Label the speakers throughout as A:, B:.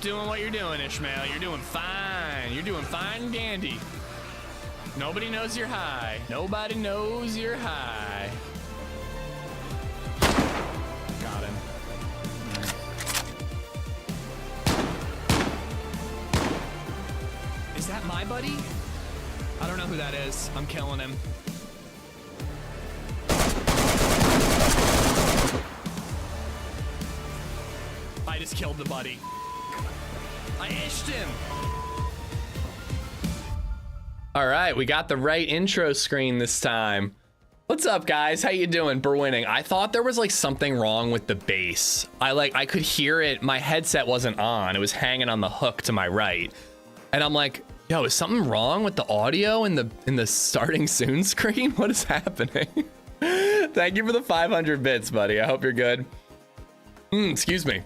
A: Keep doing what you're doing, Ishmael. You're doing fine. You're doing fine and dandy. Nobody knows you're high. Nobody knows you're high. Got him. Is that my buddy? I don't know who that is. I'm killing him. I just killed the buddy. I ished him. All right, we got the right intro screen this time. What's up, guys? How you doing? We're winning. I thought there was like something wrong with the bass. I could hear it. My headset wasn't on. It was hanging on the hook to my right. And I'm like, yo, is something wrong with the audio in the starting soon screen? What is happening? Thank you for the 500 bits, buddy. I hope you're good. Excuse me.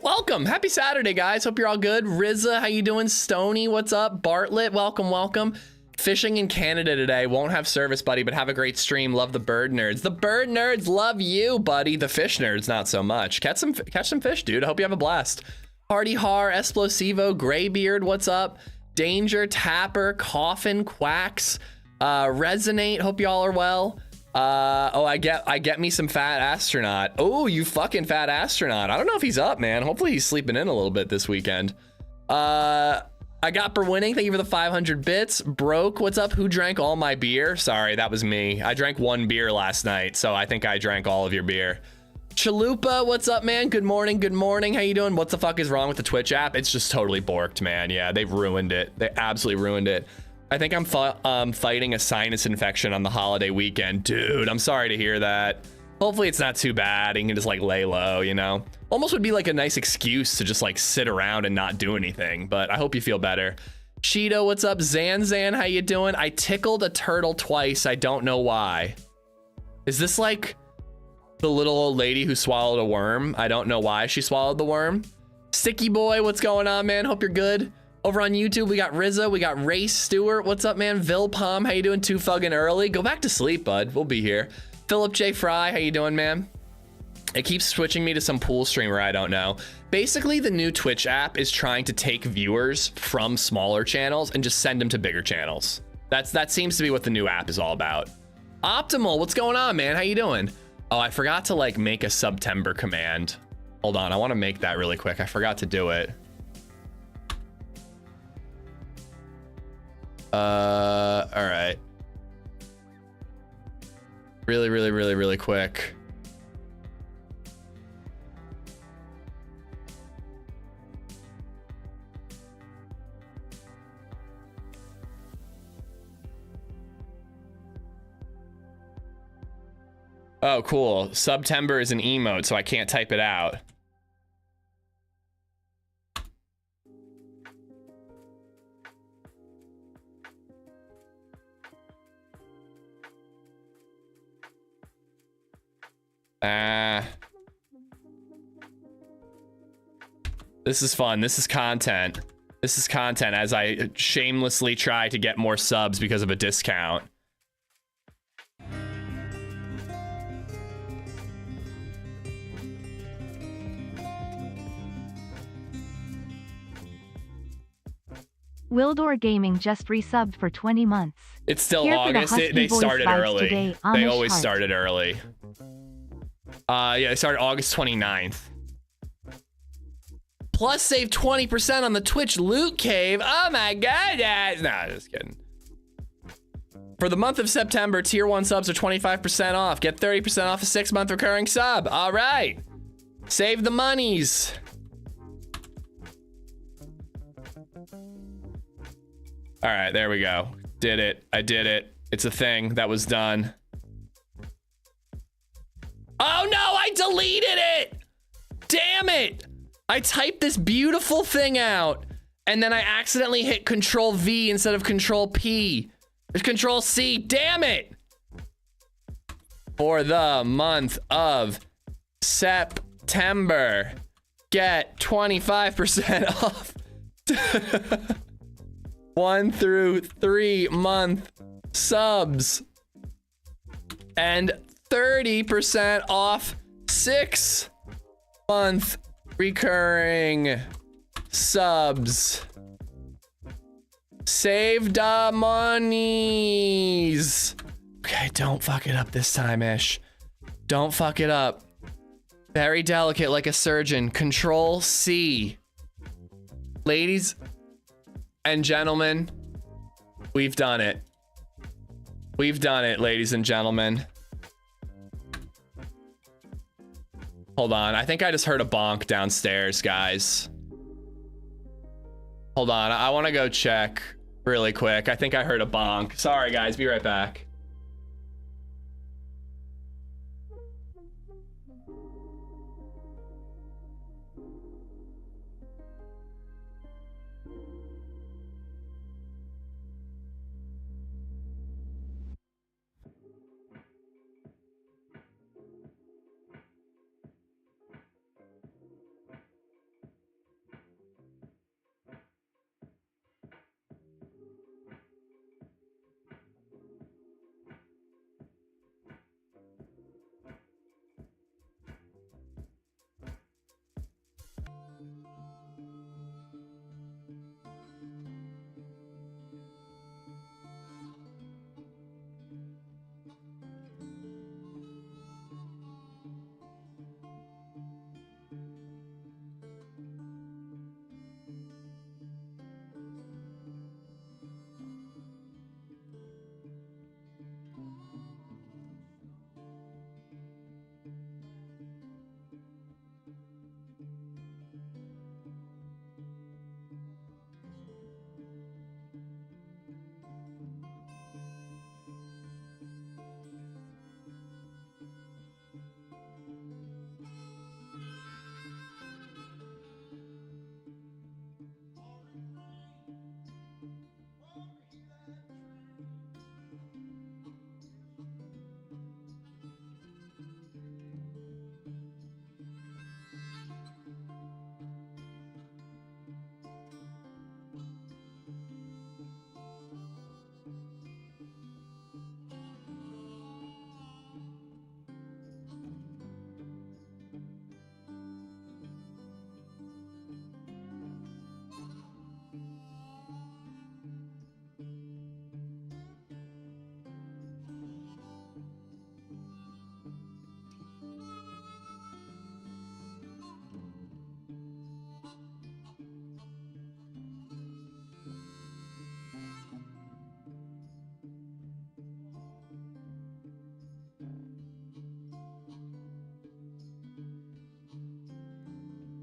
A: Welcome. Happy Saturday, guys. Hope you're all good. Rizza, how you doing? Stony, what's up? Bartlett, welcome, welcome. Fishing in Canada today. Won't have service, buddy, but have a great stream. Love the bird nerds. The bird nerds love you, buddy. The fish nerds, not so much. Catch some fish, dude. I hope you have a blast. Party Har, Esplosivo, Graybeard, what's up? Danger, Tapper, Coffin, Quacks, Resonate, hope y'all are well. Oh, I get me some fat astronaut. Oh, you fucking fat astronaut. I don't know if he's up, man. Hopefully he's sleeping in a little bit this weekend. I got for winning. Thank you for the 500 bits. Broke, what's up? Who drank all my beer? Sorry, that was me. I drank one beer last night, so I think I drank all of your beer. Chalupa, what's up, man? Good morning, good morning. How you doing? What the fuck is wrong with the Twitch app? It's just totally borked, man. Yeah, they've ruined it. They absolutely ruined it. I think I'm fighting a sinus infection on the holiday weekend. Dude, I'm sorry to hear that. Hopefully it's not too bad. You can just like lay low, you know? Almost would be like a nice excuse to just like sit around and not do anything, but I hope you feel better. Cheeto, what's up? Zanzan, how you doing? I tickled a turtle twice. I don't know why. Is this like the little old lady who swallowed a worm? I don't know why she swallowed the worm. Sticky boy, what's going on, man? Hope you're good. Over on YouTube, we got Rizza, we got Ray Stewart. What's up, man? Vilpom, how you doing? Too fucking early. Go back to sleep, bud. We'll be here. Philip J. Fry, how you doing, man? It keeps switching me to some pool streamer I don't know. Basically, the new Twitch app is trying to take viewers from smaller channels and just send them to bigger channels. That seems to be what the new app is all about. Optimal, what's going on, man? How you doing? Oh, I forgot to like make a September command. Hold on, I want to make that really quick. I forgot to do it. All right. Really quick. Oh, cool. September is an emote, so I can't type it out. This is fun. This is content. This is content as I shamelessly try to get more subs because of a discount.
B: Wildor Gaming just resubbed for 20 months.
A: It's still August. They started early.
B: Today,
A: they always started early. Yeah, they started August 29th. Plus save 20% on the Twitch loot cave. Oh my god. Nah, just kidding. For the month of September, tier 1 subs are 25% off. Get 30% off a 6-month recurring sub. All right. Save the monies. All right, there we go. Did it. I did it. It's a thing that was done. Oh no, I deleted it. Damn it. I typed this beautiful thing out and then I accidentally hit Control V instead of Control P. There's Control C. Damn it. For the month of September, get 25% off. 1 through 3 month subs and 30% off 6 month recurring subs. Save the monies. Okay, don't fuck it up this time, Ish. Don't fuck it up. Very delicate like a surgeon. Control C. Ladies and gentlemen, we've done it. We've done it, ladies and gentlemen. Hold on. I think I just heard a bonk downstairs, guys. Hold on. I want to go check really quick. I think I heard a bonk. Sorry, guys. Be right back.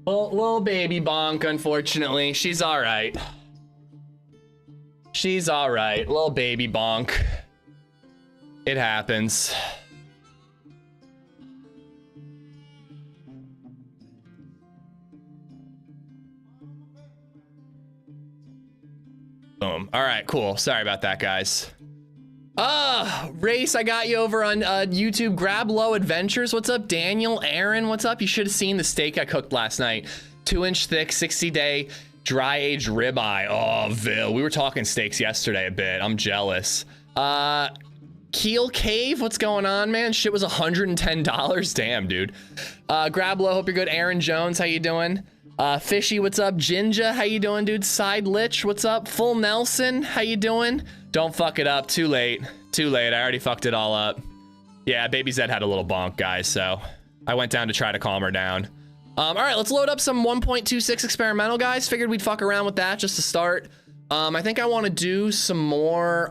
A: Well, little baby bonk, unfortunately. She's all right. She's all right. Little baby bonk. It happens. Boom. All right, cool. Sorry about that, guys. Race, I got you over on YouTube. Grab Low Adventures. What's up, Daniel? Aaron, what's up? You should have seen the steak I cooked last night. 2-inch thick, 60-day dry aged ribeye. Oh, Vil. We were talking steaks yesterday a bit. I'm jealous. Keel Cave, what's going on, man? Shit was $110. Damn, dude. Grab Low, hope you're good. Aaron Jones, how you doing? Fishy, what's up? Jinja, how you doing, dude? Side Lich, what's up? Full Nelson, how you doing? Don't fuck it up. Too late. Too late. I already fucked it all up. Yeah, LadyZed had a little bonk, guys, so I went down to try to calm her down. All right, let's load up some 1.26 experimental, guys. Figured we'd fuck around with that just to start. I think I want to do some more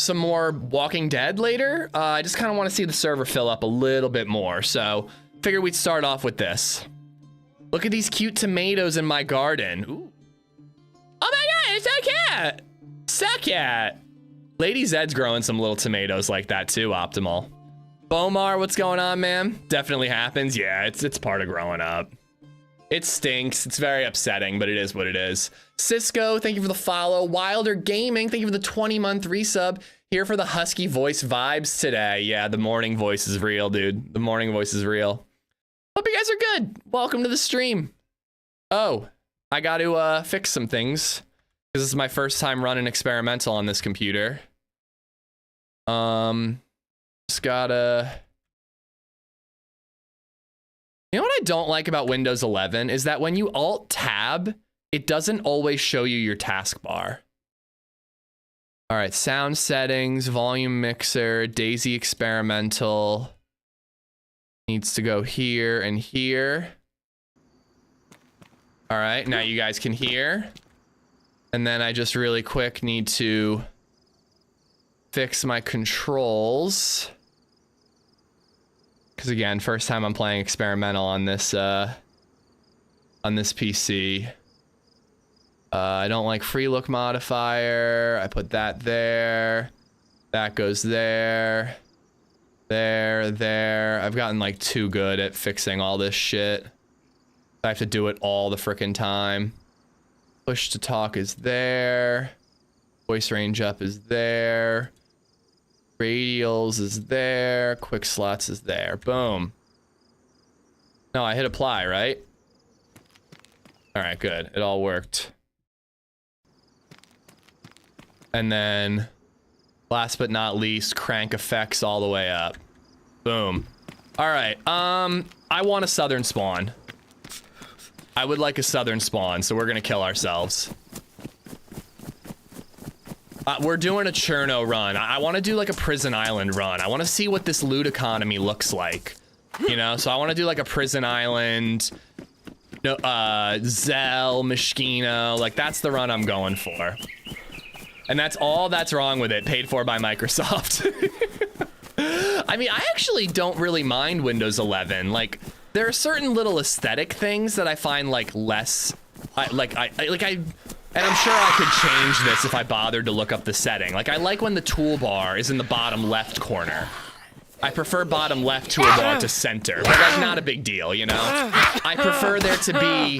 A: Walking Dead later. I just kind of want to see the server fill up a little bit more, so figured we'd start off with this. Look at these cute tomatoes in my garden. Ooh. Oh my god, it's so cute. So cute. LadyZed's growing some little tomatoes like that too, Optimal. Bomar, what's going on, man? Definitely happens. Yeah, it's part of growing up. It stinks. It's very upsetting, but it is what it is. Cisco, thank you for the follow. Wilder Gaming, thank you for the 20-month resub. Here for the husky voice vibes today. Yeah, the morning voice is real, dude. The morning voice is real. Hope you guys are good. Welcome to the stream. Oh, I got to fix some things because this is my first time running experimental on this computer. Just gotta You know what I don't like about Windows 11 is that when you Alt-Tab, it doesn't always show you your taskbar. All right, sound settings, volume mixer, DayZ experimental. Needs to go here and here. All right, now you guys can hear. And then I just really quick need to fix my controls. Because again, first time I'm playing experimental on this PC. I don't like free look modifier. I put that there. That goes there. There. I've gotten like too good at fixing all this shit. I have to do it all the frickin' time. Push to talk is there. Voice range up is there. Radials is there. Quick slots is there. Boom. No, I hit apply, right? All right, good. It all worked. And then, last but not least, crank effects all the way up. Boom. All right. I want a southern spawn. I would like a southern spawn, so we're gonna kill ourselves. We're doing a Cherno run. I want to do like a Prison Island run. I want to see what this loot economy looks like. You know, so I want to do like a Prison Island, Zell, Mishkino. Like that's the run I'm going for. And that's all that's wrong with it. Paid for by Microsoft. I mean, I actually don't really mind Windows 11. Like, there are certain little aesthetic things that I find like less, and I'm sure I could change this if I bothered to look up the setting. Like, I like when the toolbar is in the bottom left corner. I prefer bottom left toolbar to center, but like not a big deal, you know? I prefer there to be,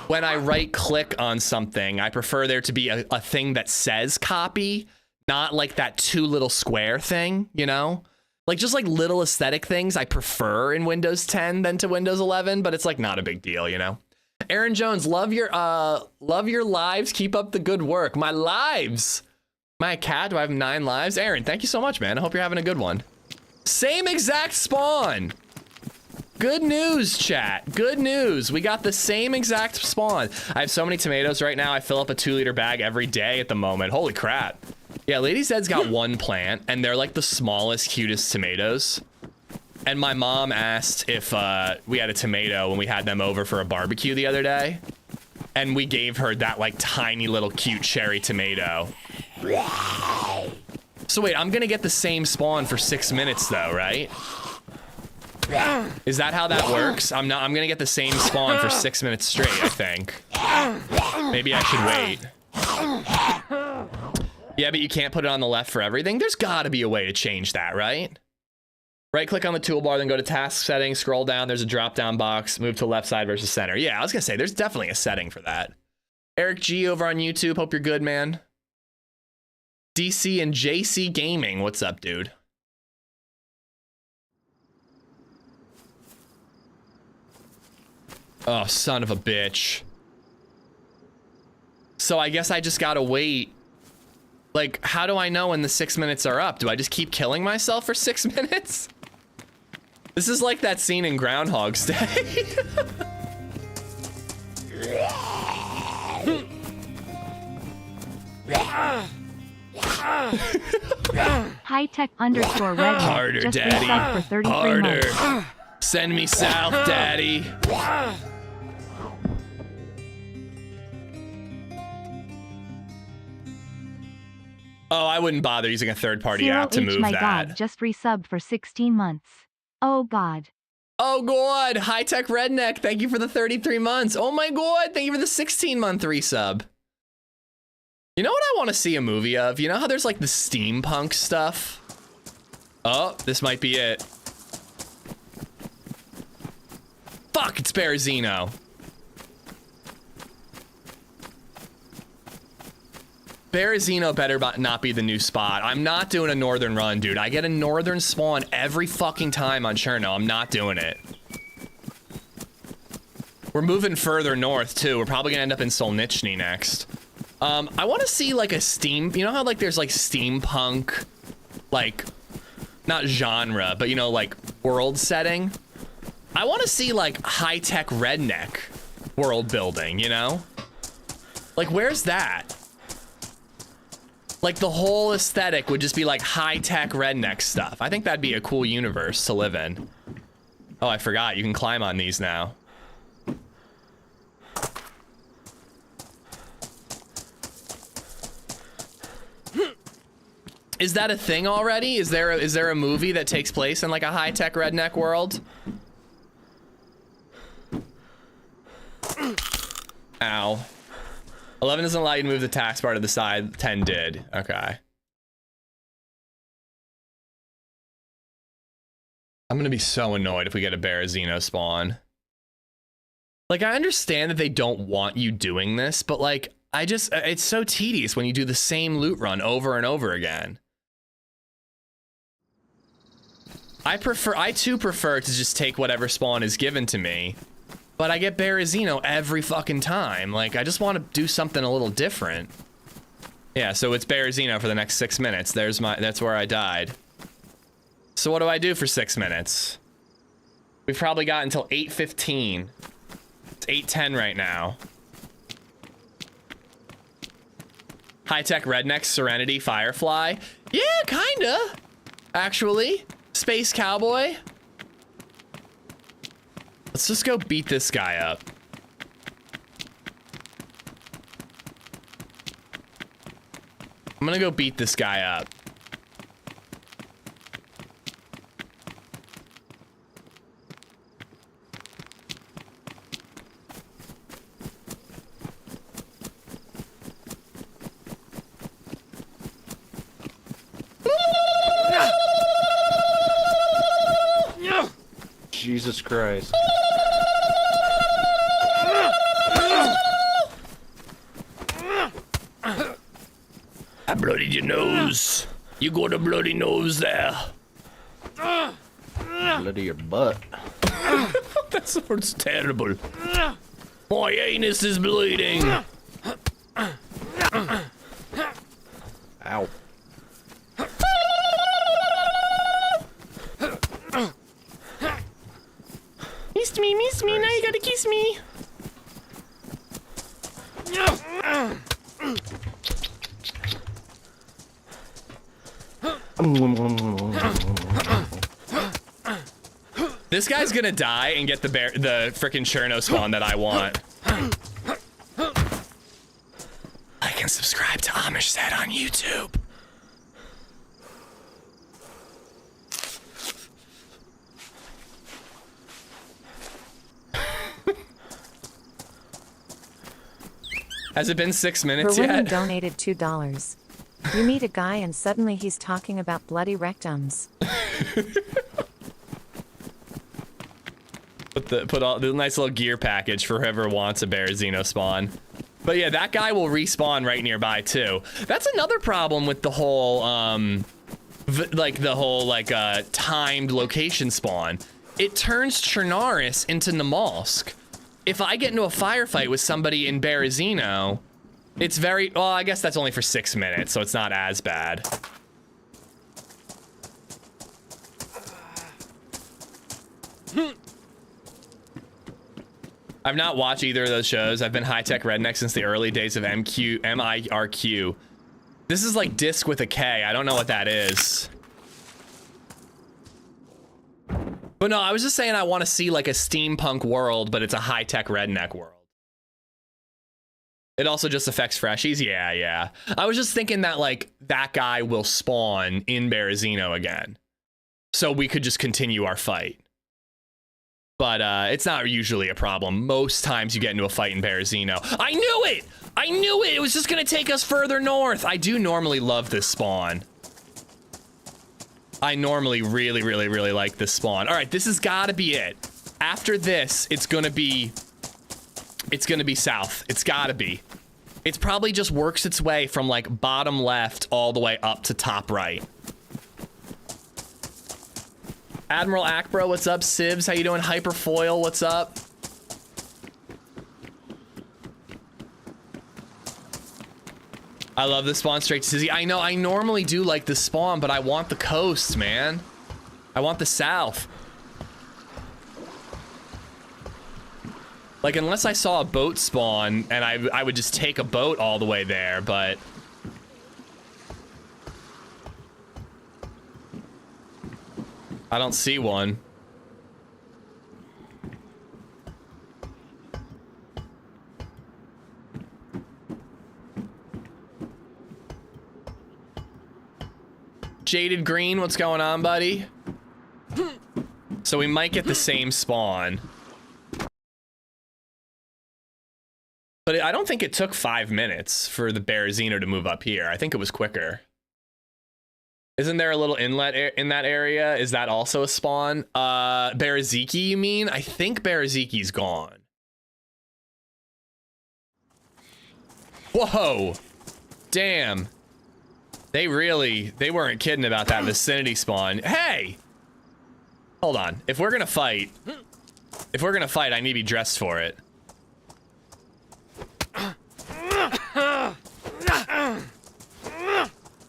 A: when I right click on something, I prefer there to be a thing that says copy, not like that two little square thing, you know? Like just like little aesthetic things I prefer in Windows 10 than to Windows 11, but it's like not a big deal, you know? Aaron Jones, love your lives. Keep up the good work. My lives. My cat, do I have 9 lives? Aaron, thank you so much, man. I hope you're having a good one. Same exact spawn. Good news, chat. Good news. We got the same exact spawn. I have so many tomatoes right now. I fill up a 2-liter bag every day at the moment. Holy crap. Yeah, LadyZed's got 1 plant, and they're like the smallest, cutest tomatoes. And my mom asked if we had a tomato when we had them over for a barbecue the other day. And we gave her that like tiny little cute cherry tomato. So wait, I'm gonna get the same spawn for 6 minutes though, right? Is that how that works? I'm gonna get the same spawn for 6 minutes straight, I think. Maybe I should wait. Yeah, but you can't put it on the left for everything. There's gotta be a way to change that, right? Right click on the toolbar, then go to task settings, scroll down, there's a drop down box, move to left side versus center. Yeah, I was gonna say, there's definitely a setting for that. Eric G over on YouTube, hope you're good, man. DC and JC Gaming, what's up, dude? Oh, son of a bitch. So I guess I just gotta wait. Like, how do I know when the 6 minutes are up? Do I just keep killing myself for 6 minutes? This is like that scene in Groundhog's Day.
B: High-tech _ red.
A: Harder,
B: just
A: daddy.
B: reset for 33
A: Harder.
B: months.
A: Send me south, daddy. Oh, I wouldn't bother using a third-party app to move
B: my
A: that.
B: God, just resubbed for 16 months. Oh God.
A: Oh God, high-tech redneck, thank you for the 33 months. Oh my God, thank you for the 16-month resub. You know what I want to see a movie of? You know how there's like the steampunk stuff? Oh, this might be it. Fuck, it's Berezino. Berezino better not be the new spot. I'm not doing a northern run, dude. I get a northern spawn every fucking time on Cherno. I'm not doing it. We're moving further north, too. We're probably gonna end up in Solnichny next. I want to see, like, a you know how, like, there's, like, steampunk, like, not genre, but, you know, like, world setting? I want to see like high-tech redneck world building, you know? Like, where's that? Like, the whole aesthetic would just be like high-tech redneck stuff. I think that'd be a cool universe to live in. Oh, I forgot. You can climb on these now. Is that a thing already? Is there a movie that takes place in like a high-tech redneck world? Ow. 11 doesn't allow you to move the taskbar to the side. 10 did. Okay. I'm gonna be so annoyed if we get a Berezino spawn. Like, I understand that they don't want you doing this, but like, it's so tedious when you do the same loot run over and over again. I too prefer to just take whatever spawn is given to me, but I get Berezino every fucking time. Like, I just want to do something a little different. Yeah, so it's Berezino for the next 6 minutes. That's where I died. So what do I do for 6 minutes? We've probably got until 8:15. It's 8:10 right now. High-tech redneck, Serenity, Firefly. Yeah, kinda. Actually. Space Cowboy. Let's just go beat this guy up. I'm gonna go beat this guy up.
C: Jesus Christ.
A: I bloodied your nose. You got a bloody nose there.
C: Bloody your butt.
A: That sounds terrible. My anus is bleeding.
C: Ow.
A: Miss me, now you gotta kiss me. This guy's gonna die and get the frickin' Cherno spawn that I want. Like and subscribe to LadyZed on YouTube. Has it been 6 minutes
D: Berwin
A: yet?
D: donated $2. You meet a guy and suddenly he's talking about bloody rectums.
A: Put all the nice little gear package for whoever wants a Berezino spawn. But yeah, that guy will respawn right nearby too. That's another problem with the whole timed location spawn. It turns Chernaris into Namalsk. If I get into a firefight with somebody in Berezino, it's very, well, I guess that's only for 6 minutes, so it's not as bad. I've not watched either of those shows. I've been high-tech redneck since the early days of MIRQ. This is like disc with a K. I don't know what that is. But no, I was just saying I want to see like a steampunk world, but it's a high-tech redneck world. It also just affects freshies. Yeah. I was just thinking that like that guy will spawn in Berezino again, so we could just continue our fight. But it's not usually a problem. Most times you get into a fight in Berezino. I knew it! I knew it! It was just gonna take us further north. I do normally love this spawn. I normally really like this spawn. All right, this has got to be it. After this, it's gonna be south. It's got to be. It's probably just works its way from like bottom left all the way up to top right. Admiral Akbro, what's up? Sibs, how you doing? Hyperfoil, what's up? I love the spawn straight to Sizzy. I know, I normally do like the spawn, but I want the coast, man. I want the south. Like, unless I saw a boat spawn and I would just take a boat all the way there, but... I don't see one. Jaded Green, what's going on, buddy? So we might get the same spawn. But I don't think it took 5 minutes for the Berezino to move up here. I think it was quicker. Isn't there a little inlet in that area? Is that also a spawn? Bereziki, you mean? I think Bereziki's gone. Whoa. Damn. They weren't kidding about that vicinity spawn. Hey! Hold on. If we're gonna fight, I need to be dressed for it.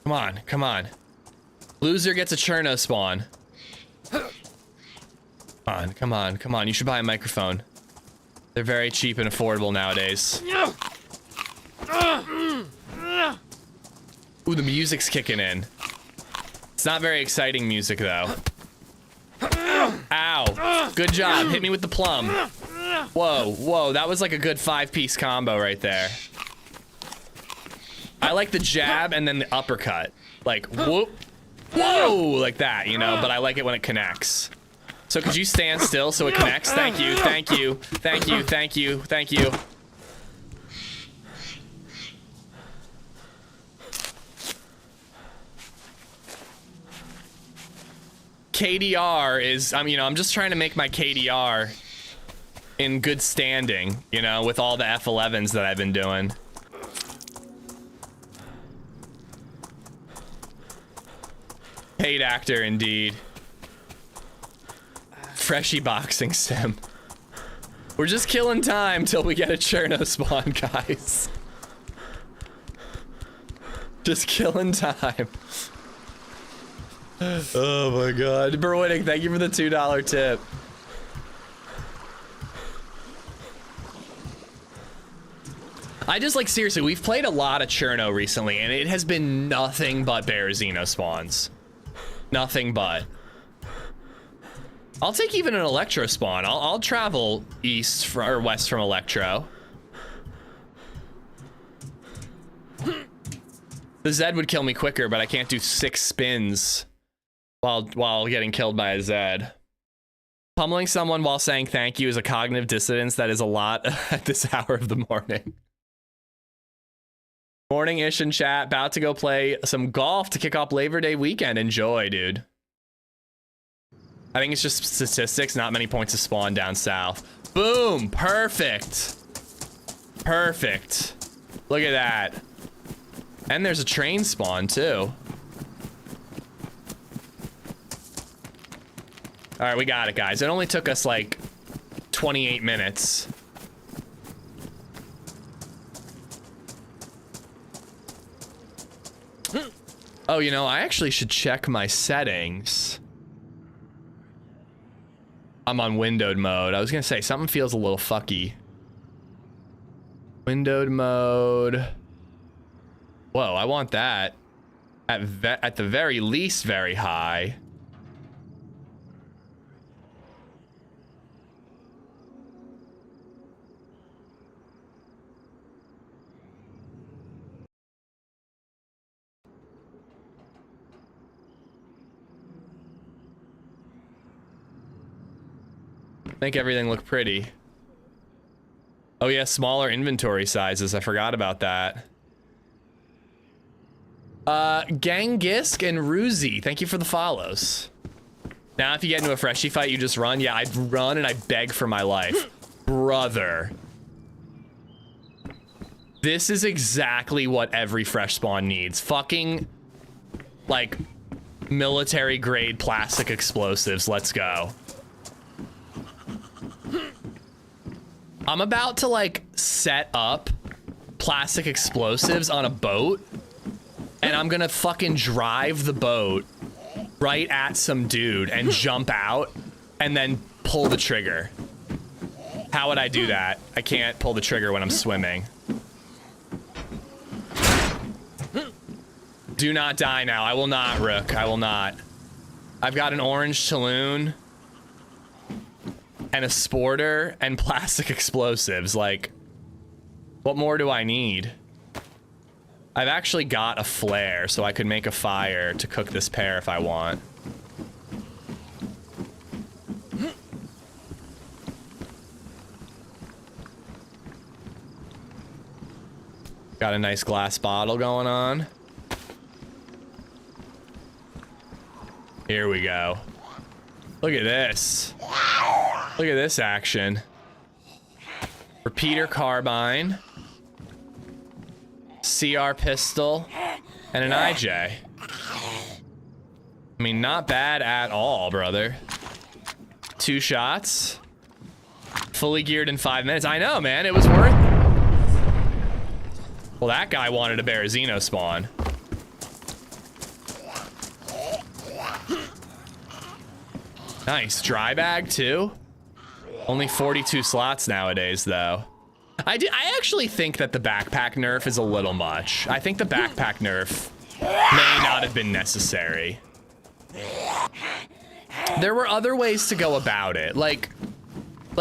A: Come on, come on. Loser gets a Cherno spawn. Come on. You should buy a microphone. They're very cheap and affordable nowadays. Ooh, the music's kicking in. It's not very exciting music, though. Ow. Good job. Hit me with the plum. Whoa. That was like a good 5-piece combo right there. I like the jab and then the uppercut. Like, whoop. Whoa! Like that, you know? But I like it when it connects. So could you stand still so it connects? Thank you. KDR is, I'm just trying to make my KDR in good standing, you know, with all the F11s that I've been doing. Paid actor, indeed. Freshy boxing sim. We're just killing time till we get a Cherno spawn, guys. Just killing time. Oh my god. Berwinning, thank you for the $2 tip. I just, like, seriously, we've played a lot of Cherno recently, and it has been nothing but Berezino spawns. Nothing but. I'll take even an Electro spawn. I'll travel east or west from Electro. The Zed would kill me quicker, but I can't do 6 spins while getting killed by a Zed. Pummeling someone while saying thank you is a cognitive dissonance that is a lot at this hour of the morning. Morning-ish in chat, about to go play some golf to kick off Labor Day weekend. Enjoy, dude. I think it's just statistics, not many points to spawn down south. Boom, perfect. Perfect. Look at that. And there's a train spawn too. All right, we got it, guys. It only took us like 28 minutes. Oh, you know, I actually should check my settings. I'm on windowed mode. I was gonna say, something feels a little fucky. Windowed mode. Whoa, I want that. At the very least, very high. Make everything look pretty. Oh yeah, smaller inventory sizes. I forgot about that. Gangisk and Ruzi, thank you for the follows. Now, if you get into a freshie fight, you just run. Yeah, I'd run and I beg for my life. Brother. This is exactly what every fresh spawn needs. Fucking, like, military grade plastic explosives. Let's go. I'm about to, like, set up plastic explosives on a boat, and I'm gonna fucking drive the boat right at some dude and jump out and then pull the trigger. How would I do that? I can't pull the trigger when I'm swimming. Do not die now. I will not, Rook. I will not. I've got an orange Saloon and a Sporter and plastic explosives. Like, what more do I need? I've actually got a flare, so I could make a fire to cook this pear if I want. Got a nice glass bottle going on. Here we go. Look at this. Look at this action. Repeater carbine. CR pistol. And an IJ. I mean, not bad at all, brother. 2 shots. Fully geared in 5 minutes. I know, man. It was worth it. Well, that guy wanted a Berezino spawn. Nice. Dry bag, too? Only 42 slots nowadays, though. I actually think that the backpack nerf is a little much. I think the backpack nerf may not have been necessary. There were other ways to go about it. Like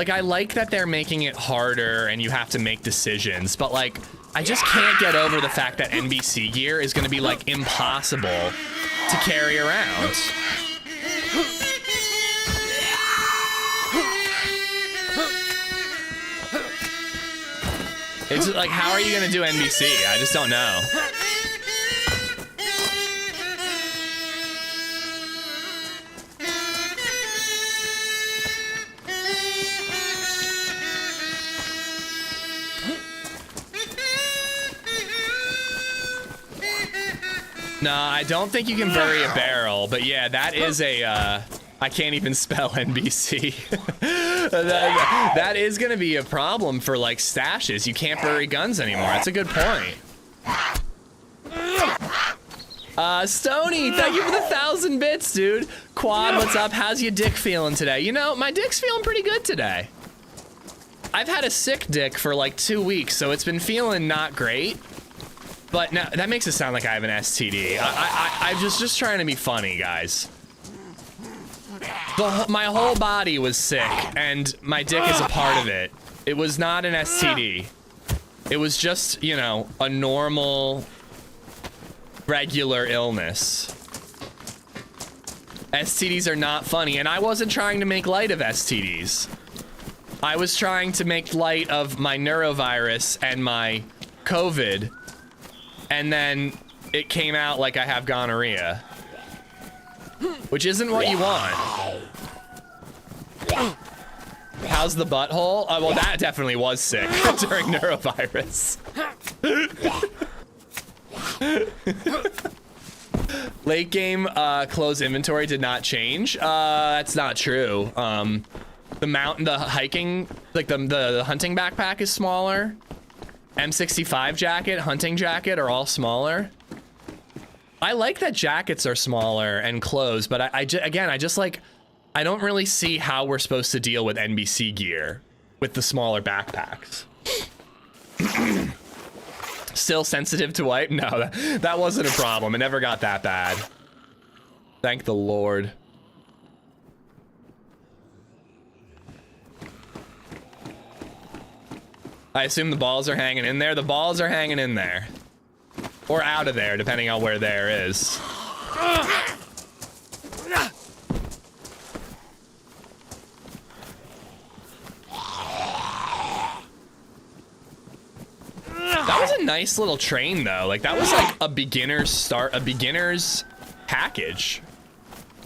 A: I like that they're making it harder and you have to make decisions, but like, I just can't get over the fact that NBC gear is gonna be like impossible to carry around. It's like, how are you gonna do NBC? I just don't know. No, I don't think you can bury a barrel, but yeah, that is a, I can't even spell NBC. that is gonna be a problem for like stashes. You can't bury guns anymore. That's a good point. Stony, thank you for the 1,000 bits, dude. Quad, what's up? How's your dick feeling today? You know, my dick's feeling pretty good today. I've had a sick dick for like 2 weeks, so it's been feeling not great. But now that makes it sound like I have an STD. I'm just trying to be funny, guys. My whole body was sick, and my dick is a part of it. It was not an STD. It was just, you know, a normal, regular illness. STDs are not funny, and I wasn't trying to make light of STDs. I was trying to make light of my neurovirus and my COVID, and then it came out like I have gonorrhea. Which isn't what you want. How's the butthole? Well, that definitely was sick during neurovirus. Late game close inventory did not change. That's not true. The hiking, like the hunting backpack is smaller. M65 jacket, hunting jacket are all smaller. I like that jackets are smaller and clothes, but I just like, I don't really see how we're supposed to deal with NBC gear with the smaller backpacks. Still sensitive to wipe? No, that wasn't a problem. It never got that bad. Thank the Lord. I assume the balls are hanging in there. The balls are hanging in there. Or out of there, depending on where there is. That was a nice little train, though. Like, that was like a beginner's package.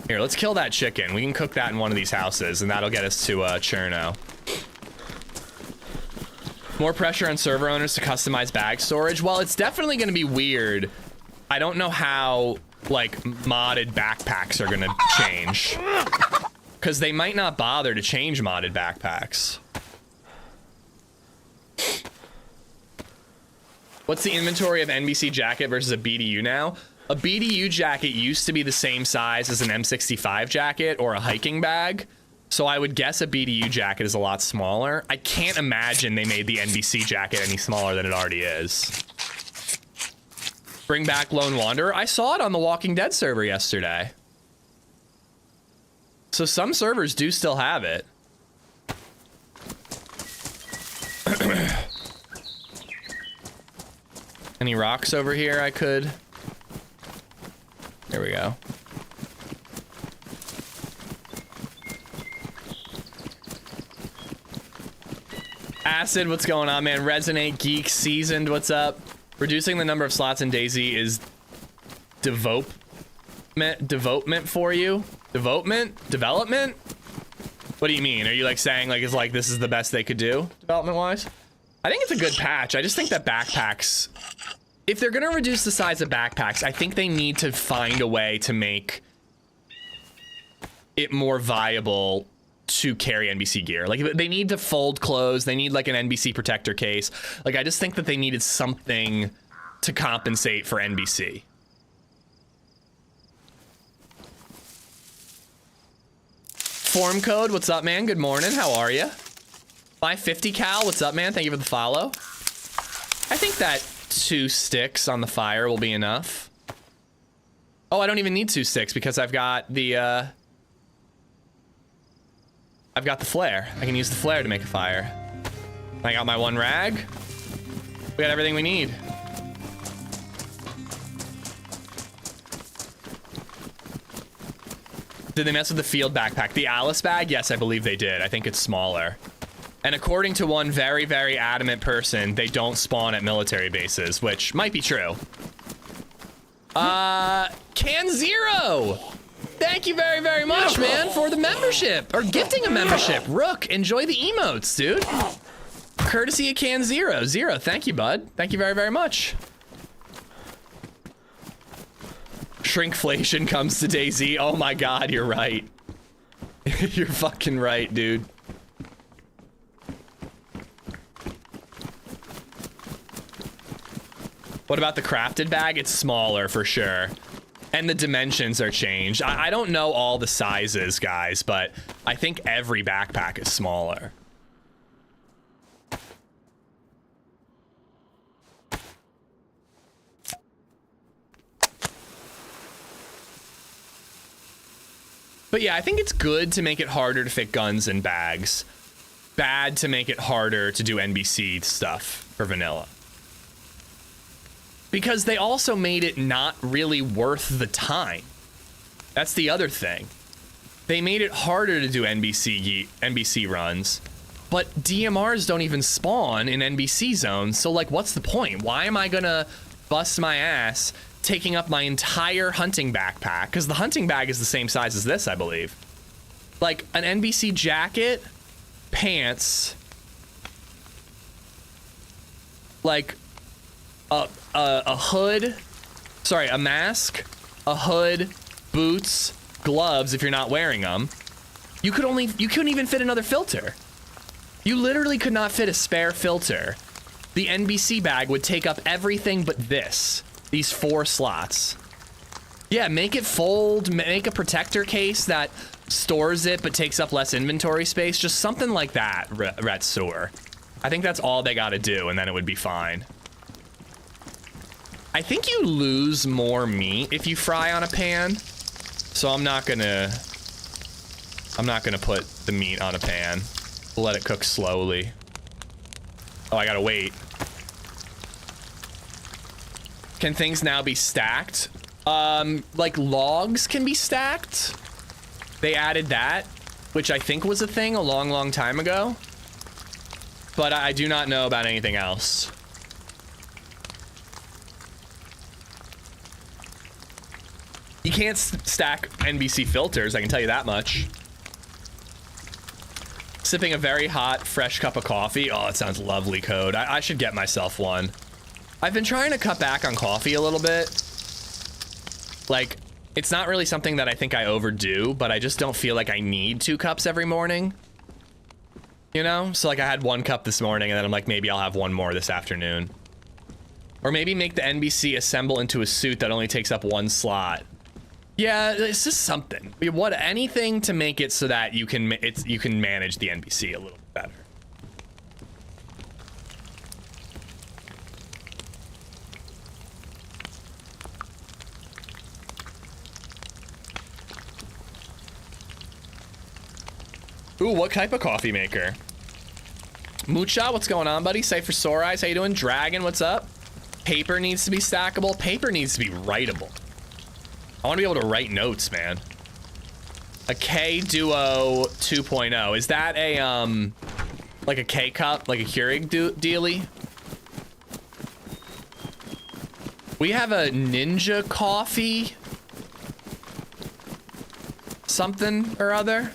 A: Here, let's kill that chicken. We can cook that in one of these houses, and that'll get us to Cherno. More pressure on server owners to customize bag storage. Well, it's definitely going to be weird. I don't know how, like, modded backpacks are going to change. Because they might not bother to change modded backpacks. What's the inventory of NBC jacket versus a BDU now? A BDU jacket used to be the same size as an M65 jacket or a hiking bag. So I would guess a BDU jacket is a lot smaller. I can't imagine they made the NBC jacket any smaller than it already is. Bring back Lone Wanderer. I saw it on the Walking Dead server yesterday. So some servers do still have it. Any rocks over here I could? There we go. Acid, what's going on, man? Resonate, Geek, Seasoned, what's up? Reducing the number of slots in DayZ is development for you? Development? What do you mean? Are you like saying like it's like this is the best they could do development-wise? I think it's a good patch. I just think that backpacks, if they're gonna reduce the size of backpacks, I think they need to find a way to make it more viable to carry NBC gear. Like they need to fold clothes, they need like an NBC protector case. Like I just think that they needed something to compensate for NBC. Form code, what's up, man? Good morning, how are you? 550 Cal, what's up, man? Thank you for the follow. I think that 2 sticks on the fire will be enough. Oh, I don't even need 2 sticks because I've got the flare. I can use the flare to make a fire. I got my 1 rag. We got everything we need. Did they mess with the field backpack? The Alice bag? Yes, I believe they did. I think it's smaller. And according to one very, very adamant person, they don't spawn at military bases, which might be true. Can Zero! Thank you very, very much, man, for the membership, or gifting a membership. Rook, enjoy the emotes, dude. Courtesy of Can Zero. Zero, thank you, bud. Thank you very, very much. Shrinkflation comes to DayZ. Oh my God, you're right. You're fucking right, dude. What about the crafted bag? It's smaller for sure. And the dimensions are changed. I don't know all the sizes, guys, but I think every backpack is smaller. But yeah, I think it's good to make it harder to fit guns in bags. Bad to make it harder to do NBC stuff for vanilla. Because they also made it not really worth the time. That's the other thing. They made it harder to do NBC runs, but DMRs don't even spawn in NBC zones, so like what's the point? Why am I gonna bust my ass taking up my entire hunting backpack? Because the hunting bag is the same size as this, I believe. Like an NBC jacket, pants, like a hood, sorry, a mask, a hood, boots, gloves if you're not wearing them. You couldn't even fit another filter. You literally could not fit a spare filter. The NBC bag would take up everything but these 4 slots. Yeah, make it fold, make a protector case that stores it but takes up less inventory space. Just something like that, Retsour. I think that's all they gotta do and then it would be fine. I think you lose more meat if you fry on a pan, so I'm not gonna put the meat on a pan. We'll let it cook slowly. Oh, I gotta wait. Can things now be stacked? Like logs can be stacked. They added that, which I think was a thing a long, long time ago. But I do not know about anything else. You can't stack NBC filters, I can tell you that much. Sipping a very hot, fresh cup of coffee. Oh, it sounds lovely, Code. I should get myself one. I've been trying to cut back on coffee a little bit. Like, it's not really something that I think I overdo, but I just don't feel like I need 2 cups every morning. You know? So like I had 1 cup this morning and then I'm like, maybe I'll have 1 more this afternoon. Or maybe make the NBC assemble into a suit that only takes up 1 slot. Yeah, it's just something. We want anything to make it so that you can manage the NPC a little bit better. Ooh, what type of coffee maker? Mucha, what's going on, buddy? Cypher Sore Eyes, how you doing? Dragon, what's up? Paper needs to be stackable. Paper needs to be writable. I want to be able to write notes, man. A K Duo 2.0. Is that a, like a K cup, like a Keurig dealie? We have a Ninja Coffee something or other.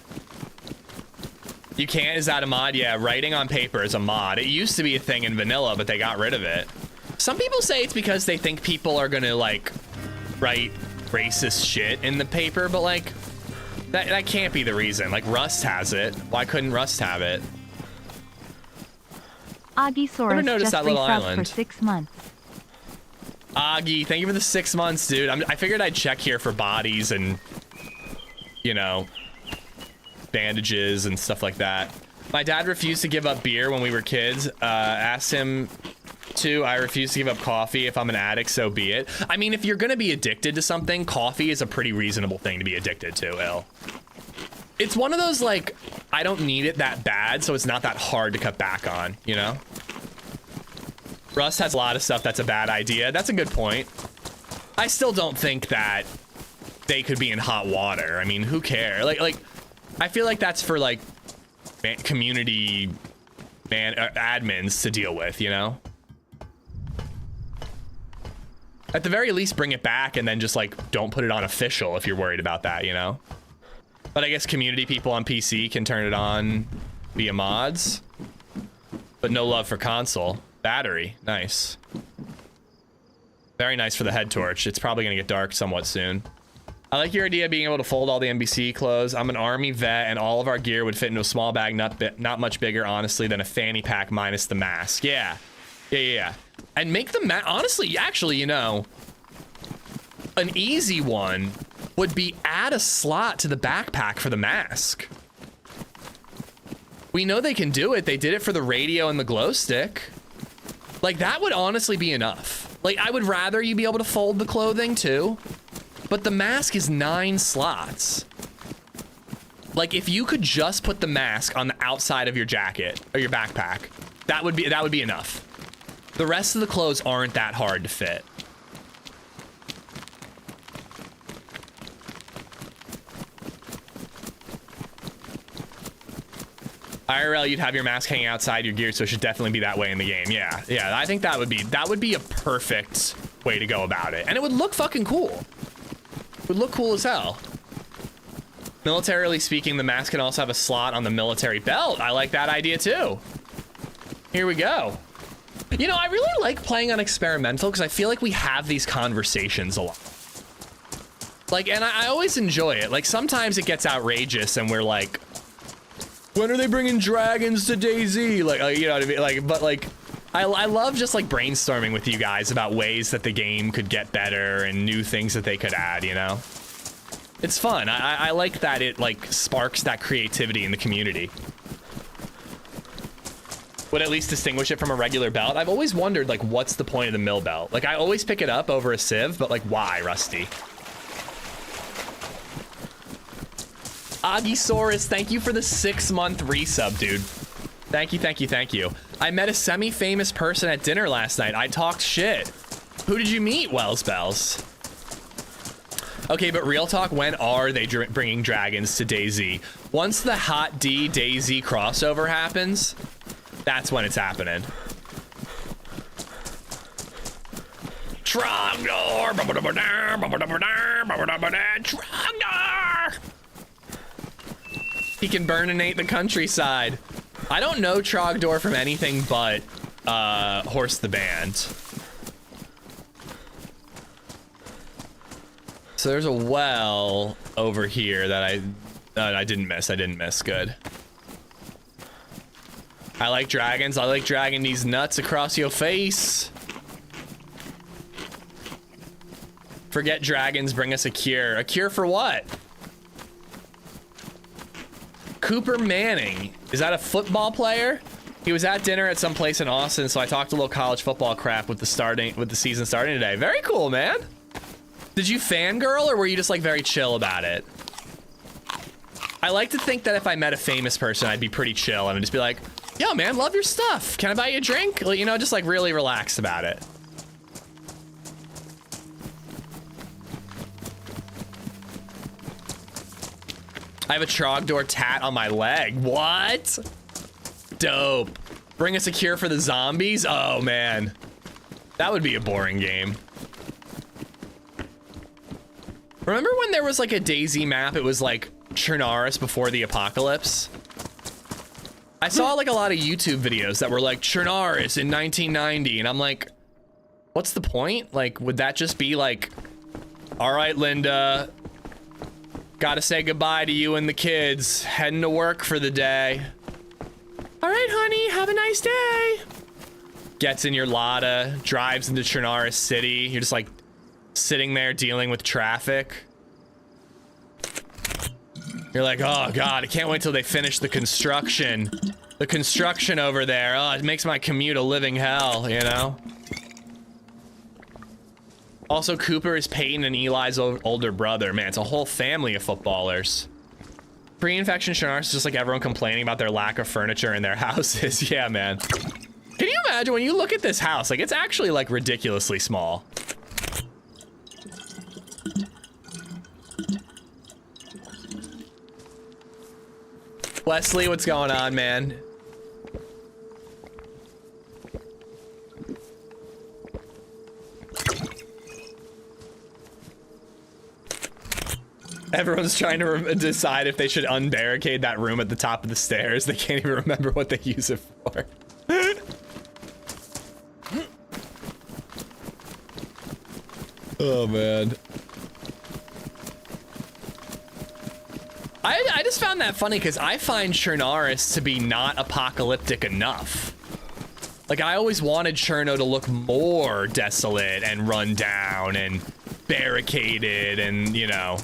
A: You can't? Is that a mod? Yeah, writing on paper is a mod. It used to be a thing in vanilla, but they got rid of it. Some people say it's because they think people are gonna like write racist shit in the paper, but like that can't be the reason. Like Rust has it. Why couldn't Rust have it?
B: Agisaurus
A: noticed
B: just
A: that little
B: resubbed
A: island.
B: for 6 months.
A: Agi, thank you for the 6 months, dude. I figured I'd check here for bodies and, you know, bandages and stuff like that. My dad refused to give up beer when we were kids. Asked him to. I refuse to give up coffee. If I'm an addict, so be it. I mean, if you're gonna be addicted to something, coffee is a pretty reasonable thing to be addicted to, It's one of those, like, I don't need it that bad, so it's not that hard to cut back on, you know? Rust has a lot of stuff that's a bad idea. That's a good point. I still don't think that they could be in hot water. I mean, who cares? Like, I feel like that's for, like, community admins to deal with, you know? At the very least, bring it back and then just, like, don't put it on official if you're worried about that, you know? But I guess community people on PC can turn it on via mods. But no love for console. Battery, nice. Very nice for the head torch. It's probably gonna get dark somewhat soon. I like your idea of being able to fold all the NBC clothes. I'm an army vet and all of our gear would fit into a small bag, not much bigger, honestly, than a fanny pack minus the mask. Yeah. And make the mask, honestly, actually, you know, an easy one would be add a slot to the backpack for the mask. We know they can do it. They did it for the radio and the glow stick. Like, that would honestly be enough. Like, I would rather you be able to fold the clothing too, but the mask is 9 slots. Like, if you could just put the mask on the outside of your jacket or your backpack, that would be enough. The rest of the clothes aren't that hard to fit. IRL, you'd have your mask hanging outside your gear, so it should definitely be that way in the game. Yeah, I think that would be a perfect way to go about it. And it would look fucking cool. It would look cool as hell. Militarily speaking, the mask can also have a slot on the military belt. I like that idea too. Here we go. You know, I really like playing on experimental because I feel like we have these conversations a lot. Like, and I always enjoy it. Like, sometimes it gets outrageous and we're like, when are they bringing dragons to DayZ? Like, you know what I mean? Like, but like, I love just like brainstorming with you guys about ways that the game could get better and new things that they could add, you know? It's fun. I like that it like sparks that creativity in the community. Would at least distinguish it from a regular belt. I've always wondered, like, what's the point of the mill belt? Like, I always pick it up over a sieve, but like, why, Rusty? Agisaurus, thank you for the 6-month resub, dude. Thank you. I met a semi-famous person at dinner last night. I talked shit. Who did you meet, Wells Bells? Okay, but real talk, when are they bringing dragons to DayZ? Once the Hot D DayZ crossover happens, that's when it's happening. Trogdor! Trogdor! He can burninate the countryside. I don't know Trogdor from anything but Horse the Band. So there's a well over here that I didn't miss. Good. I like dragons. I like dragging these nuts across your face. Forget dragons, bring us a cure. A cure for what? Cooper Manning. Is that a football player? He was at dinner at some place in Austin, so I talked a little college football crap with the season starting today. Very cool, man. Did you fangirl, or were you just like very chill about it? I like to think that if I met a famous person, I'd be pretty chill and I'd just be like, yo, man, love your stuff. Can I buy you a drink? You know, just like really relaxed about it. I have a Trogdor tat on my leg. What? Dope. Bring us a cure for the zombies? Oh, man. That would be a boring game. Remember when there was like a DayZ map? It was like Chernaris before the apocalypse. I saw like a lot of YouTube videos that were like Chernaris in 1990, and I'm like, what's the point? Like, would that just be like, all right, Linda, gotta say goodbye to you and the kids, heading to work for the day. All right, honey, have a nice day. Gets in your Lada, drives into Chernaris City. You're just like sitting there dealing with traffic. You're like, oh God, I can't wait till they finish the construction. The construction over there, oh, it makes my commute a living hell, you know? Also, Cooper is Peyton and Eli's older brother. Man, it's a whole family of footballers. Pre-infection Chernaris is just like everyone complaining about their lack of furniture in their houses. Yeah, man. Can you imagine when you look at this house? Like, it's actually like ridiculously small. Wesley, what's going on, man? Everyone's trying to decide if they should unbarricade that room at the top of the stairs. They can't even remember what they use it for. Oh, man. I just found that funny because I find Chernaris to be not apocalyptic enough. Like, I always wanted Cherno to look more desolate and run down and barricaded and, you know.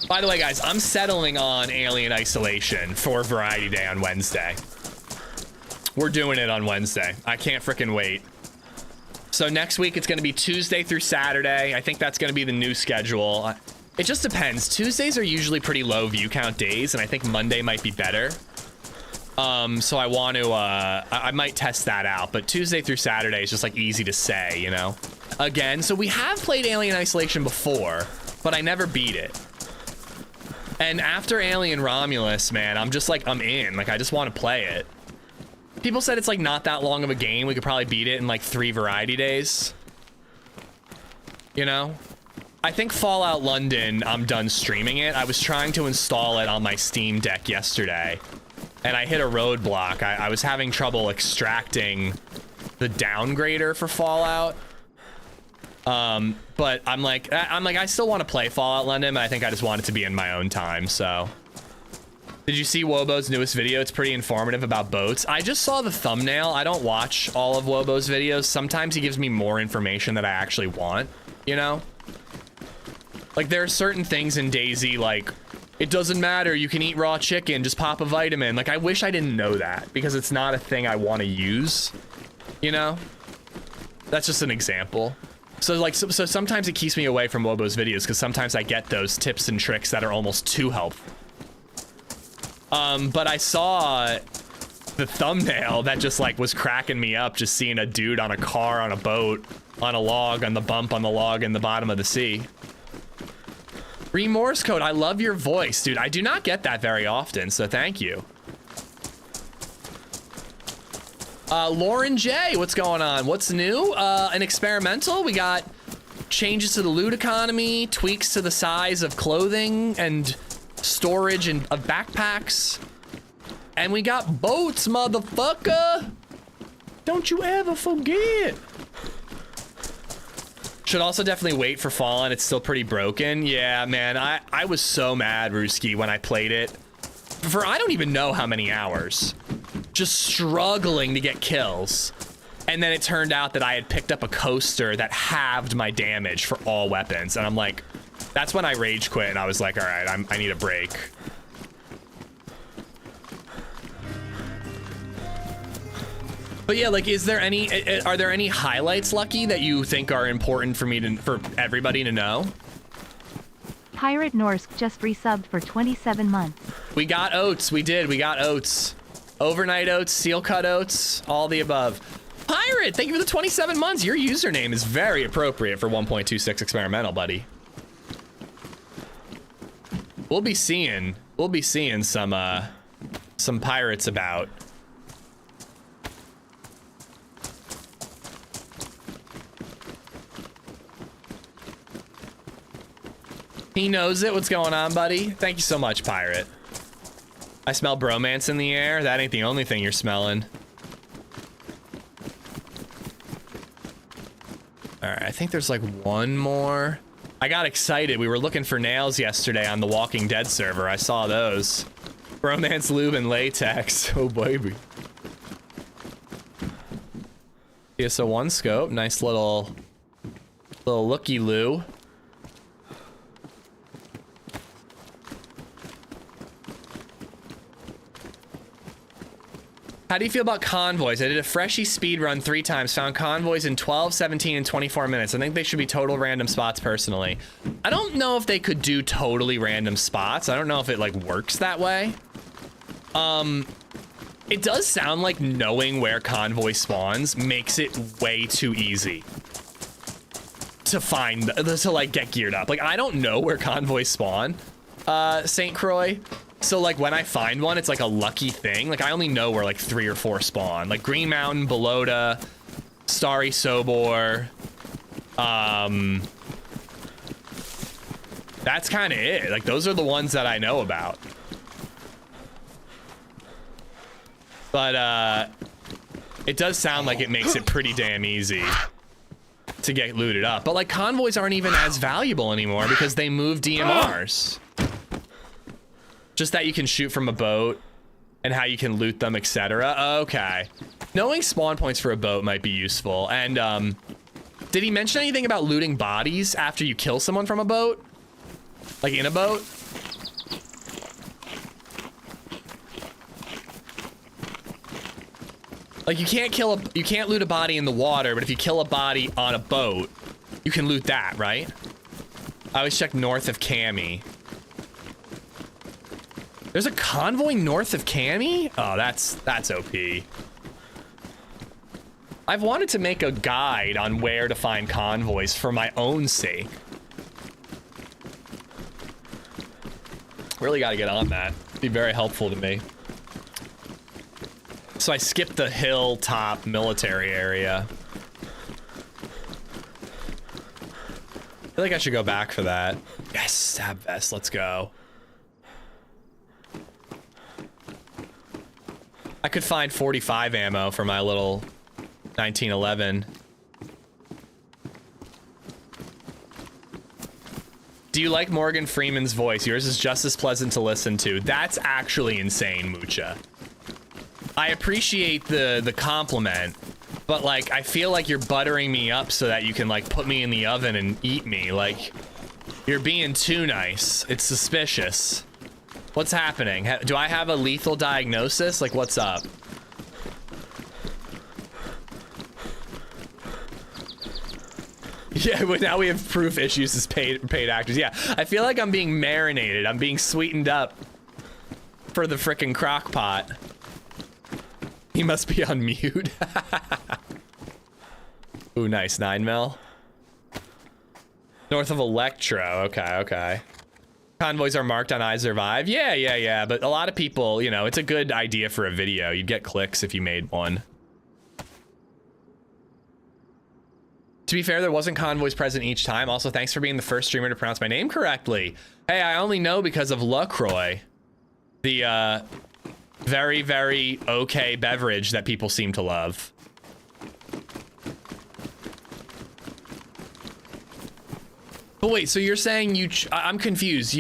A: By the way, guys, I'm settling on Alien Isolation for Variety Day on Wednesday. We're doing it on Wednesday. I can't frickin' wait. So next week, it's going to be Tuesday through Saturday. I think that's going to be the new schedule. It just depends. Tuesdays are usually pretty low view count days, and I think Monday might be better. So I want to, I might test that out, but Tuesday through Saturday is just like easy to say, you know? Again, so we have played Alien Isolation before, but I never beat it. And after Alien Romulus, man, I'm just like, I'm in. Like, I just want to play it. People said it's like not that long of a game. We could probably beat it in like 3 variety days. You know? I think Fallout London, I'm done streaming it. I was trying to install it on my Steam Deck yesterday, and I hit a roadblock. I was having trouble extracting the downgrader for Fallout. But I'm like, I still want to play Fallout London, but I think I just want it to be in my own time, so. Did you see Wobo's newest video? It's pretty informative about boats. I just saw the thumbnail. I don't watch all of Wobo's videos. Sometimes he gives me more information that I actually want, you know? Like, there are certain things in DayZ, like, it doesn't matter, you can eat raw chicken, just pop a vitamin. Like, I wish I didn't know that, because it's not a thing I want to use, you know? That's just an example. So, like, so sometimes it keeps me away from Wobo's videos, because sometimes I get those tips and tricks that are almost too helpful. But I saw the thumbnail that just like was cracking me up, just seeing a dude on a car, on a boat, on a log, on the bump on the log in the bottom of the sea. Remorse code, I love your voice, dude. I do not get that very often, so thank you. Lauren J, what's going on? What's new? An experimental. We got changes to the loot economy, tweaks to the size of clothing and storage and of backpacks, and we got boats, motherfucker. Don't you ever forget. Should also definitely wait for Fallen. It's still pretty broken. Yeah, man, I was so mad, Ruski, when I played it for I don't even know how many hours. just struggling to get kills. And then it turned out that I had picked up a coaster that halved my damage for all weapons. And I'm like, that's when I rage quit and I was like, all right, I need a break. But yeah, like, are there any highlights, Lucky, that you think are important for everybody to know?
B: Pirate Norsk just resubbed for 27 months.
A: We got oats. We got oats. Overnight oats, seal cut oats, all the above. Pirate, thank you for the 27 months. Your username is very appropriate for 1.26 experimental, buddy. We'll be seeing some pirates about. He knows it. What's going on, buddy? Thank you so much, Pirate. I smell bromance in the air. That ain't the only thing you're smelling. All right, I think there's like one more. I got excited. We were looking for nails yesterday on the Walking Dead server. I saw those. Bromance, lube, and latex. Oh, baby. PSO 1 scope. Nice little looky-loo. How do you feel about convoys? I did a freshie speed run 3 times, found convoys in 12, 17, and 24 minutes. I think they should be total random spots personally. I don't know if they could do totally random spots. I don't know if it like works that way. It does sound like knowing where convoy spawns makes it way too easy to find, to like get geared up. Like, I don't know where convoys spawn, St. Croix. So like when I find one, it's like a lucky thing. Like I only know where like 3 or 4 spawn. Like Green Mountain, Belota, Starry Sobor. That's kind of it. Like those are the ones that I know about. But it does sound like it makes it pretty damn easy to get looted up. But like convoys aren't even as valuable anymore because they move DMRs. Just that you can shoot from a boat and how you can loot them, etc. Okay. Knowing spawn points for a boat might be useful. And did he mention anything about looting bodies after you kill someone from a boat? Like in a boat? Like you can't loot a body in the water, but if you kill a body on a boat, you can loot that, right? I always check north of Cami. There's a convoy north of Cami? Oh, that's OP. I've wanted to make a guide on where to find convoys for my own sake. Really gotta get on that. It'd be very helpful to me. So I skipped the hilltop military area. I feel like I should go back for that. Yes, stab vest, let's go. I could find 45 ammo for my little 1911. Do you like Morgan Freeman's voice? Yours is just as pleasant to listen to. That's actually insane, Mucha. I appreciate the compliment, but like I feel like you're buttering me up so that you can like put me in the oven and eat me. Like you're being too nice. It's suspicious. What's happening? Do I have a lethal diagnosis? Like, what's up? Yeah, but now we have proof issues as paid actors. Yeah, I feel like I'm being marinated. I'm being sweetened up for the frickin' crock pot. He must be on mute. Ooh, nice. 9mm. North of Electro. Okay, okay. Convoys are marked on I Survive. Yeah. But a lot of people, you know, it's a good idea for a video. You'd get clicks if you made one. To be fair, there wasn't convoys present each time. Also, thanks for being the first streamer to pronounce my name correctly. Hey, I only know because of LaCroix. The, very, very okay beverage that people seem to love. But wait, so you're saying I'm confused.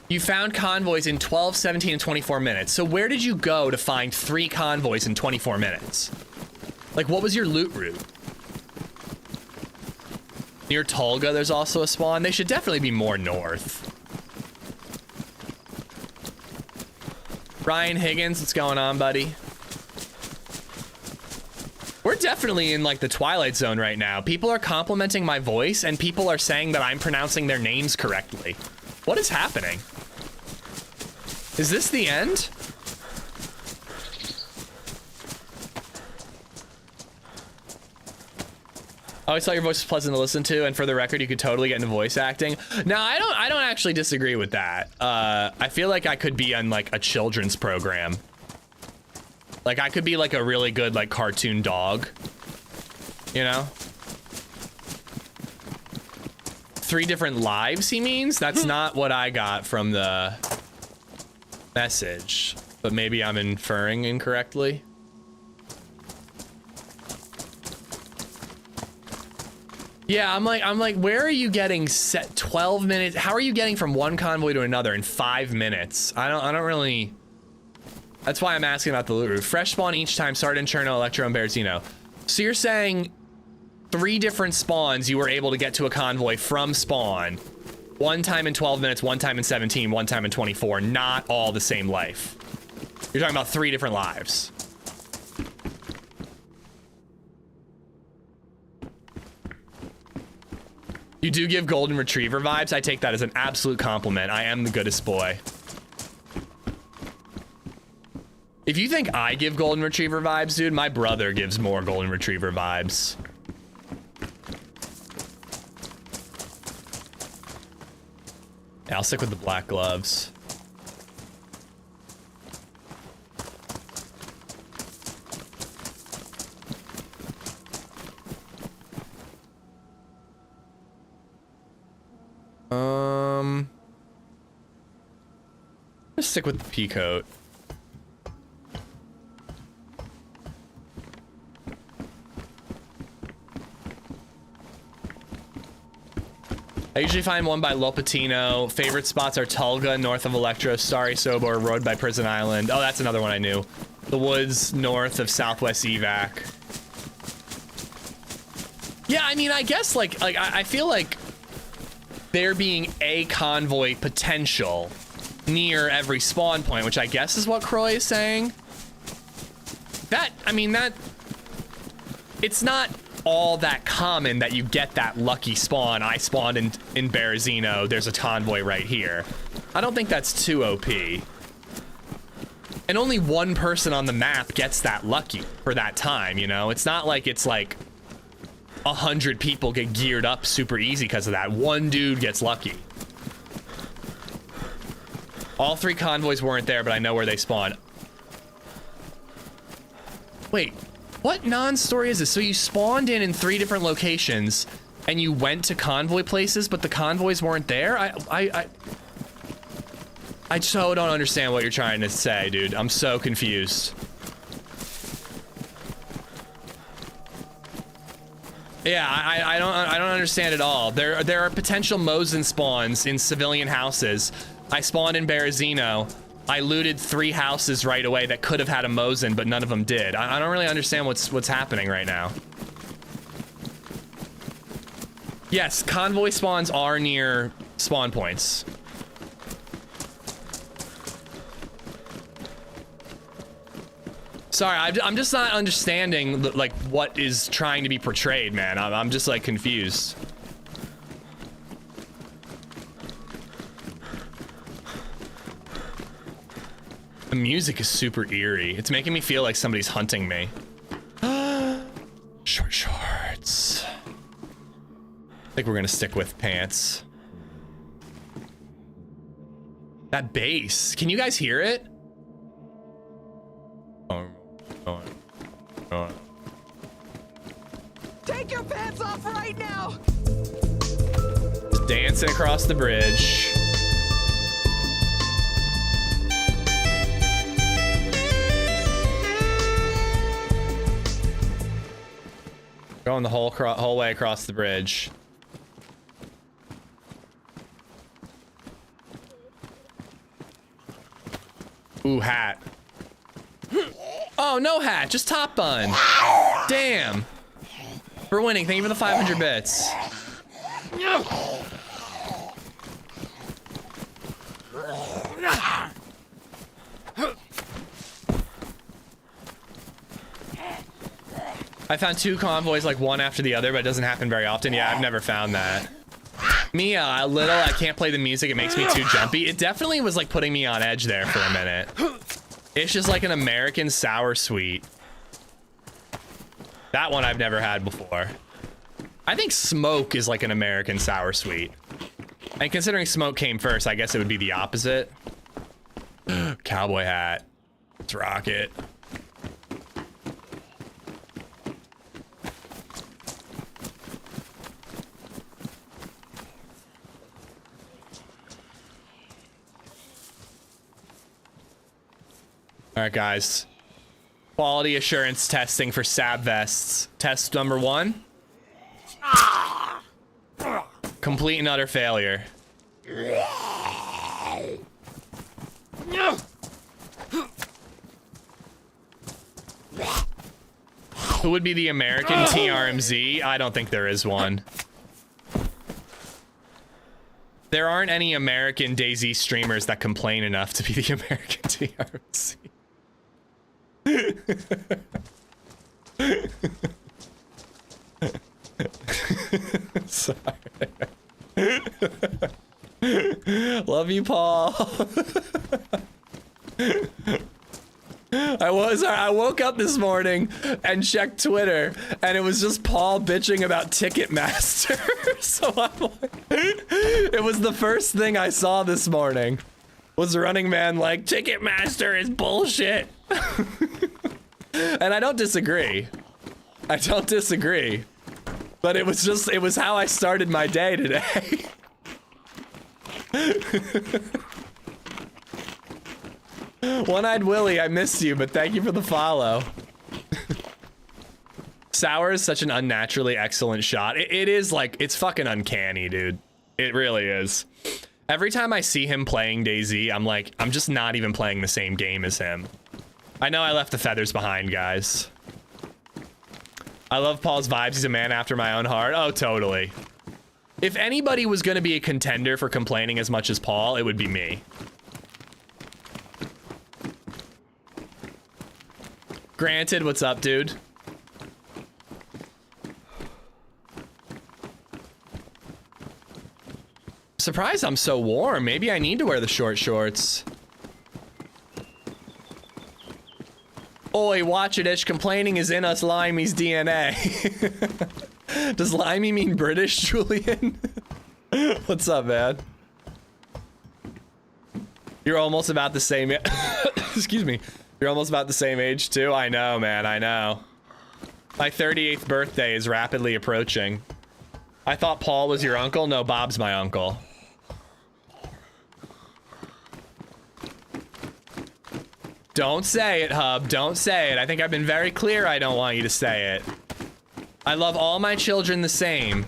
A: You found convoys in 12, 17, and 24 minutes. So where did you go to find 3 convoys in 24 minutes? Like, what was your loot route? Near Tolga, there's also a spawn. They should definitely be more north. Ryan Higgins, what's going on, buddy? We're definitely in, like, the Twilight Zone right now. People are complimenting my voice, and people are saying that I'm pronouncing their names correctly. What is happening? Is this the end? I always thought your voice was pleasant to listen to, and for the record, you could totally get into voice acting. No, I don't actually disagree with that. I feel like I could be on, like, a children's program. Like, I could be, like, a really good, like, cartoon dog. You know? 3 different lives, he means? That's not what I got from the message. But maybe I'm inferring incorrectly. Yeah, I'm like, where are you getting set 12 minutes? How are you getting from one convoy to another in 5 minutes? I don't really. That's why I'm asking about the loot route. Fresh spawn each time, Sardin, Cherno, Electro, and Berezino. So you're saying 3 different spawns you were able to get to a convoy from spawn. One time in 12 minutes, one time in 17, one time in 24. Not all the same life. You're talking about 3 different lives. You do give golden retriever vibes. I take that as an absolute compliment. I am the goodest boy. If you think I give golden retriever vibes, dude, my brother gives more golden retriever vibes. Yeah, I'll stick with the black gloves. Let's stick with the pea coat. I usually find one by Lopatino. Favorite spots are Tulga, north of Electro, Starry Sobor, Road by Prison Island. Oh, that's another one I knew. The woods north of Southwest Evac. Yeah, I mean, I guess, like I feel like there being a convoy potential near every spawn point, which I guess is what Croy is saying. That, I mean, that, it's not all that common that you get that lucky spawn. I spawned in Berezino, there's a convoy right here. I don't think that's too OP. And only one person on the map gets that lucky for that time, you know? It's not like it's like 100 people get geared up super easy because of that. One dude gets lucky. All 3 convoys weren't there, but I know where they spawned. Wait, what non-story is this? So you spawned in 3 different locations and you went to convoy places, but the convoys weren't there? I so don't understand what you're trying to say, dude. I'm so confused. Yeah, I don't understand at all. There are potential Mosin spawns in civilian houses. I spawned in Berezino. I looted 3 houses right away that could have had a Mosin, but none of them did. I don't really understand what's happening right now. Yes, convoy spawns are near spawn points. Sorry, I'm just not understanding like what is trying to be portrayed, man. I'm just like confused. The music is super eerie. It's making me feel like somebody's hunting me. Short shorts. I think we're gonna stick with pants. That bass, can you guys hear it?
E: Take your pants off right now!
A: Just dancing across the bridge. Going the whole way across the bridge. Ooh, hat. Oh, no hat, just top bun. Damn. For winning, thank you for the 500 bits. I found 2 convoys like one after the other, but it doesn't happen very often. Yeah, I've never found that. Me, a little, I can't play the music. It makes me too jumpy. It definitely was like putting me on edge there for a minute. It's just like an American sour sweet. That one I've never had before. I think smoke is like an American sour sweet. And considering smoke came first, I guess it would be the opposite. Cowboy hat. Let's rock it. All right, guys. Quality assurance testing for SAB vests. Test number 1. Complete and utter failure. Who would be the American TRMZ? I don't think there is one. There aren't any American DayZ streamers that complain enough to be the American TRMZ. Sorry. Love you, Paul. I woke up this morning and checked Twitter, and it was just Paul bitching about Ticketmaster. So I'm like, it was the first thing I saw this morning. Was Running Man like, Ticketmaster is bullshit. And I don't disagree. I don't disagree. But it was how I started my day today. One-Eyed Willie, I missed you, but thank you for the follow. Sour is such an unnaturally excellent shot. It is like, it's fucking uncanny, dude. It really is. Every time I see him playing DayZ, I'm like, I'm just not even playing the same game as him. I know I left the feathers behind, guys. I love Paul's vibes. He's a man after my own heart. Oh, totally. If anybody was going to be a contender for complaining as much as Paul, it would be me. Granted, what's up, dude? Surprised I'm so warm. Maybe I need to wear the short shorts. Oi, watch it, ish. Complaining is in us Limey's DNA. Does Limey mean British, Julian? What's up, man? You're almost about the same. Excuse me. You're almost about the same age, too? I know, man. I know. My 38th birthday is rapidly approaching. I thought Paul was your uncle. No, Bob's my uncle. Don't say it, Hub. Don't say it. I think I've been very clear I don't want you to say it. I love all my children the same.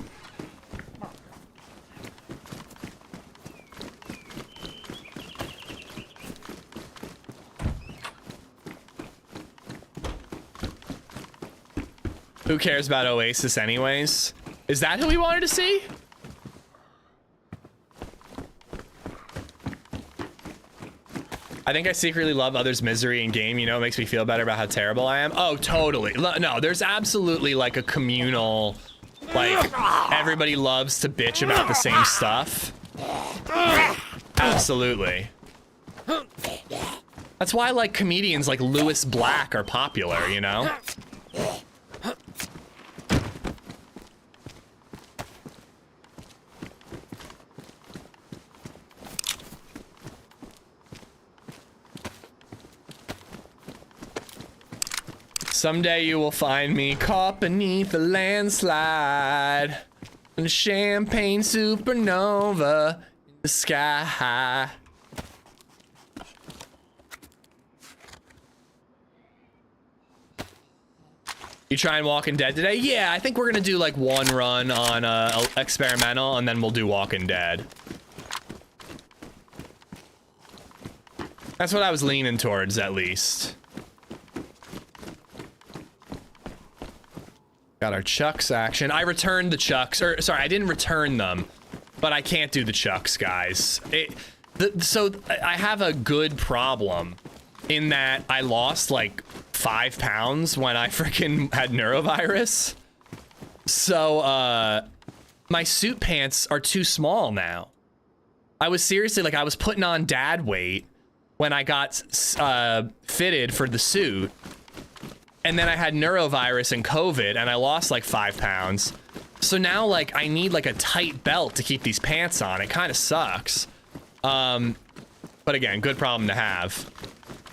A: Who cares about Oasis anyways? Is that who we wanted to see? I think I secretly love others' misery in game, you know, it makes me feel better about how terrible I am. Oh, totally. No, there's absolutely like a communal, like, everybody loves to bitch about the same stuff. Absolutely. That's why, like, comedians like Lewis Black are popular, you know? Someday you will find me caught beneath a landslide in a champagne supernova in the sky. You trying Walking Dead today? Yeah, I think we're gonna do like one run on experimental, and then we'll do Walking Dead. That's what I was leaning towards, at least. Got our chucks action. I returned the chucks, or sorry, I didn't return them, but I can't do the chucks, guys. So I have a good problem in that I lost like 5 pounds when I freaking had neurovirus. So my suit pants are too small now. I was seriously like, I was putting on dad weight when I got fitted for the suit. And then I had neurovirus and COVID and I lost like 5 pounds. So now like I need like a tight belt to keep these pants on. It kind of sucks. But again, good problem to have.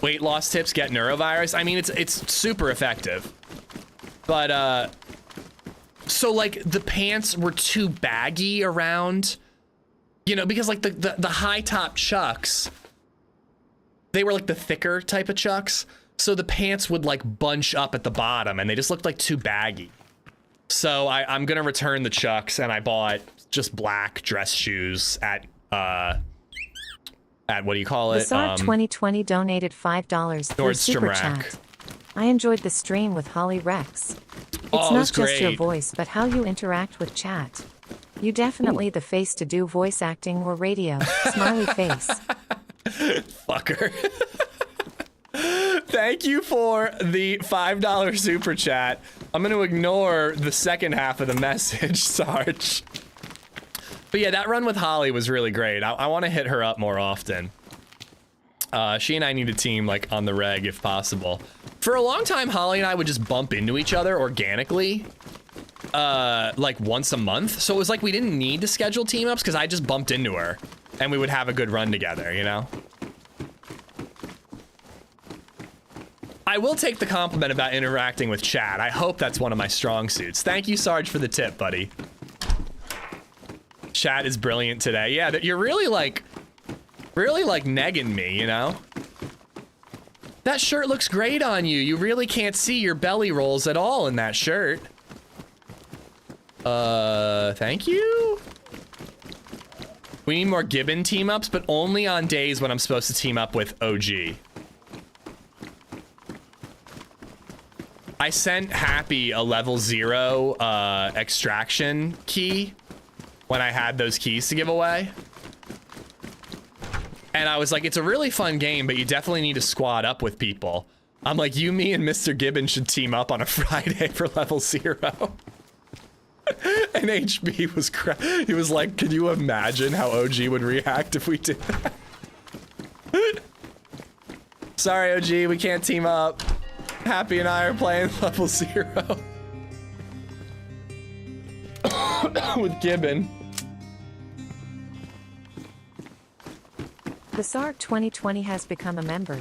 A: Weight loss tips get neurovirus. I mean, it's super effective. But so like the pants were too baggy around, you know, because like the high top chucks, they were like the thicker type of chucks. So the pants would like bunch up at the bottom and they just looked like too baggy. So I'm gonna return the chucks and I bought just black dress shoes at what do you call it?
D: Bizarre 2020 donated $5 through Super Chat. I enjoyed the stream with Holly Rex. It's not just your voice, but how you interact with chat. You definitely the face to do voice acting or radio. Smiley face.
A: Fucker. Thank you for the $5 super chat. I'm going to ignore the second half of the message, Sarge. But yeah, that run with Holly was really great. I want to hit her up more often. She and I need a team like on the reg if possible. For a long time, Holly and I would just bump into each other organically, like once a month. So it was like we didn't need to schedule team ups because I just bumped into her and we would have a good run together, you know? I will take the compliment about interacting with chat. I hope that's one of my strong suits. Thank you, Sarge, for the tip, buddy. Chat is brilliant today. Yeah, you're really like negging me, you know? That shirt looks great on you. You really can't see your belly rolls at all in that shirt. Thank you. We need more Gibbon team ups, but only on days when I'm supposed to team up with OG. I sent Happy a level 0 extraction key when I had those keys to give away. And I was like, it's a really fun game, but you definitely need to squad up with people. I'm like, you, me, and Mr. Gibbon should team up on a Friday for level 0. And HB was he was like, could you imagine how OG would react if we did that? Sorry, OG, we can't team up. Happy and I are playing level 0. With Gibbon.
D: The SAR 2020 has become a member.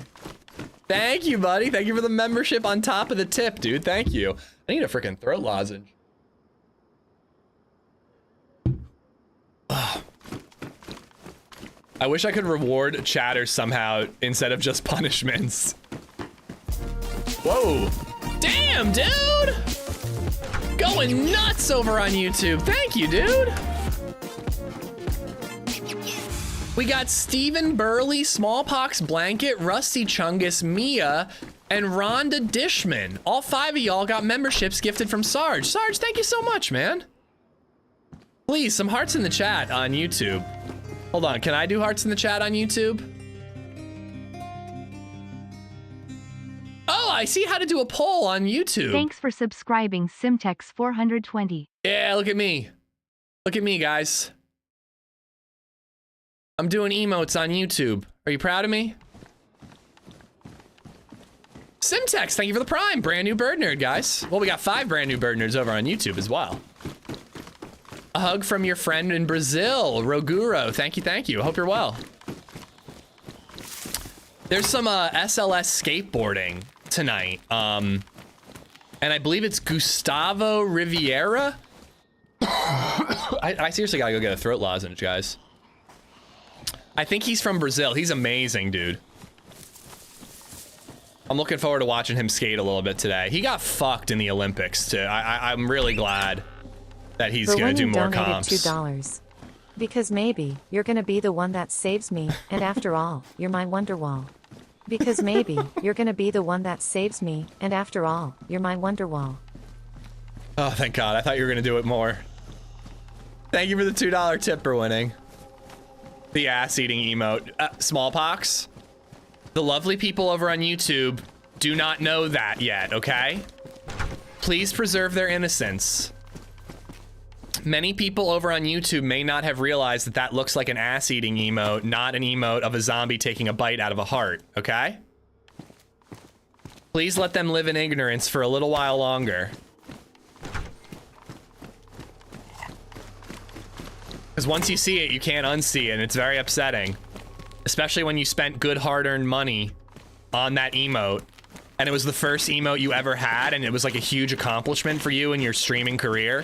A: Thank you, buddy. Thank you for the membership on top of the tip, dude. Thank you. I need a freaking throat lozenge. I wish I could reward chatters somehow instead of just punishments. Whoa. Damn, dude. Going nuts over on YouTube. Thank you, dude. We got Stephen Burley, Smallpox Blanket, Rusty Chungus, Mia, and Rhonda Dishman. All 5 of y'all got memberships gifted from Sarge. Sarge, thank you so much, man. Please, some hearts in the chat on YouTube. Hold on, can I do hearts in the chat on YouTube? Oh, I see how to do a poll on YouTube.
B: Thanks for subscribing, Simtex420.
A: Yeah, look at me. Look at me, guys. I'm doing emotes on YouTube. Are you proud of me? Simtex, thank you for the prime. Brand new bird nerd, guys. Well, we got 5 brand new bird nerds over on YouTube as well. A hug from your friend in Brazil, Roguro. Thank you, thank you. I hope you're well. There's some SLS skateboarding tonight. And I believe it's Gustavo Riviera. I seriously gotta go get a throat lozenge, guys. I think he's from Brazil. He's amazing, dude. I'm looking forward to watching him skate a little bit today. He got fucked in the Olympics, too. I'm really glad that he's gonna do more comps.
D: $2. Because maybe you're gonna be the one that saves me, and after all, you're my Wonderwall. Because maybe you're gonna be the one that saves me, and after all, you're my Wonderwall.
A: Oh, thank God. I thought you were gonna do it more. Thank you for the $2 tip for winning. The ass-eating emote. Smallpox? The lovely people over on YouTube do not know that yet, okay? Please preserve their innocence. Many people over on YouTube may not have realized that that looks like an ass-eating emote, not an emote of a zombie taking a bite out of a heart, okay? Please let them live in ignorance for a little while longer. Because once you see it, you can't unsee it, and it's very upsetting. Especially when you spent good hard-earned money on that emote, and it was the first emote you ever had, and it was like a huge accomplishment for you in your streaming career.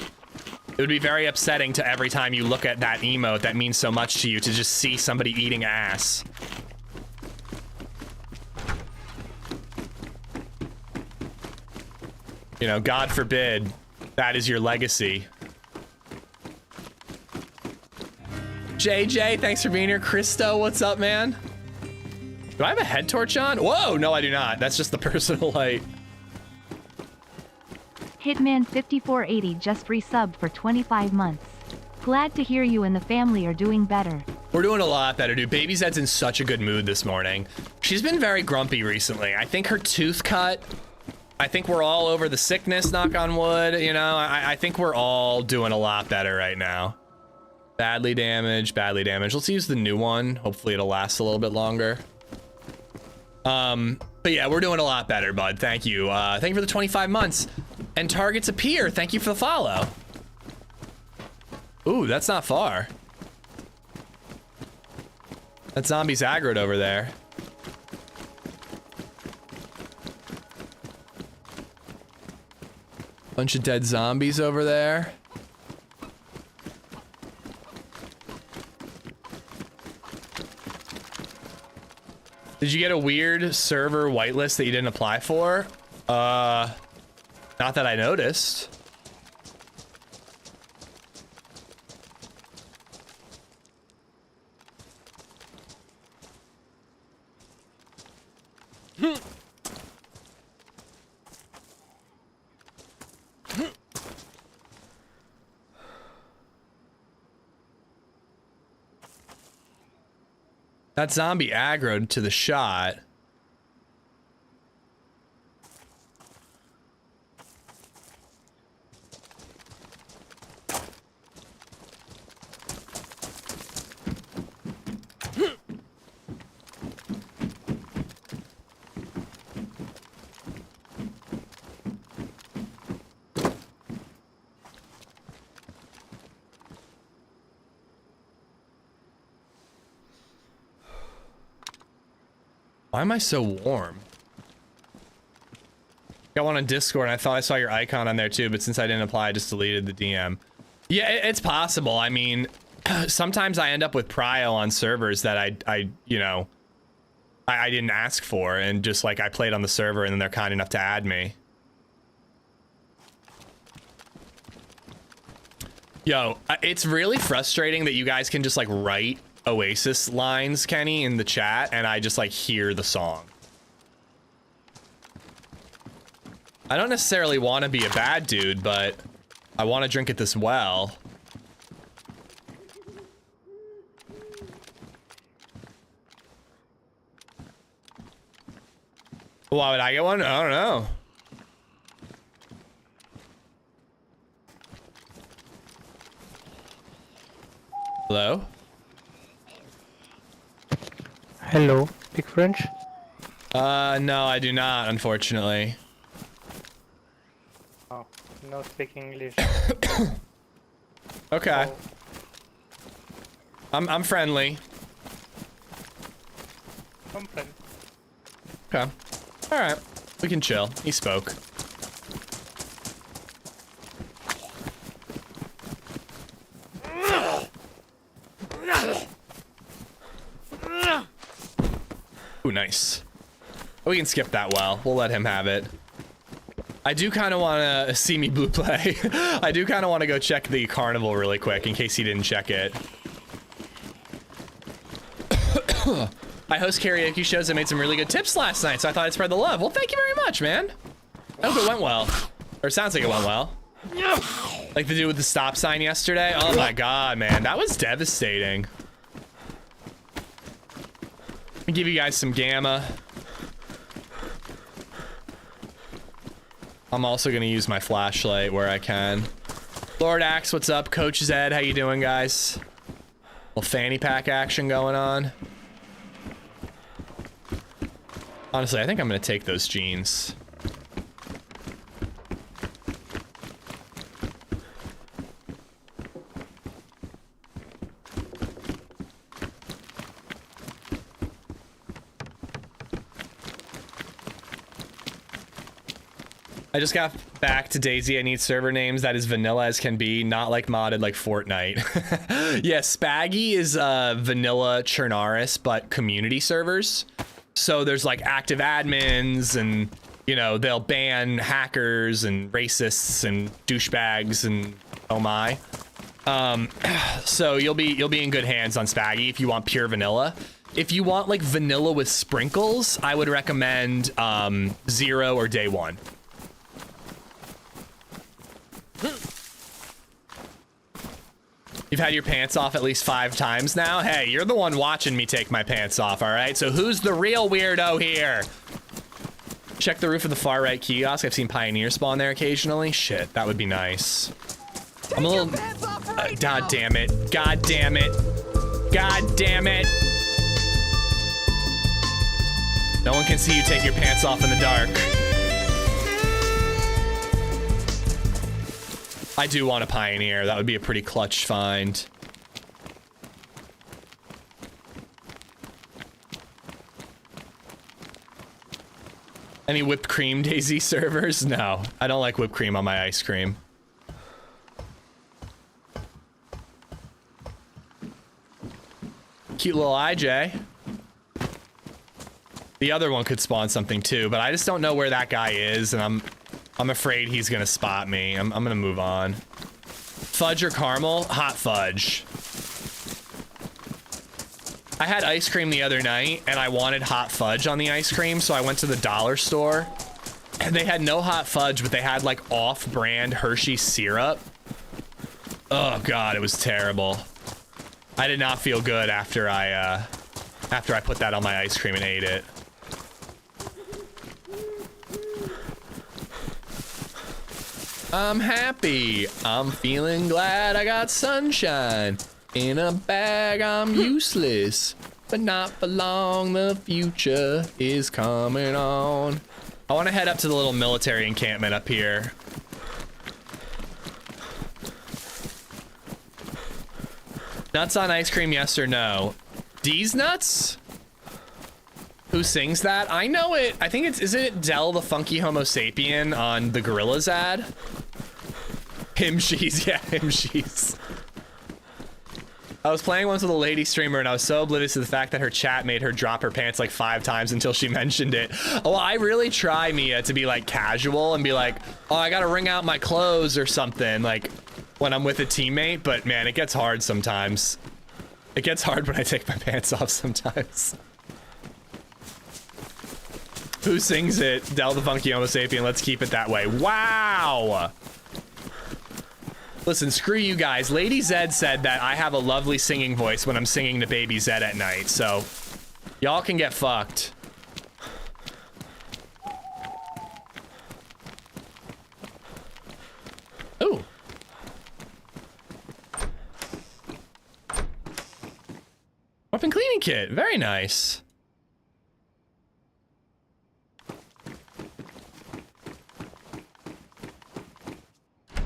A: It would be very upsetting to every time you look at that emote that means so much to you to just see somebody eating ass. You know, God forbid that is your legacy. JJ, thanks for being here. Christo, what's up, man? Do I have a head torch on? Whoa, no, I do not. That's just the personal light.
B: Hitman5480 just resubbed for 25 months. Glad to hear you and the family are doing better.
A: We're doing a lot better, dude. LadyZed's in such a good mood this morning. She's been very grumpy recently. I think her tooth cut. I think we're all over the sickness, knock on wood. You know, I think we're all doing a lot better right now. Badly damaged, badly damaged. Let's use the new one. Hopefully it'll last a little bit longer. But yeah, we're doing a lot better, bud. Thank you. Thank you for the 25 months. And targets appear. Thank you for the follow. Ooh, that's not far. That zombie's aggroed over there. Bunch of dead zombies over there. Did you get a weird server whitelist that you didn't apply for? Not that I noticed. That zombie aggroed to the shot. Why am I so warm? Got one on Discord and I thought I saw your icon on there too, but since I didn't apply, I just deleted the DM. Yeah, it's possible. I mean, sometimes I end up with prio on servers that I didn't ask for, and just like I played on the server and then they're kind enough to add me. Yo, it's really frustrating that you guys can just like write Oasis lines, Kenny, in the chat, and I just like hear the song. I don't necessarily want to be a bad dude, but I want to drink it this well. Why would I get one? I don't know. Hello?
F: Hello, speak French?
A: No, I do not, unfortunately.
F: Oh, no speak English.
A: Okay.
F: Oh.
A: I'm friendly.
F: I'm friend.
A: Okay. Alright. We can chill. He spoke. Ooh, nice. We can skip that well. We'll let him have it. I do kind of want to see me blue play. I do kind of want to go check the carnival really quick in case he didn't check it. I host karaoke shows and made some really good tips last night, so I thought I'd spread the love. Well, thank you very much, man. I hope it went well. Or it sounds like it went well. Like the dude with the stop sign yesterday. Oh my god, man. That was devastating. Let me give you guys some gamma. I'm also gonna use my flashlight where I can. Lord Axe, what's up? Coach Zed, how you doing, guys? Little fanny pack action going on. Honestly, I think I'm gonna take those jeans. I just got back to DayZ. I need server names that is vanilla as can be, not like modded like Fortnite. Yeah, Spaggy is vanilla Chernarus, but community servers. So there's like active admins and, you know, they'll ban hackers and racists and douchebags and oh my. So you'll be in good hands on Spaggy if you want pure vanilla. If you want like vanilla with sprinkles, I would recommend 0 or Day 1. You've had your pants off at least 5 times now? Hey, you're the one watching me take my pants off, all right? So who's the real weirdo here? Check the roof of the far right kiosk. I've seen Pioneer spawn there occasionally. Shit, that would be nice. I'm a little... God damn it. God damn it. God damn it. No one can see you take your pants off in the dark. I do want a Pioneer. That would be a pretty clutch find. Any whipped cream DayZ servers? No, I don't like whipped cream on my ice cream. Cute little IJ. The other one could spawn something too, but I just don't know where that guy is, and I'm afraid he's gonna spot me. I'm gonna move on. Fudge or caramel? Hot fudge. I had ice cream the other night and I wanted hot fudge on the ice cream, so I went to the dollar store and they had no hot fudge, but they had like off-brand Hershey syrup. Oh god, it was terrible. I did not feel good after I put that on my ice cream and ate it. I'm happy. I'm feeling glad I got sunshine. In a bag, I'm useless. But not for long, the future is coming on. I want to head up to the little military encampment up here. Nuts on ice cream, yes or no? D's nuts? Who sings that? I know it. I think it's, isn't it Del the Funky Homo Sapien on the Gorillaz ad? Him she's, yeah, him she's. I was playing once with a lady streamer and I was so oblivious to the fact that her chat made her drop her pants like 5 times until she mentioned it. Oh, I really try, Mia, to be like casual and be like, oh, I gotta wring out my clothes or something, like when I'm with a teammate, but man, it gets hard sometimes. It gets hard when I take my pants off sometimes. Who sings it? Del the Funky Homo Sapien. Let's keep it that way. Wow. Listen, screw you guys. LadyZed said that I have a lovely singing voice when I'm singing to Baby Zed at night, so y'all can get fucked. Ooh. Weapon cleaning kit. Very nice.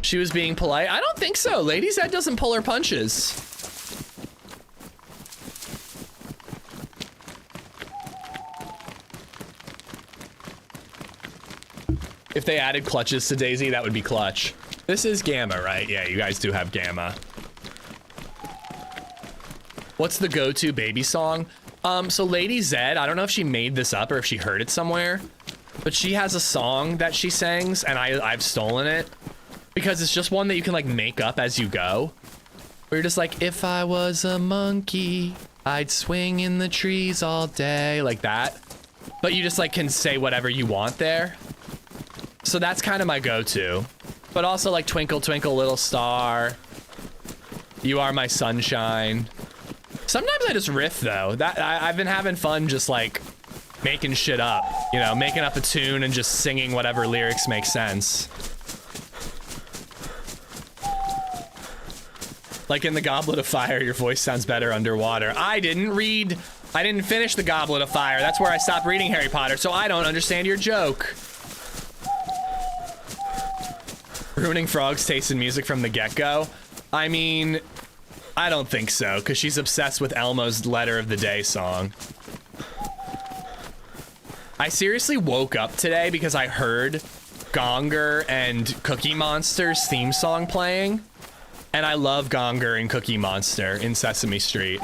A: She was being polite. I don't think so. LadyZed doesn't pull her punches. If they added clutches to DayZ, that would be clutch. This is Gamma, right? Yeah, you guys do have Gamma. What's the go-to baby song? So LadyZed, I don't know if she made this up or if she heard it somewhere, but she has a song that she sings, and I've stolen it. Because it's just one that you can like make up as you go. Where you're just like, if I was a monkey, I'd swing in the trees all day, like that. But you just like can say whatever you want there. So that's kind of my go-to. But also like Twinkle Twinkle Little Star. You are my sunshine. Sometimes I just riff though. I've been having fun just like making shit up. You know, making up a tune and just singing whatever lyrics make sense. Like in the Goblet of Fire, your voice sounds better underwater. I didn't finish the Goblet of Fire. That's where I stopped reading Harry Potter, so I don't understand your joke. Ruining Frog's taste in music from the get-go? I mean, I don't think so, because she's obsessed with Elmo's Letter of the Day song. I seriously woke up today because I heard Gonger and Cookie Monster's theme song playing. And I love Gonger and Cookie Monster in Sesame Street.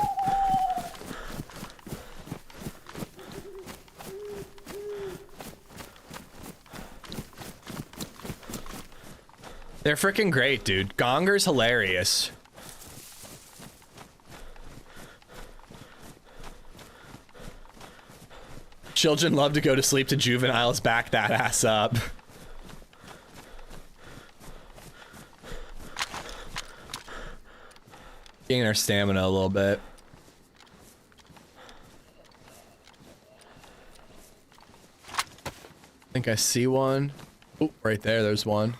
A: They're freaking great, dude. Gonger's hilarious. Children love to go to sleep to Juveniles. Back that ass up. Gain our stamina a little bit. I think I see one. Oh, right there, there's one.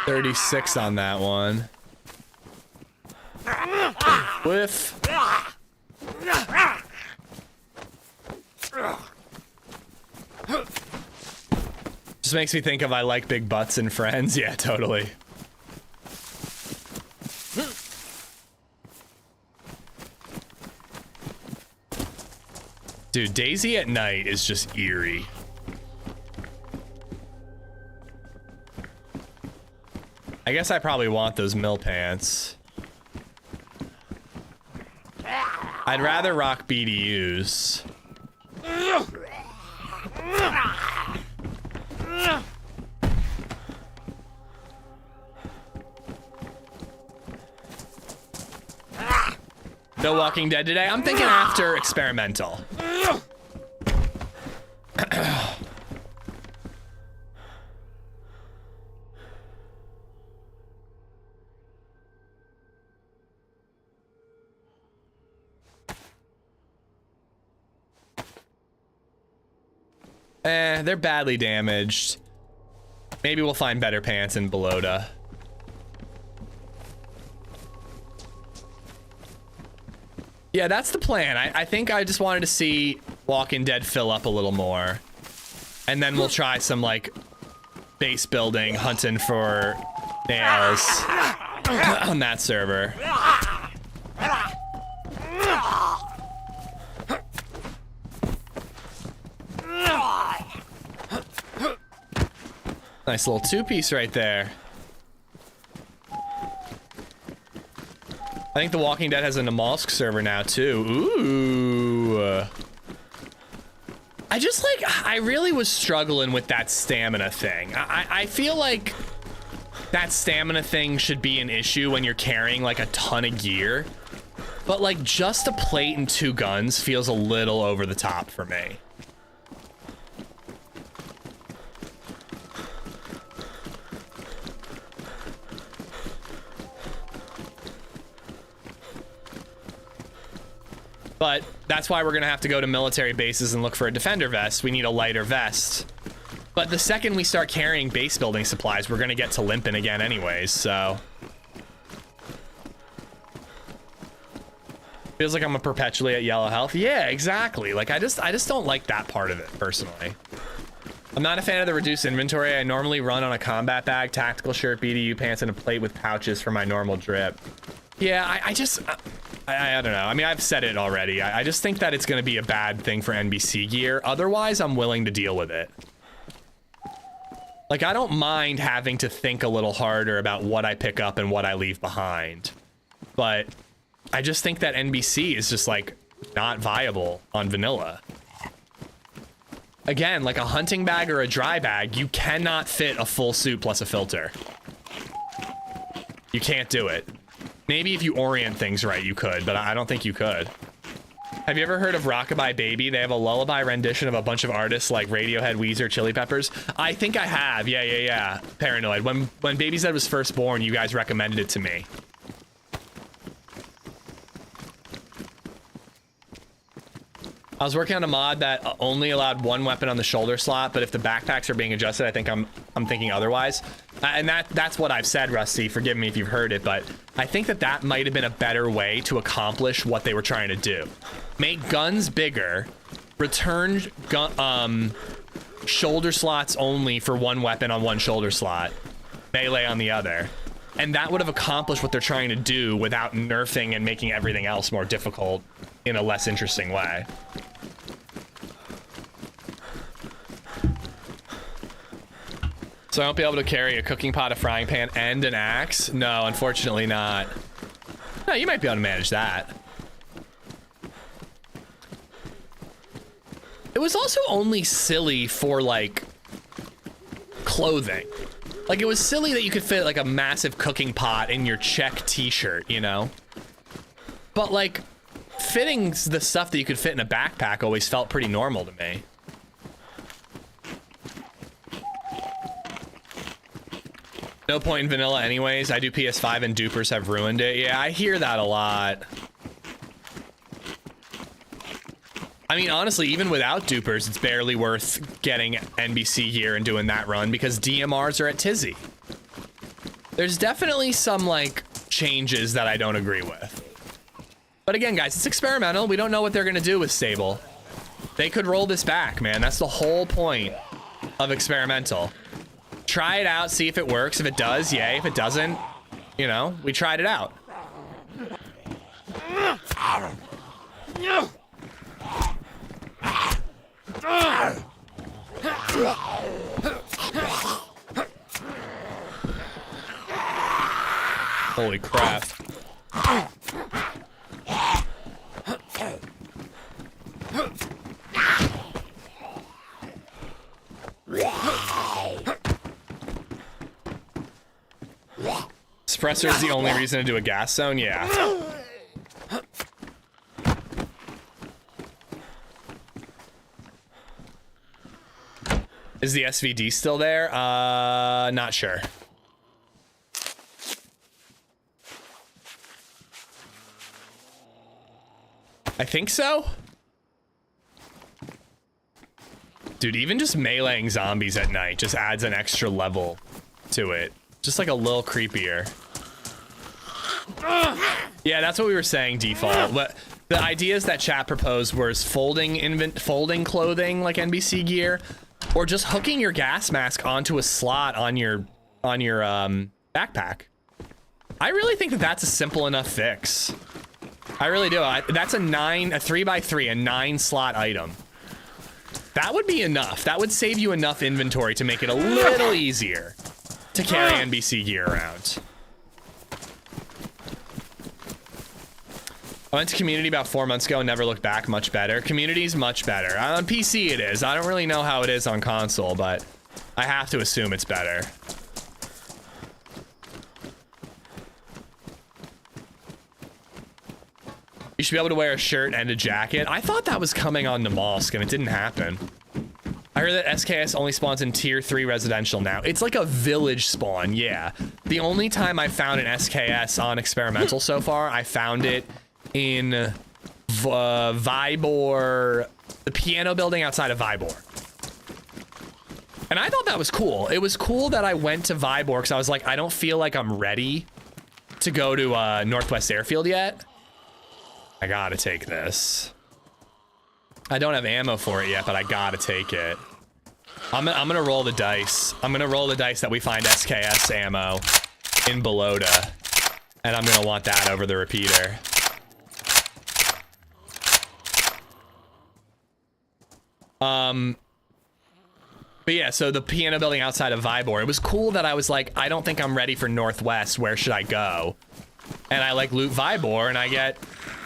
A: $36 on that one. Whiff. Just makes me think of I like big butts and Friends. Yeah, totally. Dude, DayZ at night is just eerie. I guess I probably want those mill pants. I'd rather rock BDUs. No Walking Dead today? I'm thinking after experimental. They're badly damaged. Maybe we'll find better pants in Belota. Yeah, that's the plan. I think I just wanted to see Walking Dead fill up a little more. And then we'll try some, like, base building, hunting for nails on that server. Nice little two-piece right there. I think The Walking Dead has a Namalsk server now, too. Ooh. I really was struggling with that stamina thing. I feel like that stamina thing should be an issue when you're carrying, like, a ton of gear. But, like, just a plate and 2 guns feels a little over the top for me. But that's why we're gonna have to go to military bases and look for a defender vest. We need a lighter vest. But the second we start carrying base building supplies, we're gonna get to limping again anyways, so. Feels like I'm perpetually at yellow health. Yeah, exactly. Like I just don't like that part of it personally. I'm not a fan of the reduced inventory. I normally run on a combat bag, tactical shirt, BDU pants, and a plate with pouches for my normal drip. Yeah, I don't know. I mean, I've said it already. I just think that it's going to be a bad thing for NBC gear. Otherwise, I'm willing to deal with it. Like, I don't mind having to think a little harder about what I pick up and what I leave behind. But I just think that NBC is just, like, not viable on vanilla. Again, like a hunting bag or a dry bag, you cannot fit a full suit plus a filter. You can't do it. Maybe if you orient things right, you could, but I don't think you could. Have you ever heard of Rockabye Baby? They have a lullaby rendition of a bunch of artists like Radiohead, Weezer, Chili Peppers. I think I have. Yeah. Paranoid. When DayZ was first born, you guys recommended it to me. I was working on a mod that only allowed one weapon on the shoulder slot, but if the backpacks are being adjusted, I think I'm thinking otherwise. And that's what I've said, Rusty. Forgive me if you've heard it, but I think that might have been a better way to accomplish what they were trying to do. Make guns bigger, return shoulder slots only for one weapon on one shoulder slot, melee on the other. And that would have accomplished what they're trying to do without nerfing and making everything else more difficult in a less interesting way. So I won't be able to carry a cooking pot, a frying pan, and an axe? No, unfortunately not. No, you might be able to manage that. It was also only silly for, like, clothing. Like, it was silly that you could fit, like, a massive cooking pot in your check t-shirt, you know? But, like, fitting the stuff that you could fit in a backpack always felt pretty normal to me. No point in vanilla anyways. I do PS5 and dupers have ruined it. Yeah, I hear that a lot. I mean, honestly, even without dupers, it's barely worth getting NBC gear and doing that run because DMRs are at tizzy. There's definitely some, like, changes that I don't agree with. But again, guys, it's experimental. We don't know what they're going to do with stable. They could roll this back, man. That's the whole point of experimental. Try it out, see if it works. If it does, yay. If it doesn't, you know, we tried it out. Holy crap. Suppressor is the only reason to do a gas zone? Yeah. Is the SVD still there? Not sure. I think so. Dude, even just meleeing zombies at night just adds an extra level to it. Just like a little creepier. Yeah, that's what we were saying, default. But the ideas that chat proposed was folding clothing like NBC gear, or just hooking your gas mask onto a slot on your backpack. I really think that that's a simple enough fix. I really do. That's a 3x3, a 9 slot item. That would be enough. That would save you enough inventory to make it a little easier to carry NBC gear around. I went to Community about 4 months ago and never looked back. Much better. Community's much better. On PC it is. I don't really know how it is on console, but I have to assume it's better. You should be able to wear a shirt and a jacket. I thought that was coming on Namalsk and it didn't happen. I heard that SKS only spawns in tier 3 residential now. It's like a village spawn, yeah. The only time I found an SKS on experimental so far, I found it in Vybor, the piano building outside of Vybor. And I thought that was cool. It was cool that I went to Vybor because I was like, I don't feel like I'm ready to go to Northwest Airfield yet. I gotta take this. I don't have ammo for it yet, but I gotta take it. I'm gonna roll the dice. I'm gonna roll the dice that we find SKS ammo in Belota. And I'm gonna want that over the repeater. But yeah, so the piano building outside of Vybor, it was cool that I was like, I don't think I'm ready for Northwest. Where should I go? And I like loot Vybor and I get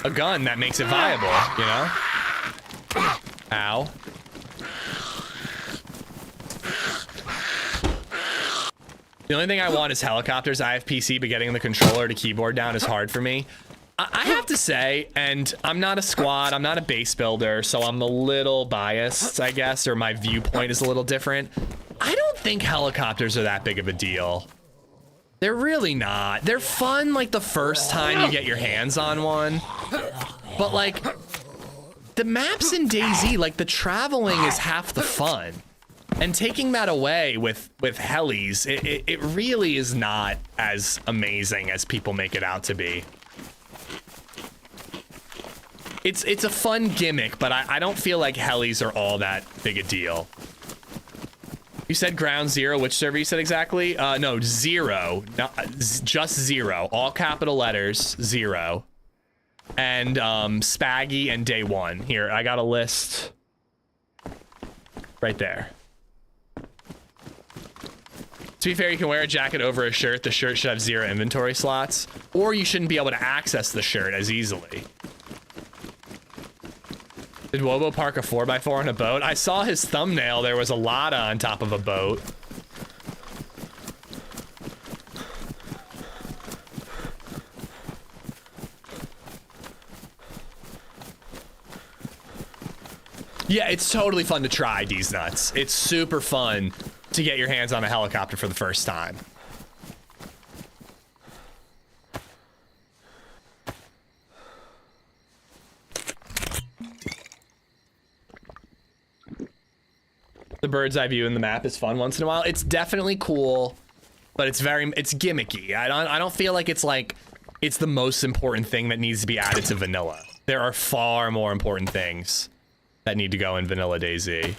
A: a gun that makes it viable, you know? Ow. The only thing I want is helicopters. I have PC, but getting the controller to keyboard down is hard for me. I have to say, and I'm not a squad, I'm not a base builder, so I'm a little biased, I guess, or my viewpoint is a little different. I don't think helicopters are that big of a deal. They're really not. They're fun, like, the first time you get your hands on one. But, like, the maps in DayZ, like, the traveling is half the fun. And taking that away with helis, it really is not as amazing as people make it out to be. It's a fun gimmick, but I don't feel like helis are all that big a deal. You said ground zero. Which server you said exactly? No, zero. No, just zero. All capital letters, zero. And Spaggy and day one. Here, I got a list. Right there. To be fair, you can wear a jacket over a shirt. The shirt should have 0 inventory slots. Or you shouldn't be able to access the shirt as easily. Did Wobo park a 4x4 on a boat? I saw his thumbnail. There was a Lada on top of a boat. Yeah, it's totally fun to try these nuts. It's super fun to get your hands on a helicopter for the first time. The bird's eye view in the map is fun once in a while. It's definitely cool, but it's gimmicky. I don't feel like it's the most important thing that needs to be added to vanilla. There are far more important things that need to go in vanilla DayZ.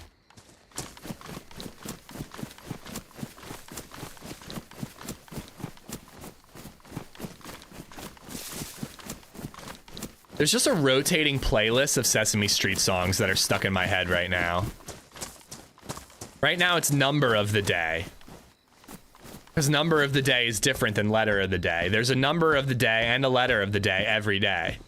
A: There's just a rotating playlist of Sesame Street songs that are stuck in my head right now. Right now it's number of the day. Because number of the day is different than letter of the day. There's a number of the day and a letter of the day every day.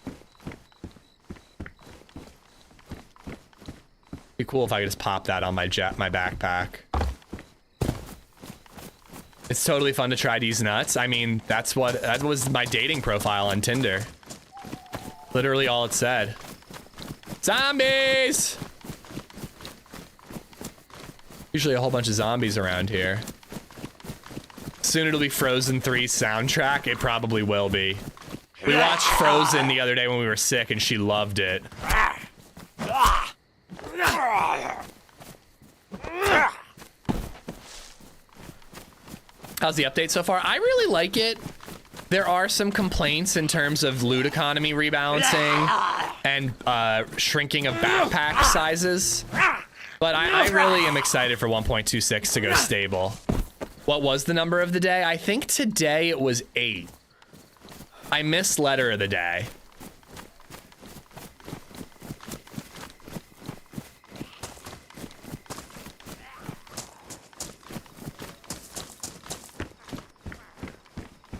A: Be cool if I could just pop that on my backpack. It's totally fun to try these nuts. I mean, that was my dating profile on Tinder. Literally all it said. Zombies! Usually a whole bunch of zombies around here. Soon it'll be Frozen 3's soundtrack. It probably will be. We watched Frozen the other day when we were sick and she loved it. How's the update so far? I really like it. There are some complaints in terms of loot economy rebalancing and shrinking of backpack sizes. But I really am excited for 1.26 to go stable. What was the number of the day? I think today it was 8. I missed letter of the day.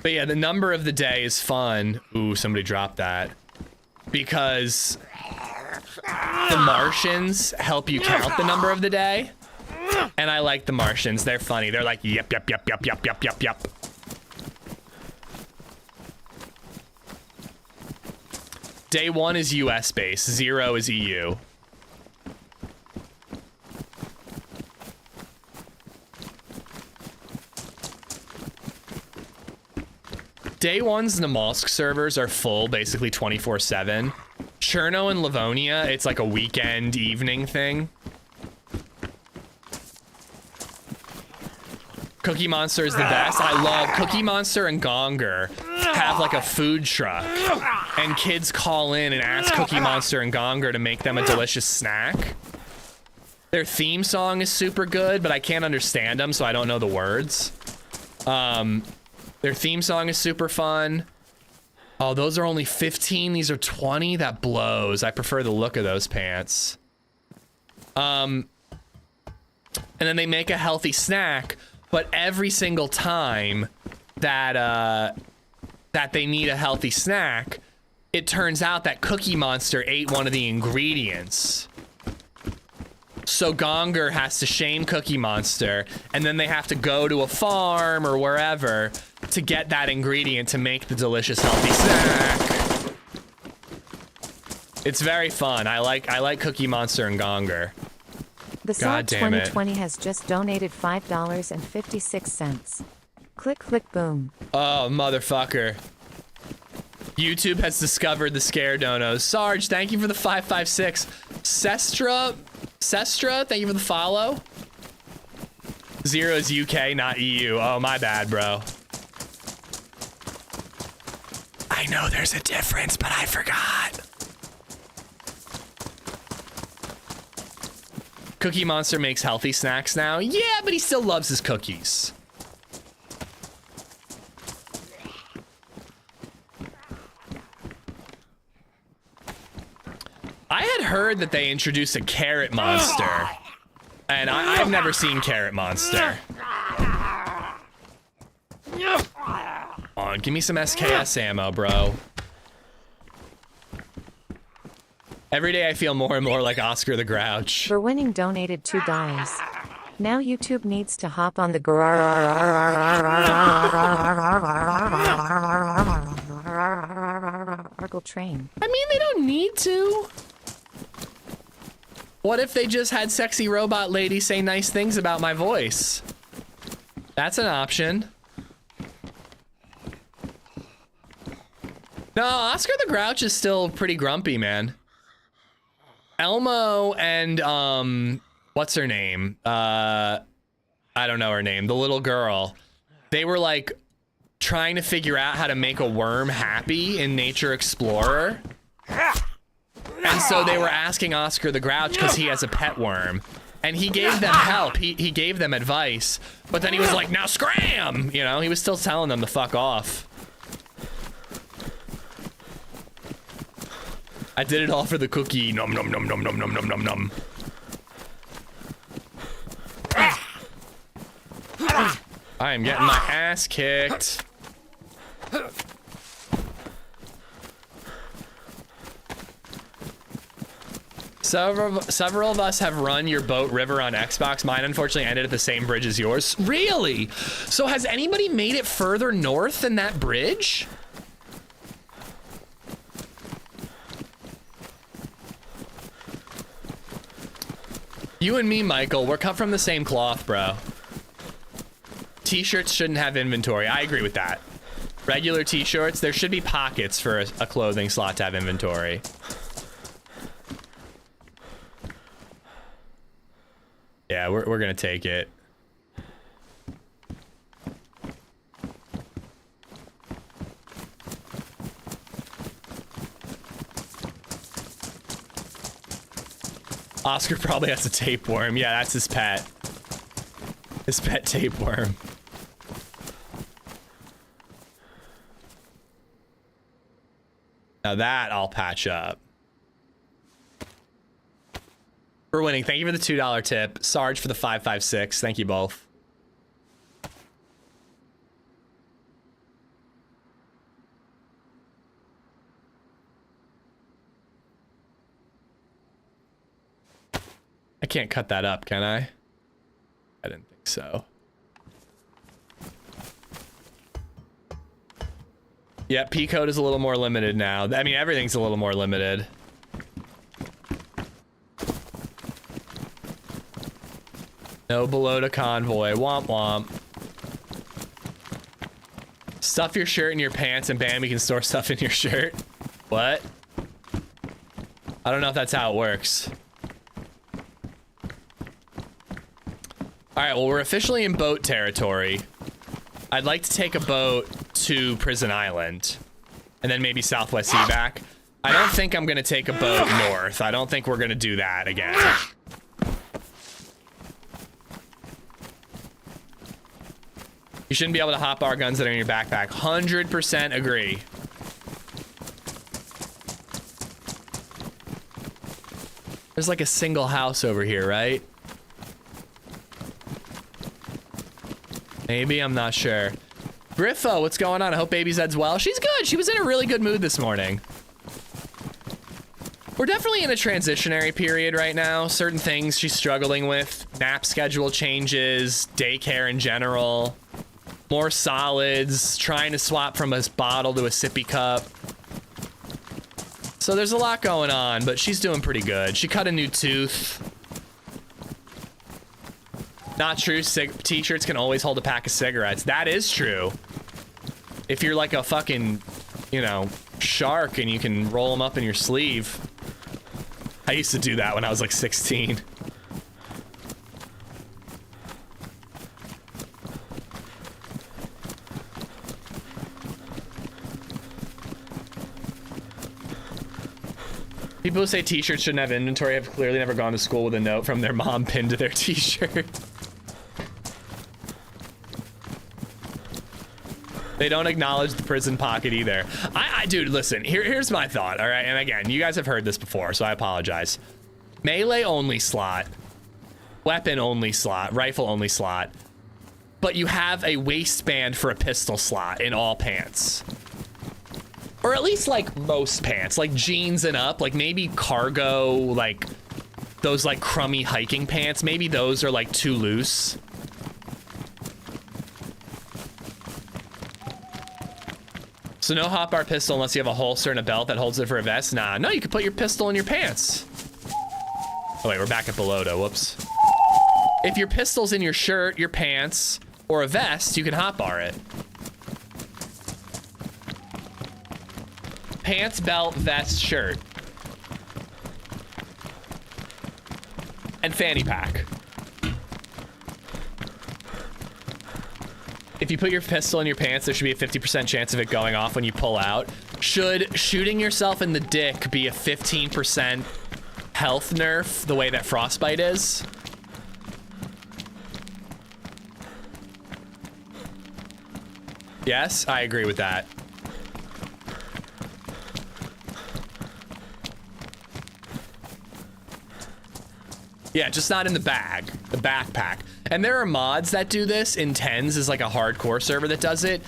A: But yeah, the number of the day is fun. Ooh, somebody dropped that. Because the Martians help you count the number of the day. And I like the Martians. They're funny. They're like, yep, yep, yep, yep, yep, yep, yep, yep. Day 1 is US base. 0 is EU. Day 1's Namalsk servers are full, basically 24/7. Cherno and Livonia, it's like a weekend evening thing. Cookie Monster is the best. I love Cookie Monster and Gonger have like a food truck, and kids call in and ask Cookie Monster and Gonger to make them a delicious snack. Their theme song is super good, but I can't understand them, so I don't know the words. Their theme song is super fun. Oh, those are only 15. These are 20. That blows. I prefer the look of those pants. And and then they make a healthy snack, but every single time that that they need a healthy snack, it turns out that Cookie Monster ate one of the ingredients. So Gonger has to shame Cookie Monster, and then they have to go to a farm or wherever to get that ingredient to make the delicious healthy snack. It's very fun. I like Cookie Monster and Gonger.
D: The Sod 2020 has just donated $5.56. Click, click, boom.
A: Oh, motherfucker. YouTube has discovered the scare donos. Sarge, thank you for the 556. Sestra, thank you for the follow. Zero is UK, not EU. Oh, my bad, bro. I know there's a difference, but I forgot. Cookie Monster makes healthy snacks now. Yeah, but he still loves his cookies. I had heard that they introduced a Carrot Monster, and I've never seen Carrot Monster. Come on, give me some SKS ammo, bro. Every day I feel more and more like Oscar the Grouch.
D: For winning donated $2. Now YouTube needs to hop on the train.
A: I mean, they don't need to. What if they just had sexy robot lady say nice things about my voice? That's an option. No, Oscar the Grouch is still pretty grumpy, man. Elmo and, what's her name? I don't know her name. The little girl. They were like trying to figure out how to make a worm happy in Nature Explorer. And so they were asking Oscar the Grouch because he has a pet worm. And he gave them help. He gave them advice. But then he was like, now scram! You know, he was still telling them to fuck off. I did it all for the cookie. Nom nom nom nom nom nom nom nom nom. I am getting my ass kicked. Several of us have run your boat river on Xbox. Mine unfortunately ended at the same bridge as yours. Really? So has anybody made it further north than that bridge? You and me, Michael, we're cut from the same cloth, bro. T-shirts shouldn't have inventory. I agree with that. Regular t-shirts, there should be pockets for a clothing slot to have inventory. Yeah, we're gonna take it. Oscar probably has a tapeworm. Yeah, that's his pet. His pet tapeworm. Now that I'll patch up. For winning, thank you for the $2 tip. Sarge for the 556. Thank you both. I can't cut that up, can I? I didn't think so. Yeah, P code is a little more limited now. I mean, everything's a little more limited. No below to convoy. Womp womp. Stuff your shirt in your pants and bam, you can store stuff in your shirt. What? I don't know if that's how it works. Alright, well, we're officially in boat territory. I'd like to take a boat to Prison Island. And then maybe Southwest Seaback. I don't think I'm gonna take a boat north. I don't think we're gonna do that again. You shouldn't be able to hotbar guns that are in your backpack. 100% agree. There's like a single house over here, right? Maybe, I'm not sure. Griffo, what's going on? I hope Baby Zed's well. She's good. She was in a really good mood this morning. We're definitely in a transitionary period right now. Certain things she's struggling with. Nap schedule changes, daycare in general, more solids, trying to swap from a bottle to a sippy cup. So there's a lot going on, but she's doing pretty good. She cut a new tooth. Not true, t-shirts can always hold a pack of cigarettes. That is true. If you're like a fucking, you know, shark and you can roll them up in your sleeve. I used to do that when I was like 16. People who say t-shirts shouldn't have inventory have clearly never gone to school with a note from their mom pinned to their t-shirt. They don't acknowledge the prison pocket either. Dude, listen, here's my thought, all right? And again, you guys have heard this before, so I apologize. Melee only slot, weapon only slot, rifle only slot, but you have a waistband for a pistol slot in all pants. Or at least like most pants, like jeans and up, like maybe cargo, like those like crummy hiking pants, maybe those are like too loose. So no hotbar pistol unless you have a holster and a belt that holds it for a vest? Nah, no, you can put your pistol in your pants. Oh wait, we're back at Belota, whoops. If your pistol's in your shirt, your pants, or a vest, you can hotbar it. Pants, belt, vest, shirt. And fanny pack. If you put your pistol in your pants, there should be a 50% chance of it going off when you pull out. Should shooting yourself in the dick be a 15% health nerf, the way that frostbite is? Yes, I agree with that. Yeah, just not in the bag, the backpack. And there are mods that do this. Intens is like a hardcore server that does it.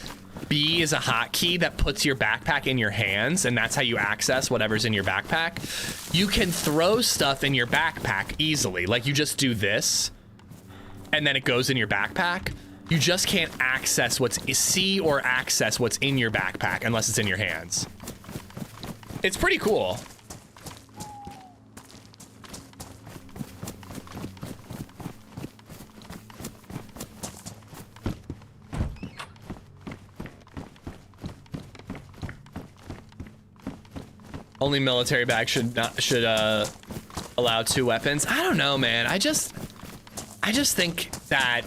A: B is a hotkey that puts your backpack in your hands, and that's how you access whatever's in your backpack. You can throw stuff in your backpack easily. Like you just do this, and then it goes in your backpack. You just can't access see or access what's in your backpack unless it's in your hands. It's pretty cool. Only military bag should allow 2 weapons. I don't know, man. I just think that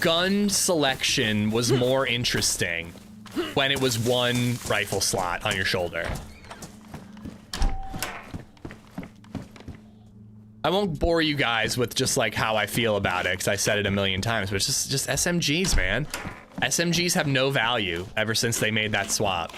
A: gun selection was more interesting when it was 1 rifle slot on your shoulder. I won't bore you guys with just like how I feel about it because I said it a million times, but it's just SMGs, man. SMGs have no value ever since they made that swap.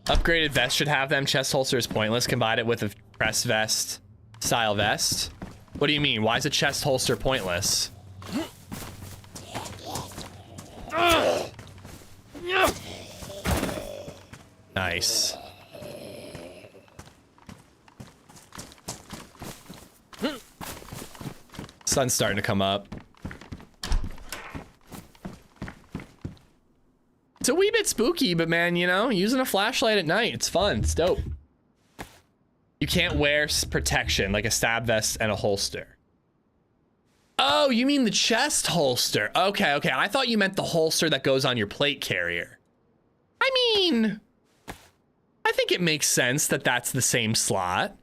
A: Upgraded vest should have them. Chest holster is pointless. Combine it with a press vest style vest. What do you mean? Why is a chest holster pointless? Nice. Sun's starting to come up. It's a wee bit spooky, but man, you know, using a flashlight at night, it's fun. It's dope. You can't wear protection like a stab vest and a holster. Oh, you mean the chest holster? Okay, okay. I thought you meant the holster that goes on your plate carrier. I mean, I think it makes sense that that's the same slot.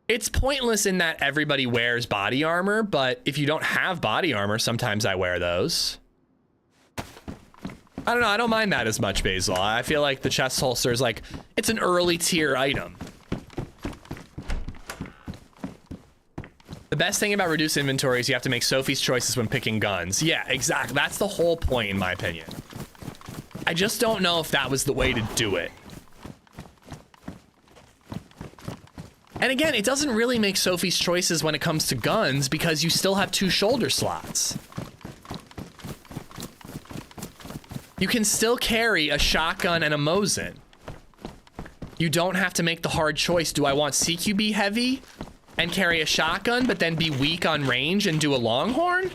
A: It's pointless in that everybody wears body armor, but if you don't have body armor, sometimes I wear those. I don't know, I don't mind that as much, Basil. I feel like the chest holster is like, it's an early tier item. The best thing about reduced inventory is you have to make Sophie's choices when picking guns. Yeah, exactly. That's the whole point, in my opinion. I just don't know if that was the way to do it. And again, it doesn't really make Sophie's choices when it comes to guns because you still have 2 shoulder slots. You can still carry a shotgun and a Mosin. You don't have to make the hard choice. Do I want CQB heavy and carry a shotgun, but then be weak on range and do a Longhorn?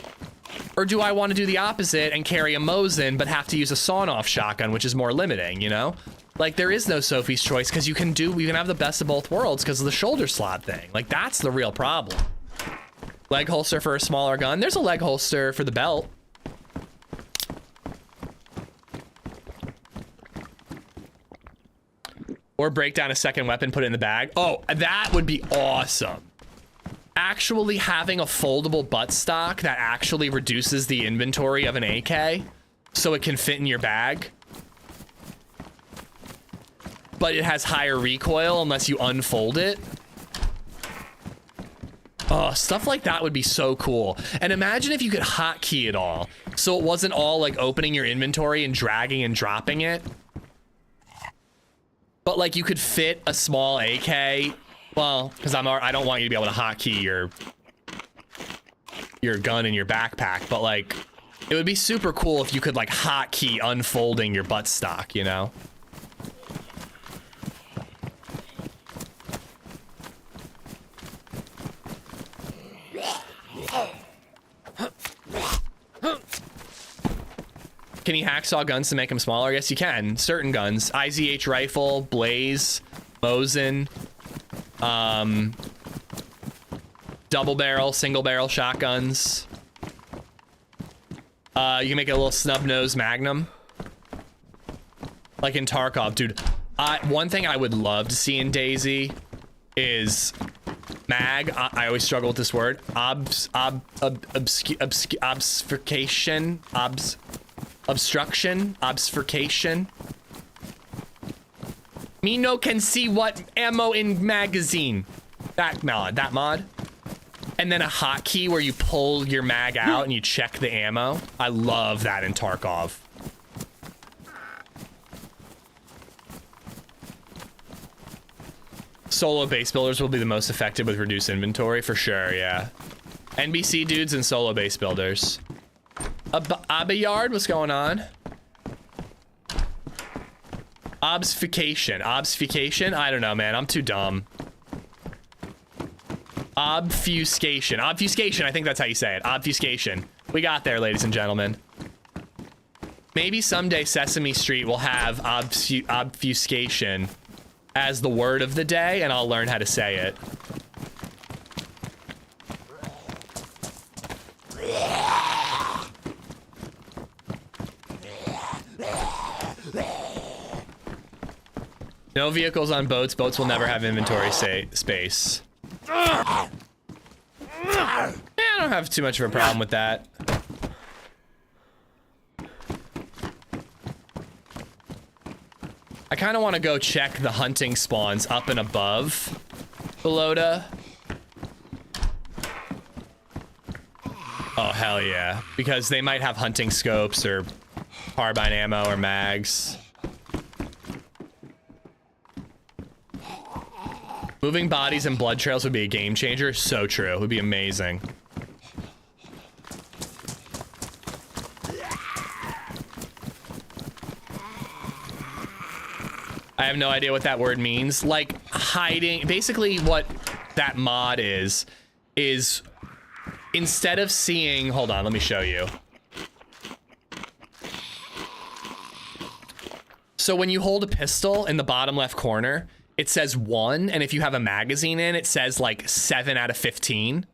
A: Or do I want to do the opposite and carry a Mosin, but have to use a sawn-off shotgun, which is more limiting, you know? Like, there is no Sophie's choice because you can have the best of both worlds because of the shoulder slot thing. Like, that's the real problem. Leg holster for a smaller gun. There's a leg holster for the belt. Or break down a second weapon, put it in the bag. Oh, that would be awesome. Actually having a foldable buttstock that actually reduces the inventory of an AK so it can fit in your bag. But it has higher recoil unless you unfold it. Oh, stuff like that would be so cool. And imagine if you could hotkey it all. So it wasn't all like opening your inventory and dragging and dropping it. But like you could fit a small AK. Well, because I don't want you to be able to hotkey your gun in your backpack, but like it would be super cool if you could like hotkey unfolding your buttstock, you know? Can you hacksaw guns to make them smaller? Yes, you can. Certain guns. IZH rifle, Blaze, Mosin, double barrel, single barrel shotguns. You can make a little snub nose Magnum. Like in Tarkov, dude. One thing I would love to see in DayZ is I always struggle with this word. Obfuscation. Me no can see what ammo in magazine. That mod. And then a hotkey where you pull your mag out and you check the ammo. I love that in Tarkov. Solo base builders will be the most effective with reduced inventory for sure, yeah. NBC dudes and solo base builders. Abayard, what's going on? Obfuscation. I don't know, man. I'm too dumb. Obfuscation. I think that's how you say it. Obfuscation. We got there, ladies and gentlemen. Maybe someday Sesame Street will have obfuscation as the word of the day, and I'll learn how to say it. No vehicles on boats. Boats will never have inventory space. Yeah, I don't have too much of a problem with that. I kind of want to go check the hunting spawns up and above Belota. Oh, hell yeah. Because they might have hunting scopes or carbine ammo or mags. Moving bodies and blood trails would be a game changer. So true. It would be amazing. I have no idea what that word means. Like hiding. Basically what that mod is instead of seeing, hold on, let me show you. So when you hold a pistol in the bottom left corner, it says 1, and if you have a magazine in, it says like 7 out of 15.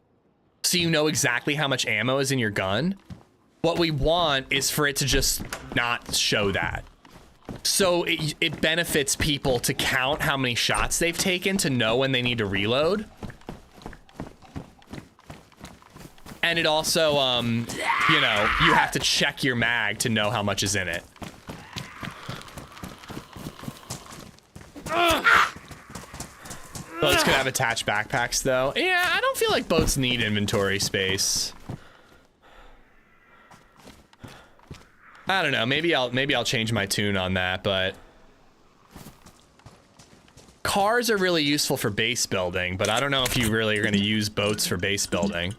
A: So you know exactly how much ammo is in your gun. What we want is for it to just not show that. So it benefits people to count how many shots they've taken to know when they need to reload. And it also, you know, you have to check your mag to know how much is in it. Boats could have attached backpacks though. Yeah, I don't feel like boats need inventory space. I don't know, maybe I'll change my tune on that, but Cars are really useful for base building, but I don't know if you really are going to use boats for base building.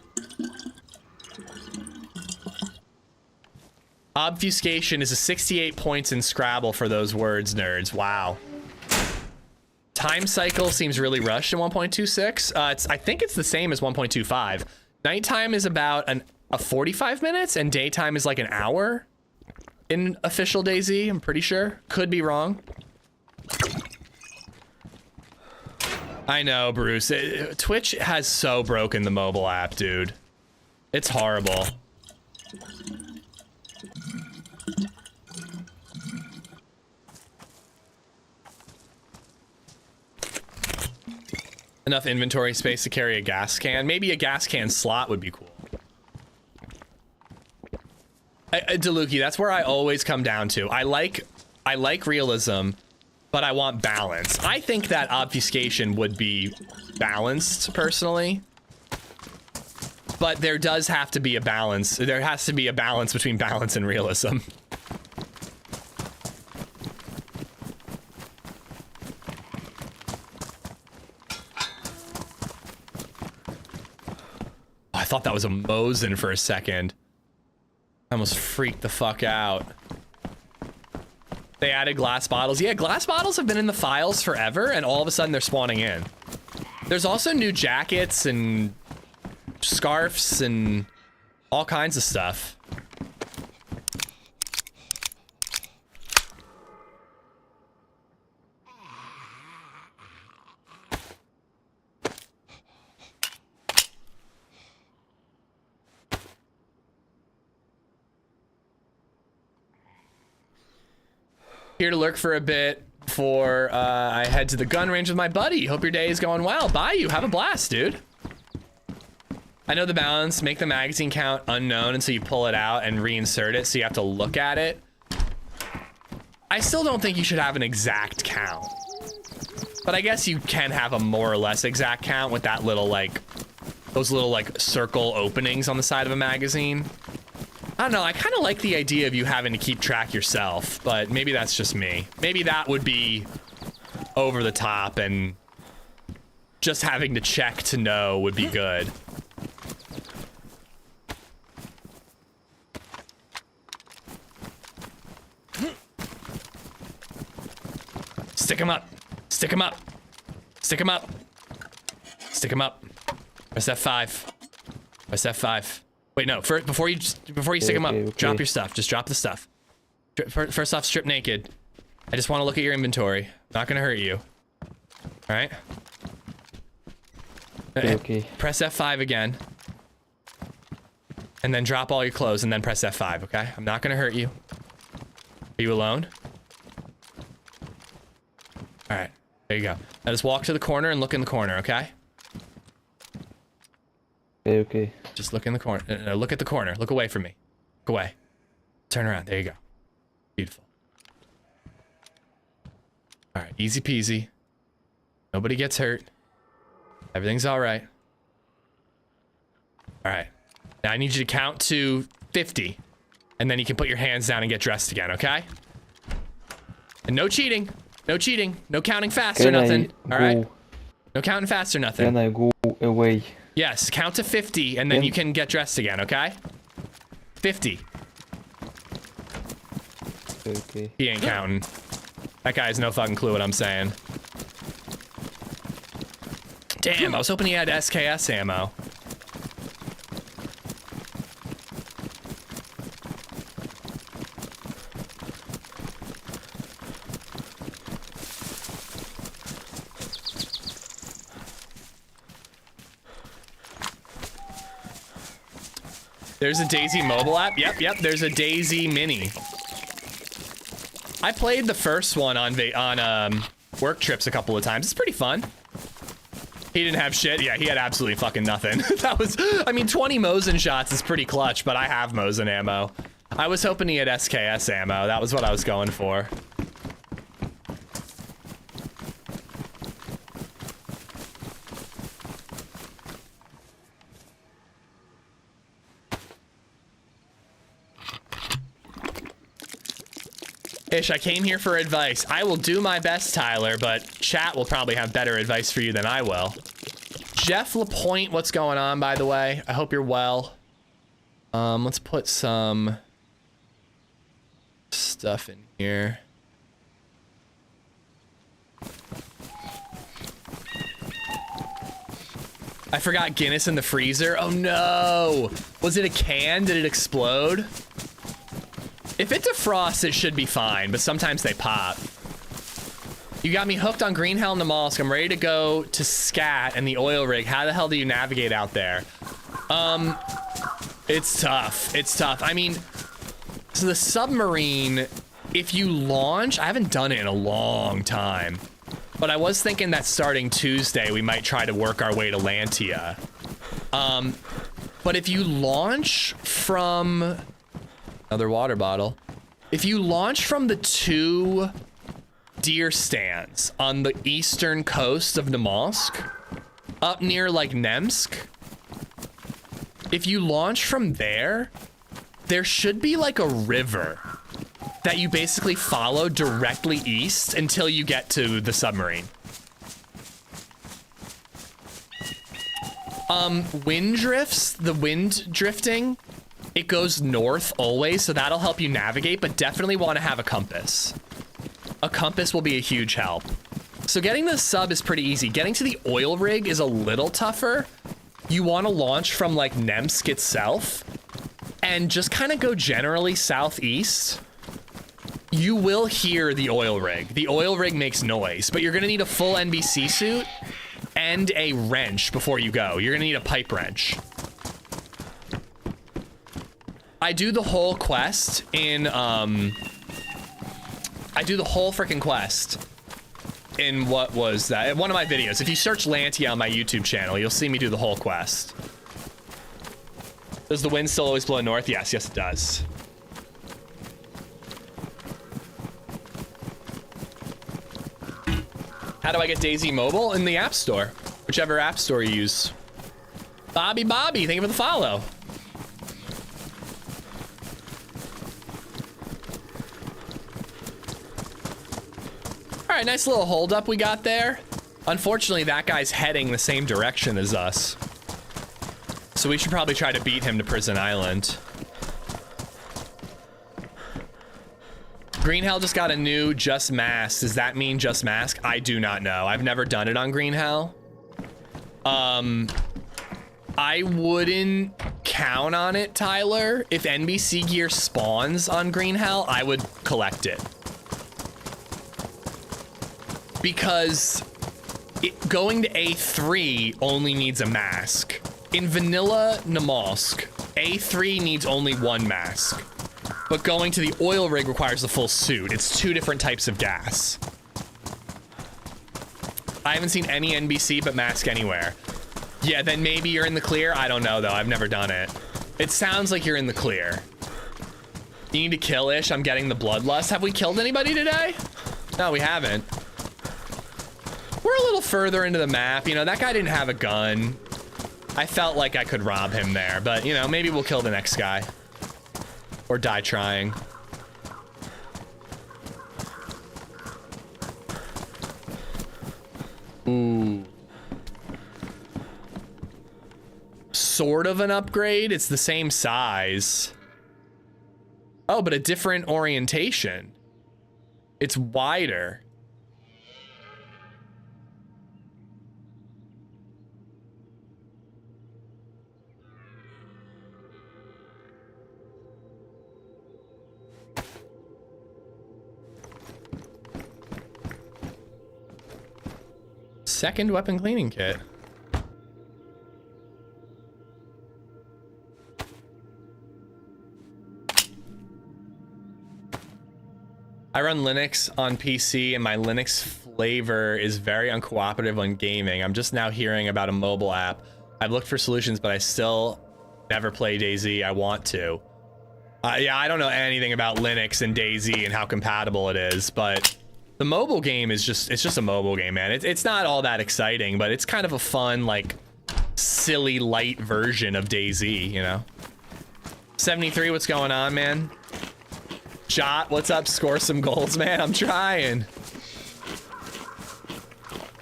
A: Obfuscation is a 68 points in Scrabble for those words, nerds. Wow. Time cycle seems really rushed in 1.26. I think it's the same as 1.25. Nighttime is about a 45 minutes and daytime is like an hour in official DayZ, I'm pretty sure. Could be wrong. I know, Bruce. Twitch has so broken the mobile app, dude. It's horrible. Enough inventory space to carry a gas can. Maybe a gas can slot would be cool. Deluki, that's where I always come down to. I like realism, but I want balance. I think that obfuscation would be balanced, personally. But there does have to be a balance. There has to be a balance between balance and realism. I thought that was a Mosin for a second. I almost freaked the fuck out. They added glass bottles. Yeah, glass bottles have been in the files forever, and all of a sudden they're spawning in. There's also new jackets and scarves and all kinds of stuff. Here to lurk for a bit before I head to the gun range with my buddy. Hope your day is going well. Bye, you have a blast, dude. I know the balance. Make the magazine count unknown until you pull it out and reinsert it, so you have to look at it. I still don't think you should have an exact count, but I guess you can have a more or less exact count with that little like those little like circle openings on the side of a magazine. I don't know, I kind of like the idea of you having to keep track yourself, but maybe that's just me. Maybe that would be over the top, and just having to check to know would be good. Stick him up. Stick him up. Stick him up. Stick him up. Press F5. Press F5. Wait, no. Before you stick him up, drop your stuff. Just drop the stuff. First off, strip naked. I just want to look at your inventory. Not gonna hurt you. All right.
C: Okay.
A: Press F5 again. And then drop all your clothes and then press F5, okay? I'm not gonna hurt you. Are you alone? All right. There you go. Now just walk to the corner and look in the corner, okay?
C: Okay.
A: Just look in the corner. No, look at the corner. Look away from me. Look away. Turn around. There you go. Beautiful. All right. Easy peasy. Nobody gets hurt. Everything's all right. All right. Now I need you to count to 50. And then you can put your hands down and get dressed again, okay? And no cheating. No cheating. No counting fast or nothing. All right? No counting fast or nothing.
C: Can I go away?
A: Yes, count to 50 and then you can get dressed again, okay? 50.
C: Okay.
A: He ain't counting. That guy has no fucking clue what I'm saying. Damn, I was hoping he had SKS ammo. There's a DayZ mobile app. Yep. There's a DayZ Mini. I played the first one on work trips a couple of times. It's pretty fun. He didn't have shit. Yeah, he had absolutely fucking nothing. That was, I mean, 20 Mosin shots is pretty clutch, but I have Mosin ammo. I was hoping he had SKS ammo. That was what I was going for. Ish, I came here for advice. I will do my best, Tyler, but chat will probably have better advice for you than I will. Jeff Lapointe, what's going on, by the way? I hope you're well. Let's put some stuff in here. I forgot Guinness in the freezer. Oh no! Was it a can? Did it explode? If it defrosts, it should be fine, but sometimes they pop. You got me hooked on Green Hell and the Mollusk. I'm ready to go to Scat and the oil rig. How the hell do you navigate out there? It's tough. It's tough. I mean, so the submarine, if you launch, I haven't done it in a long time, but I was thinking that starting Tuesday, we might try to work our way to Lantia. But if you launch from another water bottle, if you launch from the 2 deer stands on the eastern coast of Namalsk, up near like Nemsk, if you launch from there, there should be like a river that you basically follow directly east until you get to the submarine. Wind drifts, the wind drifting, it goes north always, so that'll help you navigate, but definitely want to have a compass. A compass will be a huge help. So getting the sub is pretty easy. Getting to the oil rig is a little tougher. You want to launch from like Nemsk itself and just kind of go generally southeast. You will hear the oil rig. The oil rig makes noise, but you're going to need a full NBC suit and a wrench before you go. You're going to need a pipe wrench. I do the whole quest in, I do the whole freaking quest in what was that? One of my videos. If you search Lantia on my YouTube channel, you'll see me do the whole quest. Does the wind still always blow north? Yes, yes it does. How do I get DayZ Mobile? In the App Store. Whichever App Store you use. Bobby, thank you for the follow. All right, nice little hold up we got there. Unfortunately, that guy's heading the same direction as us. So we should probably try to beat him to Prison Island. Green Hell just got a new Just Mask. Does that mean Just Mask? I do not know. I've never done it on Green Hell. I wouldn't count on it, Tyler. If NBC gear spawns on Green Hell, I would collect it. Because going to A3 only needs a mask. In vanilla Namalsk, A3 needs only one mask. But going to the oil rig requires the full suit. It's 2 different types of gas. I haven't seen any NBC but mask anywhere. Yeah, then maybe you're in the clear. I don't know though, I've never done it. It sounds like you're in the clear. You need to kill Ish. I'm getting the bloodlust. Have we killed anybody today? No, we haven't. We're a little further into the map. You know, that guy didn't have a gun. I felt like I could rob him there, but you know, maybe we'll kill the next guy. Or die trying. Ooh. Sort of an upgrade. It's the same size. Oh, but a different orientation. It's wider. Second weapon cleaning kit. I run Linux on PC and my Linux flavor is very uncooperative when gaming. I'm just now hearing about a mobile app. I've looked for solutions, but I still never play DayZ. I want to. Yeah, I don't know anything about Linux and DayZ and how compatible it is, but the mobile game is just, it's just a mobile game, man. It's not all that exciting, but it's kind of a fun, like, silly, light version of DayZ, you know? 73, what's going on, man? Jot, what's up? Score some goals, man. I'm trying.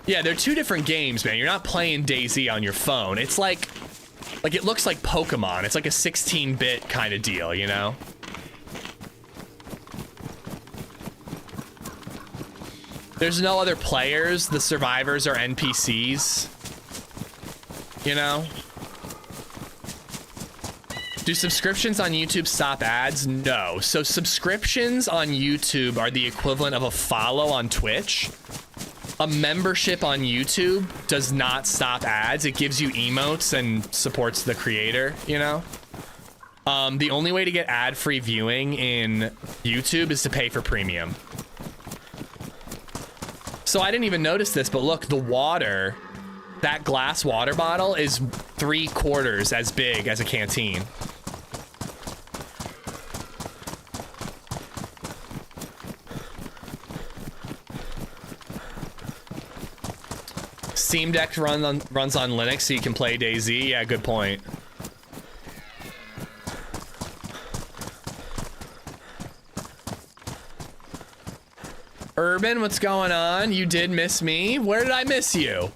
A: Yeah, they're two different games, man. You're not playing DayZ on your phone. It's like it looks like Pokemon. It's like a 16-bit kind of deal, you know? There's no other players. The survivors are NPCs. You know? Do subscriptions on YouTube stop ads? No. So subscriptions on YouTube are the equivalent of a follow on Twitch. A membership on YouTube does not stop ads. It gives you emotes and supports the creator, you know? The only way to get ad-free viewing in YouTube is to pay for premium. So I didn't even notice this, but look, the water, that glass water bottle is 3/4 as big as a canteen. Steam Deck runs on Linux, so you can play DayZ. Yeah, good point. Urban, what's going on? You did miss me. Where did I miss you?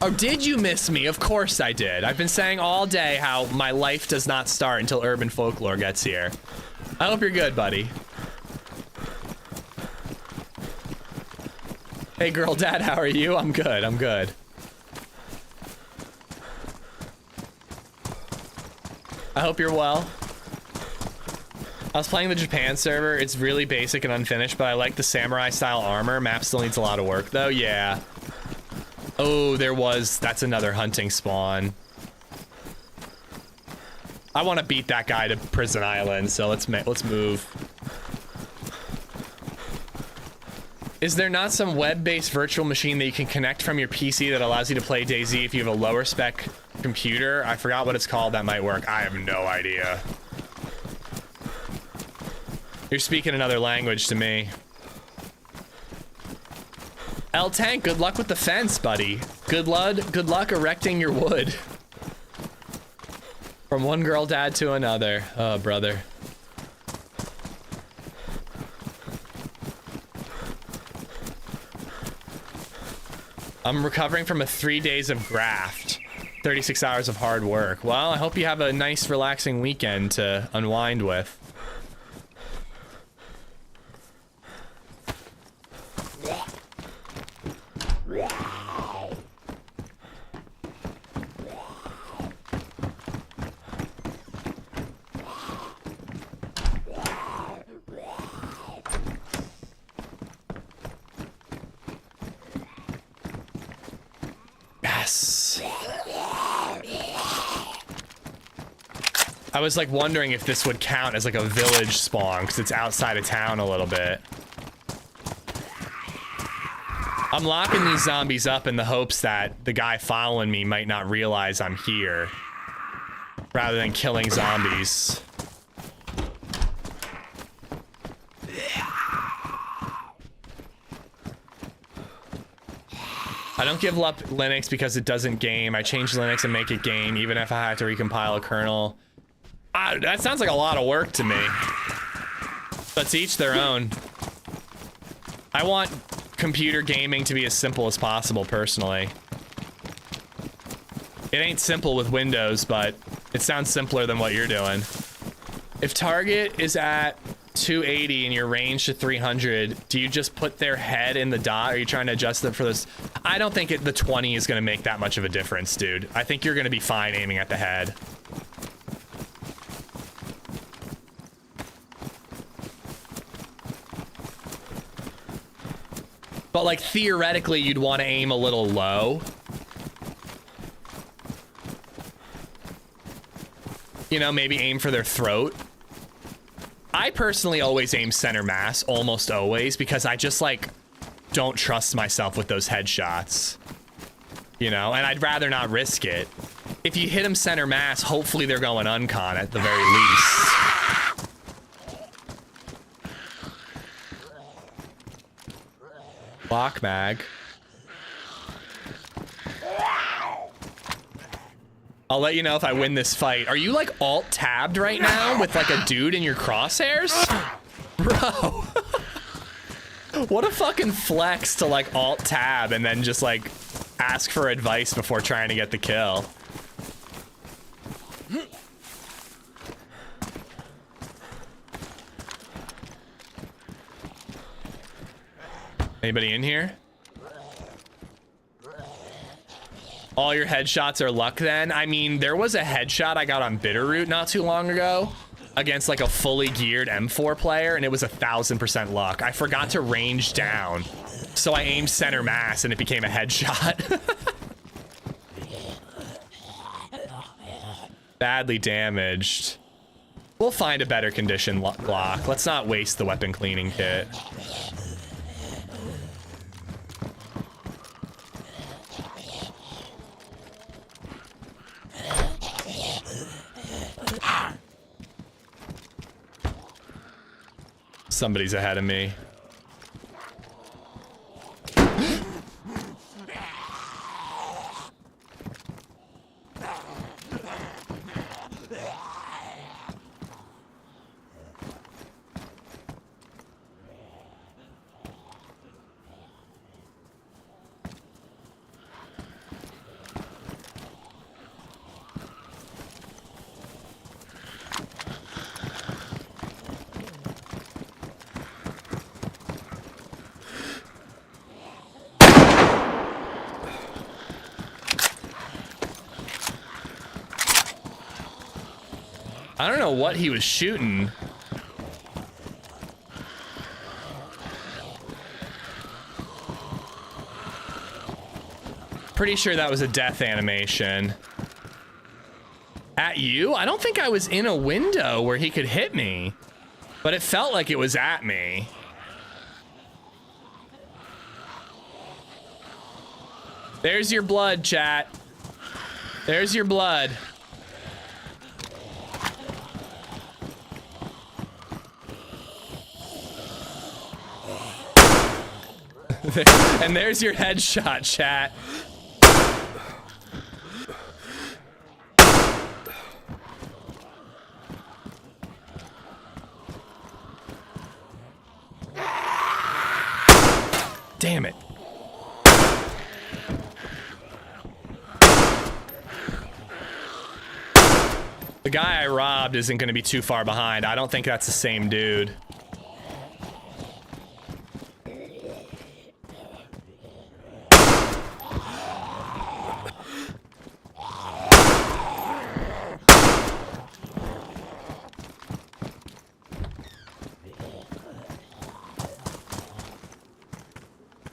A: Oh, did you miss me? Of course I did. I've been saying all day how my life does not start until Urban Folklore gets here. I hope you're good, buddy. Hey, girl dad, how are you? I'm good, I'm good. I hope you're well. I was playing the Japan server. It's really basic and unfinished, but I like the samurai style armor. Map still needs a lot of work though. Yeah. Oh, that's another hunting spawn. I want to beat that guy to Prison Island, so let's move. Is there not some web-based virtual machine that you can connect from your PC that allows you to play DayZ if you have a lower spec computer? I forgot what it's called. That might work. I have no idea. You're speaking another language to me. L-Tank, good luck with the fence, buddy. Good luck erecting your wood. From one girl dad to another. Oh, brother. I'm recovering from 3 days of graft. 36 hours of hard work. Well, I hope you have a nice, relaxing weekend to unwind with. I was like wondering if this would count as like a village spawn because it's outside of town a little bit. I'm locking these zombies up in the hopes that the guy following me might not realize I'm here rather than killing zombies. I don't give up Linux because it doesn't game. I change Linux and make it game even if I have to recompile a kernel. That sounds like a lot of work to me. But to each their own. I want computer gaming to be as simple as possible, personally. It ain't simple with Windows, but it sounds simpler than what you're doing. If target is at 280 and your range to 300, do you just put their head in the dot? Are you trying to adjust them for this? I don't think the 20 is going to make that much of a difference, dude. I think you're going to be fine aiming at the head. But like theoretically, you'd want to aim a little low. You know, maybe aim for their throat. I personally always aim center mass, almost always, because I just like don't trust myself with those headshots. You know, and I'd rather not risk it. If you hit them center mass, hopefully they're going uncon at the very least. Lock mag. I'll let you know if I win this fight. Are you like alt-tabbed right now with like a dude in your crosshairs? Bro. What a fucking flex to like alt-tab and then just like ask for advice before trying to get the kill. Anybody in here? All your headshots are luck then? I mean, there was a headshot I got on Bitterroot not too long ago against like a fully geared M4 player, and it was 1000% luck. I forgot to range down, so I aimed center mass and it became a headshot. Badly damaged. We'll find a better condition Glock. Let's not waste the weapon cleaning kit. Somebody's ahead of me. I don't know what he was shooting. Pretty sure that was a death animation. At you? I don't think I was in a window where he could hit me, but it felt like it was at me. There's your blood, chat. There's your blood. And there's your headshot, chat. Damn it. The guy I robbed isn't going to be too far behind. I don't think that's the same dude.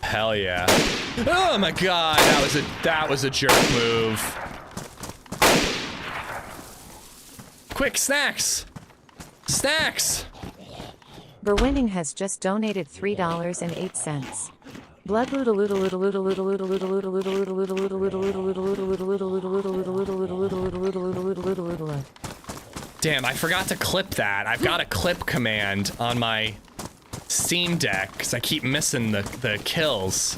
A: Hell yeah. Oh my god, that was a jerk move. Quick, snacks! Snacks!
D: Berwinning has just donated $3.08. Blood
A: Damn, I forgot to clip that. I've got a clip command on my Steam Deck because I keep missing the kills.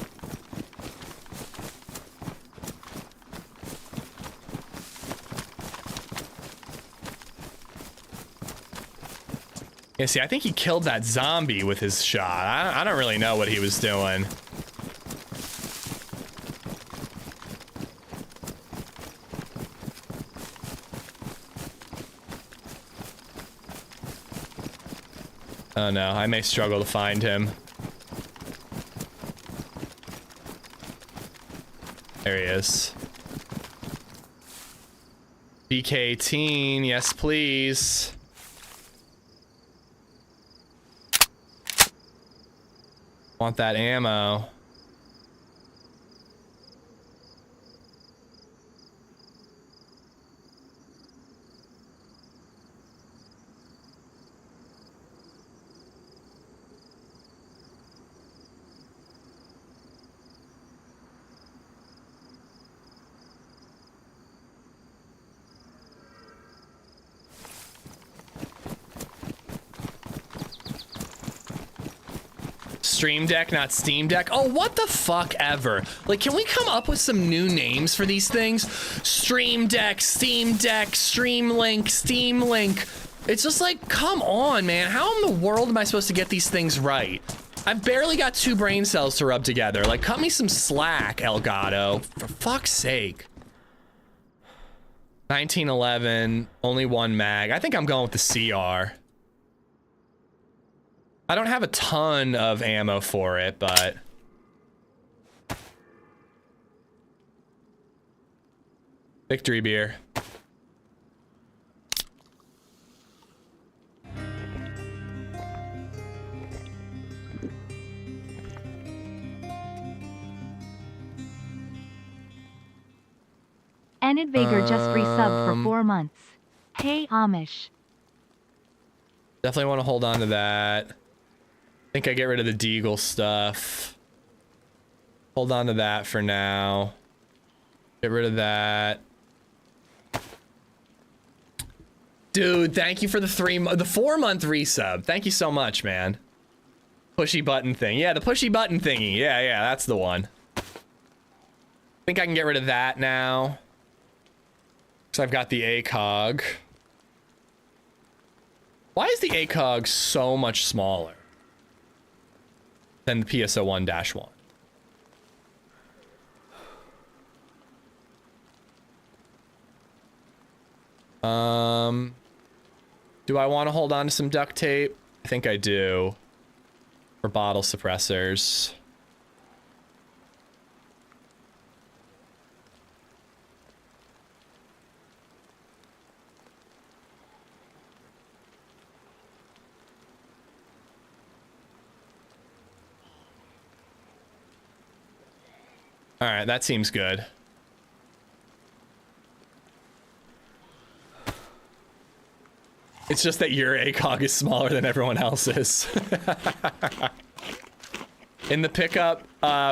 A: Yeah, see, I think he killed that zombie with his shot. I don't really know what he was doing. Oh no, I may struggle to find him. There he is. BK teen, yes please. Want that ammo. Stream Deck, not Steam Deck. Oh, what the fuck ever. Like, can we come up with some new names for these things? Stream Deck, Steam Deck, Stream Link, Steam Link. It's just like, come on, man. How in the world am I supposed to get these things right? I've barely got 2 brain cells to rub together. Like, cut me some slack, Elgato. For fuck's sake. 1911, only 1 mag. I think I'm going with the CR. I don't have a ton of ammo for it, but... Victory beer.
B: Enid Vager just resubbed for 4 months. Hey, Amish.
A: Definitely want to hold on to that. I think I get rid of the Deagle stuff. Hold on to that for now. Get rid of that. Dude, thank you for the 4-month resub. Thank you so much, man. Pushy button thing. Yeah, the pushy button thingy. Yeah, that's the one. I think I can get rid of that now. So I've got the ACOG. Why is the ACOG so much smaller than the PSO1-1? Do I want to hold on to some duct tape? I think I do. For bottle suppressors. All right, that seems good. It's just that your ACOG is smaller than everyone else's. In the pickup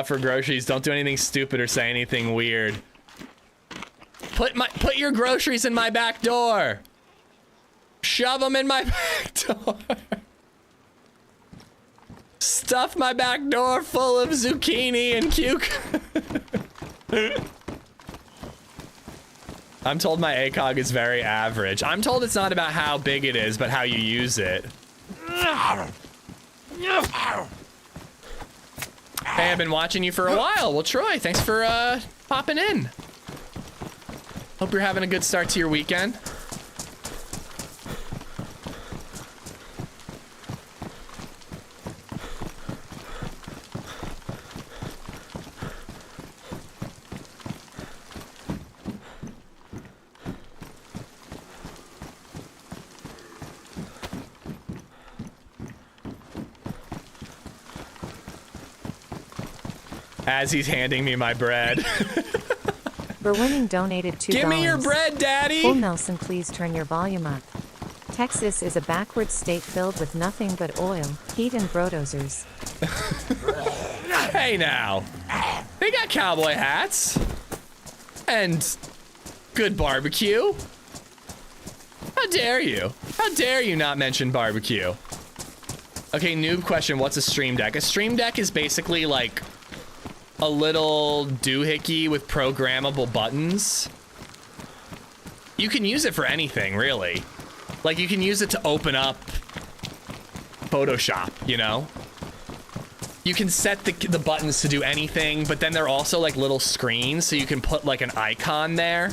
A: for groceries, don't do anything stupid or say anything weird. Put your groceries in my back door. Shove them in my back door. Stuff my back door full of zucchini and cucumber. I'm told my ACOG is very average. I'm told it's not about how big it is, but how you use it. Hey, I've been watching you for a while. Well, Troy, thanks for popping in. Hope you're having a good start to your weekend. As he's handing me my bread.
D: Berwinning donated $2.
A: Give me your bread, Daddy!
D: Full Nelson, please turn your volume up. Texas is a backward state filled with nothing but oil, heat, and bulldozers.
A: Hey now. They got cowboy hats. And good barbecue. How dare you? How dare you not mention barbecue? Okay, noob question, what's a Stream Deck? A Stream Deck is basically like a little doohickey with programmable buttons. You can use it for anything, really. Like, you can use it to open up Photoshop, you know? You can set the buttons to do anything, but then they're also like little screens, so you can put like an icon there.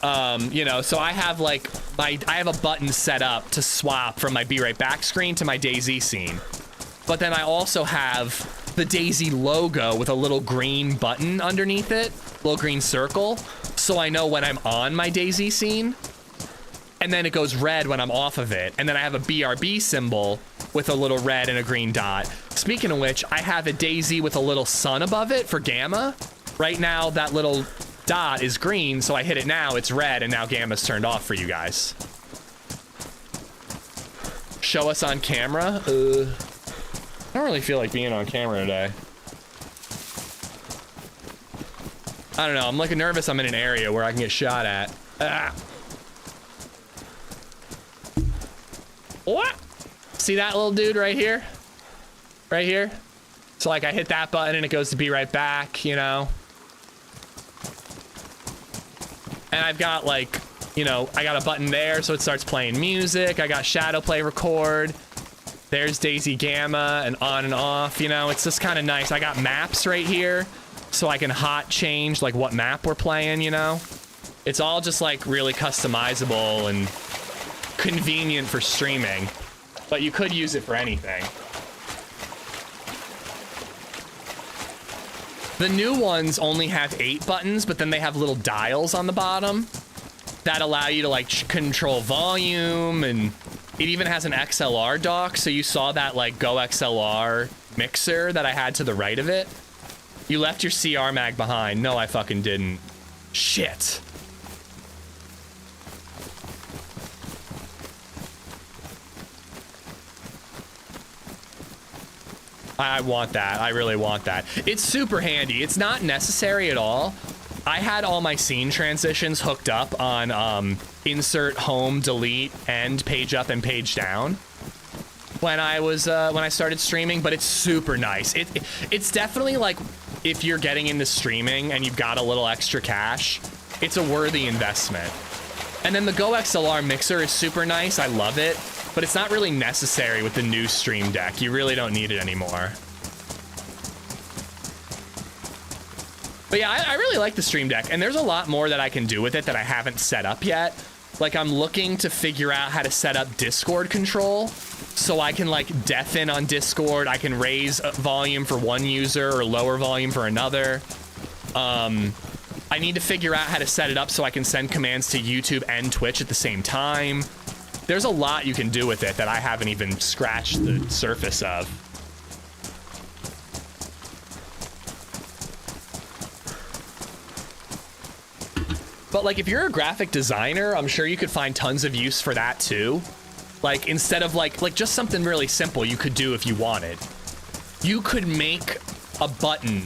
A: You know, so I have like I have a button set up to swap from my Be Right Back screen to my DayZ scene. But then I also have the DayZ logo with a little green button underneath it, little green circle, so I know when I'm on my DayZ scene, and then it goes red when I'm off of it, and then I have a BRB symbol with a little red and a green dot. Speaking of which, I have a DayZ with a little sun above it for gamma. Right now, that little dot is green, so I hit it now, it's red, and now gamma's turned off for you guys. Show us on camera? I don't really feel like being on camera today. I don't know, I'm looking nervous. I'm in an area where I can get shot at. What? See that little dude right here? right here. So like I hit that button and it goes to be right back, you know. And I've got like, you know, I got a button there so it starts playing music. I got shadow play record. There's DayZ Gamma and on and off, you know, it's just kind of nice. I got maps right here so I can hot change like what map we're playing, you know. It's all just like really customizable and convenient for streaming, but you could use it for anything. The new ones only have 8 buttons, but then they have little dials on the bottom that allow you to like control volume, and it even has an XLR dock. So you saw that like Go XLR mixer that I had to the right of it. You left your CR mag behind. No, I fucking didn't. Shit. I want that. I really want that. It's super handy. It's not necessary at all. I had all my scene transitions hooked up on insert, home, delete, end, page up, and page down when I started streaming, but it's super nice. It's definitely like if you're getting into streaming and you've got a little extra cash, it's a worthy investment. And then the Go XLR mixer is super nice. I love it, but it's not really necessary with the new Stream Deck. You really don't need it anymore. But yeah, I really like the Stream Deck, and there's a lot more that I can do with it that I haven't set up yet. Like I'm looking to figure out how to set up Discord control so I can like deafen on Discord. I can raise volume for one user or lower volume for another. I need to figure out how to set it up so I can send commands to YouTube and Twitch at the same time. There's a lot you can do with it that I haven't even scratched the surface of. But like if you're a graphic designer, I'm sure you could find tons of use for that too. Like instead of like just something really simple you could do if you wanted. You could make a button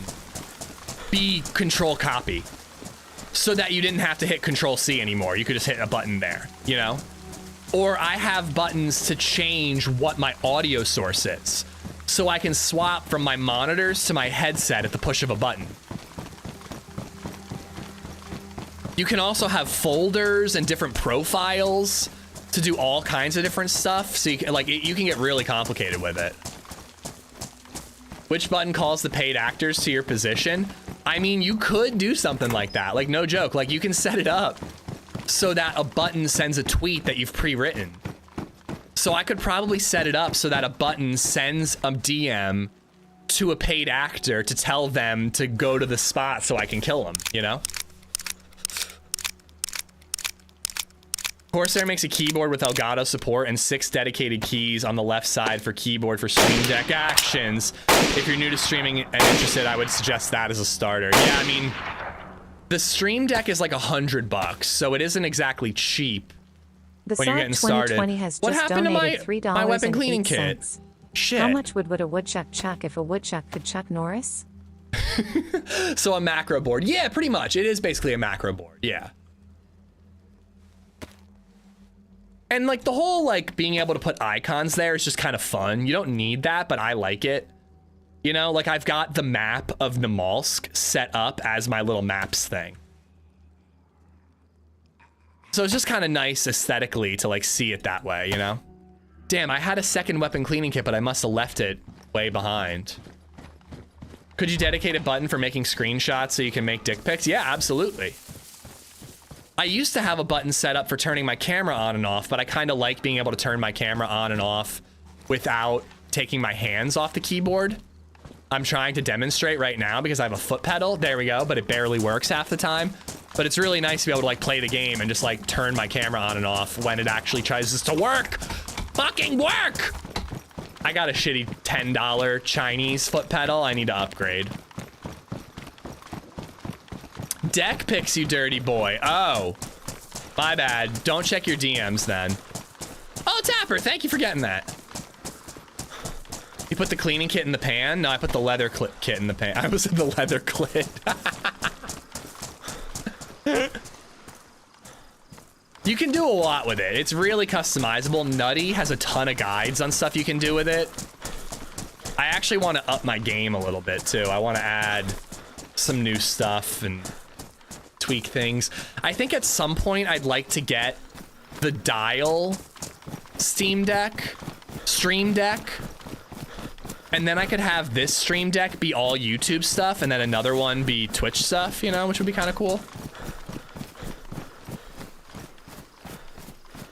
A: be control copy so that you didn't have to hit control C anymore. You could just hit a button there, you know? Or I have buttons to change what my audio source is, so I can swap from my monitors to my headset at the push of a button. You can also have folders and different profiles to do all kinds of different stuff. So you can, like, you can get really complicated with it. Which button calls the paid actors to your position? I mean, you could do something like that. Like, no joke. Like, you can set it up so that a button sends a tweet that you've pre-written. So I could probably set it up so that a button sends a DM to a paid actor to tell them to go to the spot so I can kill them, you know? Corsair makes a keyboard with Elgato support and 6 dedicated keys on the left side for keyboard for Stream Deck actions. If you're new to streaming and interested, I would suggest that as a starter. Yeah, I mean, the Stream Deck is like $100, so it isn't exactly cheap when you're getting started.
D: Has
A: what
D: just
A: happened to my weapon cleaning kit? Shit.
D: How much would a woodchuck chuck if a woodchuck could chuck Norris?
A: So a macro board. Yeah, pretty much. It is basically a macro board. Yeah. And like the whole like being able to put icons there is just kind of fun. You don't need that, but I like it. You know, like I've got the map of Namalsk set up as my little maps thing. So it's just kind of nice aesthetically to like see it that way, you know? Damn, I had a second weapon cleaning kit, but I must have left it way behind. Could you dedicate a button for making screenshots so you can make dick pics? Yeah, absolutely. I used to have a button set up for turning my camera on and off, but I kind of like being able to turn my camera on and off without taking my hands off the keyboard. I'm trying to demonstrate right now because I have a foot pedal. There we go, but it barely works half the time. But it's really nice to be able to like play the game and just like turn my camera on and off when it actually tries to work. Fucking work! I got a shitty $10 Chinese foot pedal. I need to upgrade. Deck pics, you dirty boy. Oh, my bad. Don't check your DMs then. Oh, Tapper, thank you for getting that. You put the cleaning kit in the pan? No, I put the leather kit in the pan. I was in the leather clit. You can do a lot with it. It's really customizable. Nutty has a ton of guides on stuff you can do with it. I actually want to up my game a little bit too. I want to add some new stuff and tweak things. I think at some point I'd like to get the Dial Stream Deck, and then I could have this Stream Deck be all YouTube stuff and then another one be Twitch stuff, you know, which would be kind of cool.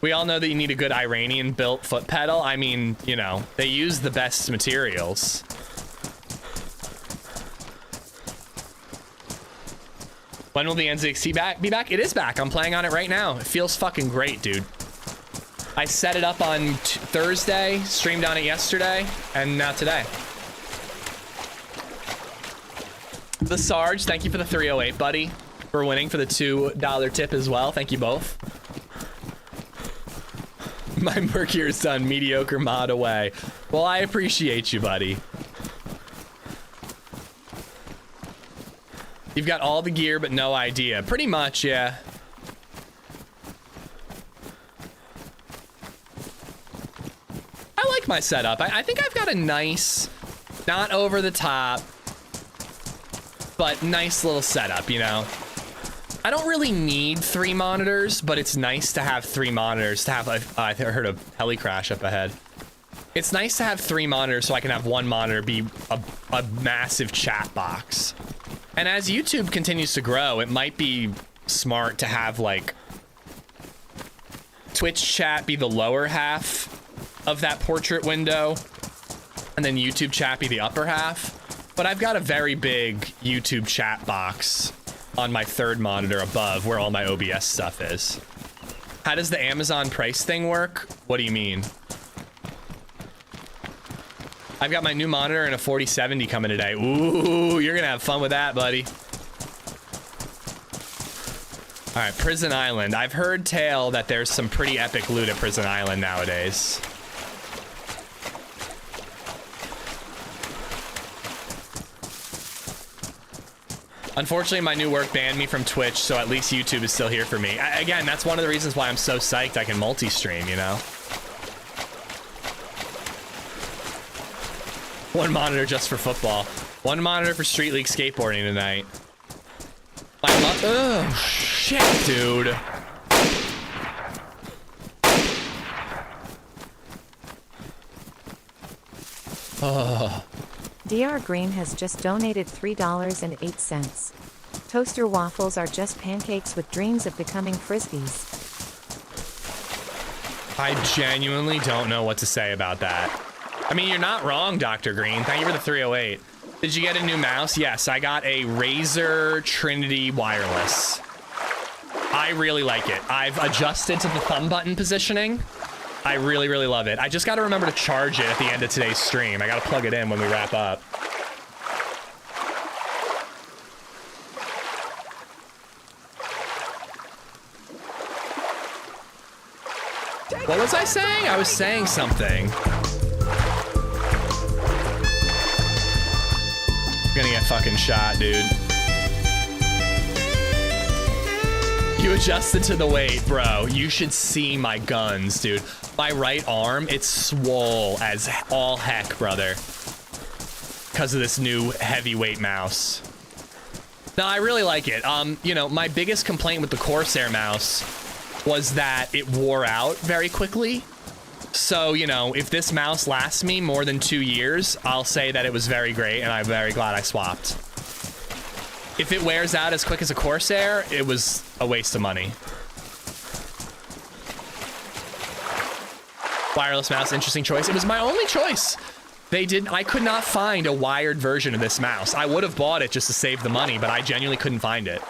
A: We all know that you need a good Iranian built foot pedal. I mean, you know, they use the best materials. When will the NZXT be back? It is back. I'm playing on it right now. It feels fucking great, dude. I set it up on Thursday, streamed on it yesterday, and now today. The Sarge, thank you for the 308, buddy. For winning for the $2 tip as well. Thank you both. My Mercur's done, mediocre mod away. Well, I appreciate you, buddy. You've got all the gear, but no idea. Pretty much, yeah. I like my setup. I think I've got a nice, not over the top, but nice little setup, you know? I don't really need 3 monitors, but it's nice to have 3 monitors to have I heard a heli crash up ahead. It's nice to have 3 monitors so I can have 1 monitor be a massive chat box. And as YouTube continues to grow, it might be smart to have like Twitch chat be the lower half of that portrait window and then YouTube chat be the upper half. But I've got a very big YouTube chat box on my 3rd monitor above where all my OBS stuff is. How does the Amazon price thing work? What do you mean? I've got my new monitor and a 4070 coming today. Ooh, you're gonna have fun with that, buddy. All right, Prison Island. I've heard tale that there's some pretty epic loot at Prison Island nowadays. Unfortunately, my new work banned me from Twitch, so at least YouTube is still here for me. Again, that's one of the reasons why I'm so psyched I can multi-stream, you know? 1 monitor just for football. 1 monitor for Street League skateboarding tonight. Oh, shit, dude. Oh.
D: DR Green has just donated $3.08. Toaster waffles are just pancakes with dreams of becoming frisbees.
A: I genuinely don't know what to say about that. I mean, you're not wrong, Dr. Green. Thank you for the 308. Did you get a new mouse? Yes, I got a Razer Trinity wireless. I really like it. I've adjusted to the thumb button positioning. I really, really love it. I just got to remember to charge it at the end of today's stream. I got to plug it in when we wrap up. What was I saying? I was saying something. I'm gonna get fucking shot, dude. You adjusted to the weight, bro. You should see my guns, dude. My right arm, it's swole as all heck, brother. Because of this new heavyweight mouse. No, I really like it. You know, my biggest complaint with the Corsair mouse was that it wore out very quickly. So, you know, if this mouse lasts me more than 2 years, I'll say that it was very great and I'm very glad I swapped. If it wears out as quick as a Corsair, it was a waste of money. Wireless mouse, interesting choice. It was my only choice. I could not find a wired version of this mouse. I would have bought it just to save the money, but I genuinely couldn't find it.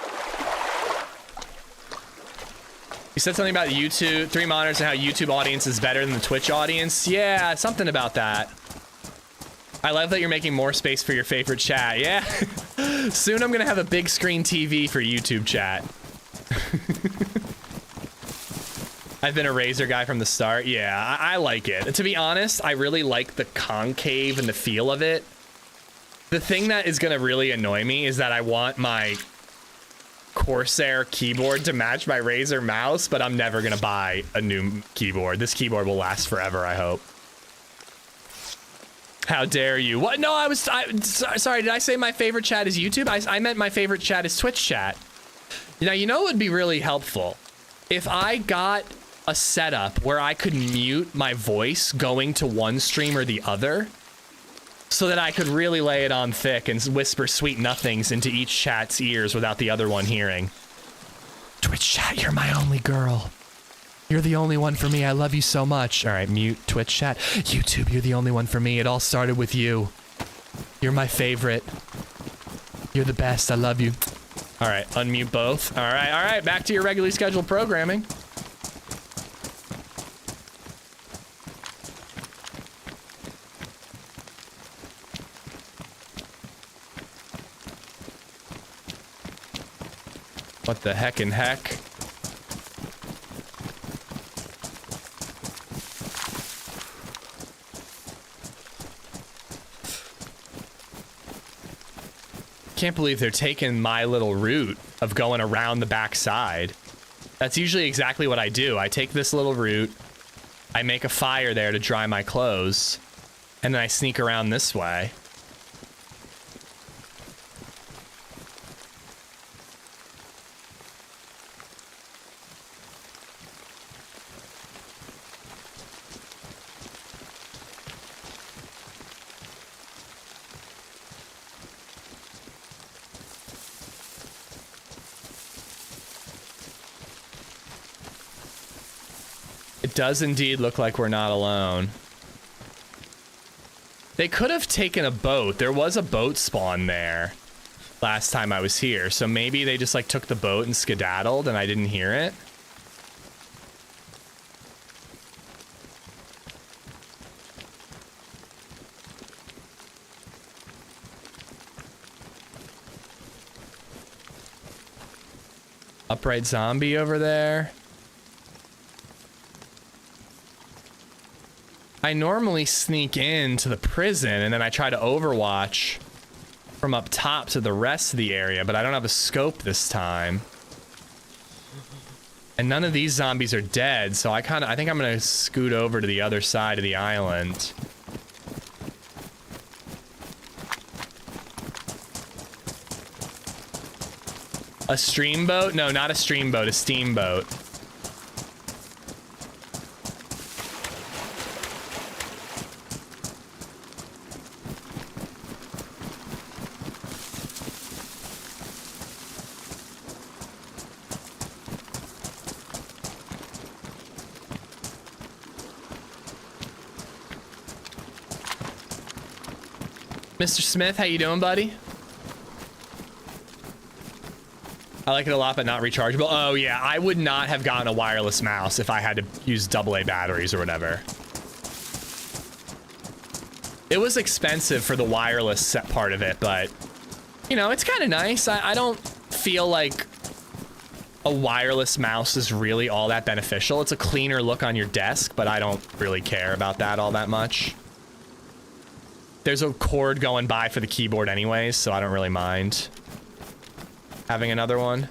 A: You said something about YouTube, 3 monitors and how YouTube audience is better than the Twitch audience. Yeah, something about that. I love that you're making more space for your favorite chat. Yeah. Soon I'm gonna have a big screen TV for YouTube chat. I've been a Razer guy from the start. Yeah, I like it. To be honest, I really like the concave and the feel of it. The thing that is gonna really annoy me is that I want my Corsair keyboard to match my Razer mouse, but I'm never gonna buy a new keyboard. This keyboard will last forever, I hope. How dare you? What? No, sorry, did I say my favorite chat is YouTube? I meant my favorite chat is Twitch chat. Now, you know what would be really helpful? If I got a setup where I could mute my voice going to one stream or the other, so that I could really lay it on thick and whisper sweet nothings into each chat's ears without the other one hearing. Twitch chat, you're my only girl. You're the only one for me. I love you so much. All right, mute Twitch chat. YouTube, you're the only one for me. It all started with you. You're my favorite. You're the best. I love you. All right, unmute both. All right. Back to your regularly scheduled programming. What the heck in heck? Can't believe they're taking my little route of going around the back side. That's usually exactly what I do. I take this little route, I make a fire there to dry my clothes, and then I sneak around this way. It does indeed look like we're not alone. They could have taken a boat. There was a boat spawn there last time I was here, so maybe they just like took the boat and skedaddled and I didn't hear it. Upright zombie over there. I normally sneak into the prison and then I try to overwatch from up top to the rest of the area, but I don't have a scope this time. And none of these zombies are dead, so I think I'm gonna scoot over to the other side of the island. A streamboat? No, not a streamboat, a steamboat. Mr. Smith, how you doing, buddy? I like it a lot, but not rechargeable. Oh, yeah, I would not have gotten a wireless mouse if I had to use AA batteries or whatever. It was expensive for the wireless set part of it, but, you know, it's kind of nice. I don't feel like a wireless mouse is really all that beneficial. It's a cleaner look on your desk, but I don't really care about that all that much. There's a cord going by for the keyboard anyways, so I don't really mind having another one.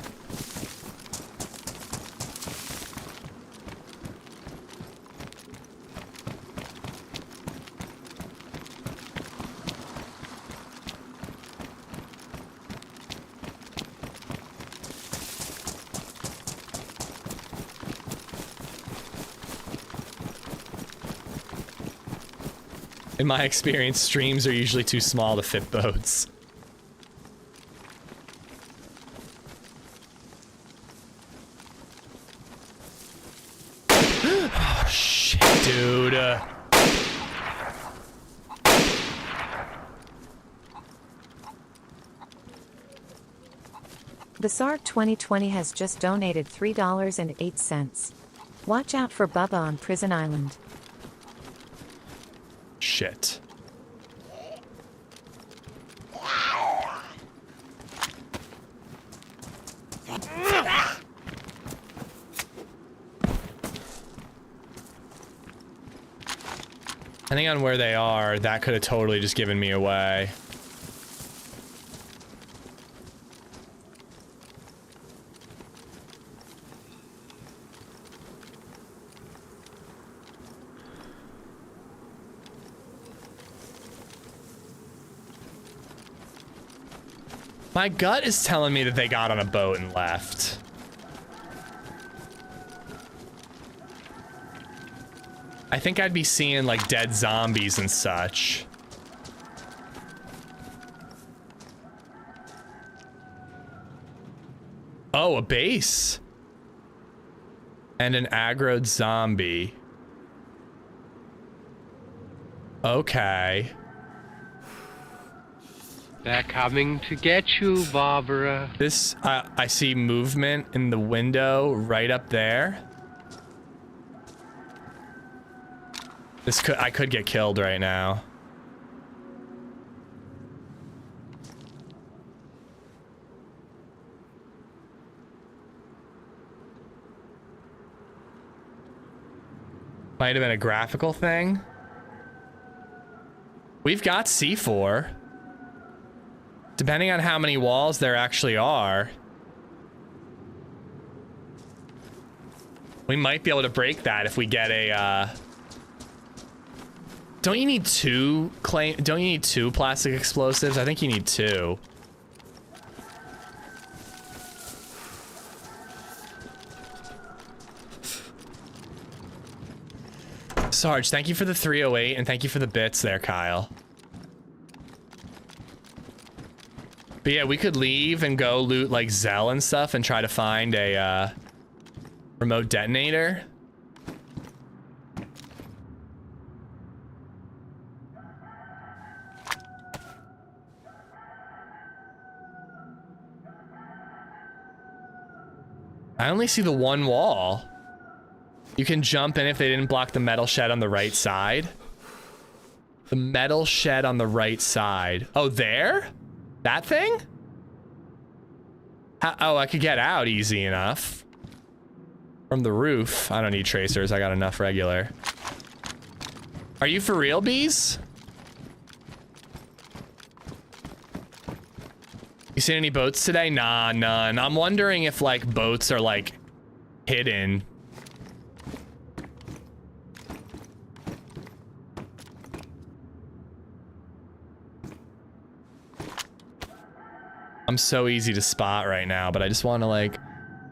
A: In my experience, streams are usually too small to fit boats. Oh, shit, dude.
D: The SARK 2020 has just donated $3.08. Watch out for Bubba on Prison Island.
A: Shit. Depending on where they are, that could have totally just given me away. My gut is telling me that they got on a boat and left. I think I'd be seeing like dead zombies and such. Oh, a base. And an aggroed zombie. Okay.
G: They're coming to get you, Barbara.
A: This, I see movement in the window right up there. I could get killed right now. Might have been a graphical thing. We've got C4. Depending on how many walls there actually are, we might be able to break that if we get a, don't you need two plastic explosives? I think you need 2. Sarge, thank you for the 308 and thank you for the bits there, Kyle. But yeah, we could leave and go loot like Zell and stuff and try to find a remote detonator. I only see the one wall. You can jump in if they didn't block the metal shed on the right side. The metal shed on the right side. Oh, there? That thing? Oh, I could get out easy enough. From the roof. I don't need tracers. I got enough regular. Are you for real, bees? You seen any boats today? Nah, none. I'm wondering if like boats are like hidden. I'm so easy to spot right now, but I just want to like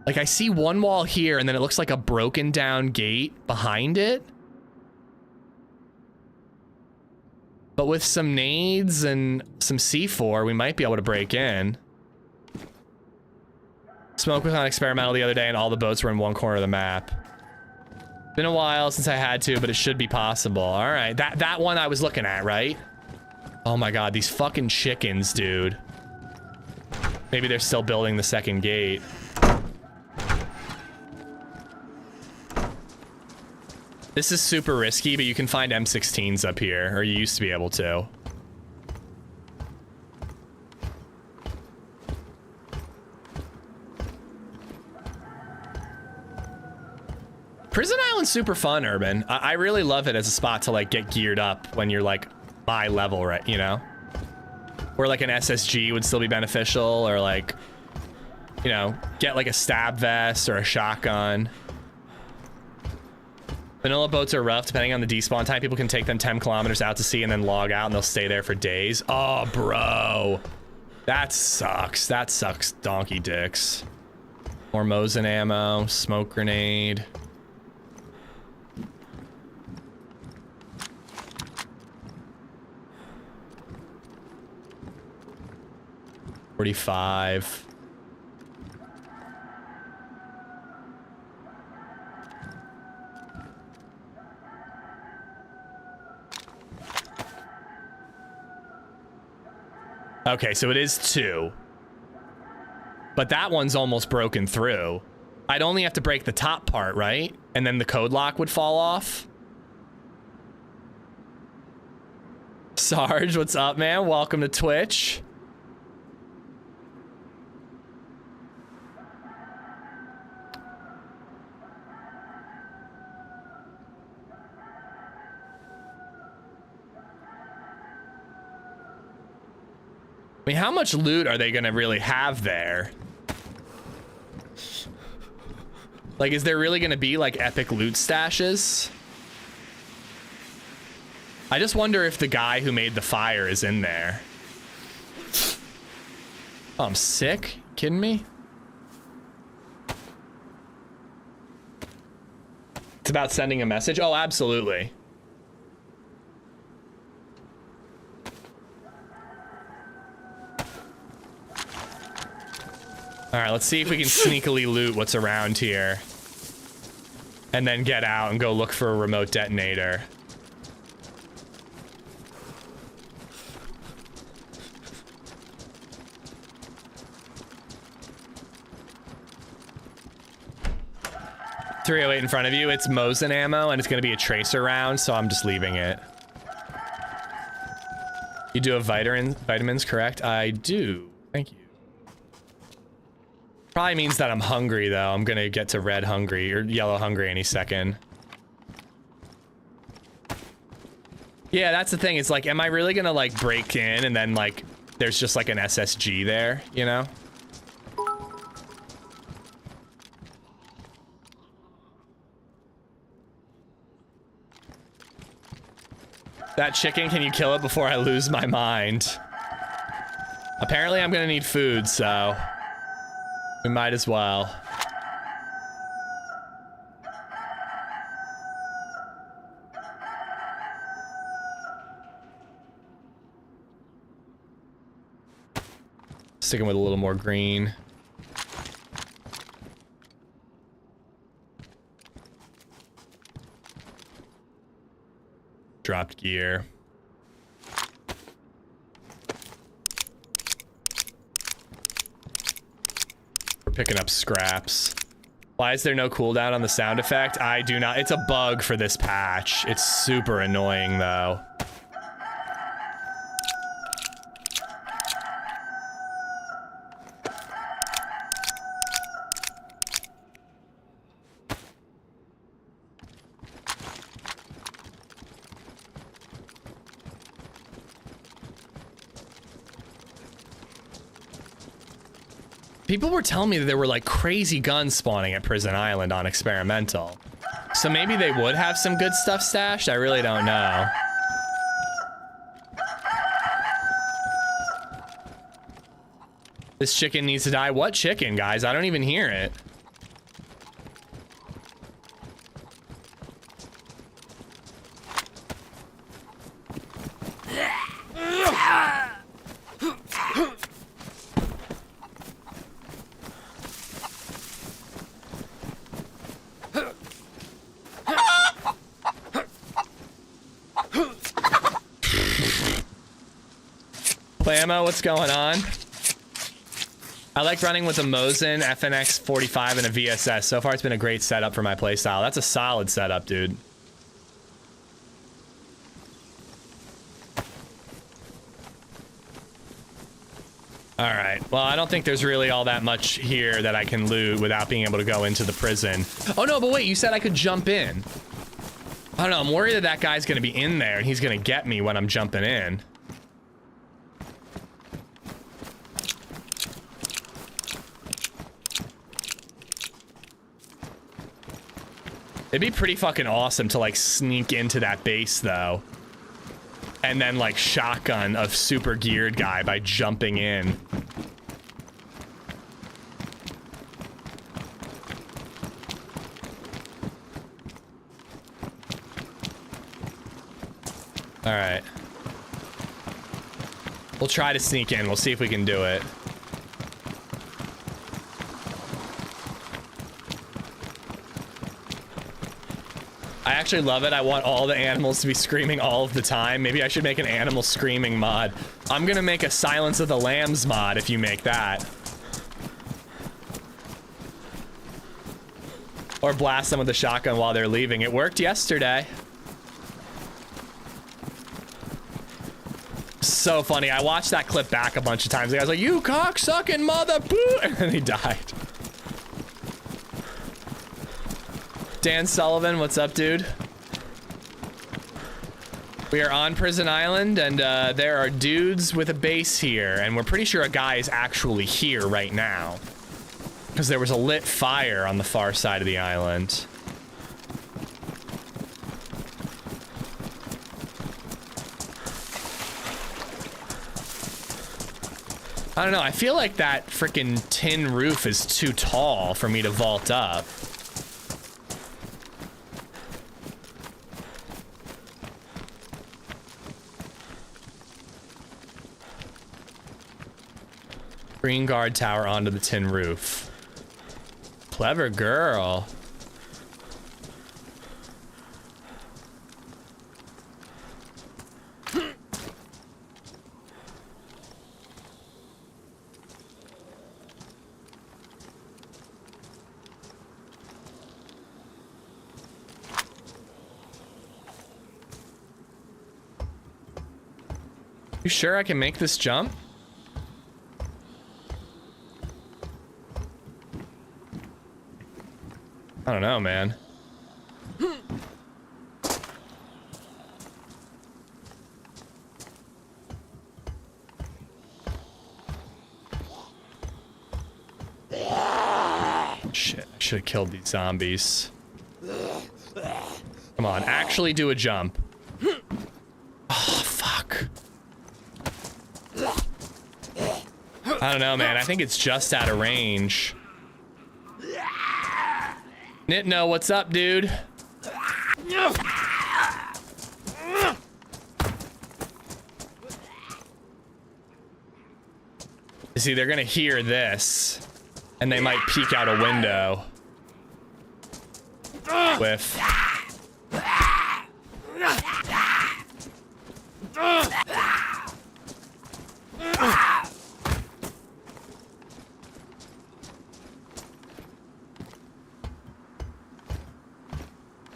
A: I see one wall here and then it looks like a broken down gate behind it. But with some nades and some C4, we might be able to break in. Smoke was on experimental the other day and all the boats were in one corner of the map. Been a while since I had to, but it should be possible. All right, that one I was looking at, right? Oh my God, these fucking chickens, dude. Maybe they're still building the second gate. This is super risky, but you can find M16s up here, or you used to be able to. Prison Island's super fun, Urban. I really love it as a spot to like get geared up when you're like my level, right? You know? Or like an SSG would still be beneficial, or like, you know, get like a stab vest or a shotgun. Vanilla boats are rough depending on the despawn time. People can take them 10 kilometers out to sea and then log out and they'll stay there for days. Oh, bro. That sucks. That sucks donkey dicks. More Mosin ammo, smoke grenade. $45. Okay, so it is 2. But that one's almost broken through. I'd only have to break the top part, right? And then the code lock would fall off. Sarge, what's up, man? Welcome to Twitch. I mean, how much loot are they gonna really have there? Like, is there really gonna be like epic loot stashes? I just wonder if the guy who made the fire is in there. Oh, I'm sick? Kidding me? It's about sending a message? Oh, absolutely. All right, let's see if we can sneakily loot what's around here. And then get out and go look for a remote detonator. .308 in front of you. It's Mosin ammo, and it's going to be a tracer round, so I'm just leaving it. You do have vitamins, correct? I do. Thank you. Probably means that I'm hungry, though. I'm going to get to red hungry, or yellow hungry any second. Yeah, that's the thing. It's like, am I really going to, like, break in, and then, like, there's just, like, an SSG there, you know? That chicken, can you kill it before I lose my mind? Apparently I'm gonna need food, so we might as well. Sticking with a little more green. Dropped gear. We're picking up scraps. Why is there no cooldown on the sound effect? I do not. It's a bug for this patch. It's super annoying, though. People were telling me that there were like crazy guns spawning at Prison Island on Experimental. So maybe they would have some good stuff stashed. I really don't know. This chicken needs to die. What chicken, guys? I don't even hear it. Ammo, what's going on? I like running with a Mosin, FNX 45, and a VSS. So far, it's been a great setup for my playstyle. That's a solid setup, dude. All right. Well, I don't think there's really all that much here that I can loot without being able to go into the prison. Oh, no, but wait, you said I could jump in. I don't know. I'm worried that that guy's going to be in there and he's going to get me when I'm jumping in. It'd be pretty fucking awesome to like sneak into that base though. And then like shotgun a super geared guy by jumping in. All right. We'll try to sneak in. We'll see if we can do it. I actually love it. I want all the animals to be screaming all of the time. Maybe I should make an animal screaming mod. I'm gonna make a Silence of the Lambs mod if you make that. Or blast them with a shotgun while they're leaving. It worked yesterday. So funny. I watched that clip back a bunch of times. The guy's like, "You cocksucking mother," and then he died. Dan Sullivan, what's up, dude? We are on Prison Island, and there are dudes with a base here, and we're pretty sure a guy is actually here right now. Because there was a lit fire on the far side of the island. I don't know. I feel like that freaking tin roof is too tall for me to vault up. Green guard tower onto the tin roof. Clever girl. You sure I can make this jump? I don't know, man. Shit, I should have killed these zombies. Come on, actually do a jump. Oh, fuck. I don't know, man. I think it's just out of range. Nitno, what's up, dude? See, they're gonna hear this, and they might peek out a window. With.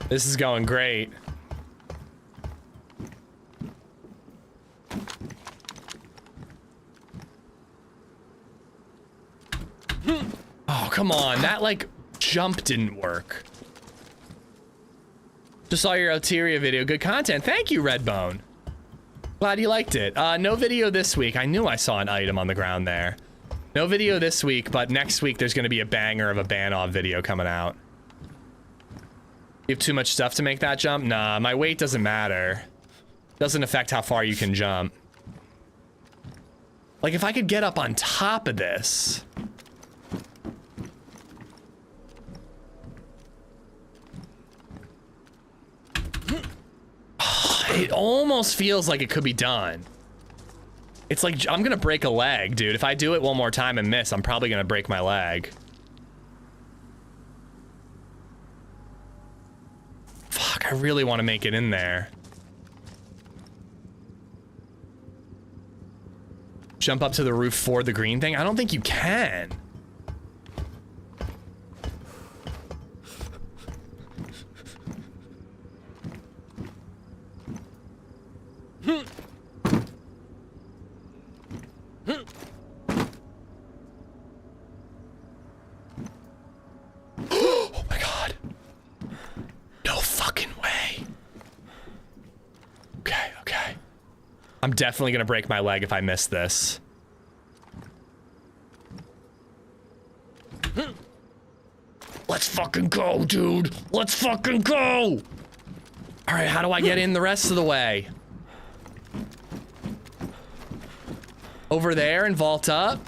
A: This is going great. Oh, come on. That, like, jump didn't work. Just saw your Alteria video. Good content. Thank you, Redbone. Glad you liked it. No video this week. I knew I saw an item on the ground there. No video this week, but next week there's going to be a banger of a ban-off video coming out. You have too much stuff to make that jump? Nah, my weight doesn't matter. Doesn't affect how far you can jump. Like, if I could get up on top of this. It almost feels like it could be done. It's like, I'm gonna break a leg, dude. If I do it one more time and miss, I'm probably gonna break my leg. Fuck, I really want to make it in there. Jump up to the roof for the green thing? I don't think you can. Oh my god. No fucking way. Okay, okay. I'm definitely gonna break my leg if I miss this. Let's fucking go, dude. Let's fucking go. All right, how do I get in the rest of the way? Over there and vault up?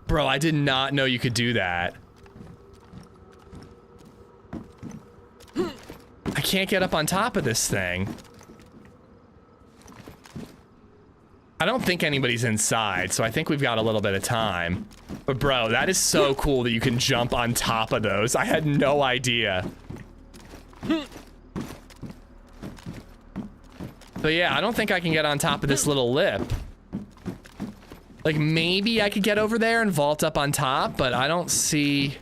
A: Bro, I did not know you could do that. I can't get up on top of this thing. I don't think anybody's inside, so I think we've got a little bit of time. But bro, that is so cool that you can jump on top of those. I had no idea. But yeah, I don't think I can get on top of this little lip. Like, maybe I could get over there and vault up on top, but I don't see...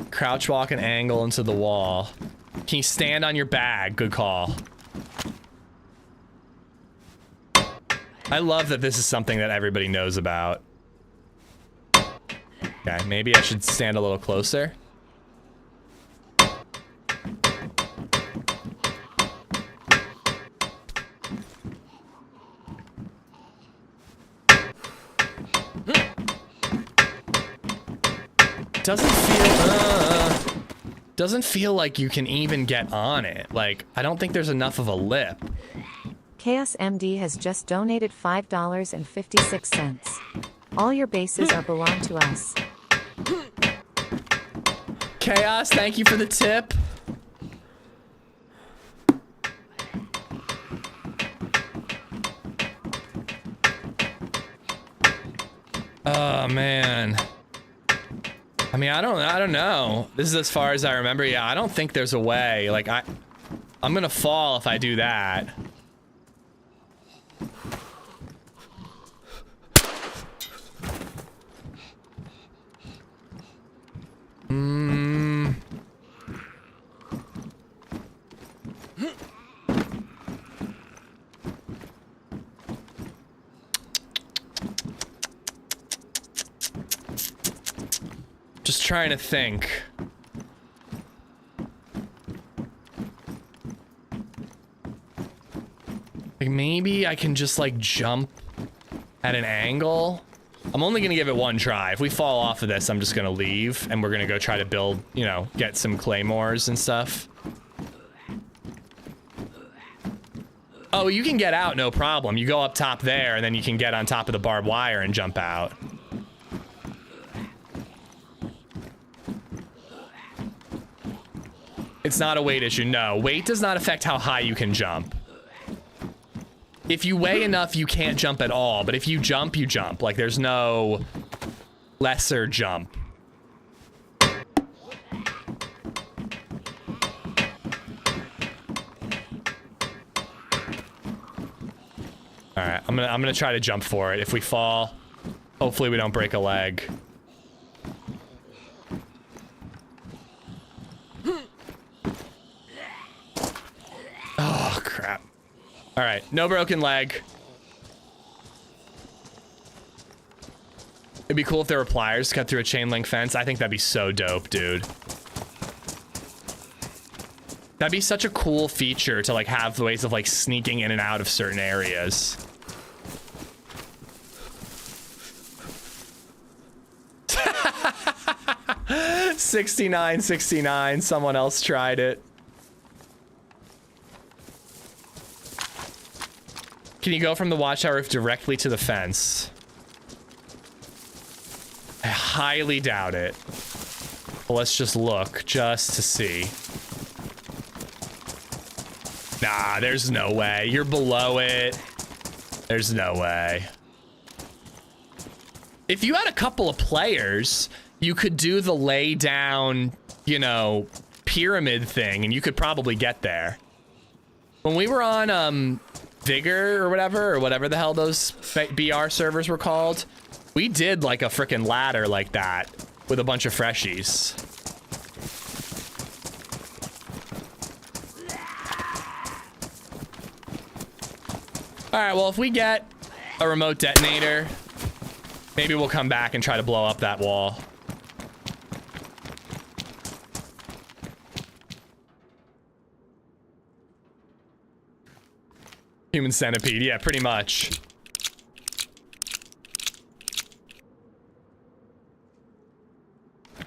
A: Crouch walk and angle into the wall. Can you stand on your bag? Good call. I love that this is something that everybody knows about. Okay, maybe I should stand a little closer. doesn't feel like you can even get on it. Like, I don't think there's enough of a lip.
D: Chaos MD has just donated $5.56. All your bases are belong to us.
A: Chaos, thank you for the tip. Oh man. I mean, I don't know. This is as far as I remember. Yeah, I don't think there's a way. Like I'm gonna fall if I do that. Just trying to think. Like maybe I can just like jump at an angle. I'm only gonna give it one try. If we fall off of this, I'm just gonna leave and we're gonna go try to build, you know, get some claymores and stuff. Oh, you can get out, no problem. You go up top there and then you can get on top of the barbed wire and jump out. It's not a weight issue, no. Weight does not affect how high you can jump. If you weigh enough, you can't jump at all, but if you jump, you jump. Like, there's no lesser jump. All right, I'm gonna try to jump for it. If we fall, hopefully we don't break a leg. Oh, crap. All right, no broken leg. It'd be cool if there were pliers to cut through a chain link fence. I think that'd be so dope, dude. That'd be such a cool feature to like have ways of like sneaking in and out of certain areas. $69.69. Someone else tried it. Can you go from the watchtower roof directly to the fence? I highly doubt it. But let's just look just to see. Nah, there's no way. You're below it. There's no way. If you had a couple of players, you could do the lay down, you know, pyramid thing, and you could probably get there. When we were on Vigor or whatever the hell those BR servers were called, we did like a freaking ladder like that with a bunch of freshies. All right, well, if we get a remote detonator, maybe we'll come back and try to blow up that wall. Human centipede, yeah, pretty much. I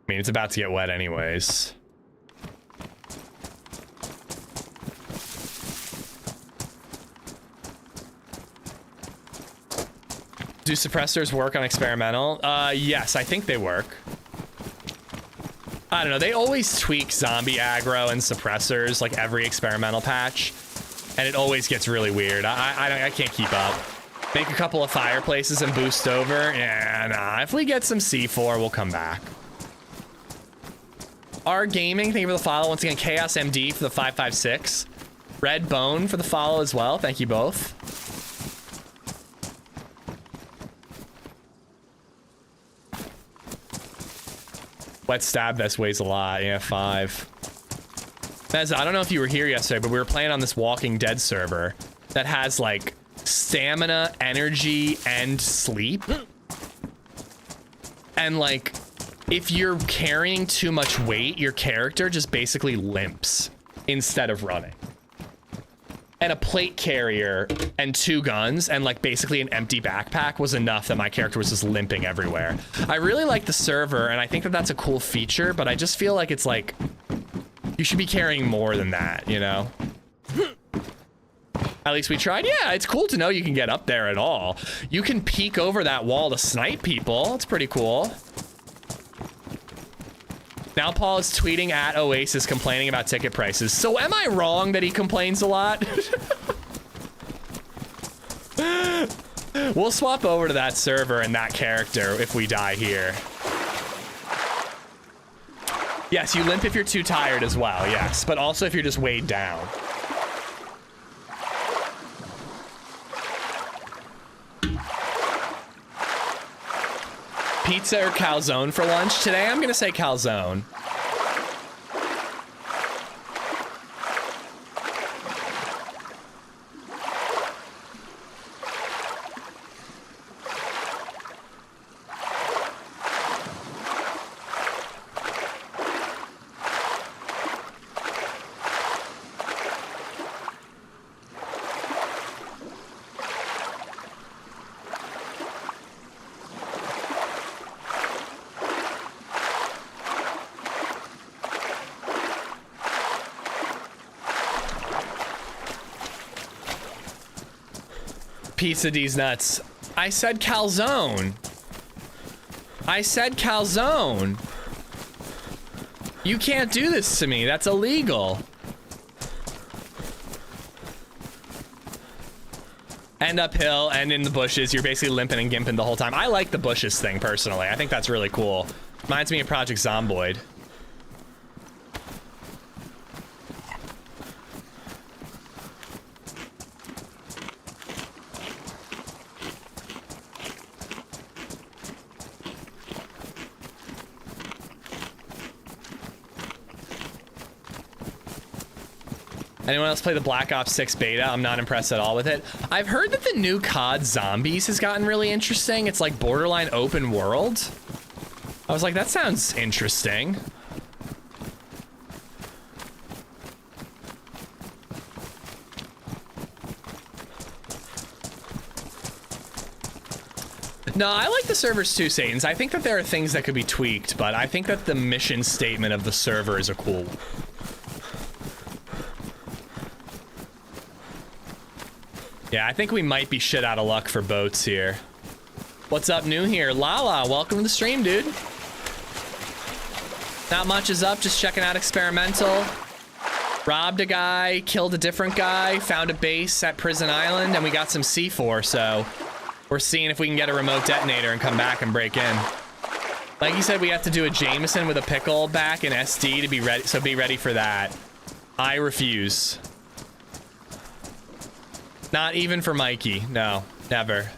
A: mean, it's about to get wet anyways. Do suppressors work on experimental? Yes, I think they work. I don't know, they always tweak zombie aggro and suppressors like every experimental patch, and it always gets really weird. I can't keep up. Make a couple of fireplaces and boost over. Yeah, nah, if we get some C4, we'll come back. R Gaming, thank you for the follow. Once again, Chaos MD for the 556. Red Bone for the follow as well. Thank you both. Wet Stab Vest weighs a lot. Yeah, 5. Mez, I don't know if you were here yesterday, but we were playing on this Walking Dead server that has like stamina, energy, and sleep. And like, if you're carrying too much weight, your character just basically limps instead of running. and a plate carrier and 2 guns and like basically an empty backpack was enough that my character was just limping everywhere. I really like the server and I think that that's a cool feature, but I just feel like it's like, you should be carrying more than that, you know? At least we tried. Yeah, it's cool to know you can get up there at all. You can peek over that wall to snipe people. It's pretty cool. Now Paul is tweeting at Oasis complaining about ticket prices. So am I wrong that he complains a lot? We'll swap over to that server and that character if we die here. Yes, you limp if you're too tired as well, yes. But also if you're just weighed down. Pizza or calzone for lunch? Today I'm gonna say calzone. Pizza D's nuts. I said calzone. I said calzone. You can't do this to me. That's illegal. End uphill and in the bushes. You're basically limping and gimping the whole time. I like the bushes thing personally. I think that's really cool. Reminds me of Project Zomboid. Anyone else play the Black Ops 6 beta? I'm not impressed at all with it. I've heard that the new COD Zombies has gotten really interesting. It's like borderline open world. I was like, that sounds interesting. No, I like the servers too, Satans. I think that there are things that could be tweaked, but I think that the mission statement of the server is a cool one. Yeah, I think we might be shit out of luck for boats here. What's up new here? Lala, welcome to the stream, dude. Not much is up, just checking out experimental. Robbed a guy, killed a different guy, found a base at Prison Island, and we got some C4, so we're seeing if we can get a remote detonator and come back and break in. Like you said, we have to do a Jameson with a pickle back in SD to be ready, so be ready for that. I refuse. Not even for Mikey. No, never.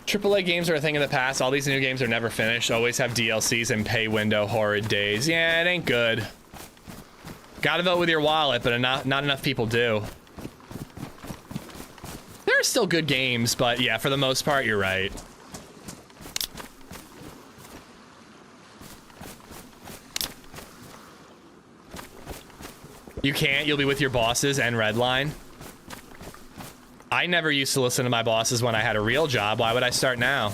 A: AAA games are a thing of the past. All these new games are never finished. Always have DLCs and pay window horrid days. Yeah, it ain't good. Gotta vote with your wallet, but not enough people do. There are still good games, but yeah, for the most part, you're right. You can't? You'll be with your bosses and Redline? I never used to listen to my bosses when I had a real job. Why would I start now?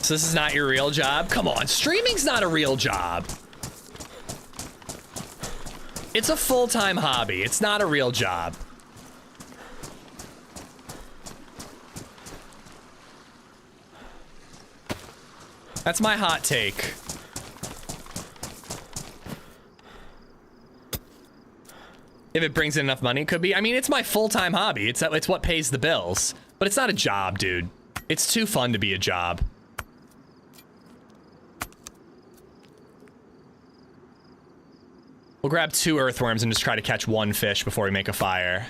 A: So this is not your real job? Come on, streaming's not a real job. It's a full-time hobby. It's not a real job. That's my hot take. If it brings in enough money, it could be. I mean, it's my full-time hobby. It's what pays the bills. But it's not a job, dude. It's too fun to be a job. We'll grab 2 earthworms and just try to catch 1 fish before we make a fire.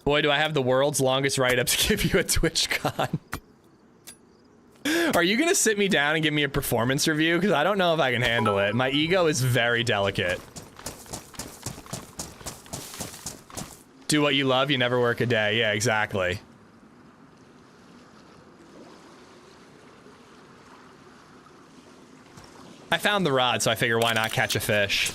A: Boy, do I have the world's longest write-up to give you a TwitchCon. Are you gonna sit me down and give me a performance review? Because I don't know if I can handle it. My ego is very delicate. Do what you love, you never work a day. Yeah, exactly. I found the rod, so I figure why not catch a fish.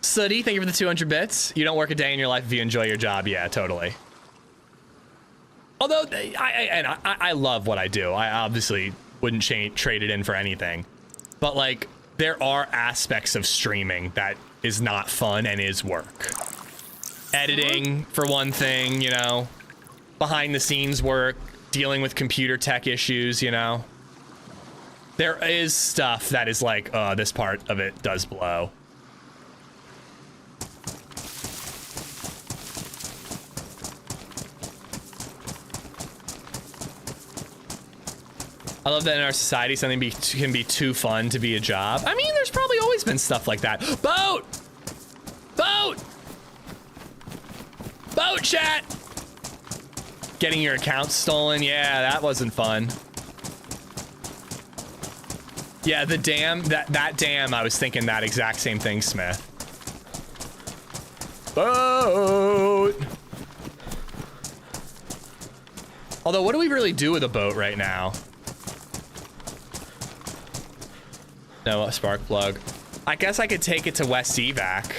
A: Sooty, thank you for the 200 bits. You don't work a day in your life if you enjoy your job. Yeah, totally. Although, I love what I do. I obviously wouldn't trade it in for anything. But, like, there are aspects of streaming that is not fun and is work. Editing, for one thing, you know. Behind the scenes work. Dealing with computer tech issues, you know. There is stuff that is like, this part of it does blow. I love that in our society, something can be too fun to be a job. I mean, there's probably always been stuff like that. Boat! Boat! Boat chat! Getting your account stolen, yeah, that wasn't fun. Yeah, the dam, that dam, I was thinking that exact same thing, Smith. Boat! Although, what do we really do with a boat right now? No, a spark plug. I guess I could take it to West Evac.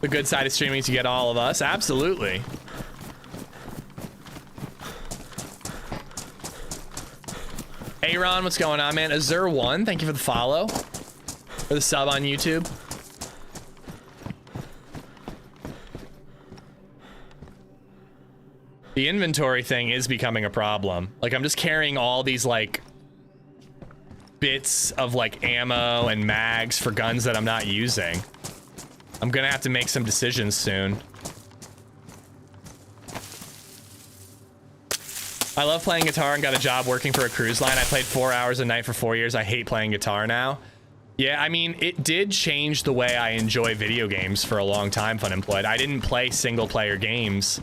A: The good side of streaming is to get all of us. Absolutely. Hey Ron, what's going on, man? Azur1, thank you for the follow. For the sub on YouTube. The inventory thing is becoming a problem. Like, I'm just carrying all these, like, bits of, like, ammo and mags for guns that I'm not using. I'm gonna have to make some decisions soon. I love playing guitar and got a job working for a cruise line. I played 4 hours a night for 4 years. I hate playing guitar now. Yeah, I mean, it did change the way I enjoy video games for a long time, Funemployed. I didn't play single player games,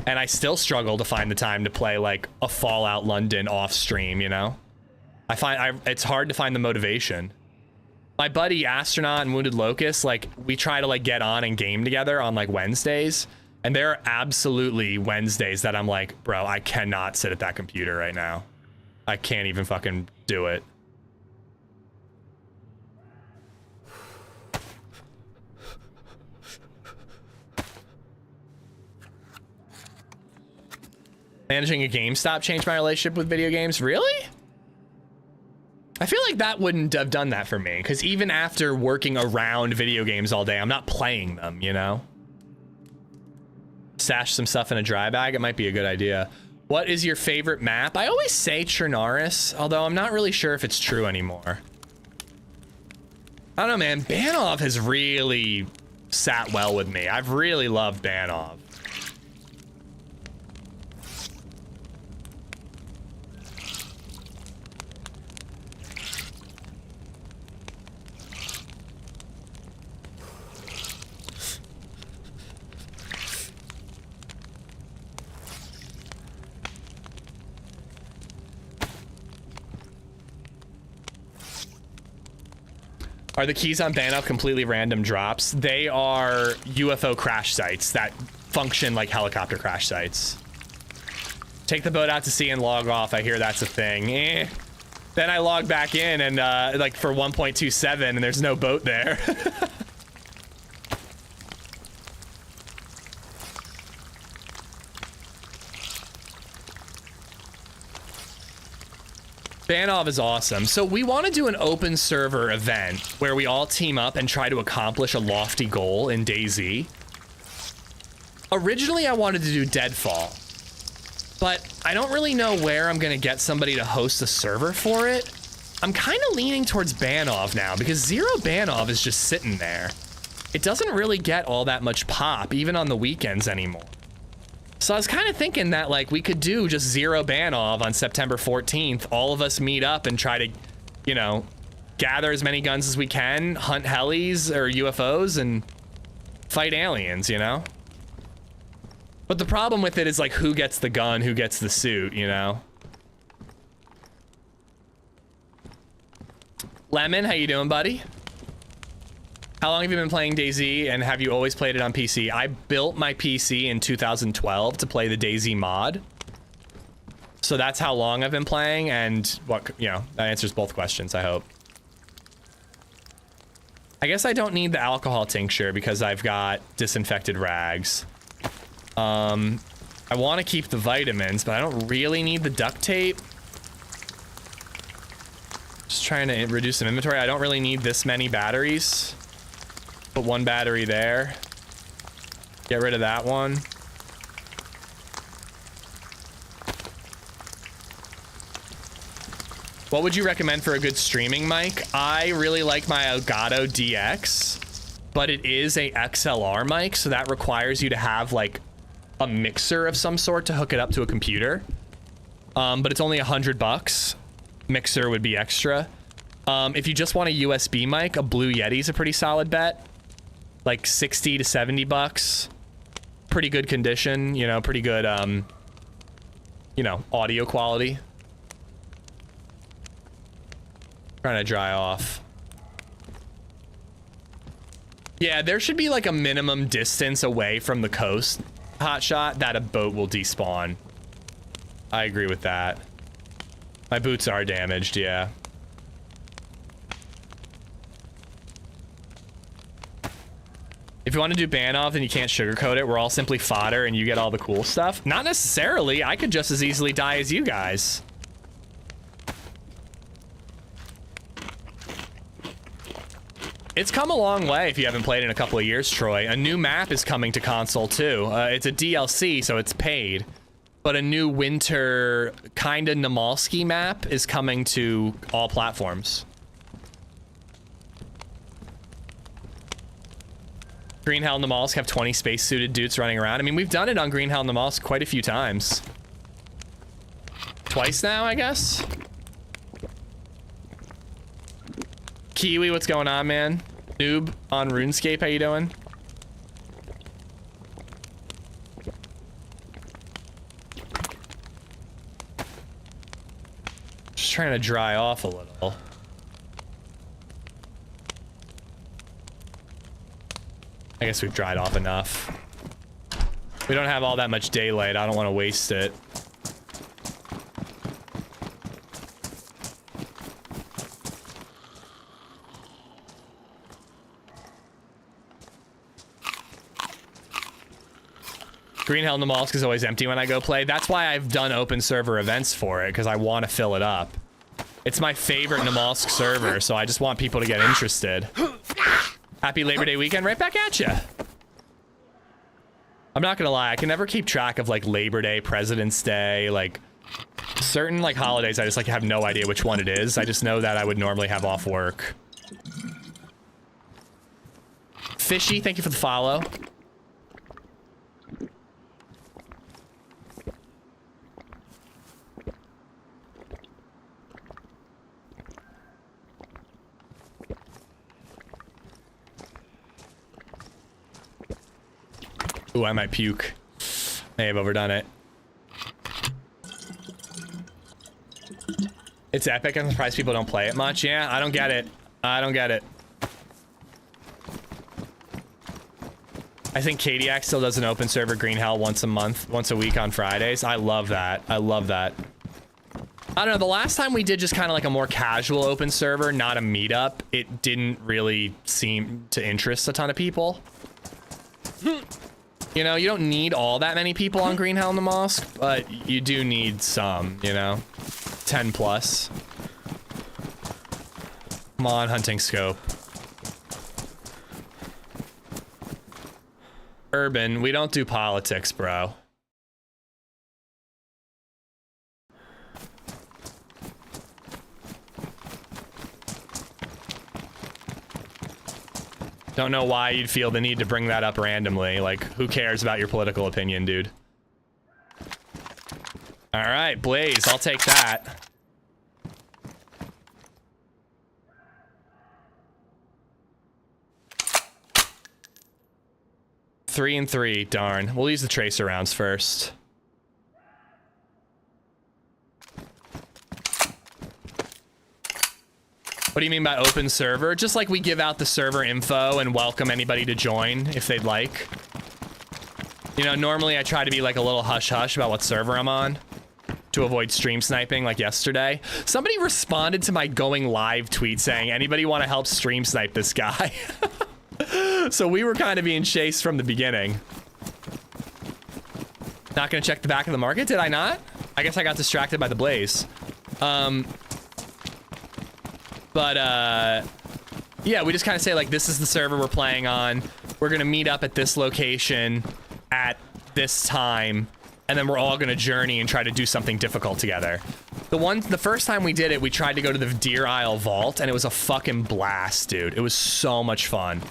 A: and I still struggle to find the time to play like a Fallout London off stream, you know? It's hard to find the motivation. My buddy Astronaut and Wounded Locust, like, we try to like get on and game together on like Wednesdays. And there are absolutely Wednesdays that I'm like, bro, I cannot sit at that computer right now. I can't even fucking do it. Managing a GameStop changed my relationship with video games? Really? I feel like that wouldn't have done that for me, because even after working around video games all day, I'm not playing them, you know? Stash some stuff in a dry bag, it might be a good idea. What is your favorite map? I always say Chernaris, although I'm not really sure if it's true anymore. I don't know, man. Banov has really sat well with me. I've really loved Banov. Are the keys on Banov completely random drops? They are UFO crash sites that function like helicopter crash sites. Take the boat out to sea and log off. I hear that's a thing. Then I log back in and like for 1.27 and there's no boat there. Banov is awesome. So we want to do an open server event where we all team up and try to accomplish a lofty goal in DayZ. Originally, I wanted to do Deadfall, but I don't really know where I'm going to get somebody to host a server for it. I'm kind of leaning towards Banov now because Zero Banov is just sitting there. It doesn't really get all that much pop, even on the weekends anymore. So I was kind of thinking that like we could do just Zero Banov on September 14th. All of us meet up and try to, you know, gather as many guns as we can, hunt helis or UFOs and fight aliens, you know? But the problem with it is like who gets the gun, who gets the suit, you know? Lemon, how you doing, buddy? How long have you been playing DayZ, and have you always played it on PC? I built my PC in 2012 to play the DayZ mod. So that's how long I've been playing, and what, you know, that answers both questions, I hope. I guess I don't need the alcohol tincture because I've got disinfected rags. I want to keep the vitamins, but I don't really need the duct tape. Just trying to reduce some inventory. I don't really need this many batteries. Put one battery there. Get rid of that one. What would you recommend for a good streaming mic? I really like my Elgato DX, but it is a XLR mic, so that requires you to have like a mixer of some sort to hook it up to a computer. But it's only $100. Mixer would be extra. If you just want a USB mic, a Blue Yeti is a pretty solid bet. Like 60 to 70 bucks. Pretty good condition, you know, pretty good, you know, audio quality. Trying to dry off. Yeah, there should be like a minimum distance away from the coast, Hotshot, that a boat will despawn. I agree with that. My boots are damaged, yeah. If you want to do ban off, then you can't sugarcoat it. We're all simply fodder and you get all the cool stuff. Not necessarily. I could just as easily die as you guys. It's come a long way if you haven't played in a couple of years, Troy. A new map is coming to console too. It's a DLC, so it's paid. But a new winter kind of Namalski map is coming to all platforms. Green Hell and Namalsk have 20 space-suited dudes running around. I mean, we've done it on Green Hell and Namalsk quite a few times. Twice now, I guess? Kiwi, what's going on, man? Noob on RuneScape, how you doing? Just trying to dry off a little. I guess we've dried off enough. We don't have all that much daylight. I don't want to waste it. Green Hell Namalsk is always empty when I go play. That's why I've done open server events for it, because I want to fill it up. It's my favorite Namalsk server, so I just want people to get interested. Happy Labor Day weekend, right back at you. I'm not gonna lie, I can never keep track of like Labor Day, President's Day, like certain like holidays. I just like have no idea which one it is. I just know that I would normally have off work. Fishy, thank you for the follow. Ooh, I might puke. May have overdone it. It's epic. I'm surprised people don't play it much. Yeah, I don't get it. I don't get it. I think Kadiak still does an open server Green Hell once a month, once a week on Fridays. I love that. I love that. I don't know, the last time we did just kind of like a more casual open server, not a meetup, it didn't really seem to interest a ton of people. You know, you don't need all that many people on Green Hell in the Mosque, but you do need some, you know? 10 plus. Come on, hunting scope. Urban, we don't do politics, bro. Don't know why you'd feel the need to bring that up randomly. Like, who cares about your political opinion, dude? All right, Blaze, I'll take that. 3 and 3, darn. We'll use the tracer rounds first. What do you mean by open server? Just like we give out the server info and welcome anybody to join if they'd like. You know, normally I try to be like a little hush-hush about what server I'm on to avoid stream sniping like yesterday. Somebody responded to my going live tweet saying, anybody want to help stream snipe this guy? So we were kind of being chased from the beginning. Not gonna check the back of the market, did I not? I guess I got distracted by the blaze. Yeah, we just kind of say like, this is the server we're playing on. We're gonna meet up at this location at this time, and then we're all gonna journey and try to do something difficult together. The first time we did it, we tried to go to the Deer Isle Vault, and it was a fucking blast, dude. It was so much fun.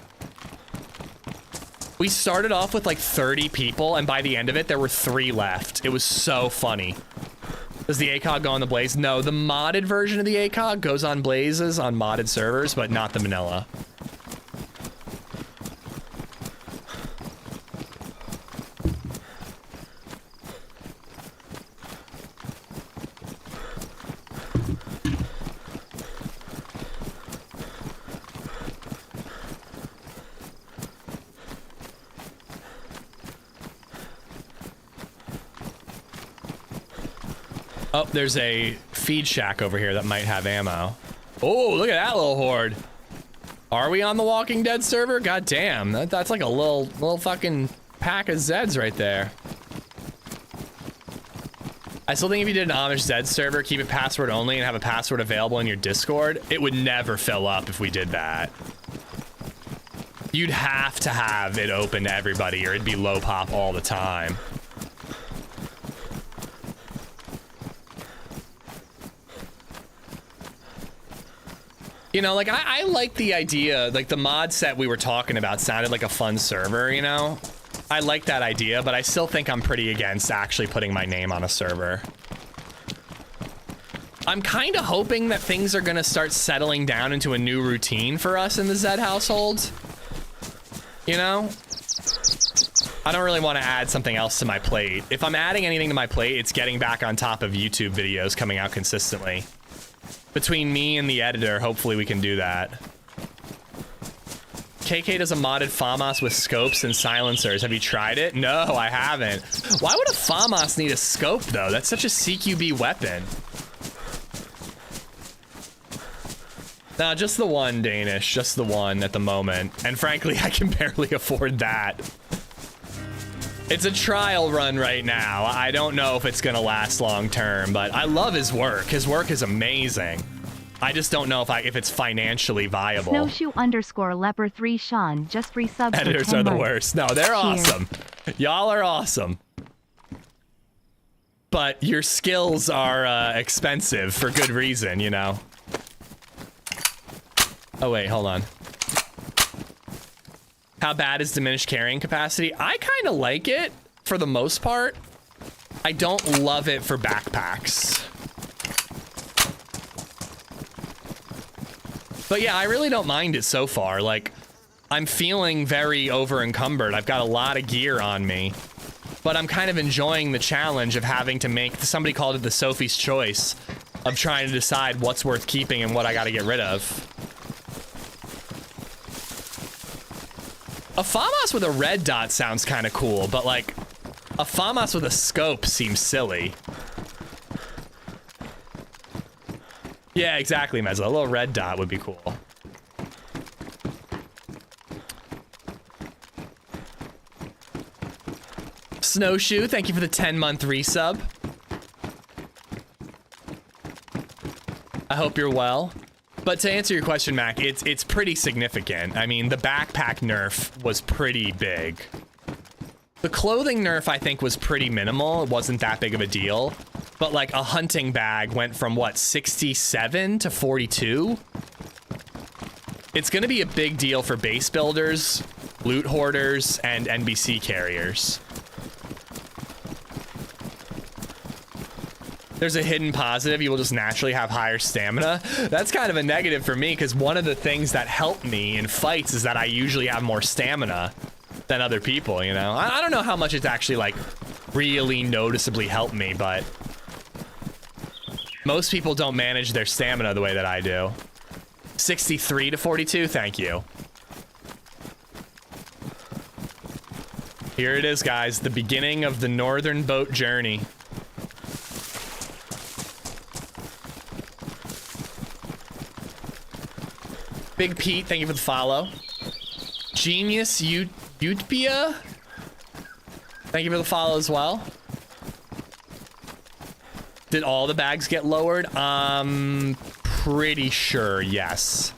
A: We started off with like 30 people, and by the end of it, there were 3 left. It was so funny. Does the ACOG go on the Blaze? No, the modded version of the ACOG goes on Blazes on modded servers, but not the vanilla. Oh, there's a feed shack over here that might have ammo. Oh, look at that little horde. Are we on the Walking Dead server? God damn, that's like a little fucking pack of Zeds right there. I still think if you did an Amish Zed server, keep it password only and have a password available in your Discord, it would never fill up if we did that. You'd have to have it open to everybody or it'd be low pop all the time. You know, like, I like the idea, like, the mod set we were talking about sounded like a fun server, you know? I like that idea, but I still think I'm pretty against actually putting my name on a server. I'm kind of hoping that things are going to start settling down into a new routine for us in the Zed household. You know? I don't really want to add something else to my plate. If I'm adding anything to my plate, it's getting back on top of YouTube videos coming out consistently. Between me and the editor, hopefully we can do that. KK does a modded FAMAS with scopes and silencers. Have you tried it? No, I haven't. Why would a FAMAS need a scope, though? That's such a CQB weapon. Nah, just the one, Danish. Just the one at the moment. And frankly, I can barely afford that. It's a trial run right now. I don't know if it's gonna last long term, but I love his work. His work is amazing. I just don't know if it's financially viable.
B: Snowshoe_leper3 Sean just resubs.
A: Editors are the worst. No, they're awesome. Y'all are awesome. But your skills are expensive for good reason, you know. Oh wait, hold on. How bad is diminished carrying capacity? I kind of like it for the most part. I don't love it for backpacks. But yeah, I really don't mind it so far. Like, I'm feeling very over encumbered. I've got a lot of gear on me, but I'm kind of enjoying the challenge of having to make, somebody called it the Sophie's choice, of trying to decide what's worth keeping and what I got to get rid of. A FAMAS with a red dot sounds kind of cool, but like, a FAMAS with a scope seems silly. Yeah, exactly, Mezzo. A little red dot would be cool. Snowshoe, thank you for the 10-month resub. I hope you're well. But to answer your question, Mac, it's pretty significant. I mean, the backpack nerf was pretty big. The clothing nerf, I think, was pretty minimal. It wasn't that big of a deal. But like a hunting bag went from what, 67 to 42? It's gonna be a big deal for base builders, loot hoarders, and NBC carriers. There's a hidden positive, you will just naturally have higher stamina. That's kind of a negative for me, because one of the things that help me in fights is that I usually have more stamina. than other people, you know? I don't know how much it's actually, like, really noticeably helped me, but most people don't manage their stamina the way that I do. 63 to 42, thank you. Here it is, guys, the beginning of the northern boat journey. Big Pete, thank you for the follow. Genius Utopia, thank you for the follow as well. Did all the bags get lowered? Pretty sure, yes.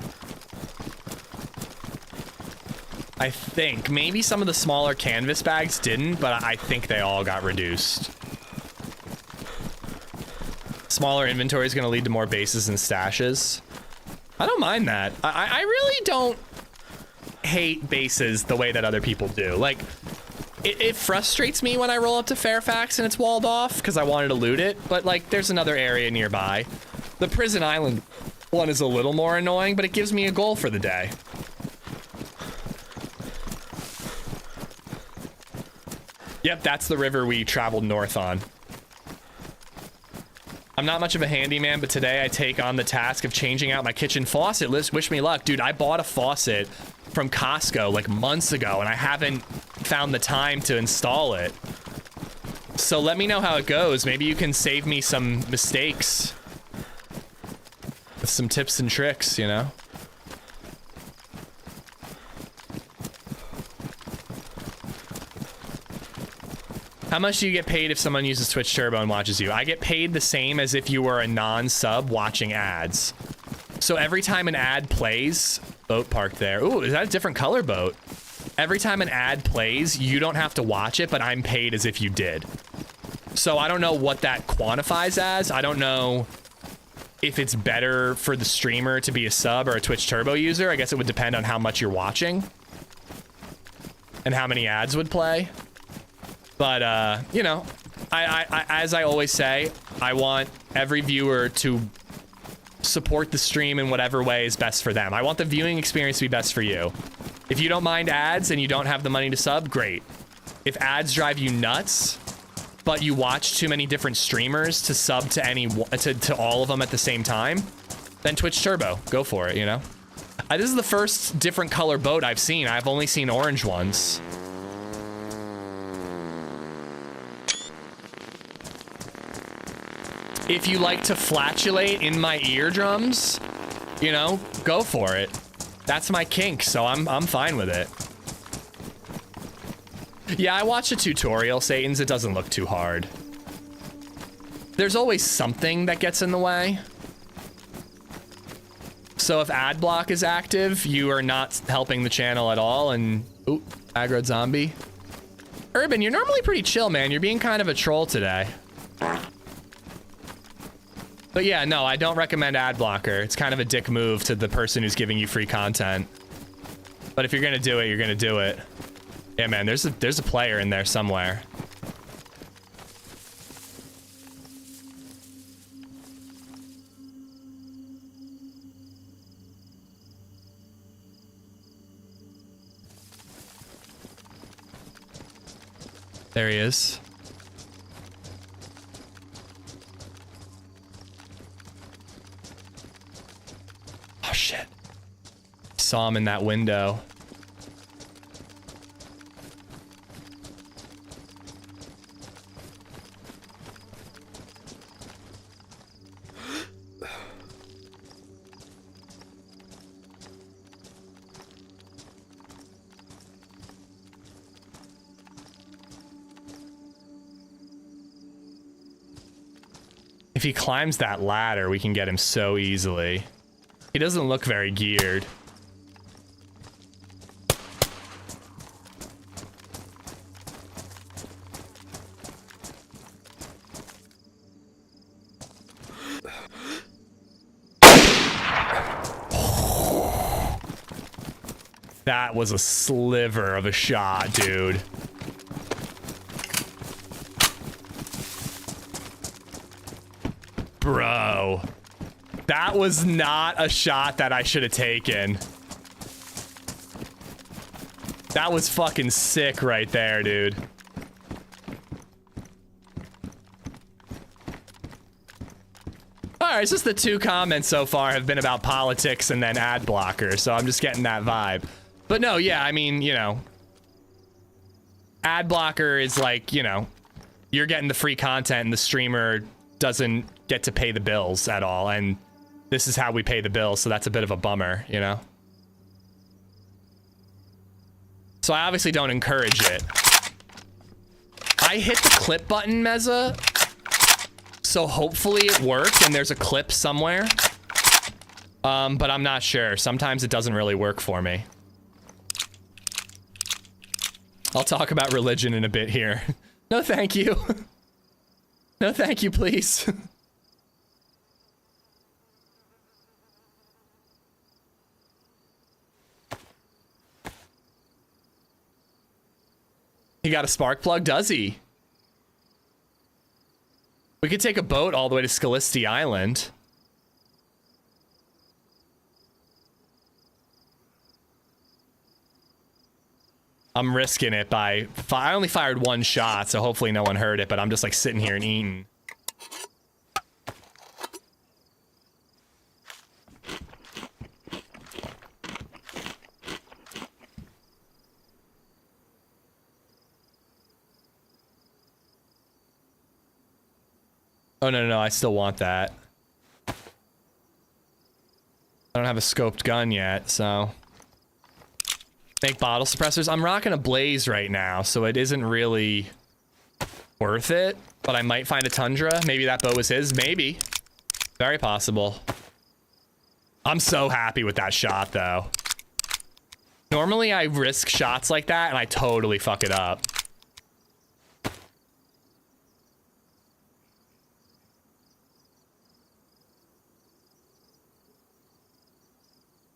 A: I think maybe some of the smaller canvas bags didn't, but I think they all got reduced. Smaller inventory is going to lead to more bases and stashes. I don't mind that. I really don't hate bases the way that other people do. Like, it frustrates me when I roll up to Fairfax and it's walled off because I wanted to loot it, but like, there's another area nearby. The Prison Island one is a little more annoying, but it gives me a goal for the day. Yep, that's the river we traveled north on. I'm not much of a handyman, but today I take on the task of changing out my kitchen faucet. Wish me luck. Dude, I bought a faucet from Costco like months ago, and I haven't found the time to install it. So let me know how it goes. Maybe you can save me some mistakes with some tips and tricks, you know? How much do you get paid if someone uses Twitch Turbo and watches you? I get paid the same as if you were a non-sub watching ads. So every time an ad plays, boat parked there. Ooh, is that a different color boat? Every time an ad plays, you don't have to watch it, but I'm paid as if you did. So I don't know what that quantifies as. I don't know if it's better for the streamer to be a sub or a Twitch Turbo user. I guess it would depend on how much you're watching and how many ads would play. But, you know, as I always say, I want every viewer to support the stream in whatever way is best for them. I want the viewing experience to be best for you. If you don't mind ads and you don't have the money to sub, great. If ads drive you nuts, but you watch too many different streamers to sub to to all of them at the same time, then Twitch Turbo, go for it, you know? This is the first different color boat I've seen. I've only seen orange ones. If you like to flatulate in my eardrums, you know, go for it. That's my kink, so I'm fine with it. Yeah, I watched a tutorial, Satans. It doesn't look too hard. There's always something that gets in the way. So if ad block is active, you are not helping the channel at all, and... Ooh, aggro zombie. Urban, you're normally pretty chill, man. You're being kind of a troll today. But yeah, no, I don't recommend ad blocker. It's kind of a dick move to the person who's giving you free content. But if you're gonna do it, you're gonna do it. Yeah, man, there's a player in there somewhere. There he is. Oh, shit. Saw him in that window. If he climbs that ladder, we can get him so easily. He doesn't look very geared. That was a sliver of a shot, dude. Bro, that was not a shot that I should have taken. That was fucking sick right there, dude. Alright, it's just the 2 comments so far have been about politics and then ad blocker, so I'm just getting that vibe. But no, yeah, I mean, you know, ad blocker is like, you know, you're getting the free content and the streamer doesn't get to pay the bills at all, and this is how we pay the bills, so that's a bit of a bummer, you know? So I obviously don't encourage it. I hit the clip button, Meza, so hopefully it worked and there's a clip somewhere. But I'm not sure. Sometimes it doesn't really work for me. I'll talk about religion in a bit here. No, thank you. No, thank you, please. He got a spark plug, does he? We could take a boat all the way to Scalisti Island. I'm risking it by... I only fired 1 shot, so hopefully no one heard it, but I'm just like sitting here and eating. Oh, no, I still want that. I don't have a scoped gun yet, so... Make bottle suppressors. I'm rocking a Blaze right now, so it isn't really worth it, but I might find a Tundra. Maybe that bow was his. Maybe. Very possible. I'm so happy with that shot, though. Normally, I risk shots like that, and I totally fuck it up.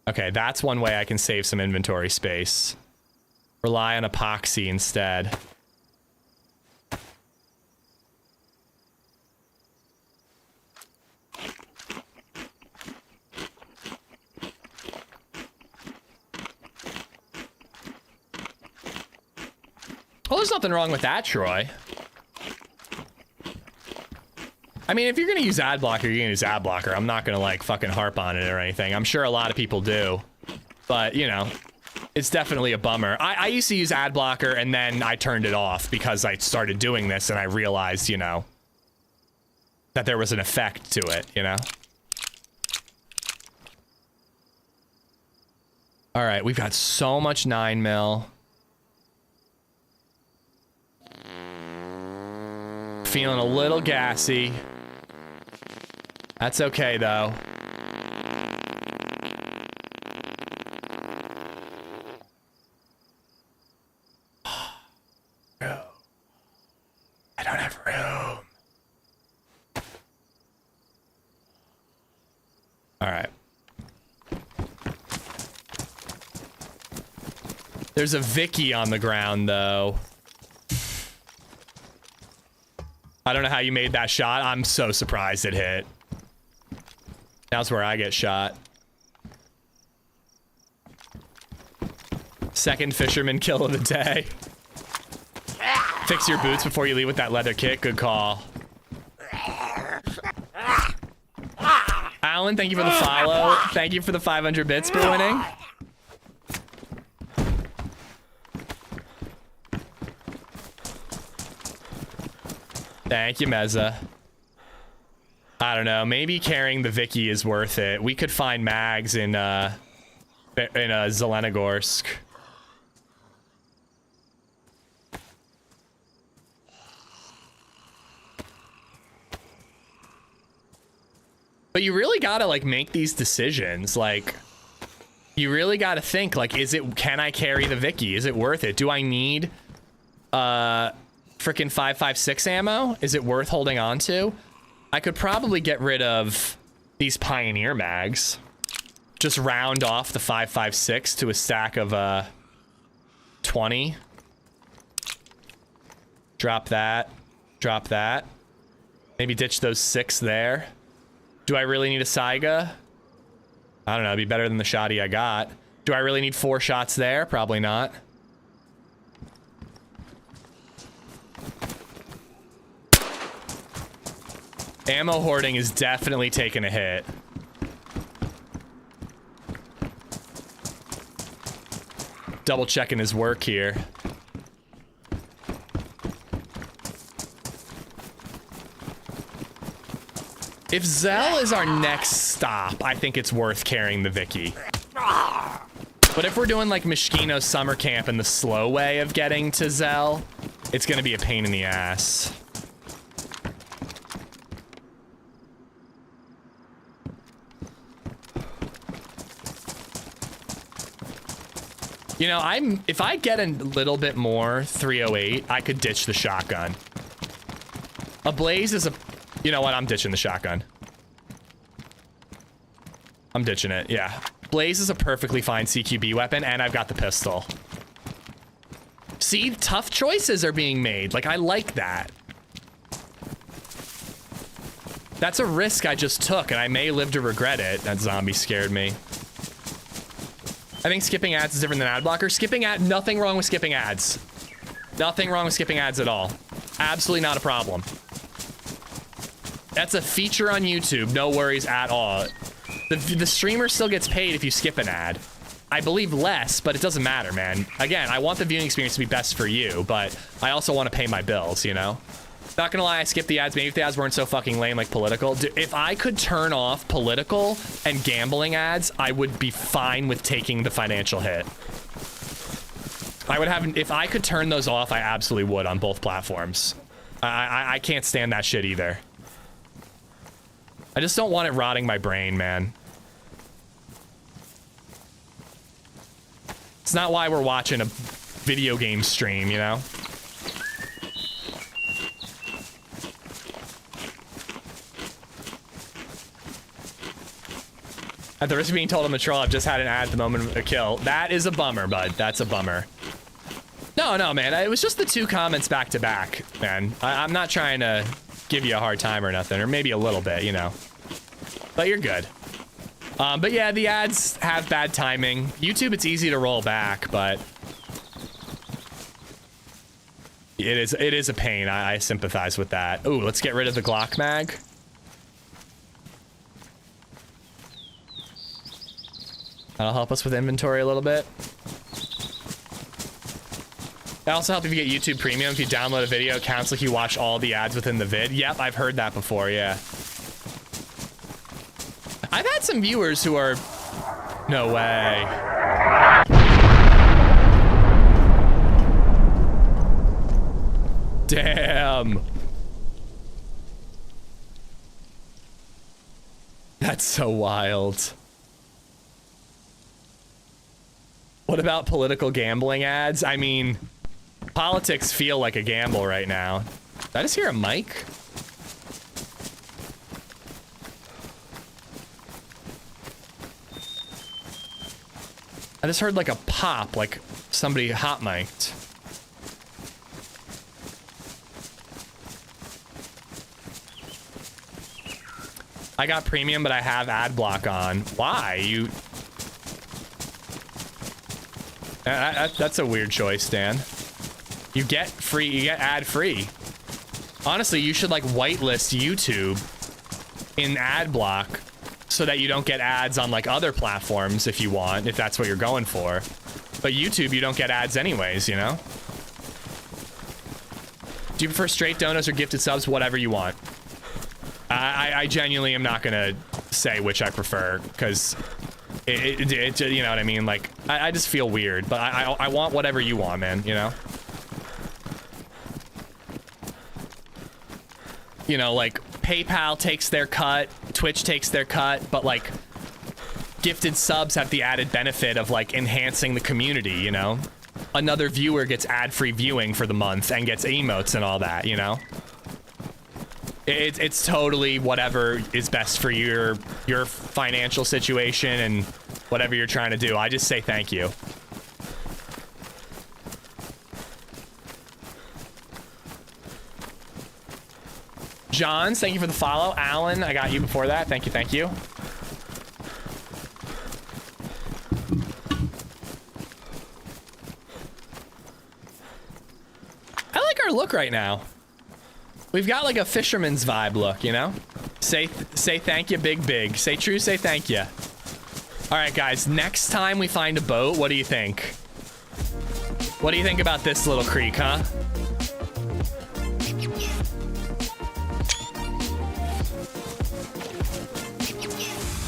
A: Okay, that's one way I can save some inventory space. Rely on epoxy instead. Well, there's nothing wrong with that, Troy. I mean, if you're gonna use ad blocker, you're gonna use ad blocker. I'm not gonna like fucking harp on it or anything. I'm sure a lot of people do, but you know, it's definitely a bummer. I used to use ad blocker and then I turned it off because I started doing this and I realized, you know, that there was an effect to it, you know? All right, we've got so much 9mm. Feeling a little gassy. That's okay, though. I don't have room. All right. There's a Vicky on the ground, though. I don't know how you made that shot. I'm so surprised it hit. That's where I get shot. Second fisherman kill of the day. Fix your boots before you leave with that leather kit. Good call. Alan, thank you for the follow. Thank you for the 500 bits for winning. Thank you, Meza. I don't know. Maybe carrying the Vicky is worth it. We could find mags in Zelenogorsk. But you really gotta like make these decisions. Like, you really gotta think. Like, can I carry the Vicky? Is it worth it? Do I need freaking 5.56 ammo? Is it worth holding on to? I could probably get rid of these Pioneer mags. Just round off the 5.56 to a stack of 20. Drop that. Drop that. Maybe ditch those 6 there. Do I really need a Saiga? I don't know. It'd be better than the shoddy I got. Do I really need 4 shots there? Probably not. Ammo hoarding is definitely taking a hit. Double checking his work here. If Zell is our next stop, I think it's worth carrying the Vicky. But if we're doing like Mishkino summer camp and the slow way of getting to Zell, it's gonna be a pain in the ass. You know, if I get a little bit more 308, I could ditch the shotgun. A Blaze is a, you know what? I'm ditching the shotgun. I'm ditching it. Yeah. Blaze is a perfectly fine CQB weapon, and I've got the pistol. See, tough choices are being made. Like, I like that. That's a risk I just took, and I may live to regret it. That zombie scared me. I think skipping ads is different than ad blocker. Nothing wrong with skipping ads. Nothing wrong with skipping ads at all. Absolutely not a problem. That's a feature on YouTube. No worries at all. The streamer still gets paid if you skip an ad. I believe less, but it doesn't matter, man. Again, I want the viewing experience to be best for you, but I also want to pay my bills, you know? Not gonna lie, I skipped the ads. Maybe if the ads weren't so fucking lame like political. If I could turn off political and gambling ads, I would be fine with taking the financial hit. I would have, if I could turn those off, I absolutely would on both platforms. I can't stand that shit either. I just don't want it rotting my brain, man. It's not why we're watching a video game stream, you know? At the risk of being told I'm a troll, I've just had an ad at the moment of a kill. That is a bummer, bud. That's a bummer. No, man. It was just the 2 comments back to back, man. I'm not trying to give you a hard time or nothing, or maybe a little bit, you know. But you're good. But yeah, the ads have bad timing. YouTube, it's easy to roll back, but it is a pain. I sympathize with that. Ooh, let's get rid of the Glock mag. That'll help us with inventory a little bit. That also helps if you get YouTube Premium. If you download a video, it counts like you watch all the ads within the vid. Yep, I've heard that before, yeah. I've had some viewers who are... No way. Damn. That's so wild. What about political gambling ads? I mean, politics feel like a gamble right now. Did I just hear a mic? I just heard like a pop, like somebody hot mic'd. I got premium, but I have ad block on. Why? You... That's a weird choice, Dan. You get ad free. Honestly, you should like whitelist YouTube in ad block so that you don't get ads on like other platforms if you want, if that's what you're going for. But YouTube, you don't get ads anyways, you know? Do you prefer straight donos or gifted subs? Whatever you want. I genuinely am not gonna say which I prefer, because it you know what I mean? Like, I just feel weird, but I want whatever you want, man, you know? You know, like, PayPal takes their cut, Twitch takes their cut, but, like, gifted subs have the added benefit of, like, enhancing the community, you know? Another viewer gets ad-free viewing for the month and gets emotes and all that, you know? It's totally whatever is best for your financial situation and whatever you're trying to do. I just say thank you. Johns, thank you for the follow. Alan, I got you before that. Thank you, thank you. I like our look right now. We've got like a fisherman's vibe look, you know? Say thank you, big. Say true, say thank you. All right, guys, next time we find a boat, what do you think? What do you think about this little creek, huh?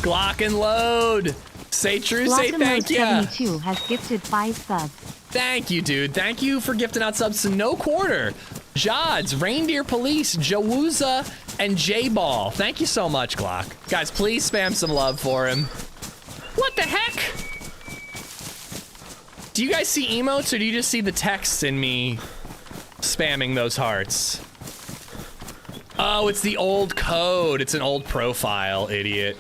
A: Glock and load. Say true, say thank you.
B: 72 has gifted 5 subs.
A: Thank you, dude. Thank you for gifting out subs to No Quarter, Jods, Reindeer Police, Jawuza, and J-Ball. Thank you so much, Glock. Guys, please spam some love for him. What the heck? Do you guys see emotes or do you just see the text in me spamming those hearts? Oh, it's the old code. It's an old profile, idiot.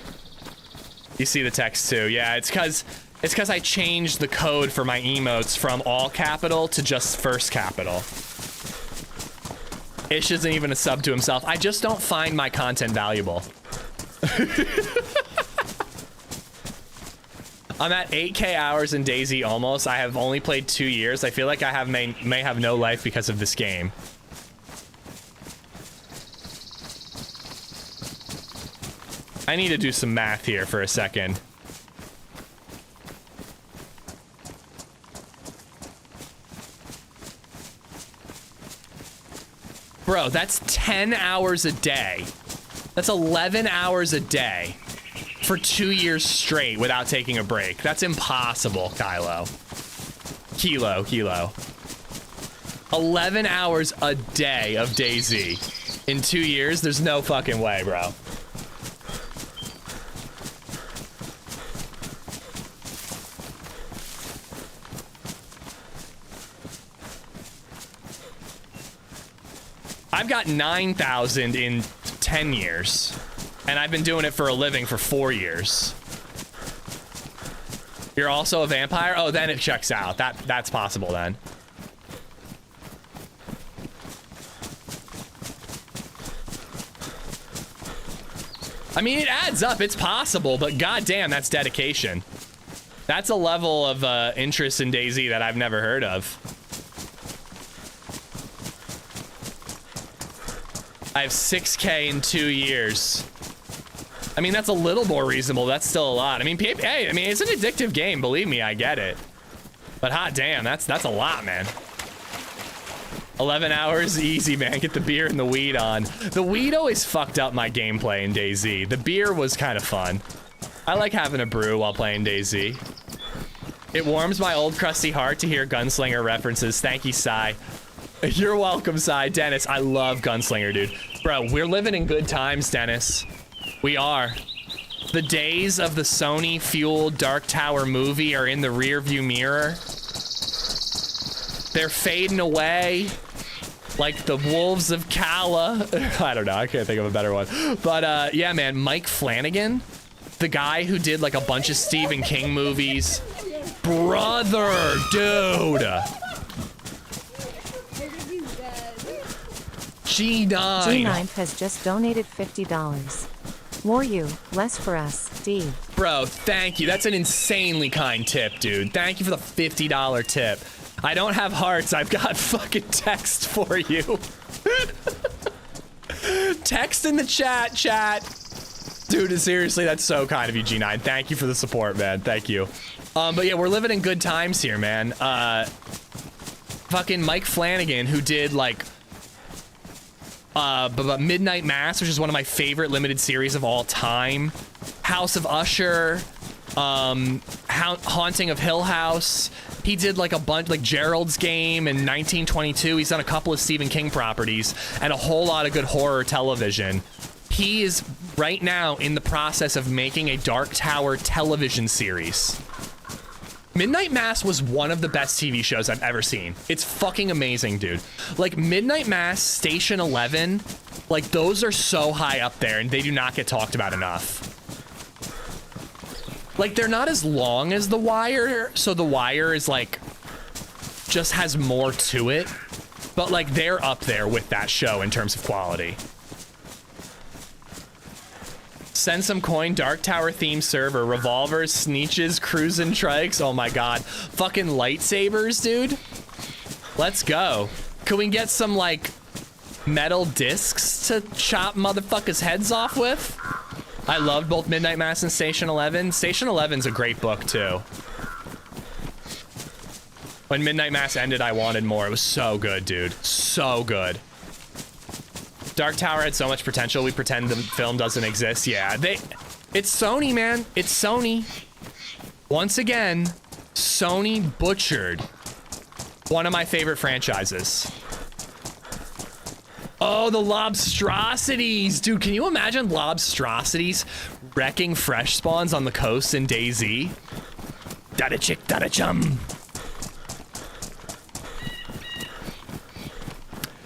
A: You see the text too. Yeah, it's because I changed the code for my emotes from all capital to just first capital. Ish isn't even a sub to himself. I just don't find my content valuable. I'm at 8K hours in DayZ almost. I have only played 2 years. I feel like I may have no life because of this game. I need to do some math here for a second. Bro, that's 10 hours a day. That's 11 hours a day for 2 years straight without taking a break. That's impossible, Kilo. Kilo. 11 hours a day of DayZ in 2 years? There's no fucking way, bro. I've got 9,000 in 10 years, and I've been doing it for a living for 4 years. You're also a vampire? Oh, then it checks out. That's possible then. I mean, it adds up. It's possible, but goddamn, that's dedication. That's a level of interest in DayZ that I've never heard of. I have 6K in 2 years. I mean, that's a little more reasonable. That's still a lot. I mean, hey, I mean, it's an addictive game. Believe me, I get it. But hot damn, that's a lot, man. 11 hours, easy, man. Get the beer and the weed on. The weed always fucked up my gameplay in DayZ. The beer was kind of fun. I like having a brew while playing DayZ. It warms my old crusty heart to hear Gunslinger references. Thank you, Sai. You're welcome, Sai. Dennis, I love Gunslinger, dude. Bro, we're living in good times, Dennis. We are. The days of the Sony-fueled Dark Tower movie are in the rearview mirror. They're fading away like the wolves of Kala. I don't know. I can't think of a better one. But, yeah, man, Mike Flanagan, the guy who did, like, a bunch of Stephen King movies. Brother, dude.
D: G9 has just donated $50. More you, less for us, D.
A: Bro, thank you. That's an insanely kind tip, dude. Thank you for the $50 tip. I don't have hearts. I've got fucking text for you. Text in the chat. Dude, seriously, that's so kind of you, G9. Thank you for the support, man. Thank you. But yeah, we're living in good times here, man. Fucking Mike Flanagan, who did, like, Midnight Mass, which is one of my favorite limited series of all time. House of Usher, Haunting of Hill House. He did like a bunch, like Gerald's Game in 1922. He's done a couple of Stephen King properties and a whole lot of good horror television. He is right now in the process of making a Dark Tower television series. Midnight Mass was one of the best TV shows I've ever seen. It's fucking amazing, dude. Like, Midnight Mass, Station 11, like, those are so high up there, and they do not get talked about enough. Like, they're not as long as The Wire, so The Wire is, like, just has more to it. But, like, they're up there with that show in terms of quality. Send some coin, Dark Tower theme server, revolvers, sneeches, cruisin' trikes. Oh my god. Fucking lightsabers, dude. Let's go. Can we get some, like, metal discs to chop motherfuckers' heads off with. I loved both Midnight Mass and Station 11. Station 11's a great book too. When Midnight Mass ended, I wanted more. It was so good, dude. So good. Dark Tower had so much potential. We pretend the film doesn't exist. Yeah, it's Sony, man. It's Sony. Once again, Sony butchered one of my favorite franchises. Oh, the Lobstrosities. Dude, can you imagine Lobstrosities wrecking fresh spawns on the coast in DayZ? Dada chick, dada chum.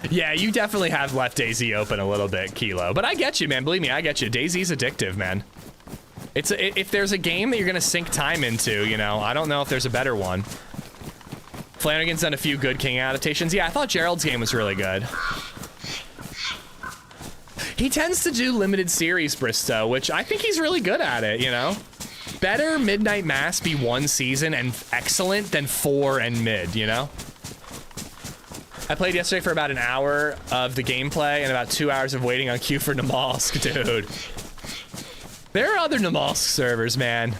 A: Yeah, you definitely have left DayZ open a little bit, Kilo. But I get you, man. Believe me, I get you. DayZ's addictive, man. If there's a game that you're gonna sink time into, you know, I don't know if there's a better one. Flanagan's done a few good King adaptations. Yeah, I thought Gerald's game was really good. He tends to do limited series, Bristow, which I think he's really good at it, you know? Better Midnight Mass be one season and excellent than 4 and mid, you know? I played yesterday for about an hour of the gameplay and about 2 hours of waiting on queue for Namalsk, dude. There are other Namalsk servers, man.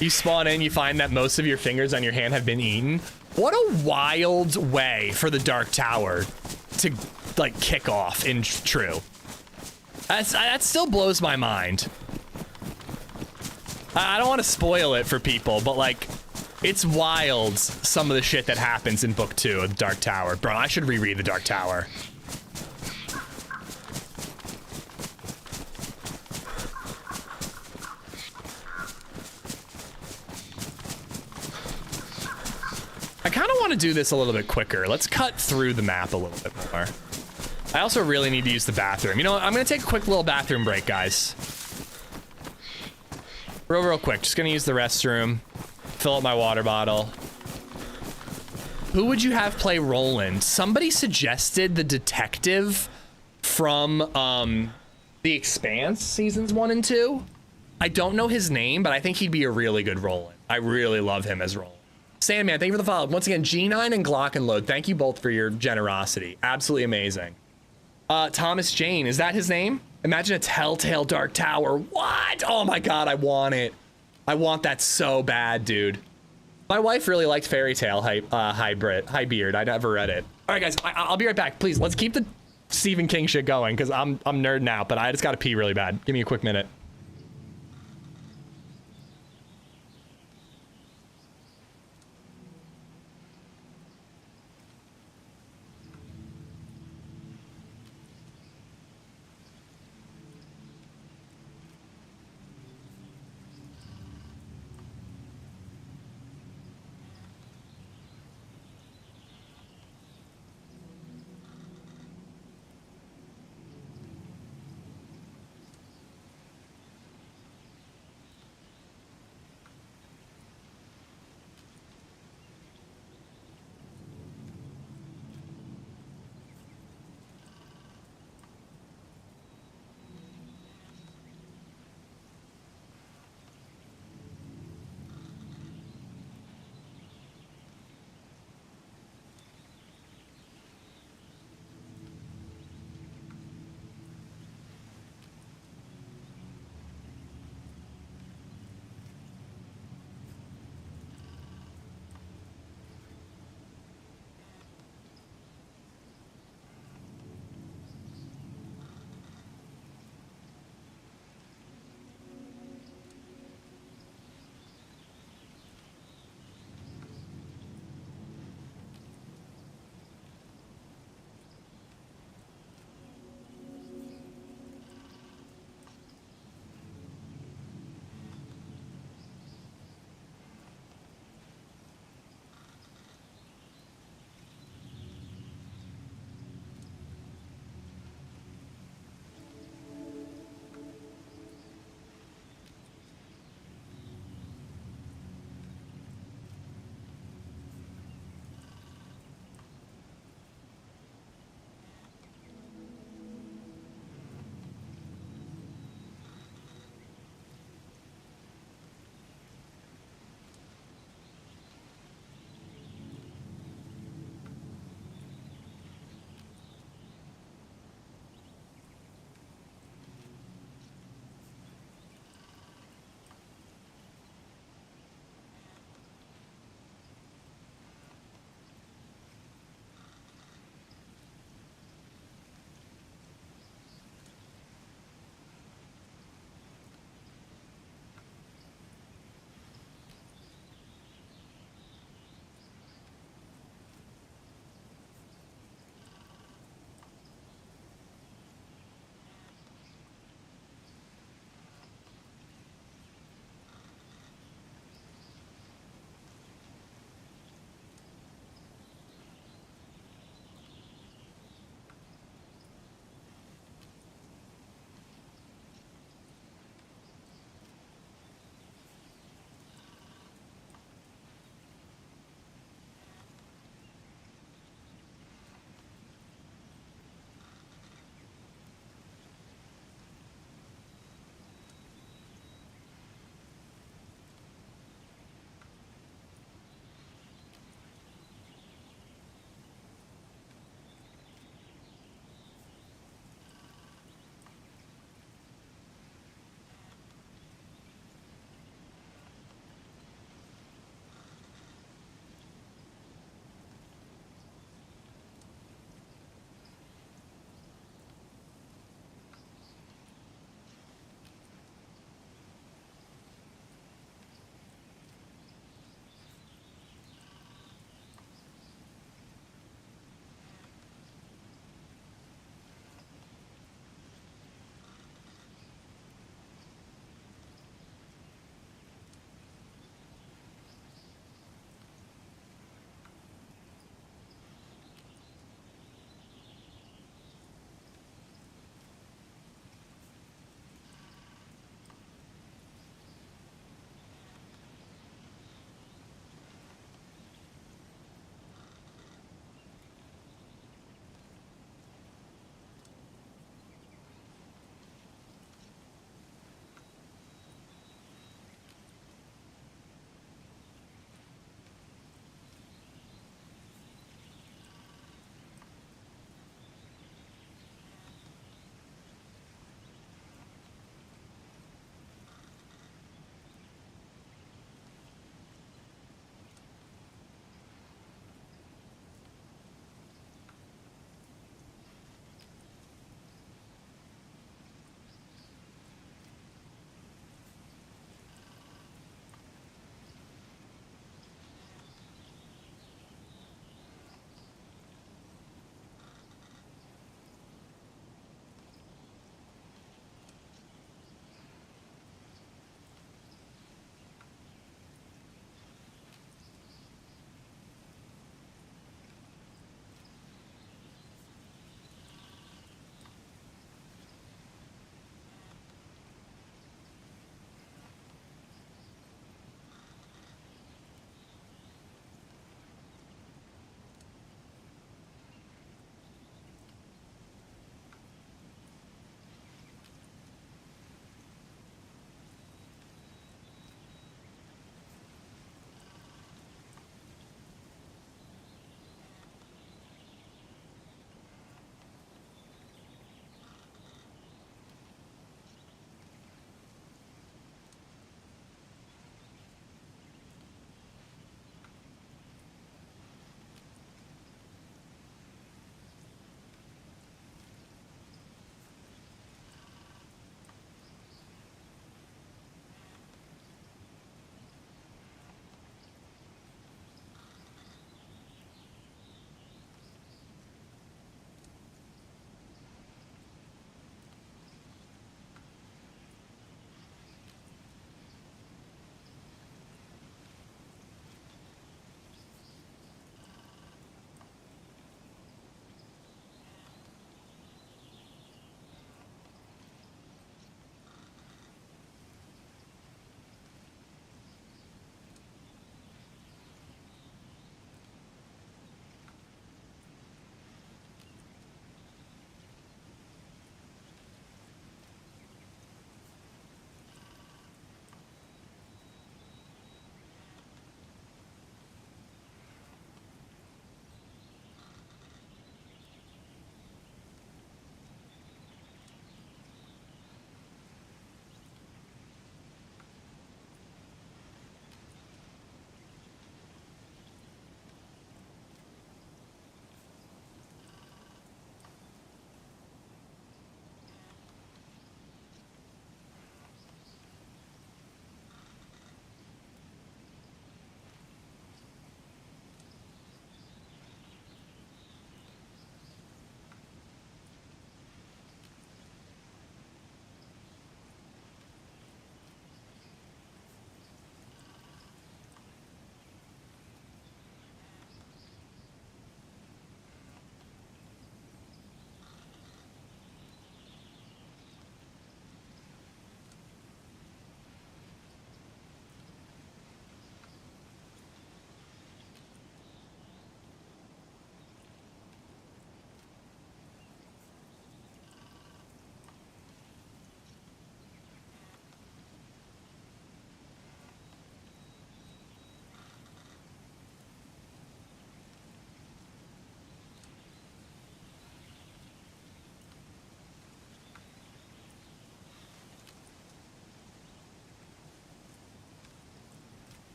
A: You spawn in, you find that most of your fingers on your hand have been eaten. What a wild way for the Dark Tower to, like, kick off in True. That still blows my mind. I don't want to spoil it for people, but, like, it's wild, some of the shit that happens in Book 2 of the Dark Tower. Bro, I should reread the Dark Tower. I kind of want to do this a little bit quicker. Let's cut through the map a little bit more. I also really need to use the bathroom. You know what? I'm going to take a quick little bathroom break, guys. Real quick. Just going to use the restroom. Fill up my water bottle. Who would you have play Roland? Somebody suggested the detective from The Expanse seasons 1 and 2. I don't know his name, but I think he'd be a really good Roland. I really love him as Roland. Sandman, thank you for the follow. Once again, G9 and Glockenload, thank you both for your generosity. Absolutely amazing. Thomas Jane, is that his name? Imagine a Telltale Dark Tower. What? Oh my God, I want it. I want that so bad, dude. My wife really liked Fairy Tale Highbeard. I never read it. All right, guys, I'll be right back. Please, let's keep the Stephen King shit going because I'm nerding out, but I just got to pee really bad. Give me a quick minute.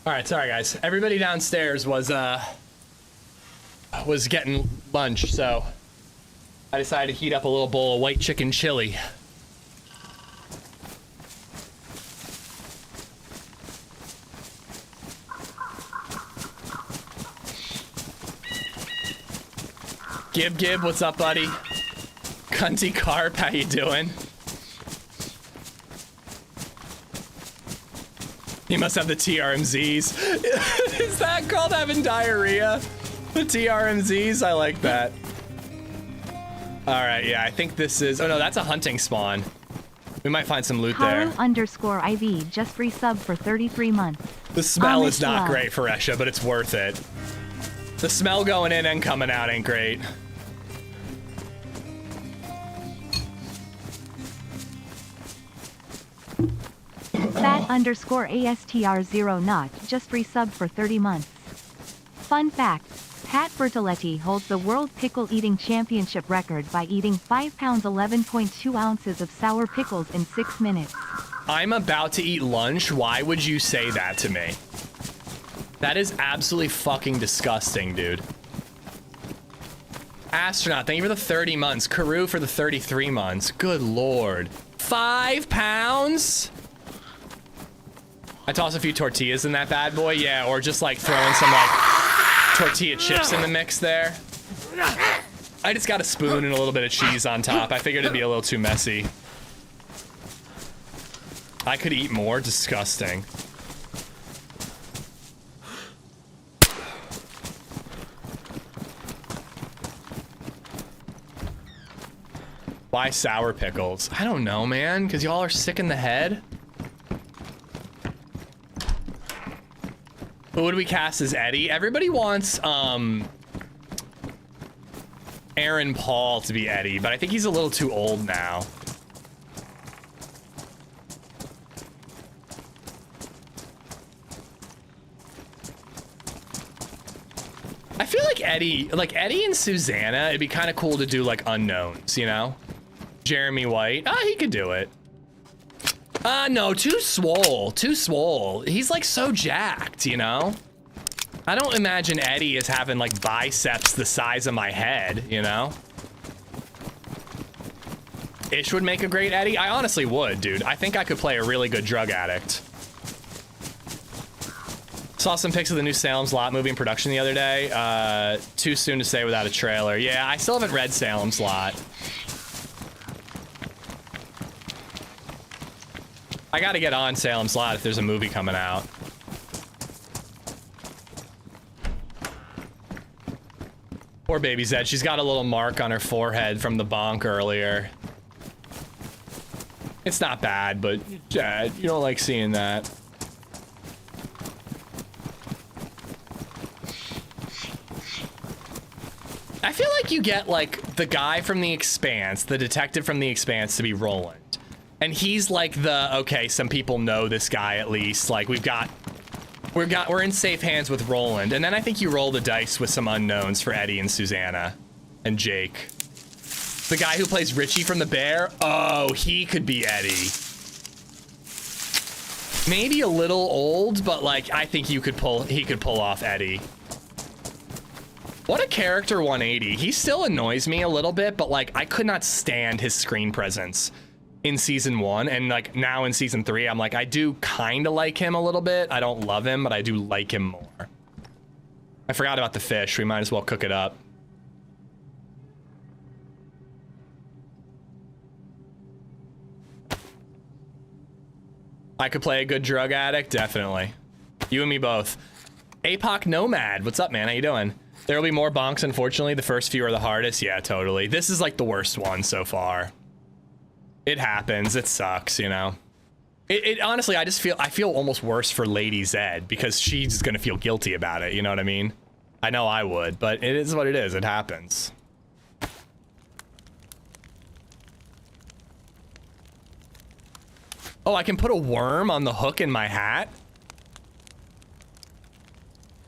A: All right, sorry guys. Everybody downstairs was getting lunch, so I decided to heat up a little bowl of white chicken chili. Gib, what's up, buddy? Cunty Carp, how you doing? You must have the TRMZs. Is that called having diarrhea? The TRMZs? I like that. Alright, yeah, I think this is... Oh no, that's a hunting spawn. We might find some loot there.
B: Haru_IV just resubbed for 33 months.
A: The smell is not great for Esha, but it's worth it. The smell going in and coming out ain't great.
B: Fat_ASTR0 just resubbed for 30 months. Fun fact, Pat Bertoletti holds the World Pickle Eating Championship record by eating 5 pounds 11.2 ounces of sour pickles in 6 minutes.
A: I'm about to eat lunch. Why would you say that to me? That is absolutely fucking disgusting, dude. Astronaut, thank you for the 30 months. Karu for the 33 months. Good lord. 5 pounds? I toss a few tortillas in that bad boy, yeah, or just like throwing some like tortilla chips in the mix there. I just got a spoon and a little bit of cheese on top. I figured it'd be a little too messy. I could eat more. Disgusting. Why sour pickles? I don't know, man, because y'all are sick in the head. Who would we cast as Eddie? Everybody wants Aaron Paul to be Eddie, but I think he's a little too old now. I feel like Eddie and Susanna, it'd be kind of cool to do like unknowns, you know? Jeremy White, he could do it. No, too swole. He's like so jacked, you know? I don't imagine Eddie is having like biceps the size of my head, you know? Ish would make a great Eddie. I honestly would, dude. I think I could play a really good drug addict. Saw some pics of the new Salem's Lot movie in production the other day. Too soon to say without a trailer. Yeah, I still haven't read Salem's Lot. I gotta get on Salem's Lot if there's a movie coming out. Poor baby Zed, she's got a little mark on her forehead from the bonk earlier. It's not bad, but Jed, you don't like seeing that. I feel like you get like the guy from The Expanse, the detective from The Expanse to be Roland. And he's like the, okay, some people know this guy at least. Like we're in safe hands with Roland. And then I think you roll the dice with some unknowns for Eddie and Susanna and Jake. The guy who plays Richie from The Bear, oh, he could be Eddie. Maybe a little old, but like I think he could pull off Eddie. What a character 180. He still annoys me a little bit, but like I could not stand his screen presence in season 1, and like now in season 3, I'm like, I do kind of like him a little bit. I don't love him, but I do like him more. I forgot about the fish. We might as well cook it up. I could play a good drug addict, definitely. You and me both. APOC Nomad, what's up, man? How you doing? There will be more bonks, unfortunately. The first few are the hardest. Yeah, totally. This is like the worst one so far. It happens. It sucks, you know. It honestly, I feel almost worse for LadyZed because she's gonna feel guilty about it. You know what I mean? I know I would, but it is what it is. It happens. Oh, I can put a worm on the hook in my hat.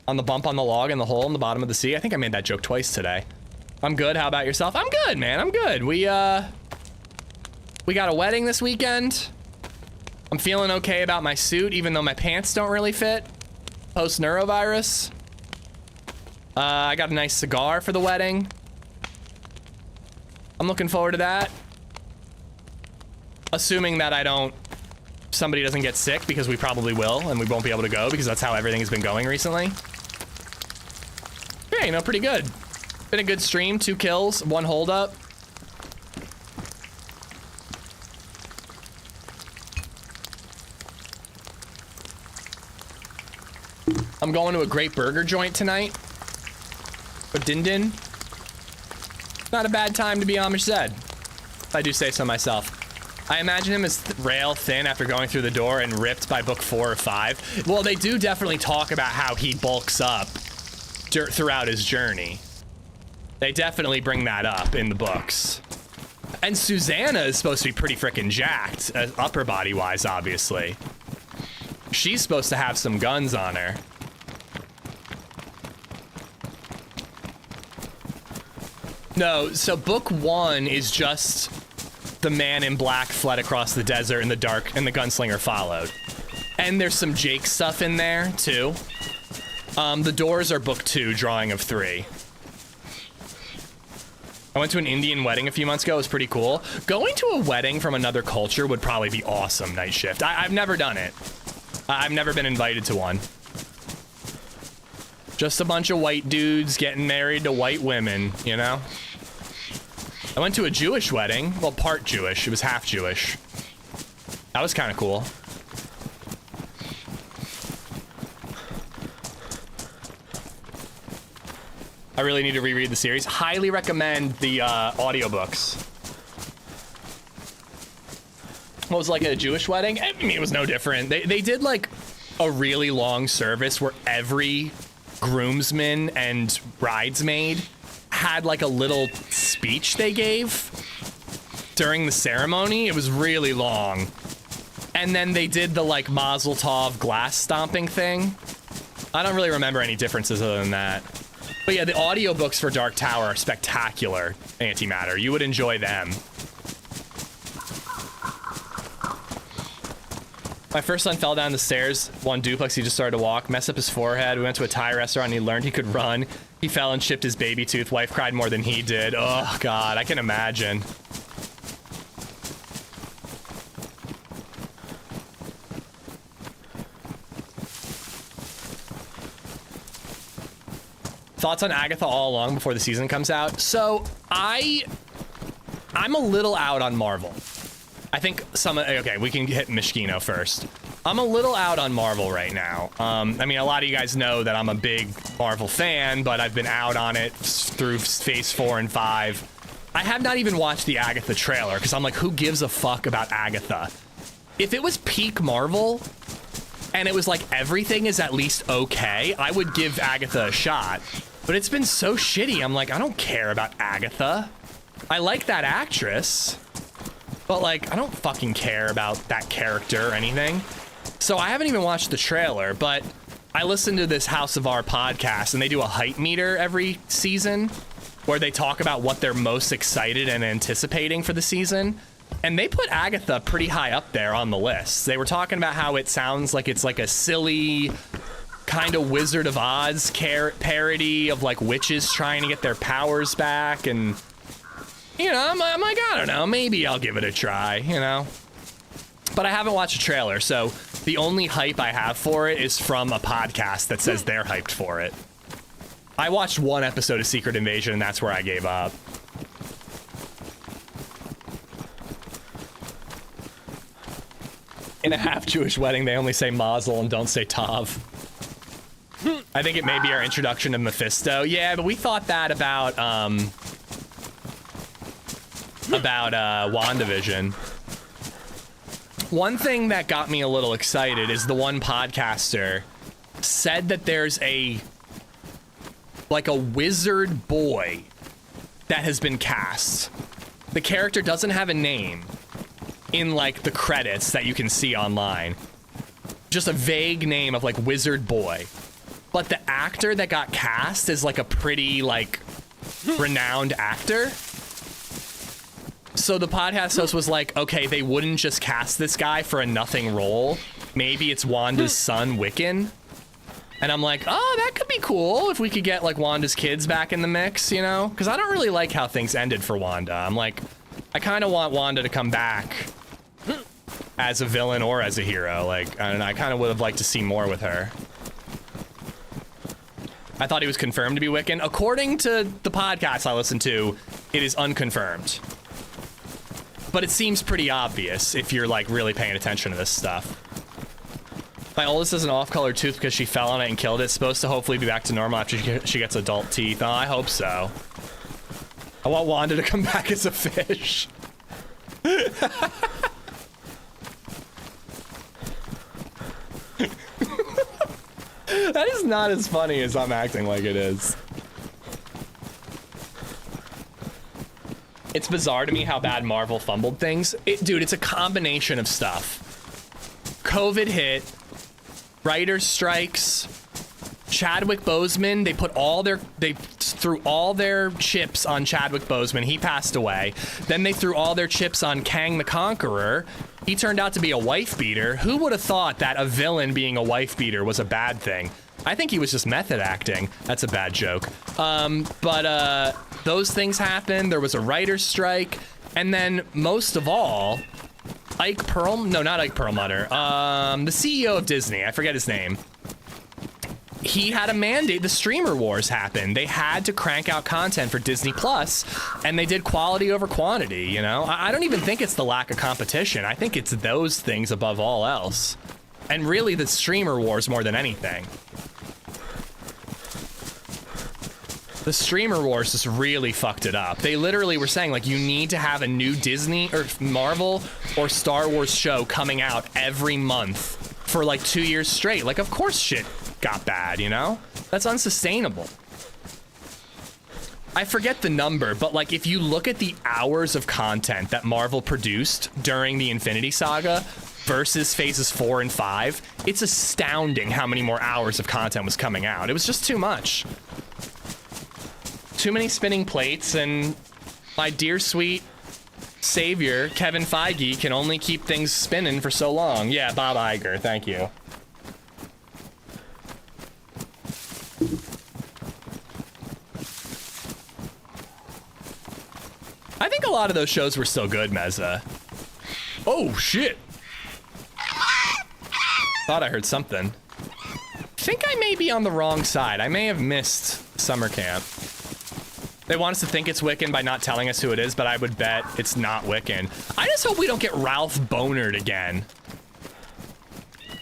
A: On the bump on the log in the hole in the bottom of the sea. I think I made that joke twice today. I'm good. How about yourself? I'm good, man. I'm good. We got a wedding this weekend. I'm feeling okay about my suit, even though my pants don't really fit. post neurovirus. I got a nice cigar for the wedding. I'm looking forward to that. Assuming that somebody doesn't get sick, because we probably will, and we won't be able to go because that's how everything has been going recently. Yeah, you know, pretty good. Been a good stream, 2 kills, 1 holdup. I'm going to a great burger joint tonight. But Din Din. Not a bad time to be Amish Zed, if I do say so myself. I imagine him as rail thin after going through the door and ripped by book 4 or 5. Well, they do definitely talk about how he bulks up throughout his journey. They definitely bring that up in the books. And Susanna is supposed to be pretty freaking jacked, upper body wise, obviously. She's supposed to have some guns on her. No, so book 1 is just the man in black fled across the desert in the dark and the gunslinger followed. And there's some Jake stuff in there too. The doors are book 2, drawing of 3. I went to an Indian wedding a few months ago. It was pretty cool. Going to a wedding from another culture would probably be awesome, Night Shift. I've never done it. I've never been invited to one. Just a bunch of white dudes getting married to white women, you know? I went to a Jewish wedding. Well, part Jewish. It was half Jewish. That was kind of cool. I really need to reread the series. Highly recommend the audiobooks. What was like a Jewish wedding? I mean, it was no different. They did like a really long service where every groomsman and bridesmaid had like a little speech they gave during the ceremony. It was really long. And then they did the like Mazel Tov glass stomping thing. I don't really remember any differences other than that. But yeah, the audiobooks for Dark Tower are spectacular, Antimatter. You would enjoy them. My first son fell down the stairs, one duplex, he just started to walk, messed up his forehead. We went to a Thai restaurant and he learned he could run. He fell and chipped his baby tooth. Wife cried more than he did. Oh God, I can imagine. Thoughts on Agatha all along before the season comes out? So I'm a little out on Marvel. I think okay, we can hit Mishkino first. I'm a little out on Marvel right now. I mean, a lot of you guys know that I'm a big Marvel fan, but I've been out on it through phase 4 and 5. I have not even watched the Agatha trailer because I'm like, who gives a fuck about Agatha? If it was peak Marvel and it was like everything is at least okay, I would give Agatha a shot. But it's been so shitty. I'm like, I don't care about Agatha. I like that actress. But like, I don't fucking care about that character or anything. So I haven't even watched the trailer, but I listen to this House of R podcast and they do a hype meter every season where they talk about what they're most excited and anticipating for the season. And they put Agatha pretty high up there on the list. They were talking about how it sounds like it's like a silly kind of Wizard of Oz parody of like witches trying to get their powers back, and you know, I'm like, I don't know, maybe I'll give it a try, you know? But I haven't watched a trailer, so the only hype I have for it is from a podcast that says they're hyped for it. I watched 1 episode of Secret Invasion, and that's where I gave up. In a half-Jewish wedding, they only say Mazel and don't say Tav. I think it may be our introduction to Mephisto. Yeah, but we thought that about WandaVision. One thing that got me a little excited is the one podcaster said that there's a wizard boy that has been cast. The character doesn't have a name in like the credits that you can see online. Just a vague name of like wizard boy. But the actor that got cast is like a pretty like renowned actor. So the podcast host was like, okay, they wouldn't just cast this guy for a nothing role. Maybe it's Wanda's son, Wiccan. And I'm like, oh, that could be cool if we could get like Wanda's kids back in the mix, you know? Because I don't really like how things ended for Wanda. I'm like, I kind of want Wanda to come back as a villain or as a hero. Like, and I kind of would have liked to see more with her. I thought he was confirmed to be Wiccan. According to the podcast I listened to, it is unconfirmed. But it seems pretty obvious if you're like really paying attention to this stuff. My oldest has an off-color tooth because she fell on it and killed it. It's supposed to hopefully be back to normal after she gets adult teeth. Oh, I hope so. I want Wanda to come back as a fish. That is not as funny as I'm acting like it is. It's bizarre to me how bad Marvel fumbled things. Dude, it's a combination of stuff. COVID hit. Writers' strikes, Chadwick Boseman, they threw all their chips on Chadwick Boseman. He passed away. Then they threw all their chips on Kang the Conqueror. He turned out to be a wife beater. Who would have thought that a villain being a wife beater was a bad thing? I think he was just method acting. That's a bad joke. But those things happened. There was a writer's strike. And then most of all, Ike Perlmutter, no, not Ike Perlmutter, the CEO of Disney, I forget his name. He had a mandate. The streamer wars happened. They had to crank out content for Disney Plus, and they did quality over quantity, you know? I don't even think it's the lack of competition. I think it's those things above all else. And really the streamer wars more than anything. The streamer wars just really fucked it up. They literally were saying, like, you need to have a new Disney or Marvel or Star Wars show coming out every month for like 2 years straight. Like, of course shit got bad, you know? That's unsustainable. I forget the number, but like if you look at the hours of content that Marvel produced during the Infinity Saga versus phases 4 and 5, it's astounding how many more hours of content was coming out. It was just too much. Too many spinning plates, and my dear sweet savior, Kevin Feige, can only keep things spinning for so long. Yeah, Bob Iger, thank you. I think a lot of those shows were still good, Meza. Oh, shit. Thought I heard something. I think I may be on the wrong side. I may have missed summer camp. They want us to think it's Wiccan by not telling us who it is, but I would bet it's not Wiccan. I just hope we don't get Ralph Bonered again.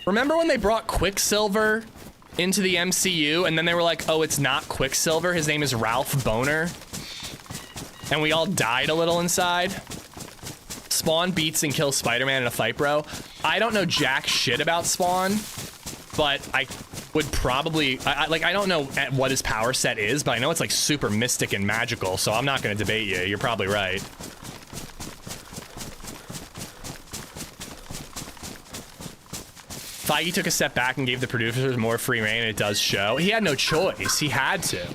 A: Remember when they brought Quicksilver into the MCU and then they were like, oh, it's not Quicksilver, his name is Ralph Boner? And we all died a little inside. Spawn beats and kills Spider-Man in a fight, bro. I don't know jack shit about Spawn, but I would probably, I don't know what his power set is, but I know it's like super mystic and magical, so I'm not gonna debate you. You're probably right. Feige took a step back and gave the producers more free reign, and it does show. He had no choice. He had to.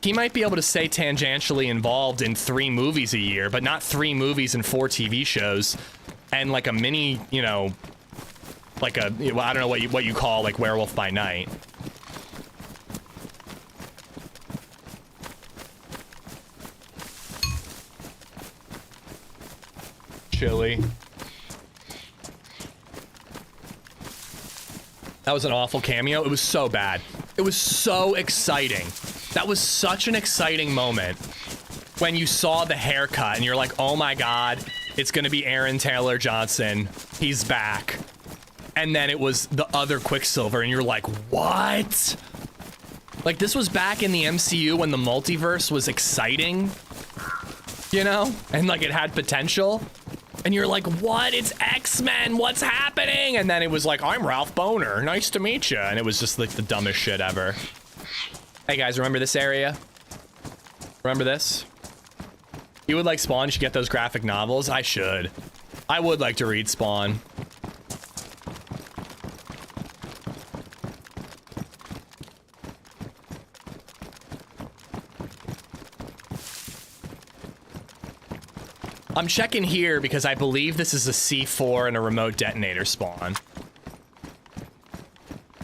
A: He might be able to stay tangentially involved in 3 movies a year, but not 3 movies and 4 TV shows, and like a mini, you know, like a, well, I don't know what you call like Werewolf by Night. Chili. That was an awful cameo. It was so bad. It was so exciting. That was such an exciting moment when you saw the haircut and you're like, oh my God, it's gonna be Aaron Taylor Johnson. He's back. And then it was the other Quicksilver and you're like, what? Like this was back in the MCU when the multiverse was exciting, you know? And like it had potential. And you're like, what? It's X-Men. What's happening? And then it was like, I'm Ralph Boner. Nice to meet you. And it was just like the dumbest shit ever. Hey guys, remember this area? Remember this? You would like Spawn? You should get those graphic novels. I should. I would like to read Spawn. I'm checking here because I believe this is a C4 and a remote detonator spawn.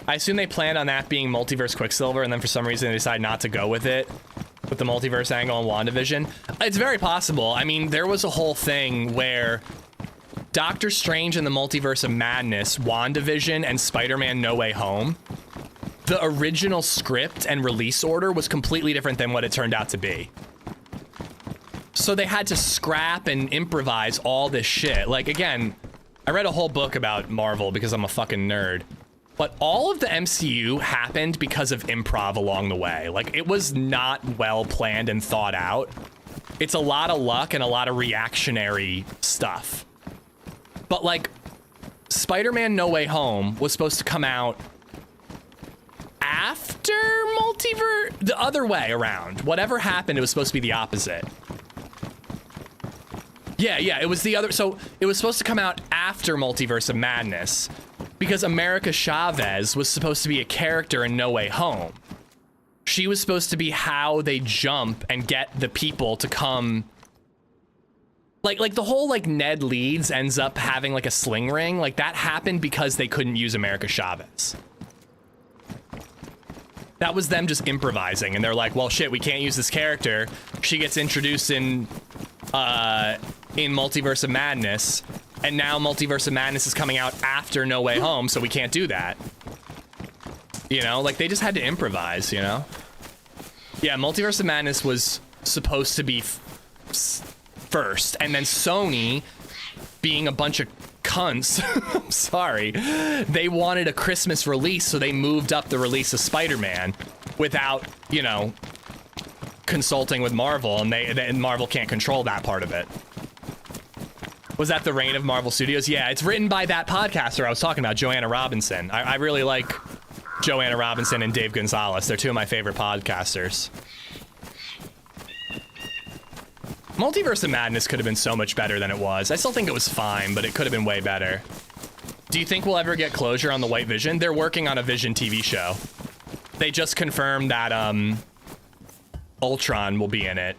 A: I assume they planned on that being Multiverse Quicksilver, and then for some reason they decided not to go with it, with the multiverse angle in WandaVision. It's very possible. I mean, there was a whole thing where Doctor Strange and the Multiverse of Madness, WandaVision, and Spider-Man No Way Home, the original script and release order was completely different than what it turned out to be. So they had to scrap and improvise all this shit. Like, again, I read a whole book about Marvel because I'm a fucking nerd. But all of the MCU happened because of improv along the way. Like, it was not well planned and thought out. It's a lot of luck and a lot of reactionary stuff. But, like, Spider-Man No Way Home was supposed to come out after Multiverse? The other way around. Whatever happened, it was supposed to be the opposite. Yeah, it was the other. So it was supposed to come out after Multiverse of Madness because America Chavez was supposed to be a character in No Way Home. She was supposed to be how they jump and get the people to come. Like the whole like Ned Leeds ends up having like a sling ring. Like that happened because they couldn't use America Chavez. That was them just improvising, and they're like, well, shit, we can't use this character. She gets introduced in Multiverse of Madness, and now Multiverse of Madness is coming out after No Way Home, so we can't do that. You know, like they just had to improvise, you know? Yeah, Multiverse of Madness was supposed to be first, and then Sony, being a bunch of cunts, I'm sorry, they wanted a Christmas release, so they moved up the release of Spider-Man without, you know, consulting with Marvel, and Marvel can't control that part of it. Was that the reign of Marvel Studios? Yeah, it's written by that podcaster I was talking about, Joanna Robinson. I really like Joanna Robinson and Dave Gonzalez. They're two of my favorite podcasters. Multiverse of Madness could have been so much better than it was. I still think it was fine, but it could have been way better. Do you think we'll ever get closure on the White Vision? They're working on a Vision TV show. They just confirmed that Ultron will be in it.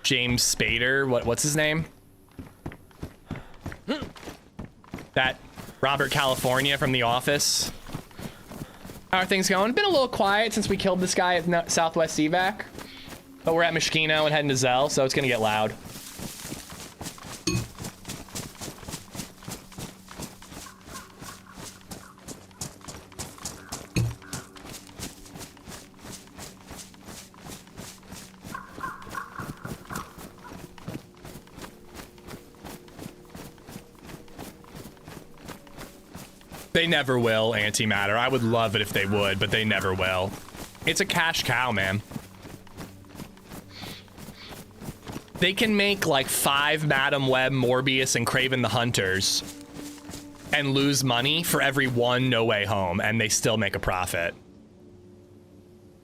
A: James Spader, what's his name? That Robert California from The Office. How are things going? Been a little quiet since we killed this guy at Southwest Evac. But we're at Mishkino and heading to Zell, so it's gonna get loud. They never will, Antimatter. I would love it if they would, but they never will. It's a cash cow, man. They can make like 5 Madam Web, Morbius, and Kraven the Hunters and lose money for every 1 No Way Home, and they still make a profit.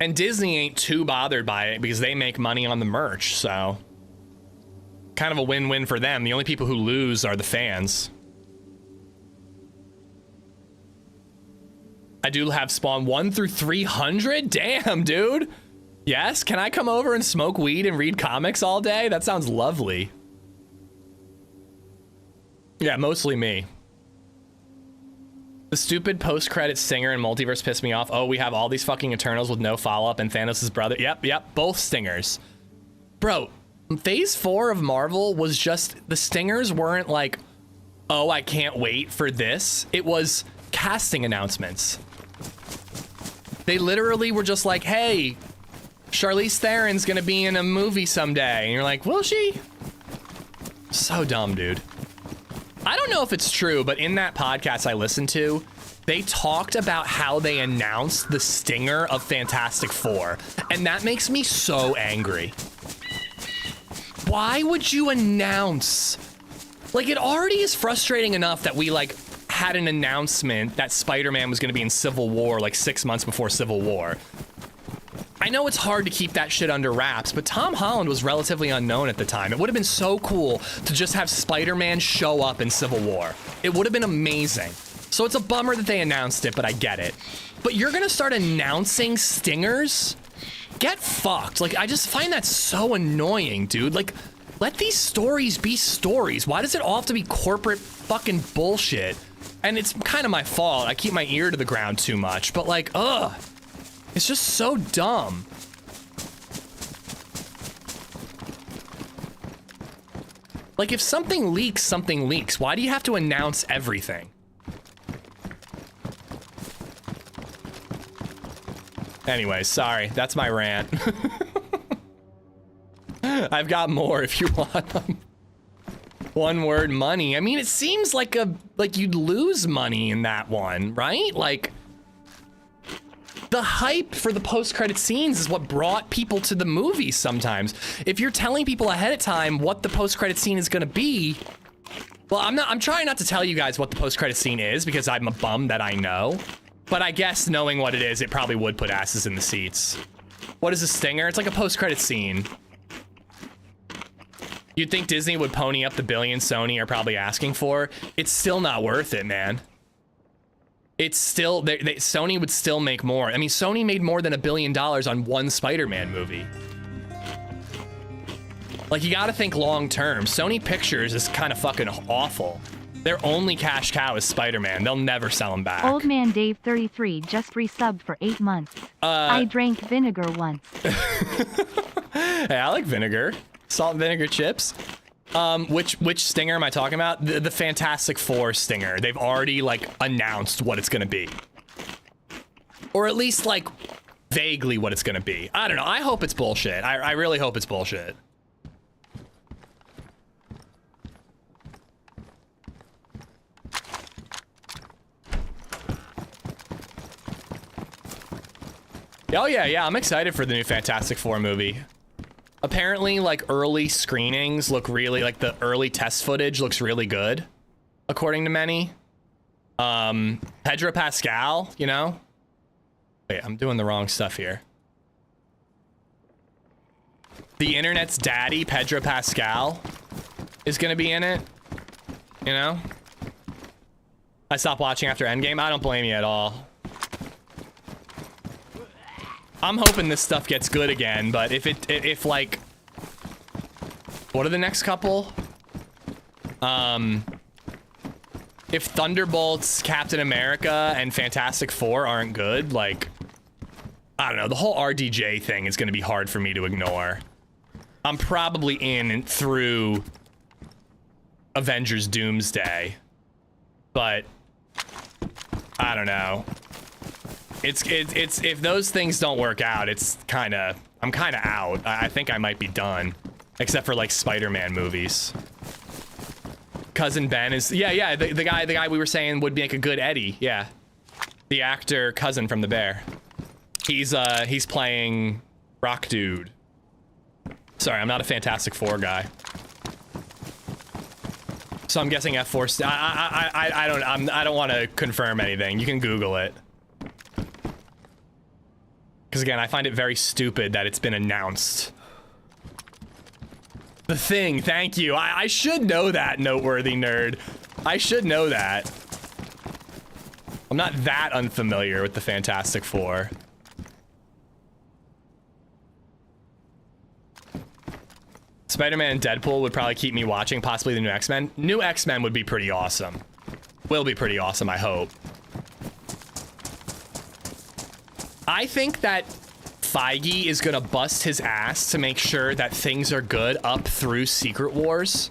A: And Disney ain't too bothered by it because they make money on the merch, so kind of a win-win for them. The only people who lose are the fans. I do have Spawn 1 through 300? Damn, dude. Yes, can I come over and smoke weed and read comics all day? That sounds lovely. Yeah, mostly me. The stupid post-credit stinger in Multiverse pissed me off. Oh, we have all these fucking Eternals with no follow-up and Thanos' brother. Yep, both stingers. Bro, Phase 4 of Marvel was just, the stingers weren't like, oh, I can't wait for this. It was casting announcements. They literally were just like, hey, Charlize Theron's gonna be in a movie someday. And you're like, will she? So dumb, dude. I don't know if it's true, but in that podcast I listened to, they talked about how they announced the stinger of Fantastic Four. And that makes me so angry. Why would you announce? Like, it already is frustrating enough that we, like, had an announcement that Spider-Man was gonna be in Civil War, like 6 months before Civil War. I know it's hard to keep that shit under wraps, but Tom Holland was relatively unknown at the time. It would have been so cool to just have Spider-Man show up in Civil War. It would have been amazing. So it's a bummer that they announced it, but I get it. But you're gonna start announcing stingers? Get fucked. Like, I just find that so annoying, dude. Like, let these stories be stories. Why does it all have to be corporate fucking bullshit? And it's kind of my fault. I keep my ear to the ground too much, but like, ugh. It's just so dumb. Like, if something leaks, something leaks. Why do you have to announce everything? Anyway, sorry. That's my rant. I've got more if you want them. One word, money. I mean, it seems like you'd lose money in that one, right? Like, the hype for the post-credit scenes is what brought people to the movie sometimes. If you're telling people ahead of time what the post-credit scene is gonna be, well, I'm trying not to tell you guys what the post-credit scene is because I'm a bum that I know. But I guess knowing what it is, it probably would put asses in the seats. What is a stinger? It's like a post-credit scene. You'd think Disney would pony up the billion Sony are probably asking for. It's still not worth it, man. It's still, Sony would still make more. I mean, Sony made more than $1 billion on one Spider-Man movie. Like, you gotta think long term. Sony Pictures is kind of fucking awful. Their only cash cow is Spider-Man. They'll never sell him back.
B: Old man Dave 33 just resubbed for 8 months. I drank vinegar once.
A: Hey, I like vinegar. Salt and vinegar chips. Which stinger am I talking about? The Fantastic Four stinger. They've already, like, announced what it's gonna be. Or at least, like, vaguely what it's gonna be. I don't know. I hope it's bullshit. I really hope it's bullshit. Oh yeah, I'm excited for the new Fantastic Four movie. Apparently, like, early screenings look really, like, the early test footage looks really good, according to many. Pedro Pascal, you know? Wait, I'm doing the wrong stuff here. The internet's daddy, Pedro Pascal, is gonna be in it, you know? I stopped watching after Endgame. I don't blame you at all. I'm hoping this stuff gets good again, but if like, what are the next couple? If Thunderbolts, Captain America, and Fantastic Four aren't good, like, I don't know, the whole RDJ thing is gonna be hard for me to ignore. I'm probably in and through Avengers Doomsday, but I don't know. It's if those things don't work out, I'm kind of out. I think I might be done, except for like Spider-Man movies. Cousin Ben is the guy we were saying would make a good Eddie. Yeah, the actor Cousin from The Bear. He's playing Rock Dude. Sorry, I'm not a Fantastic Four guy. So I'm guessing F4. I don't want to confirm anything. You can Google it. Because again, I find it very stupid that it's been announced. The Thing, thank you. I should know that, noteworthy nerd. I should know that. I'm not that unfamiliar with the Fantastic Four. Spider-Man and Deadpool would probably keep me watching, possibly the new X-Men. New X-Men would be pretty awesome. Will be pretty awesome, I hope. I think that Feige is gonna bust his ass to make sure that things are good up through Secret Wars.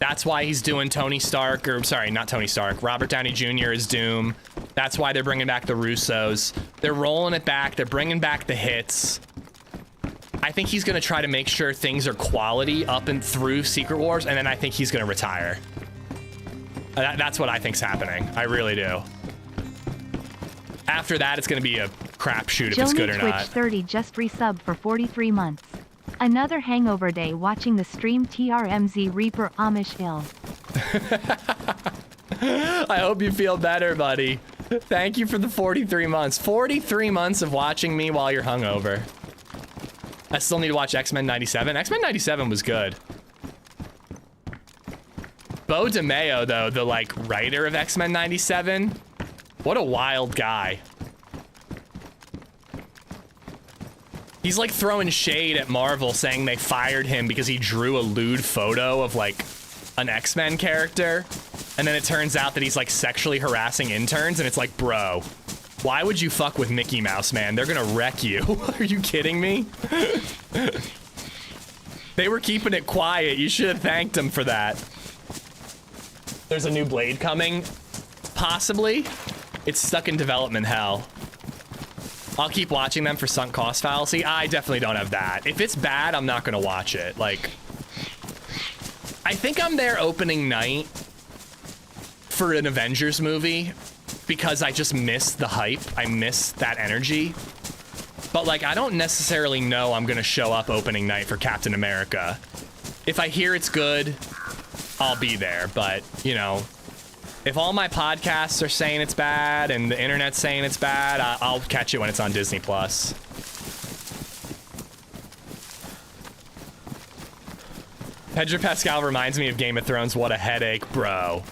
A: That's why he's doing Tony Stark, or sorry, not Tony Stark, Robert Downey Jr. is Doom. That's why they're bringing back the Russos. They're rolling it back, they're bringing back the hits. I think he's gonna try to make sure things are quality up and through Secret Wars, and then I think he's gonna retire. That's what I think's happening. I really do. After that, it's gonna be a crapshoot if it's good or not.
B: Twitch 30 just resubbed for 43 months. Another hangover day watching the stream. TRMZ Reaper Amish ill.
A: I hope you feel better, buddy. Thank you for the 43 months. 43 months of watching me while you're hungover. I still need to watch X-Men 97. X-Men 97 was good. Bo DeMeo, though, the like writer of X-Men 97, what a wild guy. He's like throwing shade at Marvel, saying they fired him because he drew a lewd photo of like an X-Men character. And then it turns out that he's like sexually harassing interns, and it's like, bro, why would you fuck with Mickey Mouse, man? They're gonna wreck you. Are you kidding me? They were keeping it quiet. You should have thanked them for that. There's a new Blade coming. Possibly. It's stuck in development hell. I'll keep watching them for sunk cost fallacy. I definitely don't have that. If it's bad, I'm not gonna watch it. Like, I think I'm there opening night for an Avengers movie because I just miss the hype. I miss that energy. But like, I don't necessarily know I'm gonna show up opening night for Captain America. If I hear it's good, I'll be there. But, you know, if all my podcasts are saying it's bad and the internet's saying it's bad, I'll catch it when it's on Disney+. Pedro Pascal reminds me of Game of Thrones. What a headache, bro.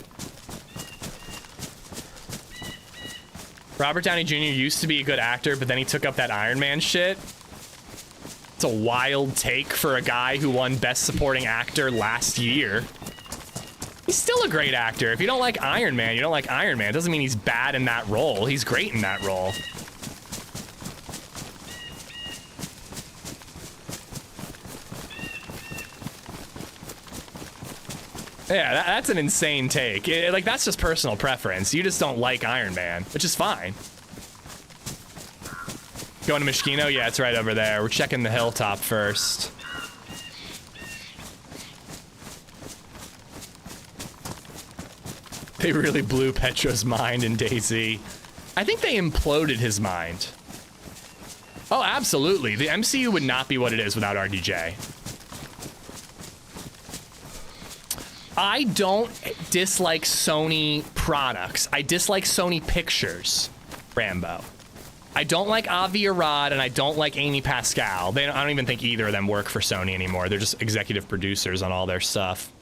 A: Robert Downey Jr. used to be a good actor, but then he took up that Iron Man shit. It's a wild take for a guy who won Best Supporting Actor last year. He's still a great actor. If you don't like Iron Man, you don't like Iron Man. It doesn't mean he's bad in that role. He's great in that role. Yeah, that's an insane take. Like, that's just personal preference. You just don't like Iron Man, which is fine. Going to Mishkino? Yeah, it's right over there. We're checking the hilltop first. They really blew Petro's mind in DayZ. I think they imploded his mind. Oh, absolutely. The MCU would not be what it is without RDJ. I don't dislike Sony products. I dislike Sony Pictures, Rambo. I don't like Avi Arad and I don't like Amy Pascal. I don't even think either of them work for Sony anymore. They're just executive producers on all their stuff.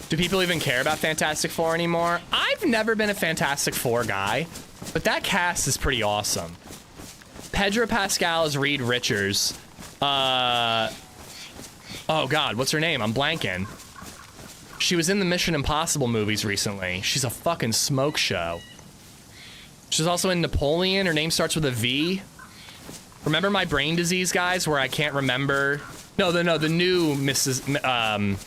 A: Do people even care about Fantastic Four anymore? I've never been a Fantastic Four guy, but that cast is pretty awesome. Pedro Pascal as Reed Richards. Oh God, what's her name? I'm blanking. She was in the Mission Impossible movies recently. She's a fucking smoke show. She's also in Napoleon. Her name starts with a V. Remember my brain disease, guys, where I can't remember? No, the new Mrs.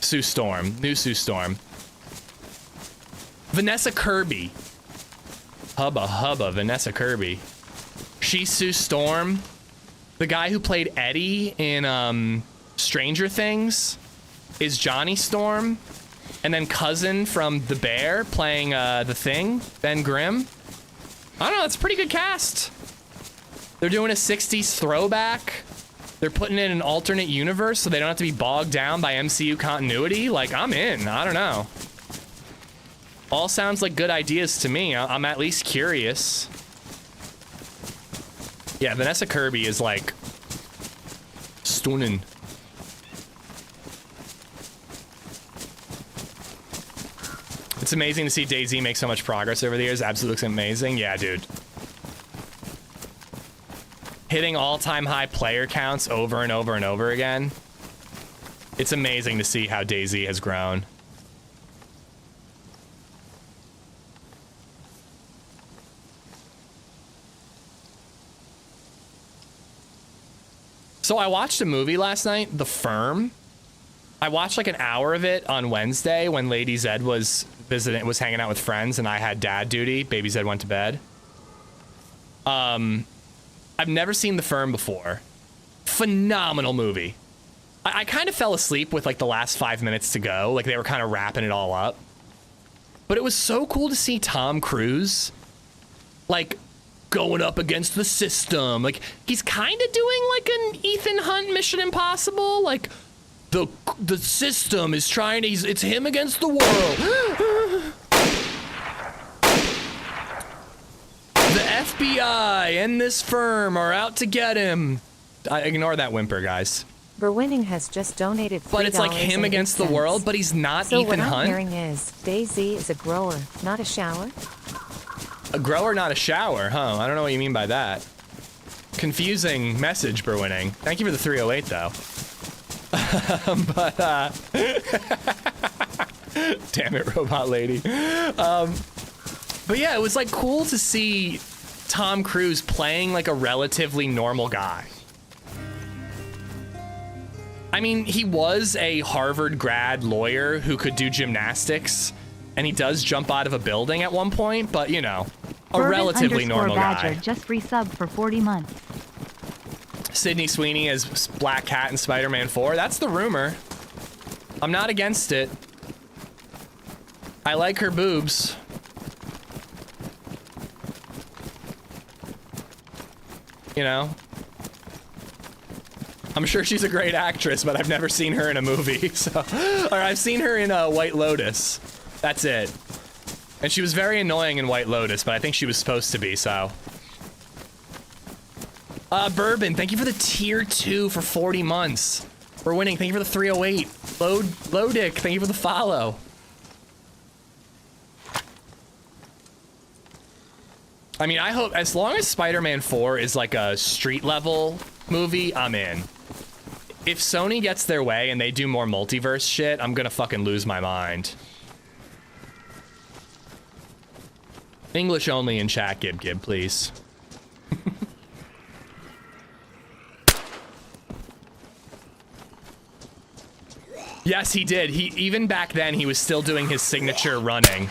A: Sue Storm. New Sue Storm. Vanessa Kirby. Hubba, Vanessa Kirby. She's Sue Storm. The guy who played Eddie in Stranger Things is Johnny Storm. And then cousin from The Bear playing The Thing, Ben Grimm. I don't know, it's a pretty good cast. They're doing a 60s throwback. They're putting in an alternate universe so they don't have to be bogged down by MCU continuity. Like, I'm in. I don't know. All sounds like good ideas to me. I'm at least curious. Yeah, Vanessa Kirby is, like, stunning. It's amazing to see DayZ make so much progress over the years. Absolutely looks amazing. Yeah, dude. Hitting all-time high player counts over and over and over again. It's amazing to see how DayZ has grown. So I watched a movie last night, The Firm. I watched like an hour of it on Wednesday when LadyZed was hanging out with friends and I had dad duty. Baby Zed went to bed. I've never seen The Firm before. Phenomenal movie. I kind of fell asleep with like the last 5 minutes to go. Like they were kind of wrapping it all up. But it was so cool to see Tom Cruise like going up against the system. Like he's kind of doing like an Ethan Hunt Mission Impossible. Like the system is trying to, it's him against the world. The FBI and this firm are out to get him. Ignore that whimper, guys.
D: Berwinning has just donated $3.
A: But it's like him against the world, but he's not
D: so
A: Ethan
D: what
A: Hunt.
D: I'm hearing is DayZ is a grower, not a shower.
A: A grower, not a shower, huh? I don't know what you mean by that. Confusing message, Berwinning. Thank you for the 308, though. Damn it, robot lady. But yeah, it was like cool to see Tom Cruise playing like a relatively normal guy. I mean, he was a Harvard grad lawyer who could do gymnastics, and he does jump out of a building at one point, but you know, a relatively normal guy.
B: Just resubbed for 40 months.
A: Sydney Sweeney as Black Cat in Spider-Man 4. That's the rumor. I'm not against it. I like her boobs. You know? I'm sure she's a great actress, but I've never seen her in a movie, so... Or I've seen her in White Lotus. That's it. And she was very annoying in White Lotus, but I think she was supposed to be, so... Bourbon, thank you for the tier 2 for 40 months. We're winning, thank you for the 308. Lodick, thank you for the follow. I mean, I hope, as long as Spider-Man 4 is like a street level movie, I'm in. If Sony gets their way and they do more multiverse shit, I'm gonna fucking lose my mind. English only in chat, Gib, please. Yes, he did. Even back then, he was still doing his signature running.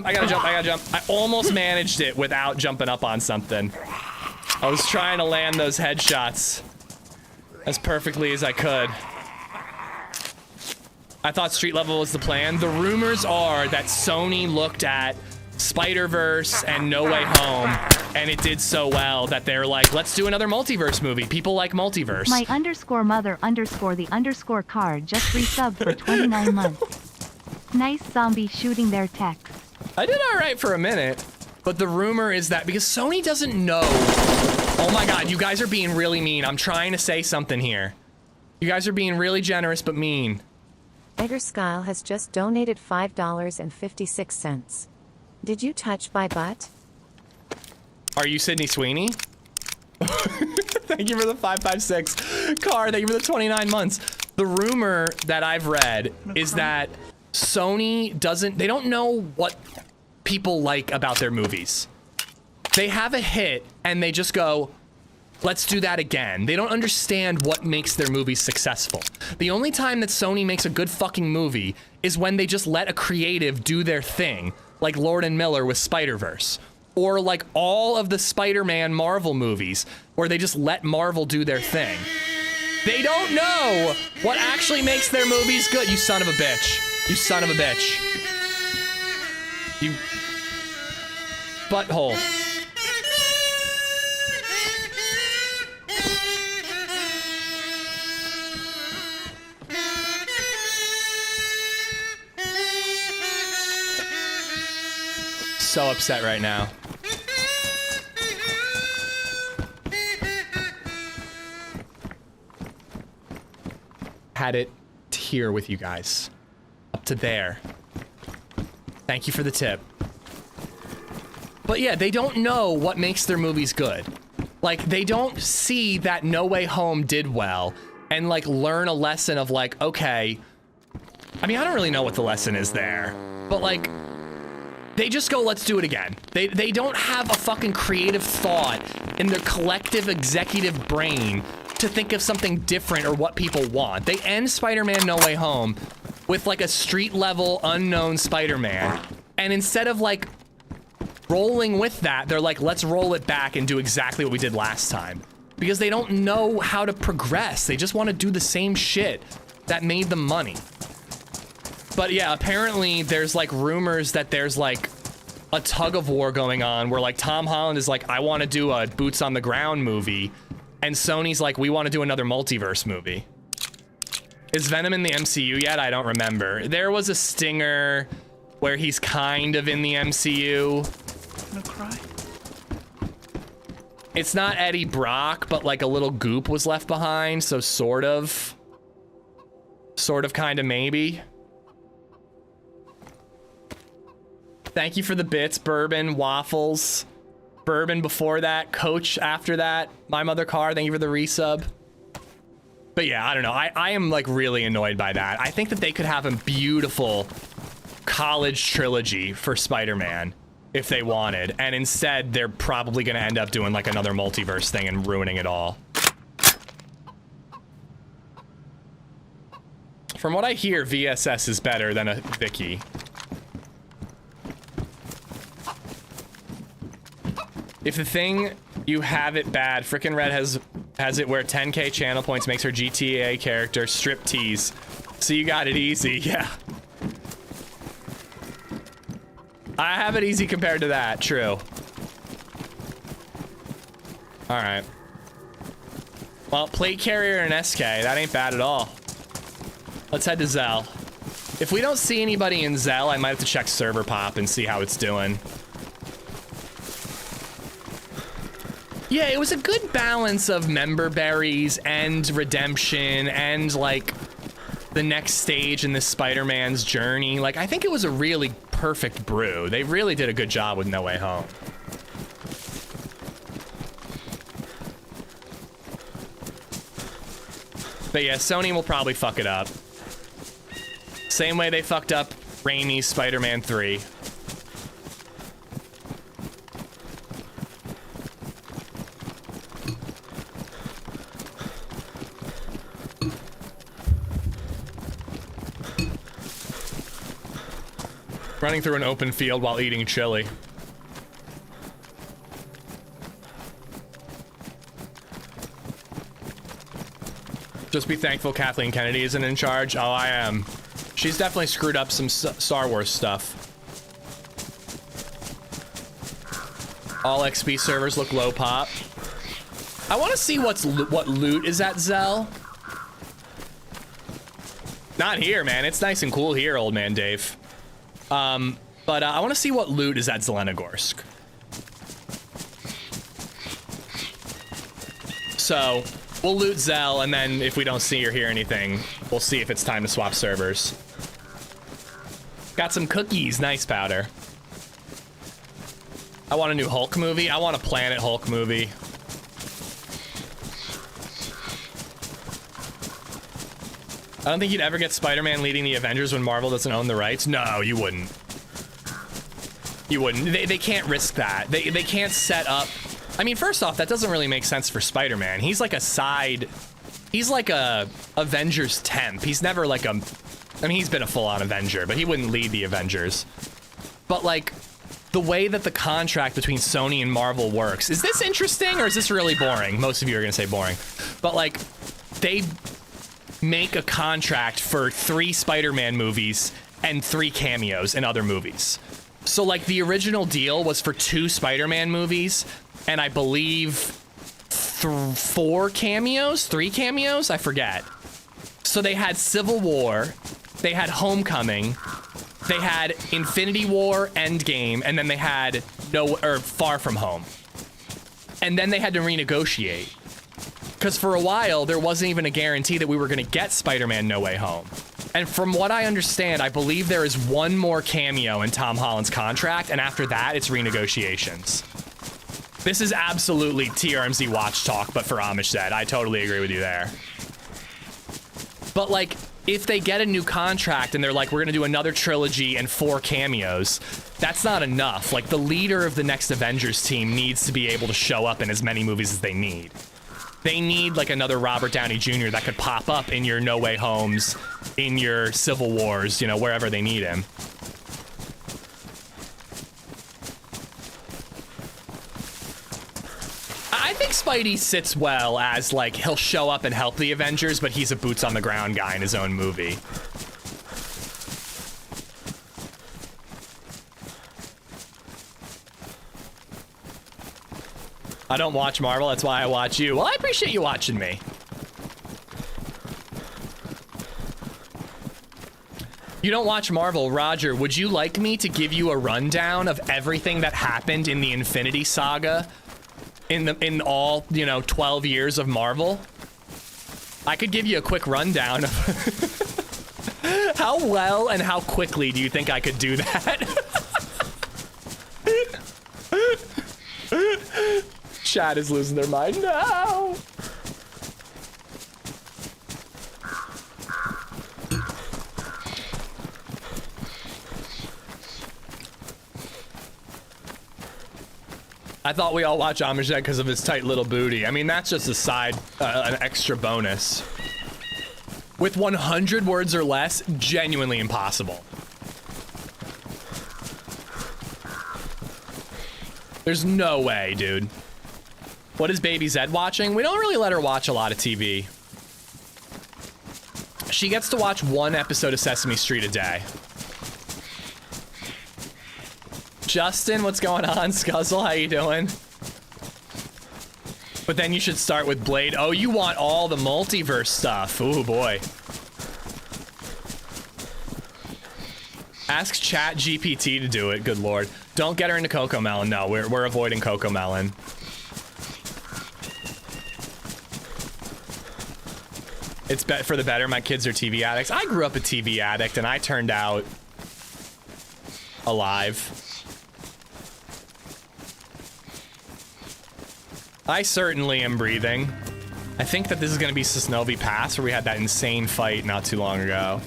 A: I gotta jump. I almost managed it without jumping up on something. I was trying to land those headshots as perfectly as I could. I thought street level was the plan. The rumors are that Sony looked at Spider-Verse and No Way Home, and it did so well that they're like, let's do another multiverse movie. People like multiverse.
B: My _mother _ card just resubbed for 29 months. Nice zombie shooting their tech.
A: I did all right for a minute, but the rumor is that because Sony doesn't know. Oh my God, you guys are being really mean. I'm trying to say something here. You guys are being really generous, but mean.
D: Edgar Skyle has just donated $5.56. Did you touch my butt?
A: Are you Sydney Sweeney? Thank you for the 556. Car, thank you for the 29 months. The rumor that I've read is that Sony they don't know what people like about their movies. They have a hit and they just go, let's do that again. They don't understand what makes their movies successful. The only time that Sony makes a good fucking movie is when they just let a creative do their thing, like Lord and Miller with Spider-Verse, or like all of the Spider-Man Marvel movies, where they just let Marvel do their thing. They don't know what actually makes their movies good. You son of a bitch. You son of a bitch. You butthole. So upset right now. Had it here with you guys. Up to there. Thank you for the tip. But yeah, they don't know what makes their movies good. Like, they don't see that No Way Home did well and like learn a lesson of like, okay, I mean, I don't really know what the lesson is there, but like, they just go, let's do it again. They don't have a fucking creative thought in their collective executive brain to think of something different or what people want. They end Spider-Man No Way Home with like a street level unknown Spider-Man. And instead of like rolling with that, they're like, let's roll it back and do exactly what we did last time. Because they don't know how to progress. They just want to do the same shit that made them money. But yeah, apparently there's like rumors that there's like a tug of war going on where like Tom Holland is like, I want to do a boots on the ground movie. and Sony's like, we want to do another multiverse movie. Is Venom in the MCU yet? I don't remember. There was a stinger where he's kind of in the MCU.
H: I'm gonna cry.
A: It's not Eddie Brock, but like a little goop was left behind, so sort of, kind of, maybe. Thank you for the bits, Bourbon, Waffles. Bourbon before that, Coach after that, My Mother Car, thank you for the resub. But yeah, I don't know. I am like really annoyed by that. I think that they could have a beautiful college trilogy for Spider-Man if they wanted. And instead, they're probably going to end up doing like another multiverse thing and ruining it all. From what I hear, VSS is better than a Vicky. If the thing you have it bad, frickin' Red has it where 10k channel points makes her GTA character strip tease. So you got it easy, yeah. I have it easy compared to that, true. All right. Well, plate carrier and SK, that ain't bad at all. Let's head to Zell. If we don't see anybody in Zell, I might have to check server pop and see how it's doing. Yeah, it was a good balance of member berries and redemption and like the next stage in this Spider-Man's journey. Like, I think it was a really perfect brew. They really did a good job with No Way Home. But yeah, Sony will probably fuck it up. Same way they fucked up Raimi's Spider-Man 3. Running through an open field while eating chili. Just be thankful Kathleen Kennedy isn't in charge. Oh, I am. She's definitely screwed up some Star Wars stuff. All XP servers look low pop. I want to see what loot is at Zell. Not here, man. It's nice and cool here, old man Dave. But I want to see what loot is at Zelenogorsk. So we'll loot Zell, and then if we don't see or hear anything, we'll see if it's time to swap servers. Got some cookies, nice powder. I want a new Hulk movie. I want a Planet Hulk movie. I don't think you'd ever get Spider-Man leading the Avengers when Marvel doesn't own the rights. No, you wouldn't. You wouldn't. They can't risk that. They can't set up. I mean, first off, that doesn't really make sense for Spider-Man. He's like a side. He's like a Avengers temp. He's never like a. I mean, he's been a full-on Avenger, but he wouldn't lead the Avengers. But like, the way that the contract between Sony and Marvel works. Is this interesting or is this really boring? Most of you are gonna say boring. But like, they make a contract for 3 Spider-Man movies and 3 cameos in other movies. So like the original deal was for 2 Spider-Man movies and I believe 4 cameos, 3 cameos, I forget. So they had Civil War, they had Homecoming, they had Infinity War, Endgame, and then they had Far From Home. And then they had to renegotiate. Because for a while, there wasn't even a guarantee that we were going to get Spider-Man No Way Home. And from what I understand, I believe there is 1 more cameo in Tom Holland's contract, and after that, it's renegotiations. This is absolutely TRMZ watch talk, but for LadyZed. I totally agree with you there. But like, if they get a new contract and they're like, we're going to do another trilogy and 4 cameos, that's not enough. Like, the leader of the next Avengers team needs to be able to show up in as many movies as they need. They need like another Robert Downey Jr. that could pop up in your No Way Homes, in your Civil Wars, you know, wherever they need him. I think Spidey sits well as like, he'll show up and help the Avengers, but he's a boots on the ground guy in his own movie. I don't watch Marvel, that's why I watch you. Well, I appreciate you watching me. You don't watch Marvel. Roger, would you like me to give you a rundown of everything that happened in the Infinity Saga in all, you know, 12 years of Marvel? I could give you a quick rundown of how well and how quickly do you think I could do that? Chat is losing their mind. No! I thought we all watch Amajed because of his tight little booty. I mean, that's just a side, an extra bonus. With 100 words or less, genuinely impossible. There's no way, dude. What is LadyZed watching? We don't really let her watch a lot of TV. She gets to watch 1 episode of Sesame Street a day. Justin, what's going on? Scuzzle, how you doing? But then you should start with Blade. Oh, you want all the multiverse stuff. Ooh, boy. Ask Chat GPT to do it, good lord. Don't get her into Coco Melon. No, we're avoiding Coco Melon. It's for the better. My kids are TV addicts. I grew up a TV addict and I turned out alive. I certainly am breathing. I think that this is going to be Sosnovi Pass, where we had that insane fight not too long ago.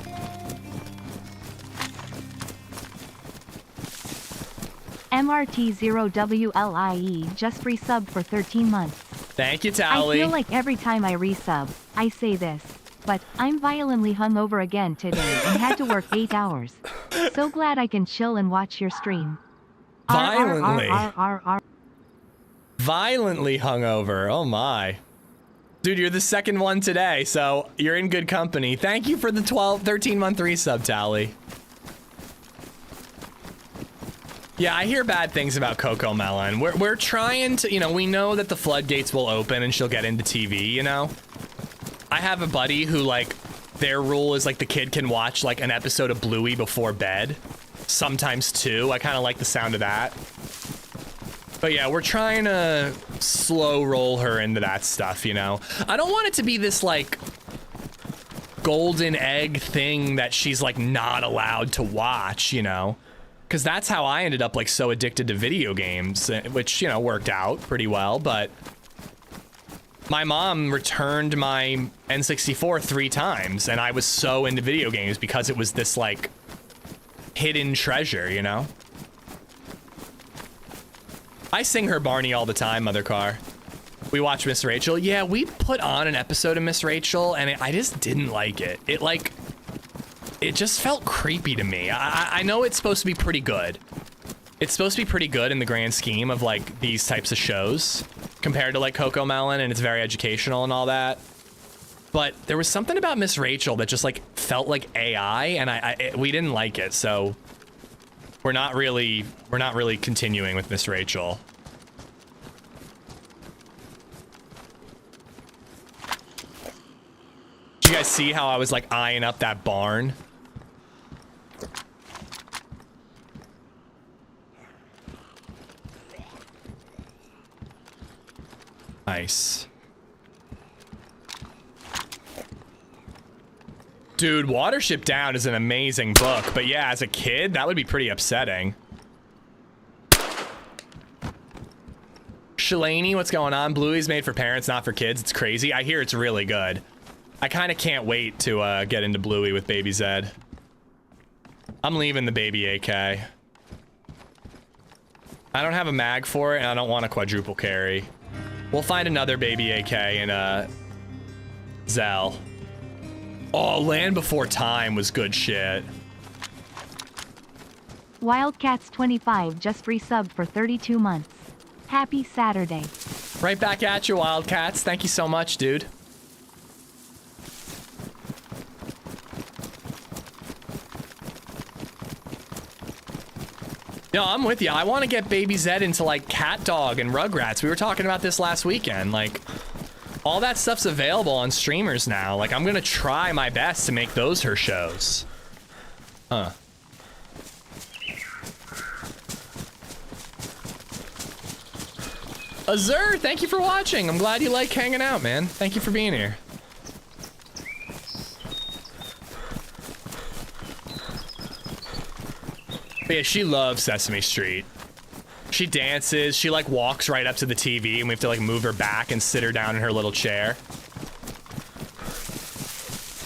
B: MRT0WLIE just resubbed for 13 months.
A: Thank you, Tally.
B: I feel like every time I resub, I say this, but I'm violently hungover again today and had to work 8 hours. So glad I can chill and watch your stream.
A: Violently. Violently hungover. Oh my. Dude, you're the second one today, so you're in good company. Thank you for the 13-month resub, Tally. Yeah, I hear bad things about Coco Melon. We're trying to, you know, we know that the floodgates will open and she'll get into TV, you know? I have a buddy who, like, their rule is, like, the kid can watch, like, an episode of Bluey before bed. Sometimes 2. I kind of like the sound of that. But yeah, we're trying to slow roll her into that stuff, you know? I don't want it to be this, like, golden egg thing that she's, like, not allowed to watch, you know? Because that's how I ended up, like, so addicted to video games, which, you know, worked out pretty well, but my mom returned my N64 3 times, and I was so into video games because it was this, like, hidden treasure, you know? I sing her Barney all the time, Mother Car. We watch Miss Rachel. Yeah, we put on an episode of Miss Rachel, and I just didn't like it. It just felt creepy to me. I know it's supposed to be pretty good. It's supposed to be pretty good in the grand scheme of, like, these types of shows compared to, like, Coco Melon, and it's very educational and all that. But there was something about Miss Rachel that just, like, felt like AI, and we didn't like it, so we're not really continuing with Miss Rachel. Did you guys see how I was, like, eyeing up that barn? Nice. Dude, Watership Down is an amazing book, but yeah, as a kid, that would be pretty upsetting. Shalani, what's going on? Bluey's made for parents, not for kids. It's crazy. I hear it's really good. I kind of can't wait to get into Bluey with LadyZed. I'm leaving the baby AK. I don't have a mag for it, and I don't want a quadruple carry. We'll find another baby AK in Zell. Oh, Land Before Time was good shit.
B: Wildcats25 just resubbed for 32 months. Happy Saturday.
A: Right back at you, Wildcats. Thank you so much, dude. No, I'm with you. I want to get Baby Zed into like Cat Dog and Rugrats. We were talking about this last weekend. Like, all that stuff's available on streamers now. Like, I'm gonna try my best to make those her shows. Huh. Azur, thank you for watching. I'm glad you like hanging out, man. Thank you for being here. But yeah, she loves Sesame Street. She dances, she like walks right up to the TV and we have to like move her back and sit her down in her little chair.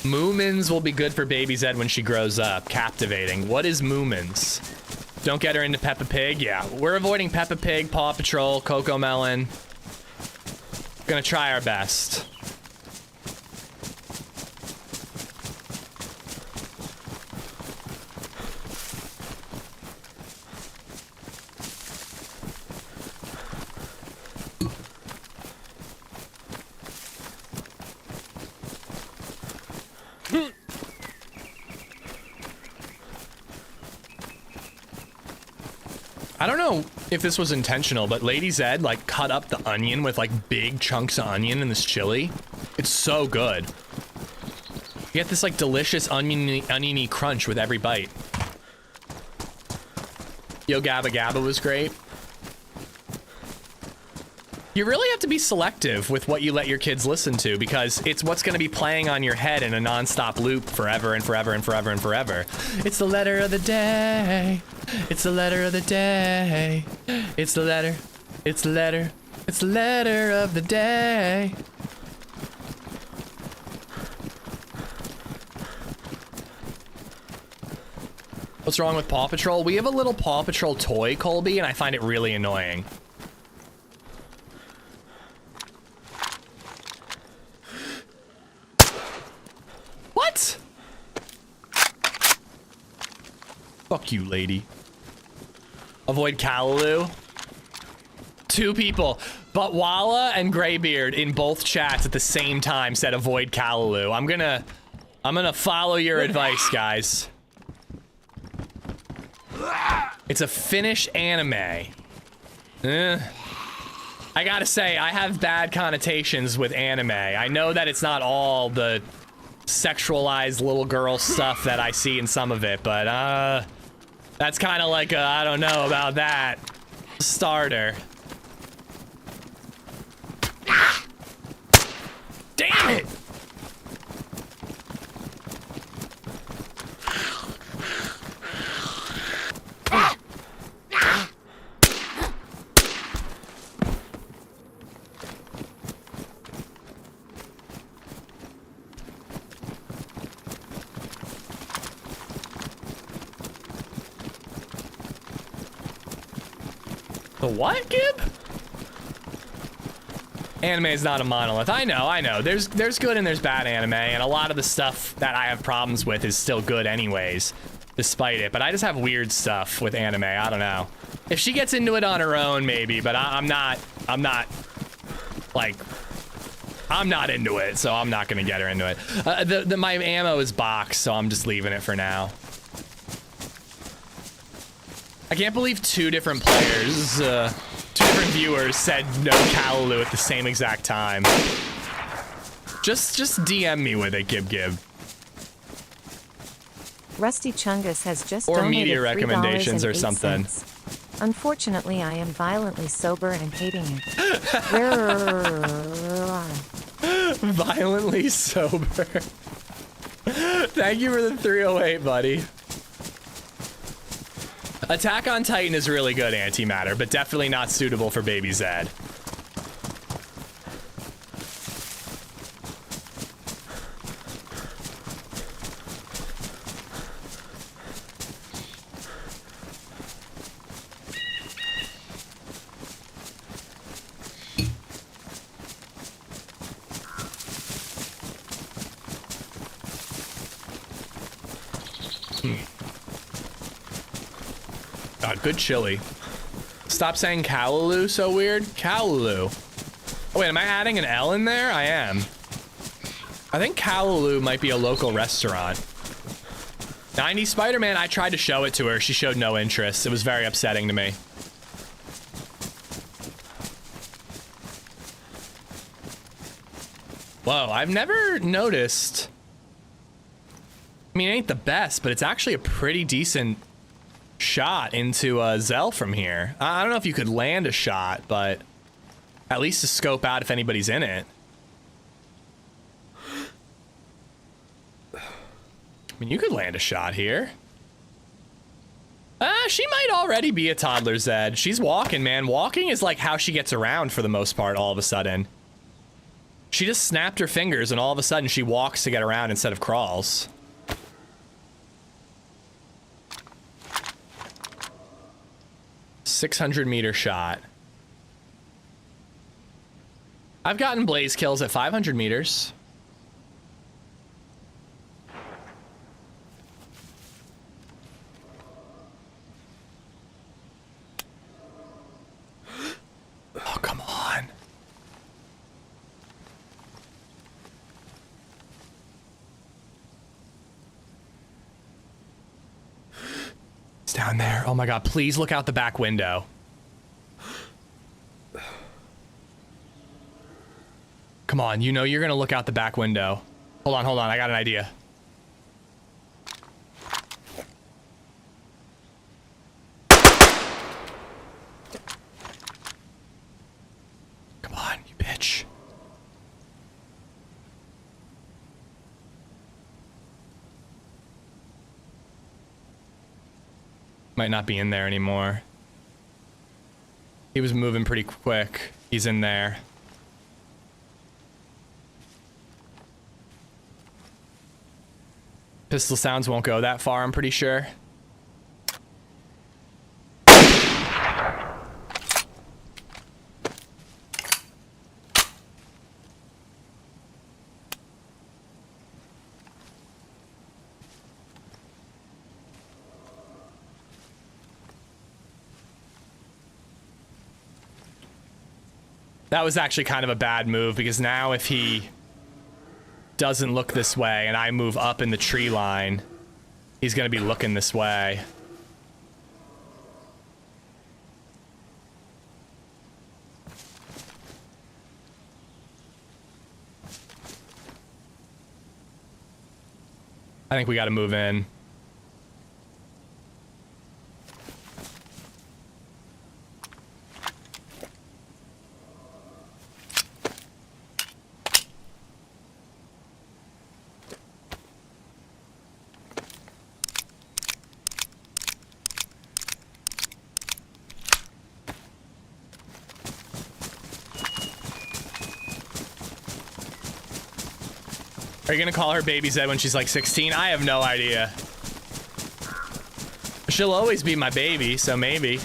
A: Moomins will be good for Baby Zed when she grows up. Captivating. What is Moomins? Don't get her into Peppa Pig? Yeah, we're avoiding Peppa Pig, Paw Patrol, Coco Melon. Gonna try our best. I don't know if this was intentional, but LadyZed like cut up the onion with like big chunks of onion in this chili. It's so good. You get this like delicious oniony crunch with every bite. Yo Gabba Gabba was great. You really have to be selective with what you let your kids listen to because it's what's going to be playing on your head in a non-stop loop forever and forever and forever and forever. It's the letter of the day. It's the letter of the day. It's the letter. It's the letter. It's the letter of the day. What's wrong with Paw Patrol? We have a little Paw Patrol toy, Colby, and I find it really annoying. What? Fuck you, lady. Avoid Callaloo. 2 people, but Walla and Graybeard in both chats at the same time said avoid Callaloo. I'm gonna follow your advice, guys. It's a Finnish anime. I gotta say, I have bad connotations with anime. I know that it's not all the sexualized little girl stuff that I see in some of it, but that's kind of like a, I don't know about that starter. Damn it! The what, Gib? Anime is not a monolith. I know. There's good and there's bad anime, and a lot of the stuff that I have problems with is still good anyways, despite it. But I just have weird stuff with anime. I don't know. If she gets into it on her own, maybe, but I'm not into it, so I'm not gonna get her into it. My ammo is boxed, so I'm just leaving it for now. I can't believe 2 different players, 2 different viewers said no Callaloo at the same exact time. Just DM me with it, Gib.
D: Rusty Chungus has just
A: or
D: donated
A: media recommendations or
D: $3.08.
A: something.
D: Unfortunately, I am violently sober and hating it.
A: Violently sober. Thank you for the 308, buddy. Attack on Titan is really good antimatter, but definitely not suitable for Baby Zed. God, good chili. Stop saying Callaloo so weird. Callaloo. Oh, wait, am I adding an L in there? I am. I think Callaloo might be a local restaurant. 90 Spider-Man, I tried to show it to her. She showed no interest. It was very upsetting to me. Whoa, I've never noticed. I mean, it ain't the best, but it's actually a pretty decent shot into Zell from here. I don't know if you could land a shot, but at least to scope out if anybody's in it. I mean, you could land a shot here. She might already be a toddler, Zed. She's walking, man. Walking is like how she gets around for the most part all of a sudden. She just snapped her fingers and all of a sudden she walks to get around instead of crawls. $600-meter shot. I've gotten blaze kills at 500 meters. Oh, come on. It's down there. Oh my God, please look out the back window. Come on, you know you're gonna look out the back window. Hold on, I got an idea. Come on, you bitch. Might not be in there anymore. He was moving pretty quick. He's in there. Pistol sounds won't go that far, I'm pretty sure. That was actually kind of a bad move because now if he doesn't look this way and I move up in the tree line, he's gonna be looking this way. I think we gotta move in. Are you gonna call her Baby Zed when she's like 16? I have no idea. She'll always be my baby, so maybe.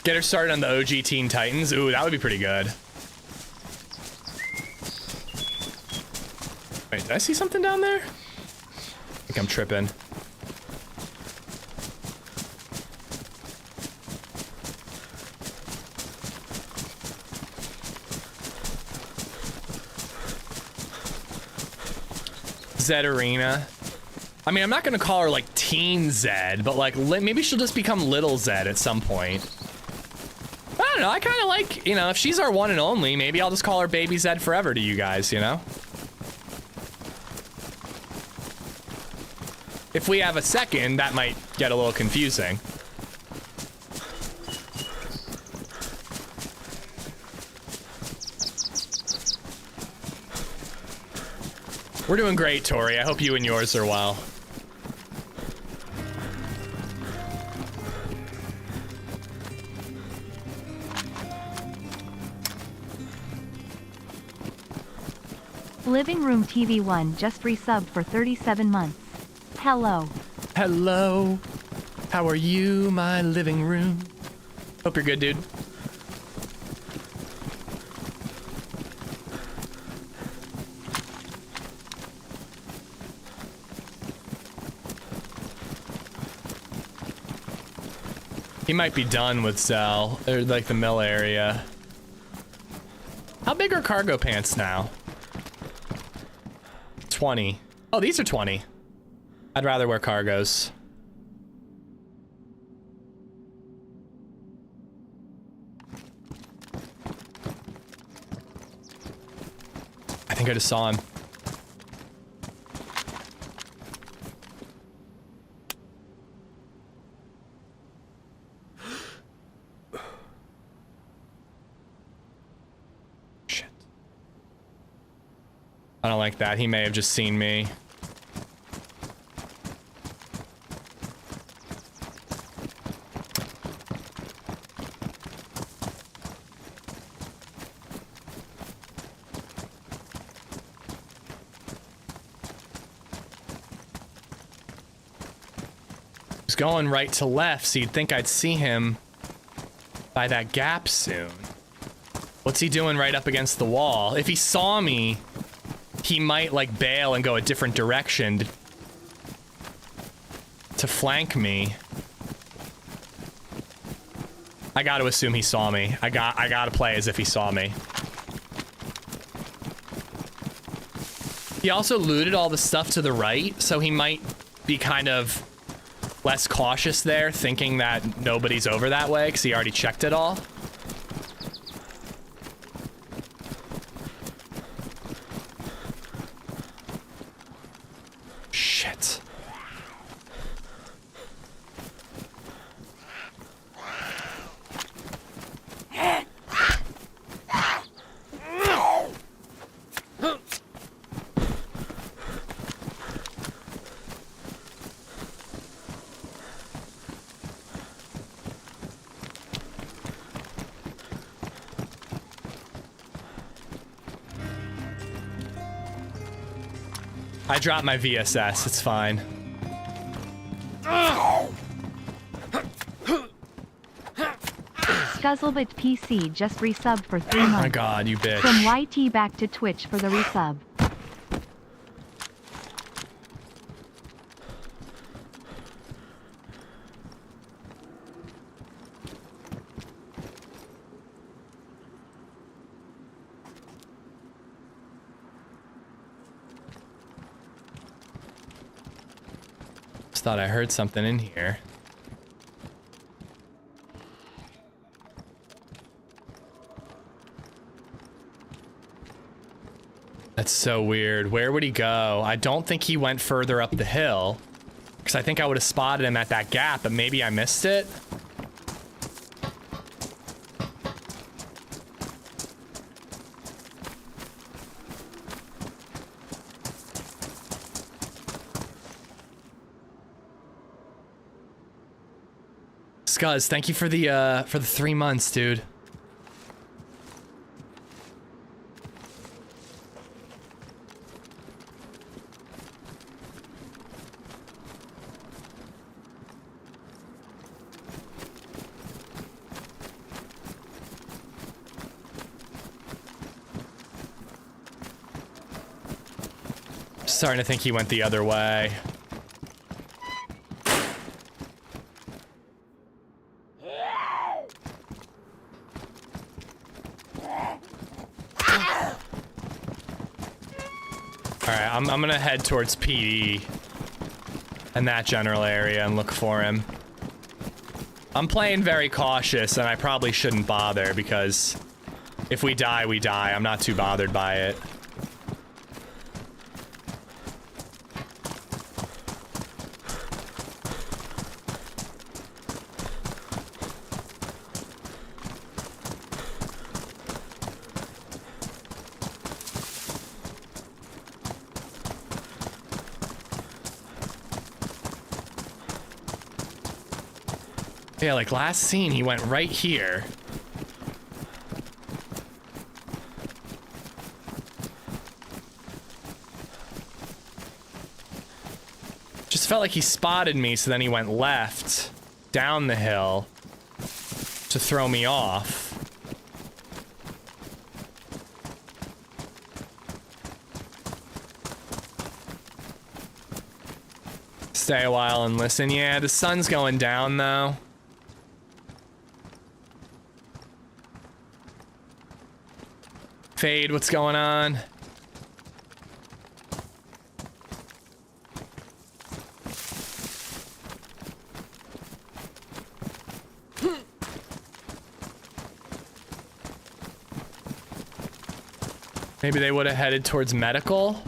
A: Get her started on the OG Teen Titans. Ooh, that would be pretty good. Wait, did I see something down there? I think I'm tripping. Zed Arena. I mean, I'm not gonna call her like Teen Zed, but like maybe she'll just become Little Zed at some point. I don't know. I kind of like, you know, if she's our one and only, maybe I'll just call her Baby Zed forever to you guys, you know? If we have a second, that might get a little confusing. We're doing great, Tori. I hope you and yours are well.
B: Living Room TV1 just resubbed for 37 months. Hello.
A: Hello. How are you, my living room? Hope you're good, dude. He might be done with Zell, or like the mill area. How big are cargo pants now? 20. Oh, these are 20. I'd rather wear cargos. I think I just saw him. Shit. I don't like that. He may have just seen me. Going right to left, so you'd think I'd see him by that gap soon. What's he doing right up against the wall? If he saw me, he might like bail and go a different direction to flank me. I gotta assume he saw me. I gotta play as if he saw me. He also looted all the stuff to the right, so he might be kind of less cautious there, thinking that nobody's over that way because he already checked it all. Shit. I dropped my VSS, it's fine.
B: Scuzzlebit PC just resubbed for 3 months.
A: Oh my god, you bitch.
B: From YT back to Twitch for the resub.
A: Thought I heard something in here. That's so weird. Where would he go? I don't think he went further up the hill, because I think I would have spotted him at that gap, but maybe I missed it. Scuzz, thank you for the 3 months, dude. Starting to think he went the other way. I'm gonna head towards PD and that general area and look for him. I'm playing very cautious and I probably shouldn't bother because if we die, we die. I'm not too bothered by it. Yeah, like last scene, he went right here. Just felt like he spotted me, so then he went left, down the hill, to throw me off. Stay a while and listen. Yeah, the sun's going down, though. Fade, what's going on? Maybe they would have headed towards medical.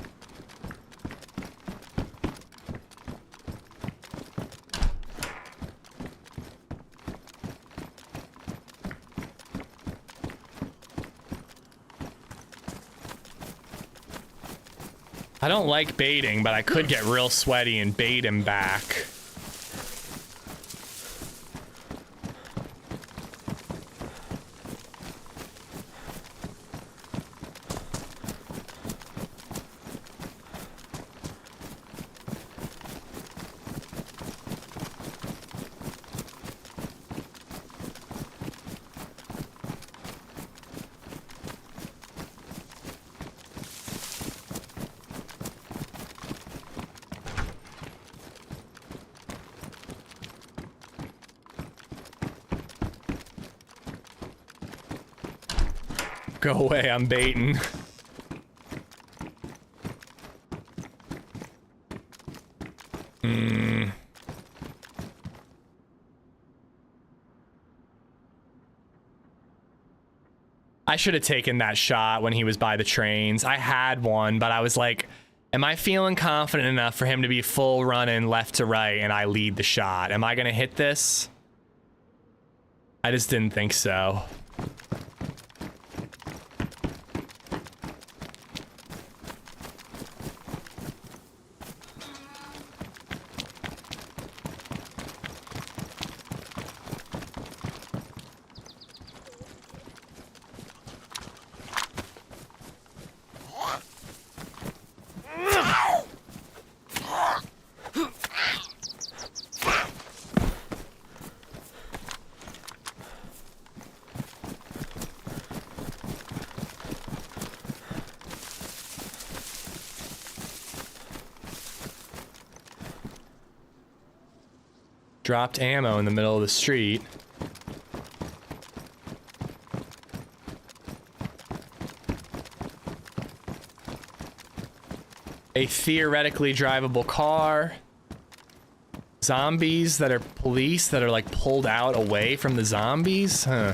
A: I don't like baiting, but I could get real sweaty and bait him back. Go away, I'm baiting. I should have taken that shot when he was by the trains. I had one, but I was like, am I feeling confident enough for him to be full running left to right and I lead the shot? Am I gonna hit this? I just didn't think so. Dropped ammo in the middle of the street. A theoretically drivable car. Zombies that are police that are like pulled out away from the zombies? Huh.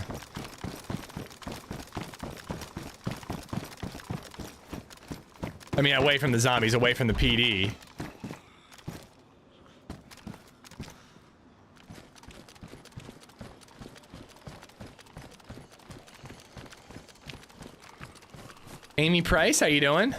A: I mean, away from the zombies, away from the PD. Amy Price, how you doing?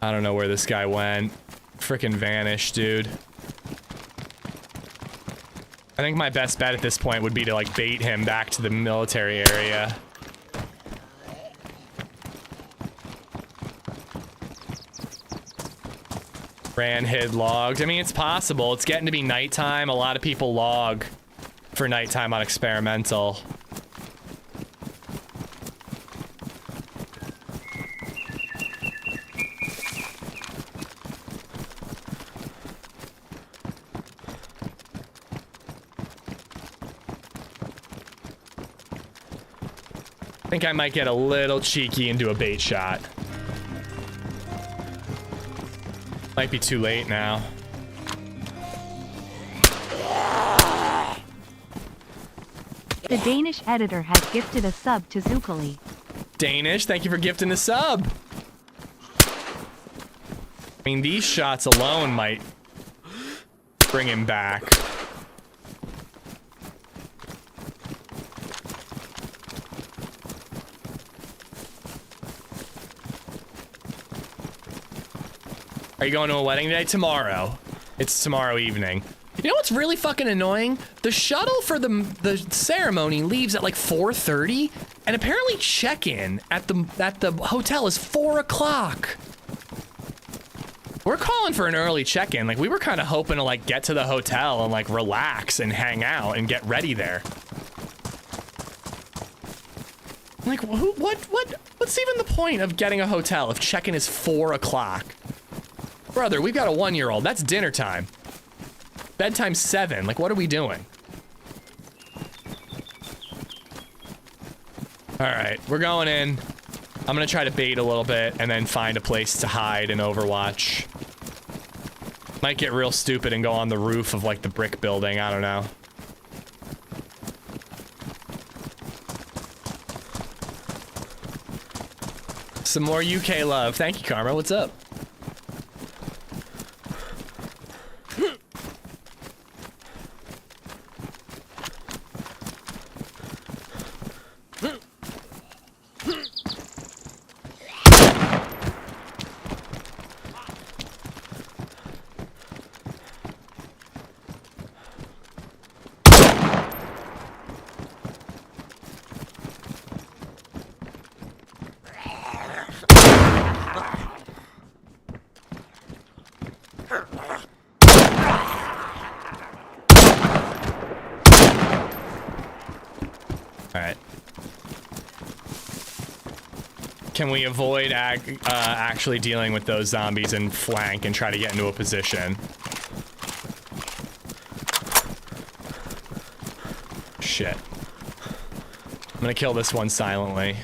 A: I don't know where this guy went. Frickin' vanished, dude. I think my best bet at this point would be to like bait him back to the military area. Ran, hid, logged. I mean, it's possible. It's getting to be nighttime. A lot of people log for nighttime on experimental. I think I might get a little cheeky and do a bait shot. Might be too late now.
B: The Danish editor has gifted a sub to Zookali.
A: Danish, thank you for gifting the sub. I mean, these shots alone might bring him back. Are you going to a wedding today? Tomorrow. It's tomorrow evening. You know what's really fucking annoying? The shuttle for the ceremony leaves at like 4:30, and apparently check-in at the hotel is 4 o'clock. We're calling for an early check-in. Like, we were kind of hoping to like get to the hotel and like relax and hang out and get ready there. Like, what's even the point of getting a hotel if check-in is 4 o'clock? Brother, we've got a 1-year-old. That's dinner time. Bedtime's 7. Like, what are we doing? All right, we're going in. I'm gonna try to bait a little bit and then find a place to hide and overwatch. Might get real stupid and go on the roof of like the brick building. I don't know. Some more UK love. Thank you, Karma. What's up? Can we avoid actually dealing with those zombies and flank and try to get into a position? Shit. I'm gonna kill this one silently.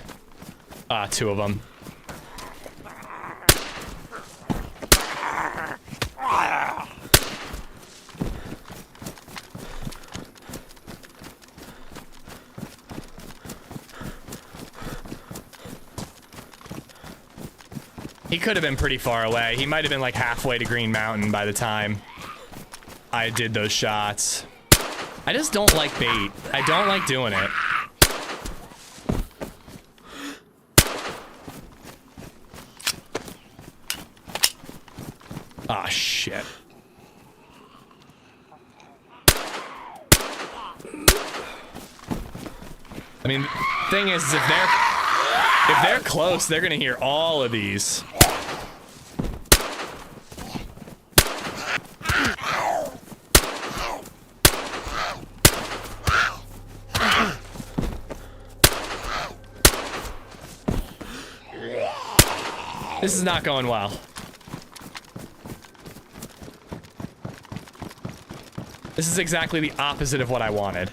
A: Two of them. He could have been pretty far away. He might have been like halfway to Green Mountain by the time I did those shots. I just don't like bait. I don't like doing it. Ah, shit. I mean, thing is, if they're close, they're gonna hear all of these. This is not going well. This is exactly the opposite of what I wanted.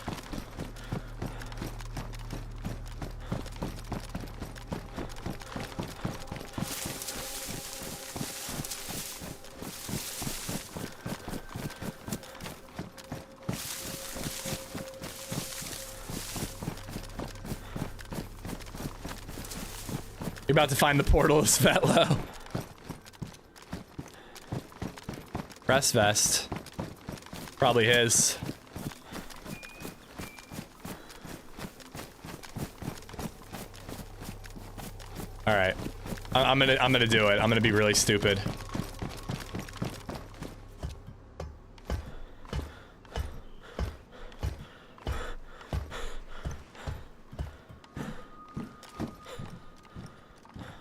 A: You're about to find the portal of Svetlo. Rest vest. Probably his. All right, I'm gonna do it. I'm gonna be really stupid.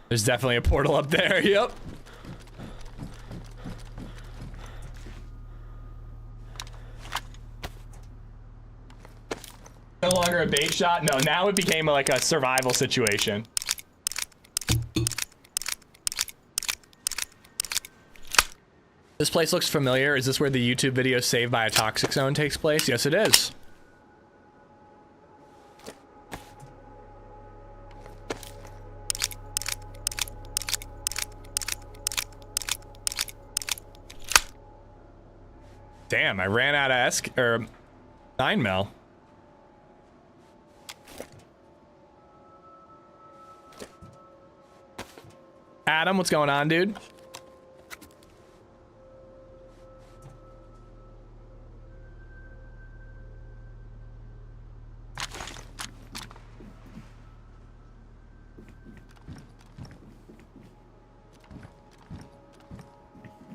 A: There's definitely a portal up there. Yep. No longer a bait shot. No, now it became like a survival situation. This place looks familiar. Is this where the YouTube video Saved by a Toxic Zone takes place? Yes, it is. Damn, I ran out of 9mm. Adam, what's going on, dude?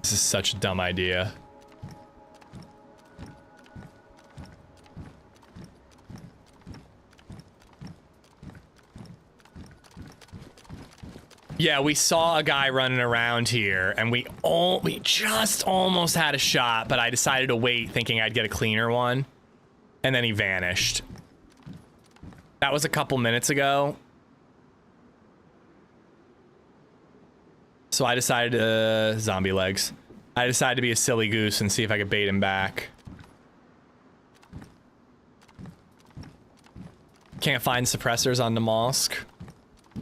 A: This is such a dumb idea. Yeah, we saw a guy running around here, and we just almost had a shot, but I decided to wait, thinking I'd get a cleaner one, and then he vanished. That was a couple minutes ago. So I decided to... zombie legs. I decided to be a silly goose and see if I could bait him back. Can't find suppressors on the mosque. I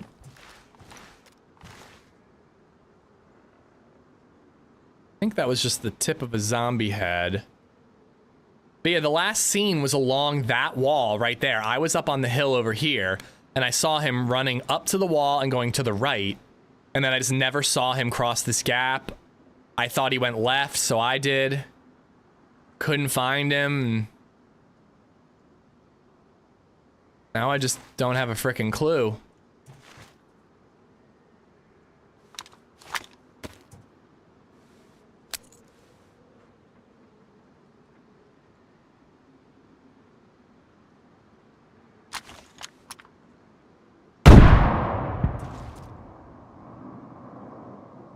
A: think that was just the tip of a zombie head. But yeah, the last scene was along that wall right there. I was up on the hill over here, and I saw him running up to the wall and going to the right. And then I just never saw him cross this gap. I thought he went left, so I did. Couldn't find him. Now I just don't have a frickin' clue.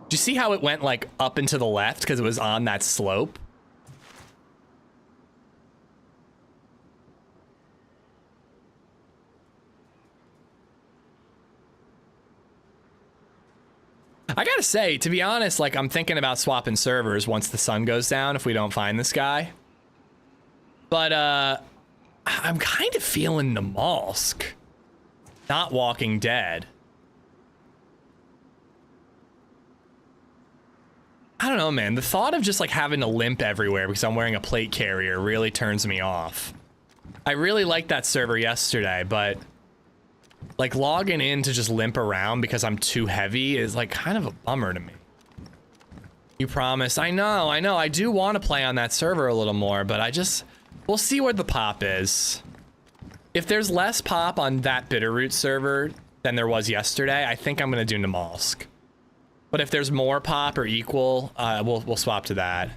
A: Do you see how it went like up and to the left because it was on that slope? I gotta say, to be honest, like I'm thinking about swapping servers once the sun goes down if we don't find this guy. But I'm kind of feeling the mosque, not Walking Dead. I don't know, man. The thought of just like having to limp everywhere because I'm wearing a plate carrier really turns me off. I really liked that server yesterday, but like logging in to just limp around because I'm too heavy is like kind of a bummer to me. You promise? I know. I do want to play on that server a little more, but we'll see where the pop is. If there's less pop on that Bitterroot server than there was yesterday, I think I'm gonna do Namalsk. But if there's more pop or equal, we'll swap to that.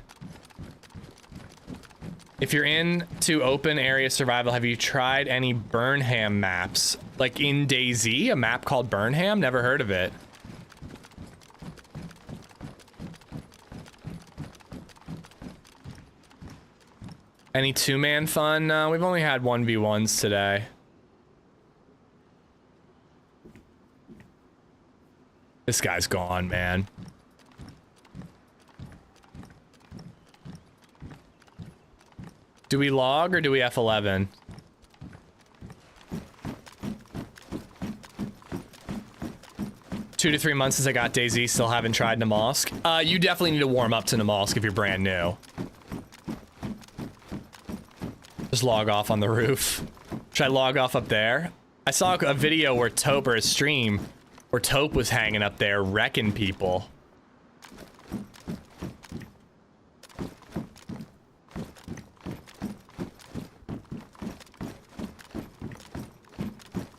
A: If you're into open area survival, have you tried any Burnham maps? Like in DayZ, a map called Burnham? Never heard of it. Any two-man fun? No, we've only had 1v1s today. This guy's gone, man. Do we log or do we F11? Two to 3 months since I got DayZ, still haven't tried Namalsk. You definitely need to warm up to Namalsk if you're brand new. Just log off on the roof. Should I log off up there? I saw a video where Taupe, or a stream, where Taupe was hanging up there wrecking people.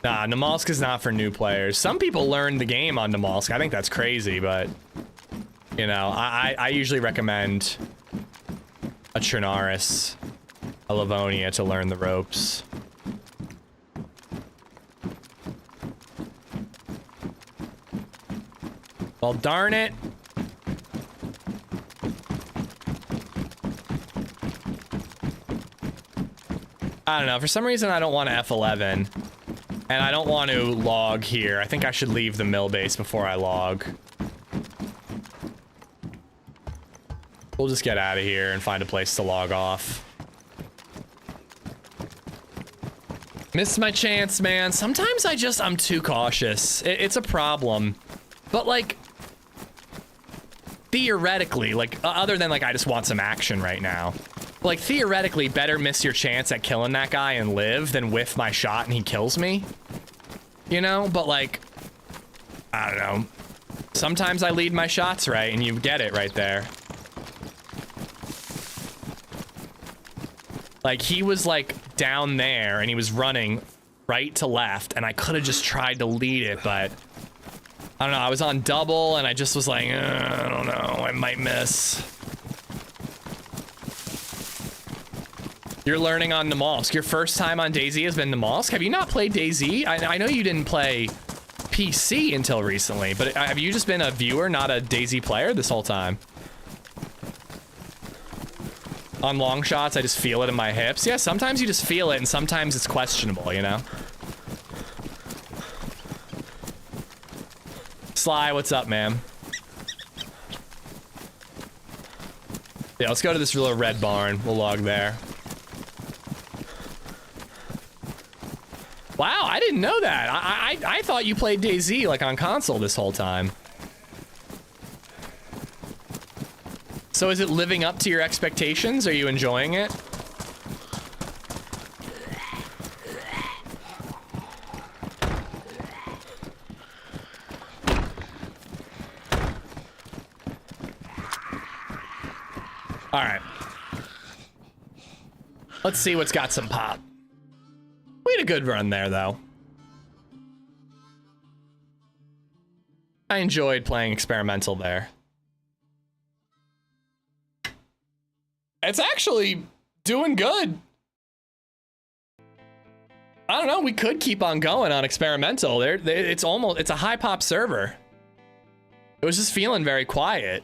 A: Nah, Namalsk is not for new players. Some people learn the game on Namalsk. I think that's crazy, but you know, I usually recommend a Trinaris, a Livonia to learn the ropes. Well, darn it. I don't know. For some reason, I don't want to F11. And I don't want to log here. I think I should leave the mill base before I log. We'll just get out of here and find a place to log off. Missed my chance, man. Sometimes I'm too cautious. It's a problem. But like, theoretically, like, other than like I just want some action right now, like theoretically better miss your chance at killing that guy and live than whiff my shot and he kills me, you know? But like, I don't know, sometimes I lead my shots right and you get it right there. Like he was like down there and he was running right to left and I could have just tried to lead it, but I don't know, I was on double and I just was like, I don't know, I might miss. You're learning on Namalsk. Your first time on DayZ has been Namalsk? Have you not played DayZ? I know you didn't play PC until recently, but have you just been a viewer, not a DayZ player this whole time? On long shots, I just feel it in my hips. Yeah, sometimes you just feel it and sometimes it's questionable, you know? Sly, what's up, man? Yeah, let's go to this little red barn. We'll log there. Wow, I didn't know that. I thought you played DayZ like on console this whole time. So is it living up to your expectations? Are you enjoying it? All right. Let's see what's got some pop. We had a good run there, though. I enjoyed playing experimental there. It's actually doing good. I don't know. We could keep on going on experimental. It's a high pop server. It was just feeling very quiet.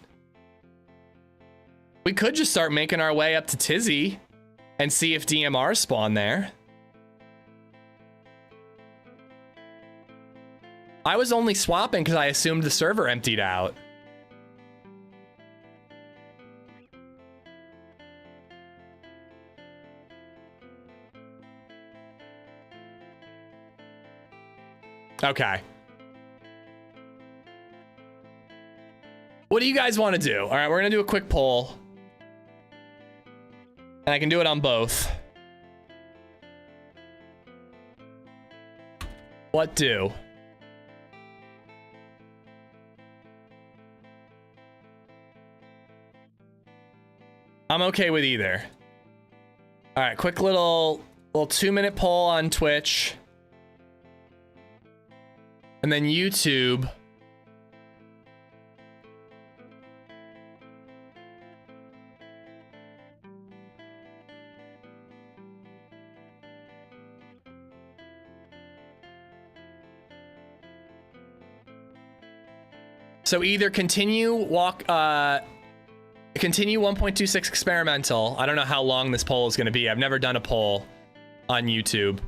A: We could just start making our way up to Tizzy and see if DMR spawn there. I was only swapping because I assumed the server emptied out. Okay. What do you guys want to do? All right, we're going to do a quick poll. And I can do it on both. What do? I'm okay with either. All right, quick little 2-minute poll on Twitch. And then YouTube. So either continue 1.26 experimental. I don't know how long this poll is going to be. I've never done a poll on YouTube.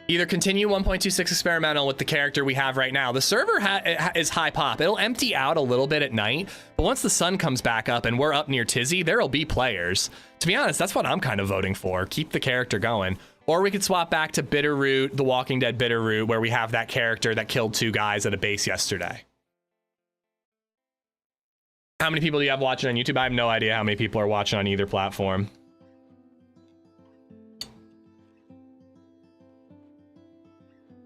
A: Either continue 1.26 experimental with the character we have right now. The server is high pop. It'll empty out a little bit at night, but once the sun comes back up and we're up near Tizzy, there'll be players. To be honest, that's what I'm kind of voting for. Keep the character going. Or we could swap back to Bitterroot, The Walking Dead Bitterroot, where we have that character that killed 2 guys at a base yesterday. How many people do you have watching on YouTube? I have no idea how many people are watching on either platform.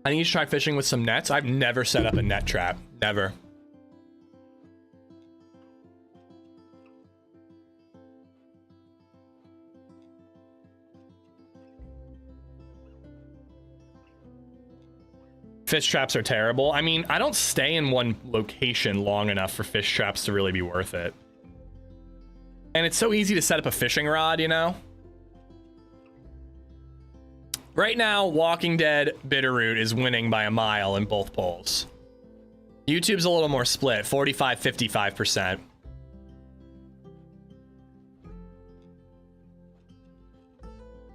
A: I need to try fishing with some nets. I've never set up a net trap. Never. Fish traps are terrible. I mean, I don't stay in one location long enough for fish traps to really be worth it. And it's so easy to set up a fishing rod, you know? Right now, Walking Dead Bitterroot is winning by a mile in both polls. YouTube's a little more split, 45-55%.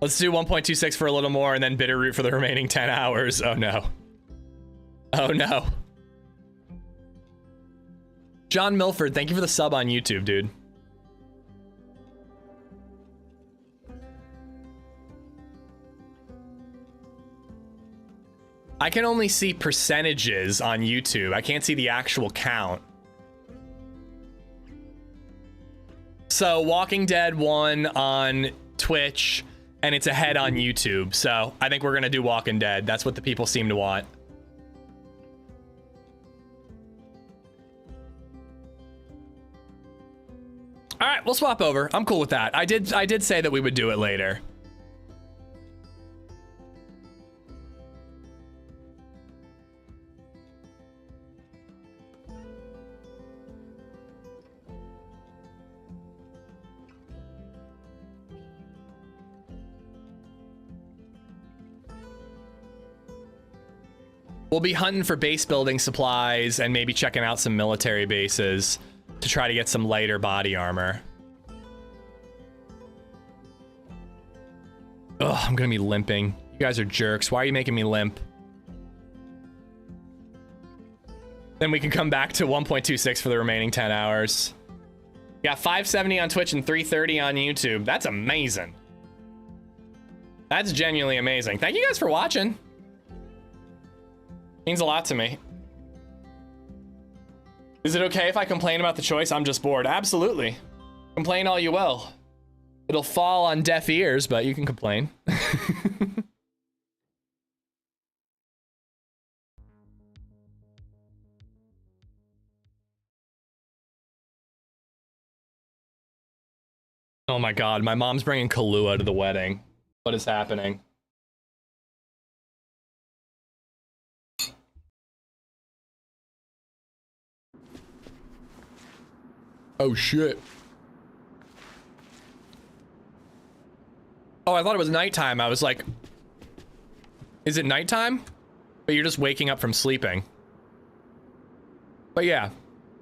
A: Let's do 1.26 for a little more and then Bitterroot for the remaining 10 hours. Oh no. Oh no. John Milford, thank you for the sub on YouTube, dude. I can only see percentages on YouTube. I can't see the actual count. So Walking Dead won on Twitch and it's ahead on YouTube. So I think we're gonna do Walking Dead. That's what the people seem to want. All right, we'll swap over. I'm cool with that. I did say that we would do it later. We'll be hunting for base building supplies and maybe checking out some military bases to try to get some lighter body armor. Ugh, I'm gonna be limping. You guys are jerks. Why are you making me limp? Then we can come back to 1.26 for the remaining 10 hours. Got 570 on Twitch and 330 on YouTube. That's amazing. That's genuinely amazing. Thank you guys for watching. Means a lot to me. Is it okay if I complain about the choice? I'm just bored. Absolutely. Complain all you will. It'll fall on deaf ears, but you can complain. Oh my God, my mom's bringing Kahlua to the wedding. What is happening? Oh shit. Oh, I thought it was nighttime. I was like, is it nighttime? But you're just waking up from sleeping. But yeah,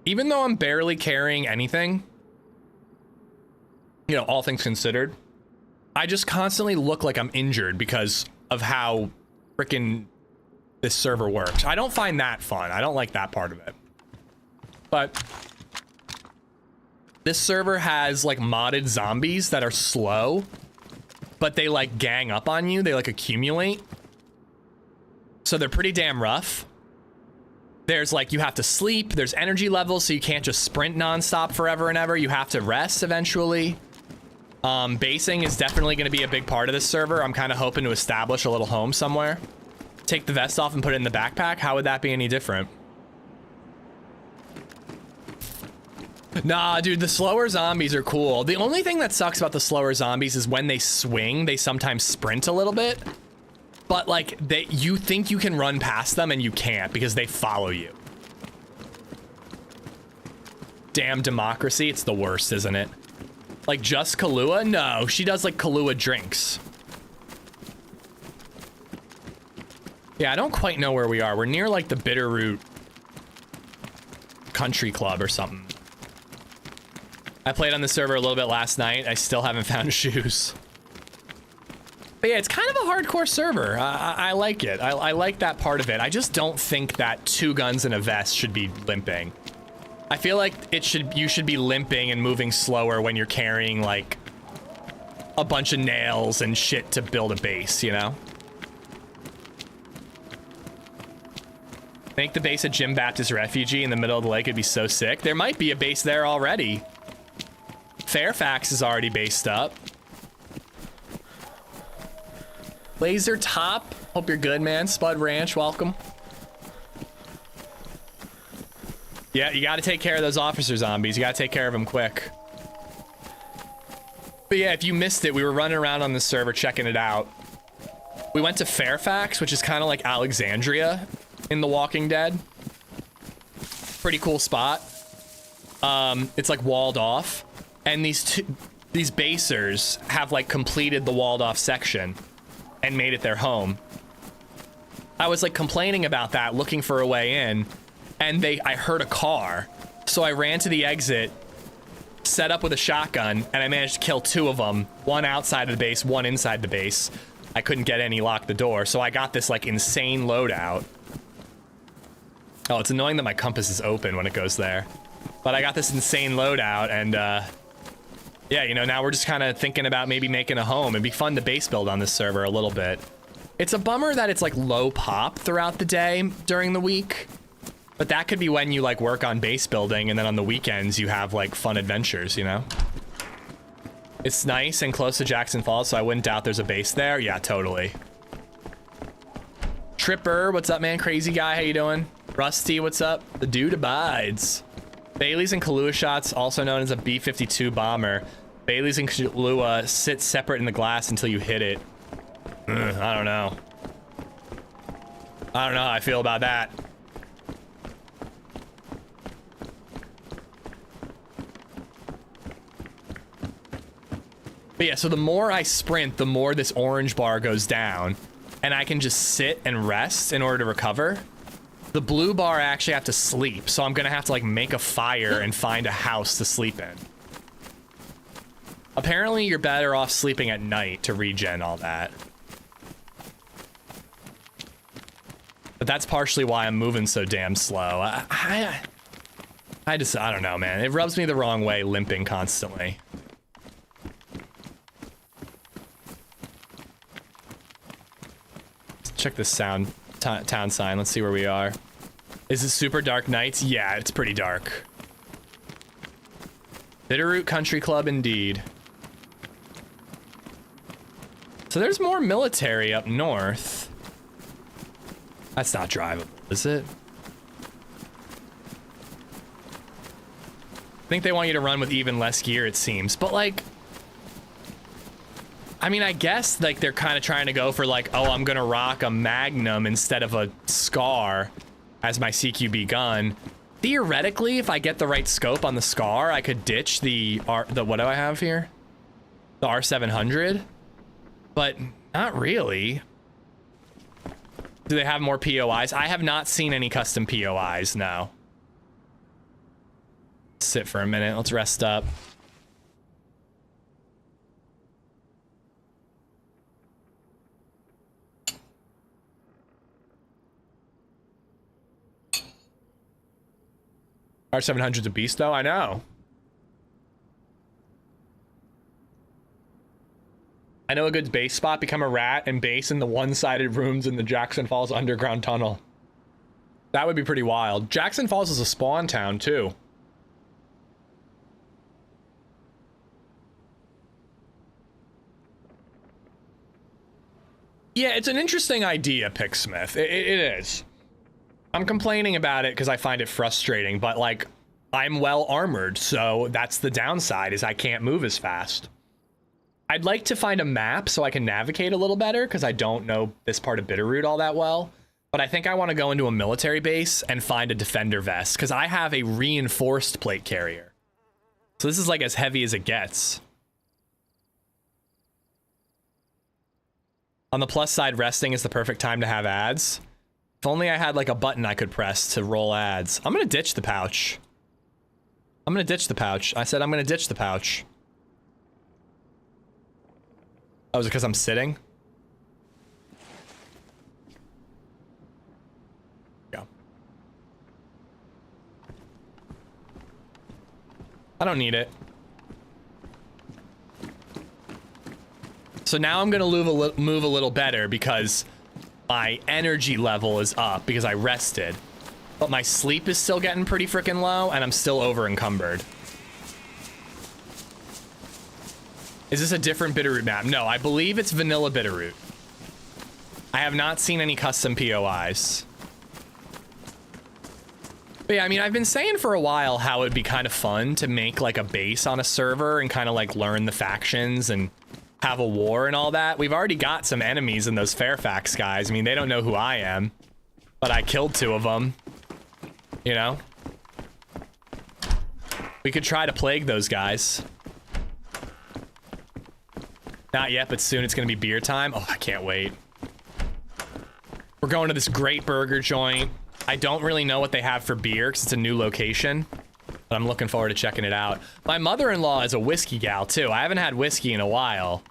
A: even though I'm barely carrying anything, you know, all things considered, I just constantly look like I'm injured because of how frickin' this server works. I don't find that fun. I don't like that part of it. But this server has like modded zombies that are slow, but they like gang up on you. They like accumulate. So they're pretty damn rough. There's like, you have to sleep. There's energy levels, so you can't just sprint nonstop forever and ever. You have to rest eventually. Basing is definitely going to be a big part of this server. I'm kind of hoping to establish a little home somewhere. Take the vest off and put it in the backpack. How would that be any different? Nah, dude, the slower zombies are cool. The only thing that sucks about the slower zombies is when they swing, they sometimes sprint a little bit. But like, you think you can run past them and you can't because they follow you. Damn democracy, it's the worst, isn't it? Like just Kahlua? No, she does like Kahlua drinks. Yeah, I don't quite know where we are. We're near like the Bitterroot Country Club or something. I played on the server a little bit last night. I still haven't found shoes. But yeah, it's kind of a hardcore server. I like it. I like that part of it. I just don't think that 2 guns and a vest should be limping. I feel like you should be limping and moving slower when you're carrying like a bunch of nails and shit to build a base, you know? Make the base a Jim Baptist refugee in the middle of the lake. It'd be so sick. There might be a base there already. Fairfax is already based up. Laser Top, hope you're good, man. Spud Ranch, welcome. Yeah, you gotta take care of those officer zombies. You gotta take care of them quick. But yeah, if you missed it, we were running around on this server checking it out. We went to Fairfax, which is kind of like Alexandria in The Walking Dead. Pretty cool spot. It's like walled off. And these basers have like completed the walled off section and made it their home. I was like complaining about that, looking for a way in. And I heard a car, so I ran to the exit, set up with a shotgun, and I managed to kill 2 of them. 1 outside of the base, 1 inside the base. I couldn't get any, lock the door, so I got this like insane loadout. Oh, it's annoying that my compass is open when it goes there. But I got this insane loadout, and yeah, you know, now we're just kind of thinking about maybe making a home. It'd be fun to base build on this server a little bit. It's a bummer that it's like low pop throughout the day during the week. But that could be when you like work on base building and then on the weekends you have like fun adventures, you know? It's nice and close to Jackson Falls, so I wouldn't doubt there's a base there. Yeah, totally. Tripper, what's up, man? Crazy guy, how you doing? Rusty, what's up? The dude abides. Bailey's and Kahlua shots, also known as a B-52 bomber. Bailey's and Kahlua sit separate in the glass until you hit it. I don't know. I don't know how I feel about that. But yeah, so the more I sprint, the more this orange bar goes down, and I can just sit and rest in order to recover. The blue bar, I actually have to sleep, so I'm gonna have to like make a fire and find a house to sleep in. Apparently, you're better off sleeping at night to regen all that. But that's partially why I'm moving so damn slow. I don't know, man. It rubs me the wrong way limping constantly. check this town sign. Let's see where we are. Is it super dark nights? Yeah, it's pretty dark. Bitterroot Country Club indeed. So there's more military up north. That's not drivable, is it? I think they want you to run with even less gear, it seems. But like, I mean, I guess like they're kind of trying to go for like, oh, I'm gonna rock a Magnum instead of a Scar as my CQB gun. Theoretically, if I get the right scope on the Scar, I could ditch the what do I have here? The R700, but not really. Do they have more POIs? I have not seen any custom POIs, no. Sit for a minute, let's rest up. R700's a beast though, I know. I know a good base spot, become a rat and base in the one-sided rooms in the Jackson Falls underground tunnel. That would be pretty wild. Jackson Falls is a spawn town too. Yeah, it's an interesting idea, Picksmith. It is. I'm complaining about it because I find it frustrating, but like, I'm well armored, so that's the downside, is I can't move as fast. I'd like to find a map so I can navigate a little better, because I don't know this part of Bitterroot all that well. But I think I want to go into a military base and find a defender vest, because I have a reinforced plate carrier. So this is like as heavy as it gets. On the plus side, resting is the perfect time to have ads. If only I had like a button I could press to roll ads. I'm gonna ditch the pouch. I'm gonna ditch the pouch. I said I'm gonna ditch the pouch. Oh, is it because I'm sitting? Go. I don't need it. So now I'm gonna move a little better because my energy level is up because I rested. But my sleep is still getting pretty freaking low and I'm still over encumbered. Is this a different Bitterroot map? No, I believe it's vanilla Bitterroot. I have not seen any custom POIs. But yeah, I mean, I've been saying for a while how it'd be kind of fun to make like a base on a server and kind of like learn the factions and have a war and all that. We've already got some enemies in those Fairfax guys. I mean, they don't know who I am, but I killed 2 of them, you know? We could try to plague those guys. Not yet, but soon it's gonna be beer time. Oh, I can't wait. We're going to this great burger joint. I don't really know what they have for beer because it's a new location, but I'm looking forward to checking it out. My mother-in-law is a whiskey gal too. I haven't had whiskey in a while,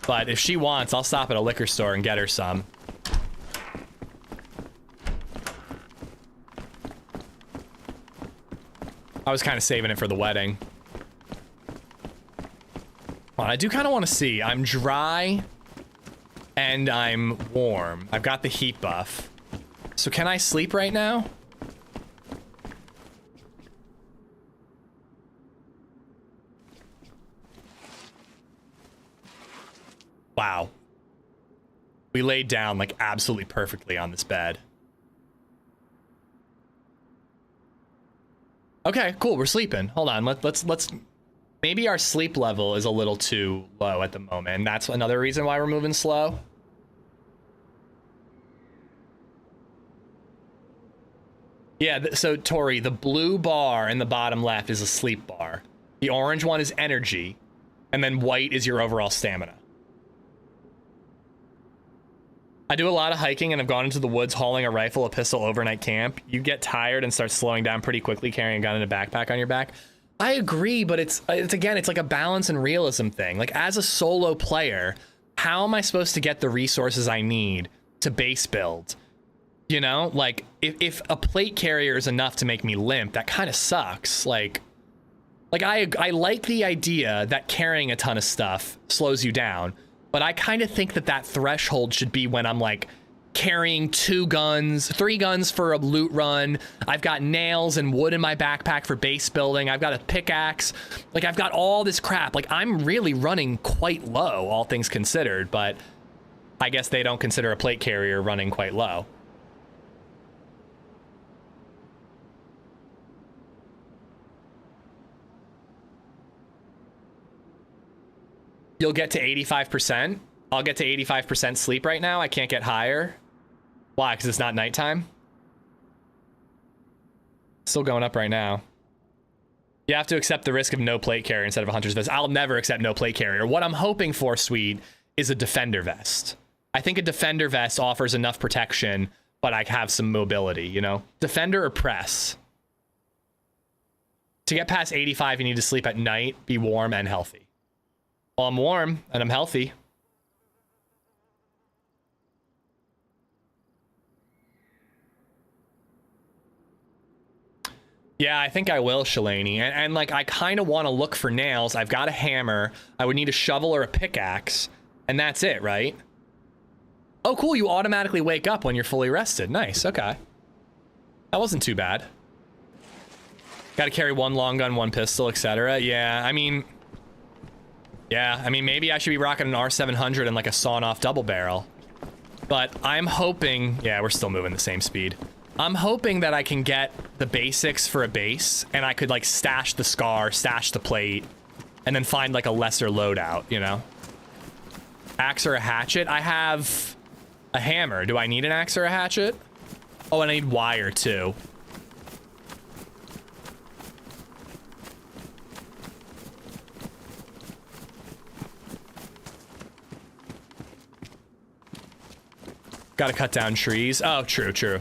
A: but if she wants, I'll stop at a liquor store and get her some. I was kind of saving it for the wedding. Well, I do kind of want to see. I'm dry and I'm warm. I've got the heat buff. So can I sleep right now? Wow. We laid down like absolutely perfectly on this bed. Okay, cool. We're sleeping. Hold on. Let's maybe our sleep level is a little too low at the moment. And that's another reason why we're moving slow. Yeah, so Tori, the blue bar in the bottom left is a sleep bar. The orange one is energy. And then white is your overall stamina. I do a lot of hiking and I've gone into the woods hauling a rifle, a pistol, overnight camp. You get tired and start slowing down pretty quickly carrying a gun in a backpack on your back. I agree, but it's again, it's like a balance and realism thing. Like as a solo player, how am I supposed to get the resources I need to base build? You know, like if a plate carrier is enough to make me limp, that kind of sucks. Like I like the idea that carrying a ton of stuff slows you down, but I kind of think that threshold should be when I'm like carrying 3 guns for a loot run. I've got nails and wood in my backpack for base building. I've got a pickaxe. Like, I've got all this crap. Like, I'm really running quite low, all things considered, but I guess they don't consider a plate carrier running quite low. You'll get to 85%. I'll get to 85% sleep right now. I can't get higher. Why? Because it's not nighttime? Still going up right now. You have to accept the risk of no plate carrier instead of a hunter's vest. I'll never accept no plate carrier. What I'm hoping for, Swede, is a defender vest. I think a defender vest offers enough protection, but I have some mobility, you know? Defender or press? To get past 85, you need to sleep at night, be warm, and healthy. Well, I'm warm, and I'm healthy. Yeah, I think I will, Shalani. And like, I kind of want to look for nails. I've got a hammer. I would need a shovel or a pickaxe. And that's it, right? Oh, cool. You automatically wake up when you're fully rested. Nice. Okay. That wasn't too bad. Got to carry 1 long gun, 1 pistol, etc. Yeah, I mean, maybe I should be rocking an R700 and like a sawn-off double barrel. But I'm hoping... Yeah, we're still moving the same speed. I'm hoping that I can get the basics for a base, and I could like stash the scar, stash the plate, and then find like a lesser loadout, you know? Axe or a hatchet? I have a hammer. Do I need an axe or a hatchet? Oh, and I need wire too. Gotta cut down trees. Oh, true, true.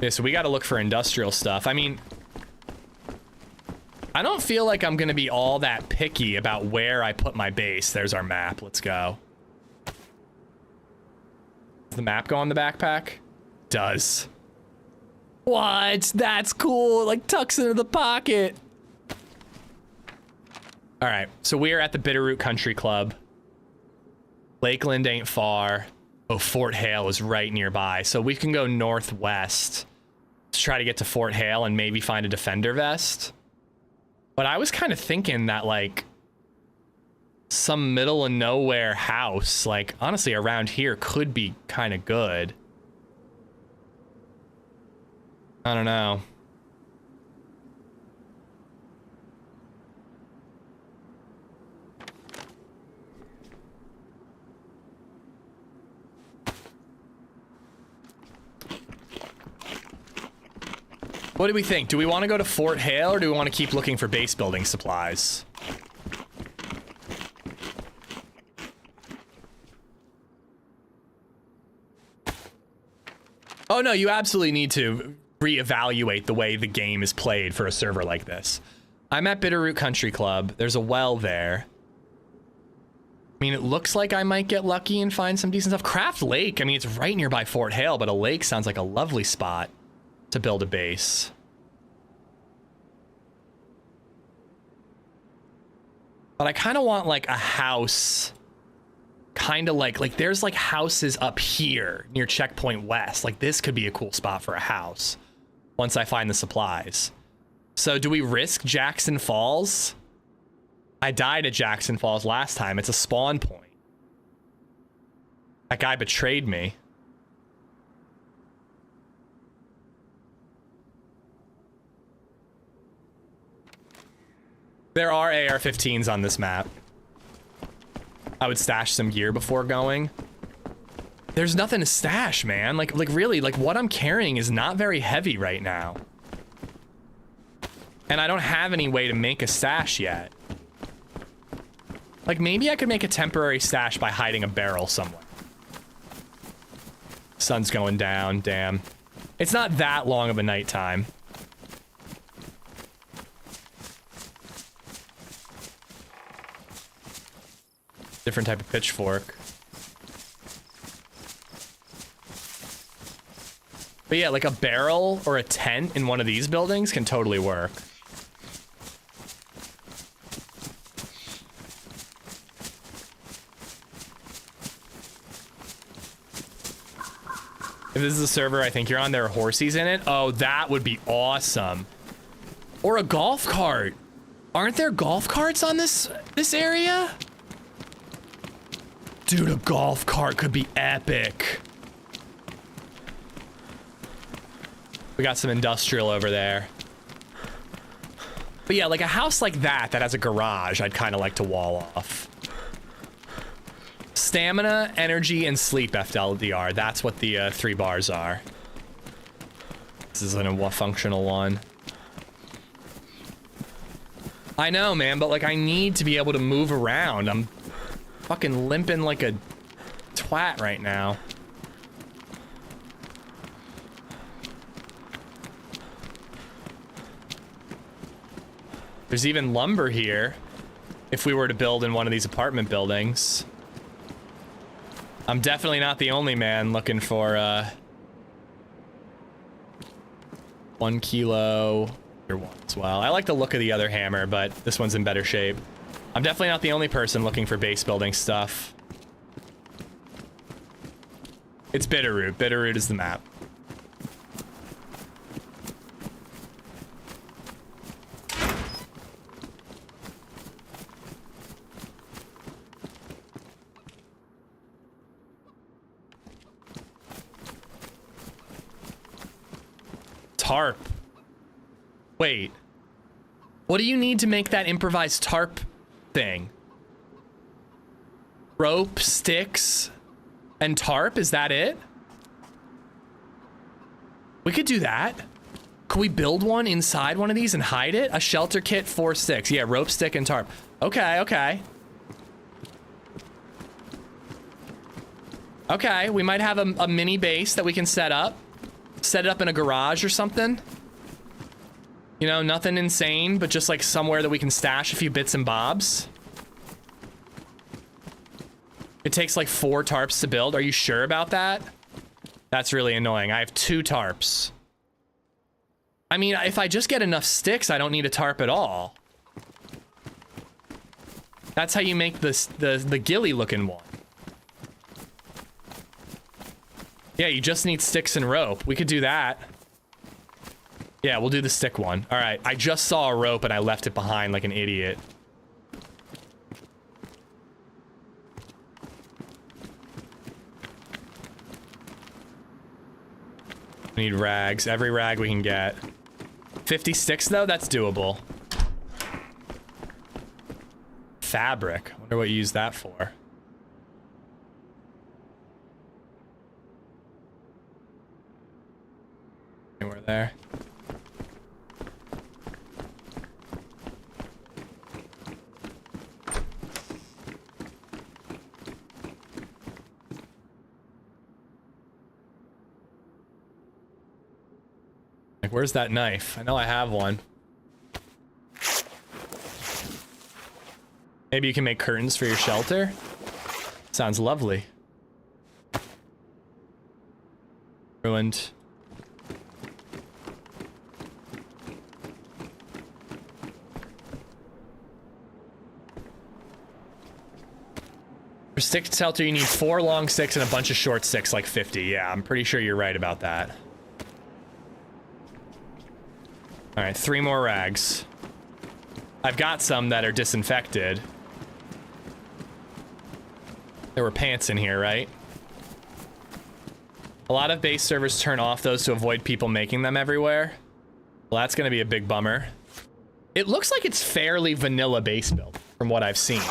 A: Yeah, so we gotta look for industrial stuff. I mean, I don't feel like I'm gonna be all that picky about where I put my base. There's our map. Let's go. Does the map go on the backpack? Does. What? That's cool. It like tucks into the pocket. All right, so we're at the Bitterroot Country Club. Lakeland ain't far. Oh, Fort Hale is right nearby, so we can go northwest to try to get to Fort Hale and maybe find a defender vest. But I was kind of thinking that, like, some middle of nowhere house, like, honestly, around here could be kind of good. I don't know. What do we think? Do we want to go to Fort Hale or do we want to keep looking for base building supplies? Oh no, you absolutely need to reevaluate the way the game is played for a server like this. I'm at Bitterroot Country Club. There's a well there. I mean, it looks like I might get lucky and find some decent stuff. Craft Lake, I mean, it's right nearby Fort Hale, but a lake sounds like a lovely spot to build a base. But I kind of want like a house, kind of like there's like houses up here near Checkpoint West. Like this could be a cool spot for a house once I find the supplies. So do we risk Jackson Falls? I died at Jackson Falls last time. It's a spawn point. That guy betrayed me. There are AR-15s on this map. I would stash some gear before going. There's nothing to stash, man. Like really, like what I'm carrying is not very heavy right now. And I don't have any way to make a stash yet. Like maybe I could make a temporary stash by hiding a barrel somewhere. Sun's going down, damn. It's not that long of a nighttime. Different type of pitchfork. But yeah, like a barrel or a tent in one of these buildings can totally work. If this is a server I think you're on, there are horsies in it. Oh, that would be awesome. Or a golf cart. Aren't there golf carts on this area? Dude, a golf cart could be epic. We got some industrial over there. But yeah, like a house like that has a garage, I'd kind of like to wall off. Stamina, energy, and sleep FLDR. That's what the 3 bars are. This isn't a functional one. I know, man, but like I need to be able to move around. I'm fucking limping like a twat right now. There's even lumber here if we were to build in one of these apartment buildings. I'm definitely not the only man looking for 1 kilo or one as well. I like the look of the other hammer, but this one's in better shape. I'm definitely not the only person looking for base building stuff. It's Bitterroot. Bitterroot is the map. Tarp. Wait. What do you need to make that improvised tarp thing? Rope, sticks, and tarp? Is that it? We could do that. Could we build one inside one of these and hide it? A shelter kit, 4 sticks. Yeah, rope, stick, and tarp. Okay, okay. Okay, we might have a mini base that we can set up. Set it up in a garage or something. You know, nothing insane, but just like somewhere that we can stash a few bits and bobs. It takes like 4 tarps to build. Are you sure about that? That's really annoying. I have 2 tarps. I mean, if I just get enough sticks, I don't need a tarp at all. That's how you make this the ghillie looking one. Yeah, you just need sticks and rope. We could do that. Yeah, we'll do the stick one. All right, I just saw a rope and I left it behind like an idiot. We need rags. Every rag we can get. 50 sticks though? That's doable. Fabric. I wonder what you use that for. Anywhere there. Like, where's that knife? I know I have one. Maybe you can make curtains for your shelter? Sounds lovely. Ruined. For stick shelter, you need 4 long sticks and a bunch of short sticks, like 50. Yeah, I'm pretty sure you're right about that. All right, 3 more rags. I've got some that are disinfected. There were pants in here, right? A lot of base servers turn off those to avoid people making them everywhere. Well, that's gonna be a big bummer. It looks like it's fairly vanilla base build from what I've seen.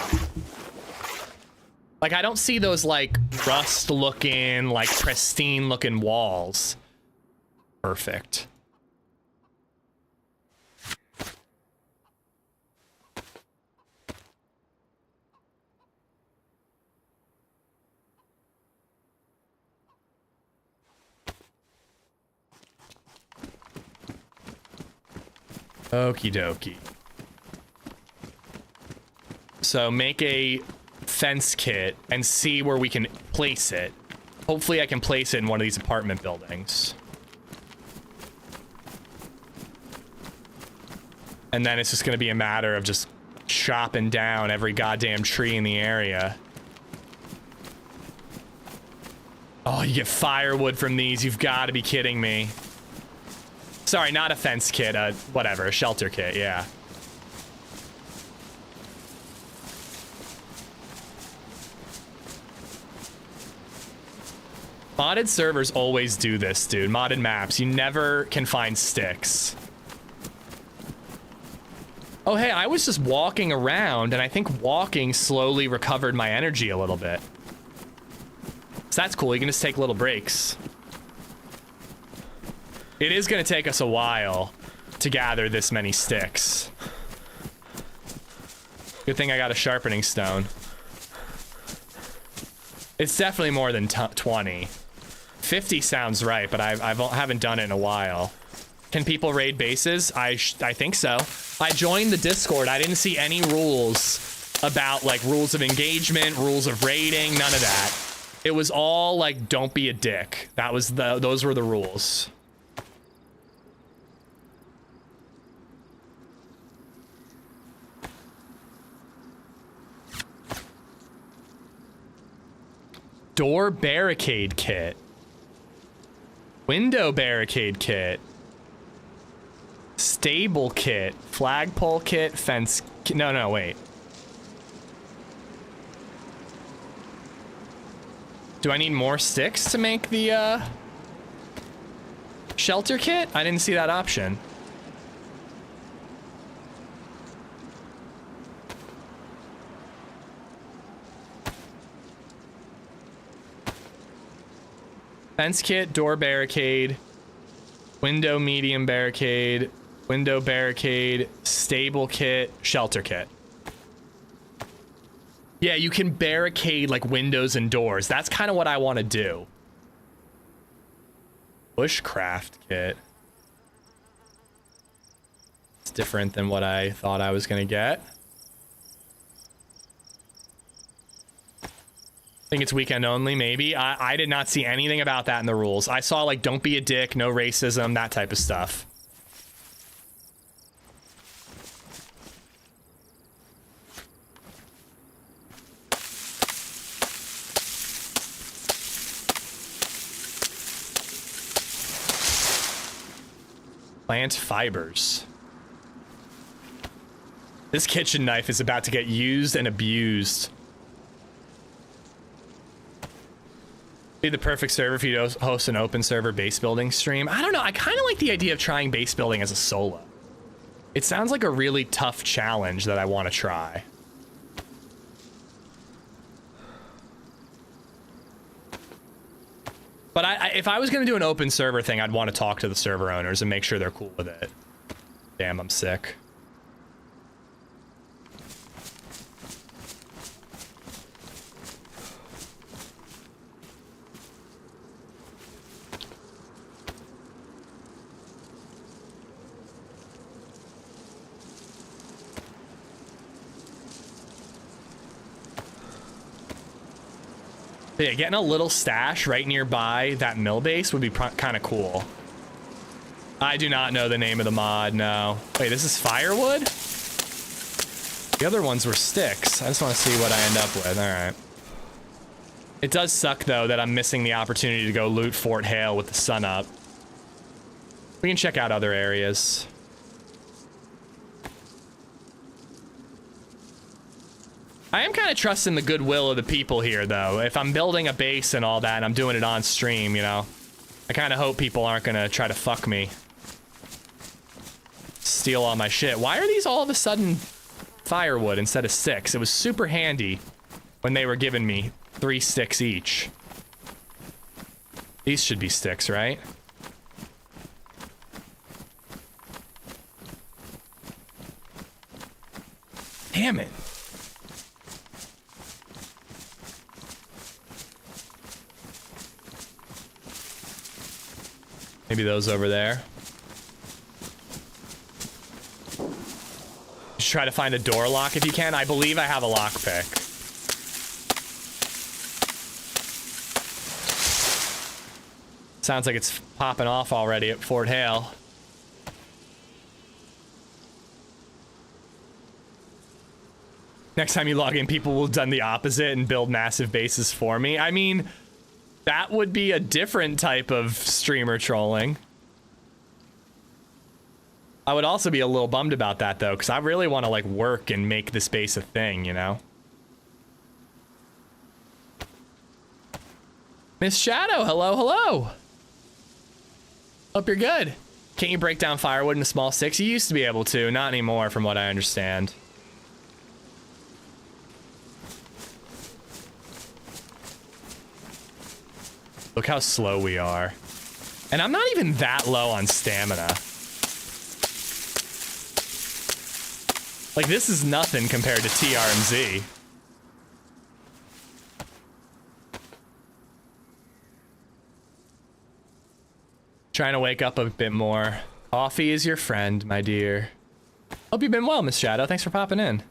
A: Like, I don't see those, like, rust-looking, like, pristine-looking walls. Perfect. Okie dokie. So, make a fence kit and see where we can place it. Hopefully I can place it in one of these apartment buildings. And then it's just gonna be a matter of just chopping down every goddamn tree in the area. Oh, you get firewood from these. You've got to be kidding me. Sorry, not a fence kit. Whatever, a shelter kit, yeah. Modded servers always do this, dude. Modded maps. You never can find sticks. Oh, hey, I was just walking around, and I think walking slowly recovered my energy a little bit. So that's cool. You can just take little breaks. It is going to take us a while to gather this many sticks. Good thing I got a sharpening stone. It's definitely more than 20. 50 sounds right, but I haven't done it in a while. Can people raid bases? I think so. I joined the Discord. I didn't see any rules about like rules of engagement, rules of raiding, none of that. It was all like, don't be a dick. That was those were the rules. Door barricade kit. Window barricade kit. Stable kit. Flagpole kit. Fence kit. No, wait. Do I need more sticks to make the shelter kit? I didn't see that option. Fence kit, door barricade, window medium barricade, window barricade, stable kit, shelter kit. Yeah, you can barricade like windows and doors. That's kind of what I want to do. Bushcraft kit. It's different than what I thought I was going to get. I think it's weekend only, maybe. I did not see anything about that in the rules. I saw, like, don't be a dick, no racism, that type of stuff. Plant fibers. This kitchen knife is about to get used and abused. Be the perfect server if you host an open server base building stream. I don't know. I kind of like the idea of trying base building as a solo. It sounds like a really tough challenge that I want to try. But if I was going to do an open server thing, I'd want to talk to the server owners and make sure they're cool with it. Damn, I'm sick. Yeah, getting a little stash right nearby that mill base would be kind of cool. I do not know the name of the mod, no. Wait, this is firewood? The other ones were sticks. I just want to see what I end up with. All right. It does suck, though, that I'm missing the opportunity to go loot Fort Hale with the sun up. We can check out other areas. I am kind of trusting the goodwill of the people here, though. If I'm building a base and all that, and I'm doing it on stream, you know, I kind of hope people aren't going to try to fuck me. Steal all my shit. Why are these all of a sudden firewood instead of sticks? It was super handy when they were giving me 3 sticks each. These should be sticks, right? Damn it. Maybe those over there. Just try to find a door lock if you can. I believe I have a lockpick. Sounds like it's popping off already at Fort Hale. Next time you log in, people will have done the opposite and build massive bases for me. I mean, That would be a different type of streamer trolling. I would also be a little bummed about that though, because I really want to like work and make this base a thing, you know? Miss Shadow, hello, hello. Hope you're good. Can't you break down firewood into small sticks? You used to be able to, not anymore from what I understand. Look how slow we are. And I'm not even that low on stamina. Like, this is nothing compared to TRMZ. Trying to wake up a bit more. Coffee is your friend, my dear. Hope you've been well, Miss Shadow. Thanks for popping in.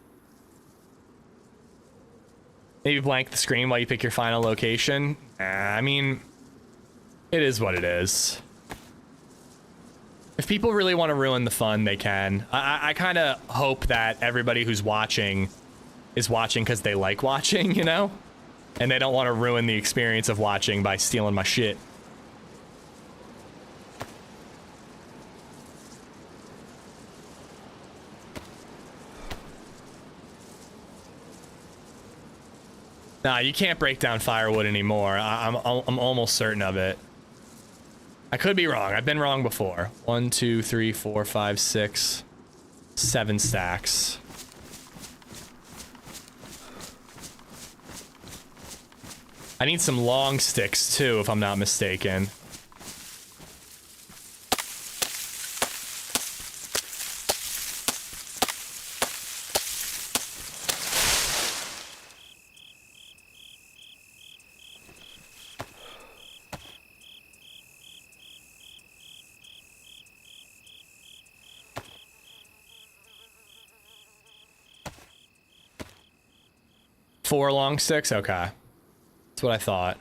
A: Maybe blank the screen while you pick your final location. I mean, it is what it is. If people really want to ruin the fun, they can. I kind of hope that everybody who's watching is watching because they like watching, you know? And they don't want to ruin the experience of watching by stealing my shit. Nah, you can't break down firewood anymore. I'm almost certain of it. I could be wrong. I've been wrong before. 1, 2, 3, 4, 5, 6, 7 stacks. I need some long sticks too, if I'm not mistaken. Four long sticks? Okay. That's what I thought.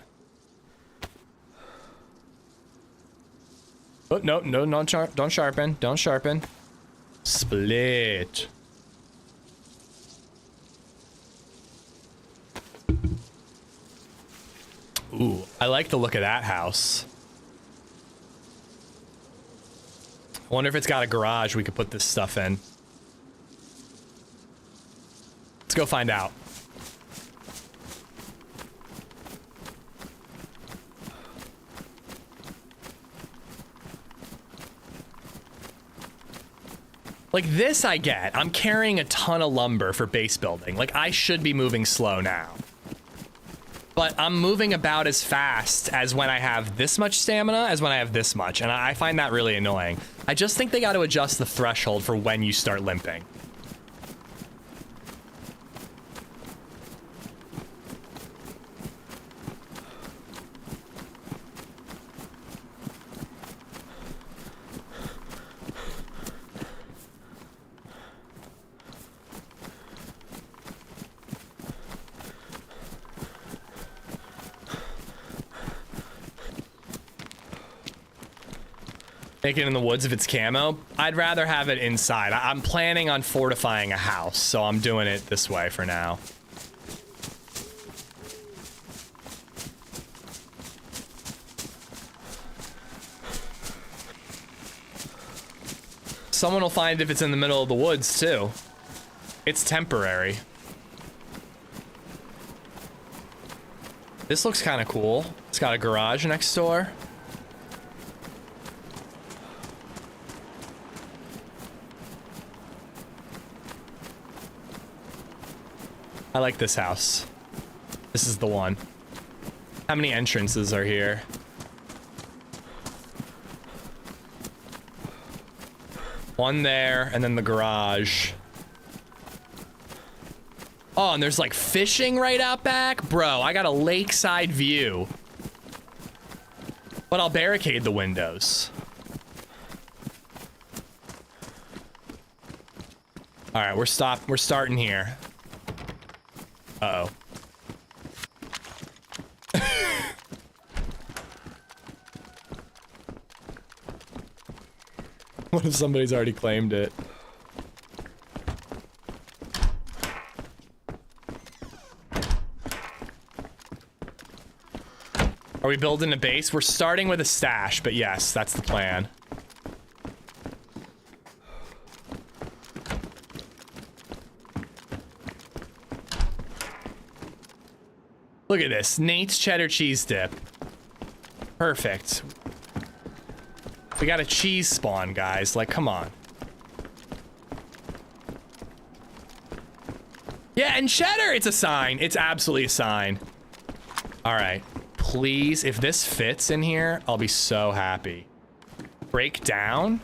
A: Oh, no, don't sharpen. Don't sharpen. Split. Ooh, I like the look of that house. I wonder if it's got a garage we could put this stuff in. Let's go find out. Like this I get. I'm carrying a ton of lumber for base building. Like I should be moving slow now. But I'm moving about as fast as when I have this much stamina as when I have this much. And I find that really annoying. I just think they got to adjust the threshold for when you start limping. Make it in the woods if it's camo. I'd rather have it inside. I'm planning on fortifying a house, so I'm doing it this way for now. Someone will find it if it's in the middle of the woods too. It's temporary. This looks kind of cool. It's got a garage next door. I like this house. This is the one. How many entrances are here? One there, and then the garage. Oh, and there's like fishing right out back? Bro, I got a lakeside view. But I'll barricade the windows. All right, we're starting here. Uh-oh. What if somebody's already claimed it? Are we building a base? We're starting with a stash, but yes, that's the plan. Look at this. Nate's cheddar cheese dip. Perfect. We got a cheese spawn, guys. Like, come on. Yeah, and cheddar, it's a sign. It's absolutely a sign. All right. Please, if this fits in here, I'll be so happy. Break down?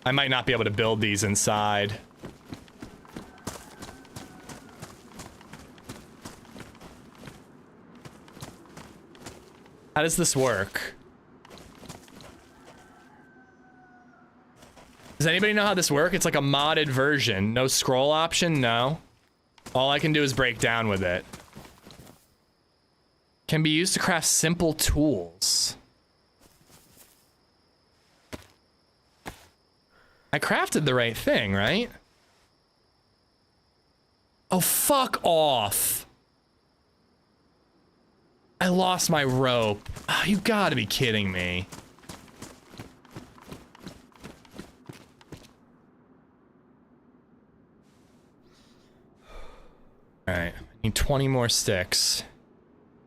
A: I might not be able to build these inside. How does this work? Does anybody know how this works? It's like a modded version. No scroll option? No. All I can do is break down with it. Can be used to craft simple tools. I crafted the right thing, right? Oh, fuck off. I lost my rope. Oh, you gotta be kidding me. Alright, I need 20 more sticks.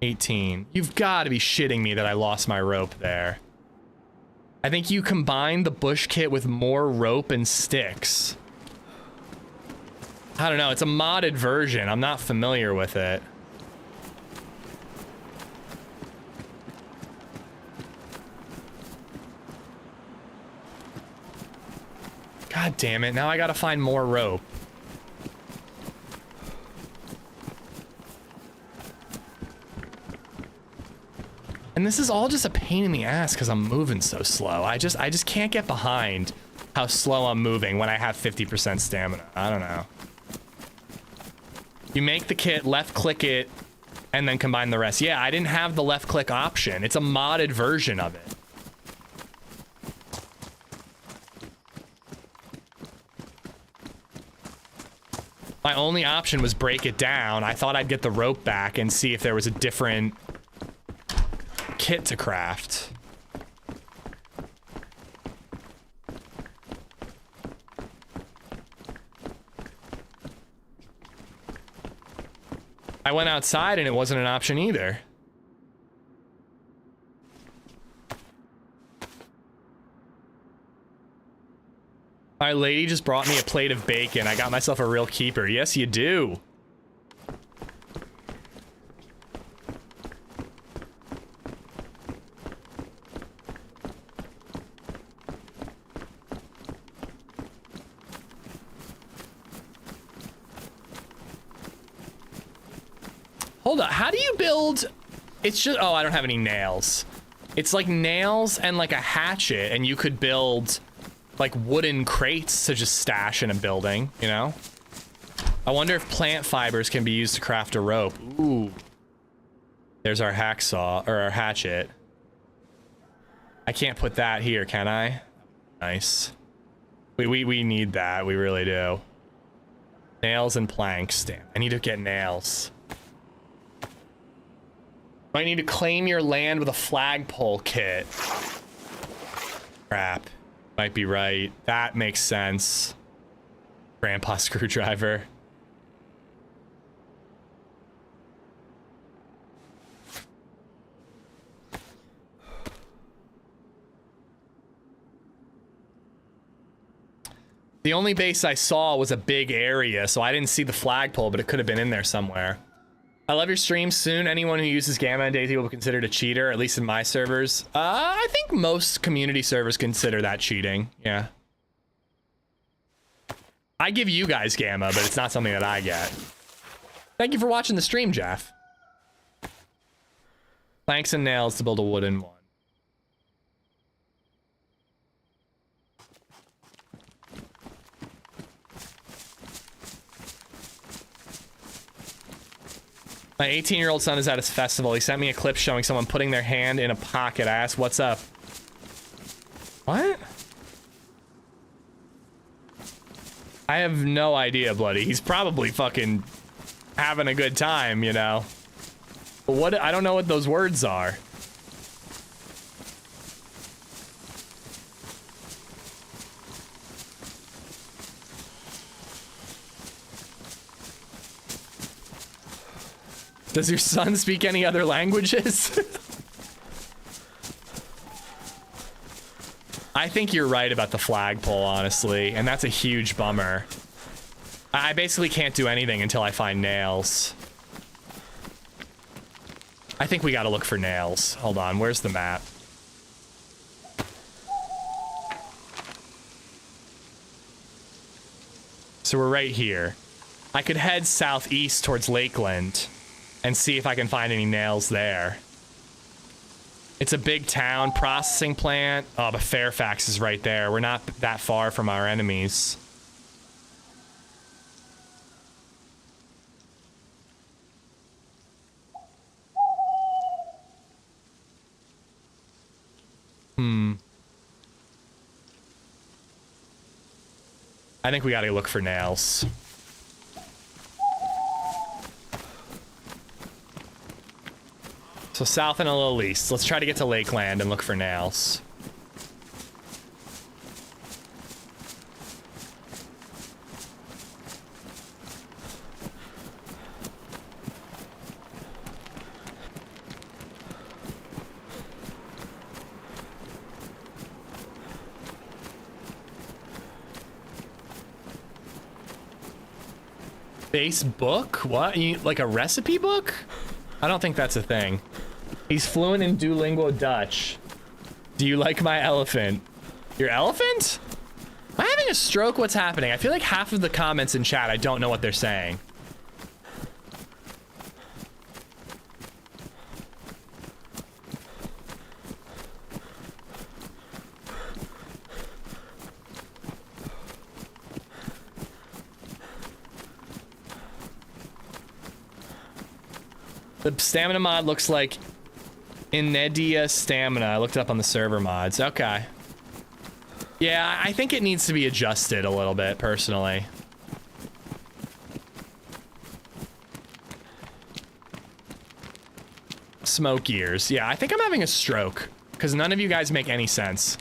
A: 18. You've gotta be shitting me that I lost my rope there. I think you combined the bush kit with more rope and sticks. I don't know, it's a modded version. I'm not familiar with it. God damn it, now I gotta find more rope. And this is all just a pain in the ass because I'm moving so slow. I just can't get behind how slow I'm moving when I have 50% stamina. I don't know. You make the kit, left click it, and then combine the rest. Yeah, I didn't have the left click option. It's a modded version of it. My only option was break it down. I thought I'd get the rope back and see if there was a different kit to craft. I went outside and it wasn't an option either. My lady just brought me a plate of bacon. I got myself a real keeper. Yes, you do. Hold up, how do you build? It's just, oh, I don't have any nails. It's like nails and like a hatchet, and you could build like wooden crates to just stash in a building, you know? I wonder if plant fibers can be used to craft a rope. Ooh. There's our hacksaw, or our hatchet. I can't put that here, can I? Nice. We need that, we really do. Nails and planks, damn. I need to get nails. I need to claim your land with a flagpole kit. Crap. Might be right. That makes sense. Grandpa screwdriver. The only base I saw was a big area, so I didn't see the flagpole, but it could have been in there somewhere. I love your stream. Soon anyone who uses Gamma and DayZ will be considered a cheater, at least in my servers. I think most community servers consider that cheating. Yeah. I give you guys Gamma, but it's not something that I get. Thank you for watching the stream, Jeff. Planks and nails to build a wooden one. My 18-year-old son is at his festival. He sent me a clip showing someone putting their hand in a pocket. I asked, what's up? What? I have no idea, Bloody. He's probably fucking having a good time, you know. But what, I don't know what those words are. Does your son speak any other languages? I think you're right about the flagpole, honestly, and that's a huge bummer. I basically can't do anything until I find nails. I think we gotta look for nails. Hold on, where's the map? So we're right here. I could head southeast towards Lakeland and see if I can find any nails there. It's a big town, processing plant. Oh, but Fairfax is right there. We're not that far from our enemies. I think we gotta look for nails. So south and a little east. Let's try to get to Lakeland and look for nails. Base book? What? You, like a recipe book? I don't think that's a thing. He's fluent in Duolingo Dutch. Do you like my elephant? Your elephant? Am I having a stroke? What's happening? I feel like half of the comments in chat, I don't know what they're saying. The stamina mod looks like Inedia Stamina. I looked it up on the server mods. Okay. Yeah, I think it needs to be adjusted a little bit, personally. Smoke ears. Yeah, I think I'm having a stroke, because none of you guys make any sense.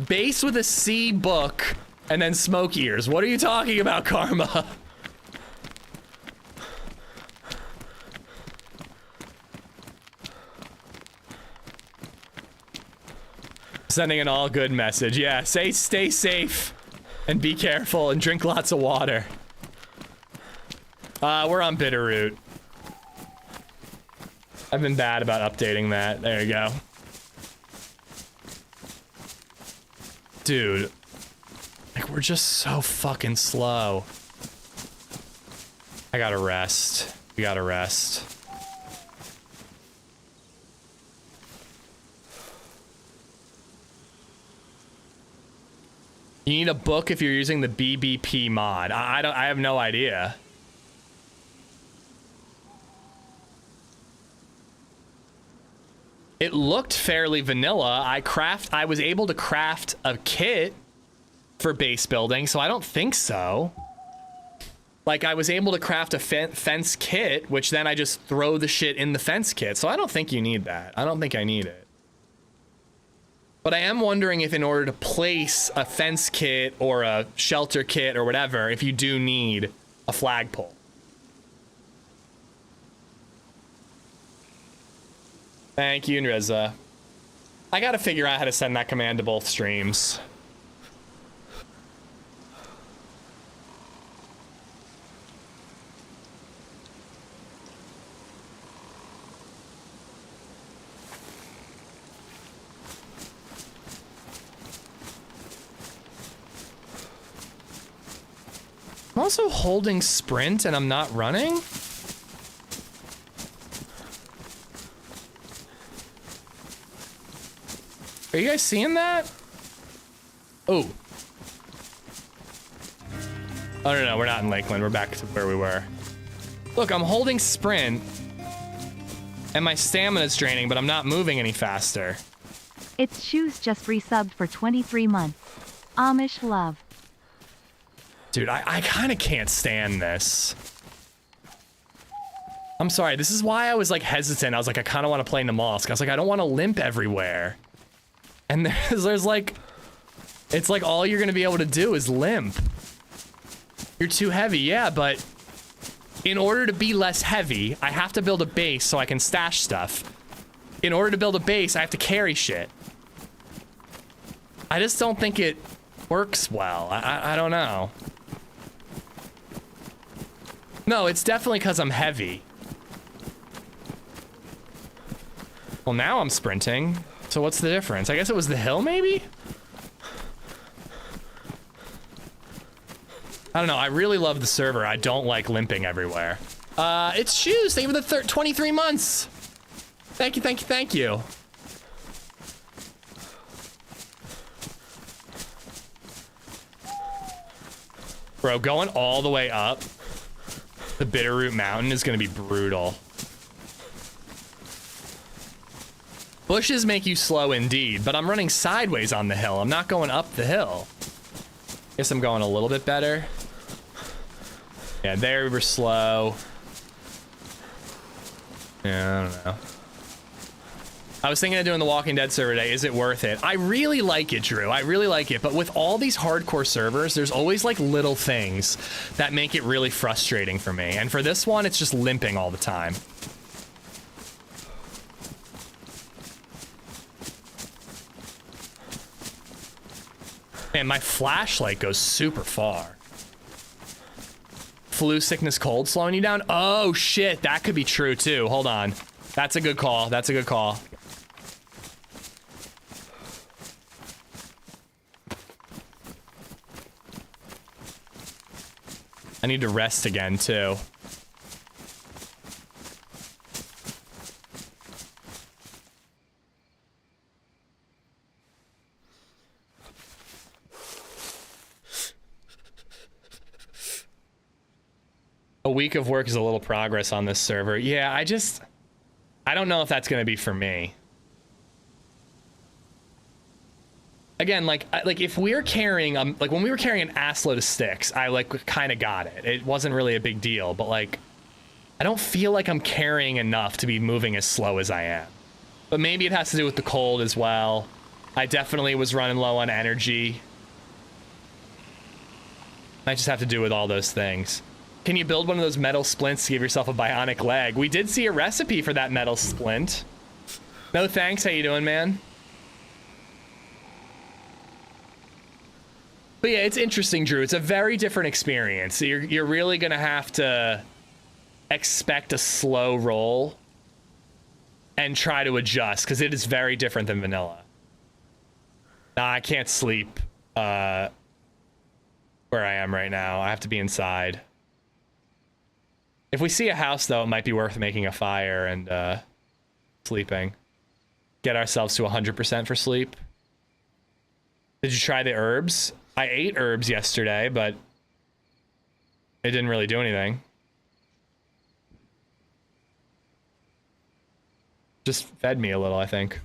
A: Base with a C book, and then smoke ears. What are you talking about, Karma? Sending an all good message. Yeah, stay safe and be careful and drink lots of water. We're on Bitterroot. I've been bad about updating that. There you go. Dude, like we're just so fucking slow. I gotta rest. We gotta rest. You need a book if you're using the BBP mod. I have no idea. It looked fairly vanilla. I was able to craft a kit for base building, so I don't think so. Like, I was able to craft a fence kit, which then I just throw the shit in the fence kit, so I don't think you need that. I don't think I need it. But I am wondering if in order to place a fence kit or a shelter kit or whatever, if you do need a flagpole. Thank you, Nreza. I gotta figure out how to send that command to both streams. I'm also holding sprint and I'm not running. Are you guys seeing that? Oh. Oh, no, we're not in Lakeland. We're back to where we were. Look, I'm holding sprint and my stamina's draining, but I'm not moving any faster.
B: Its shoes just resubbed for 23 months. Amish love.
A: Dude, I kind of can't stand this. I'm sorry, this is why I was like hesitant. I was like, I kind of want to play Namalsk. I was like, I don't want to limp everywhere. And there's like, it's like all you're gonna be able to do is limp. You're too heavy, yeah, but in order to be less heavy, I have to build a base so I can stash stuff. In order to build a base, I have to carry shit. I just don't think it works well. I don't know. No, it's definitely because I'm heavy. Well, now I'm sprinting. So what's the difference? I guess it was the hill, maybe? I don't know. I really love the server. I don't like limping everywhere. It's Shoes. Thank you for the 23 months. Thank you, thank you, thank you. Bro, going all the way up the Bitterroot Mountain is gonna be brutal. Bushes make you slow indeed, but I'm running sideways on the hill. I'm not going up the hill. Guess I'm going a little bit better. Yeah, there we were slow. Yeah, I don't know. I was thinking of doing the Walking Dead server today. Is it worth it? I really like it, Drew. I really like it. But with all these hardcore servers, there's always like little things that make it really frustrating for me. And for this one, it's just limping all the time. Man, my flashlight goes super far. Flu, sickness, cold slowing you down? Oh, shit. That could be true, too. Hold on. That's a good call. That's a good call. I need to rest again, too. A week of work is a little progress on this server. Yeah, I don't know if that's gonna be for me. Again, like if we're carrying, like when we were carrying an assload of sticks, I like kind of got it. It wasn't really a big deal, but like, I don't feel like I'm carrying enough to be moving as slow as I am. But maybe it has to do with the cold as well. I definitely was running low on energy. Might just have to do with all those things. Can you build one of those metal splints to give yourself a bionic leg? We did see a recipe for that metal splint. No thanks, how you doing, man? But yeah, it's interesting, Drew. It's a very different experience. You're really gonna have to expect a slow roll and try to adjust, because it is very different than vanilla. Nah, I can't sleep where I am right now. I have to be inside. If we see a house, though, it might be worth making a fire and sleeping. Get ourselves to 100% for sleep. Did you try the herbs? I ate herbs yesterday, but it didn't really do anything. Just fed me a little, I think.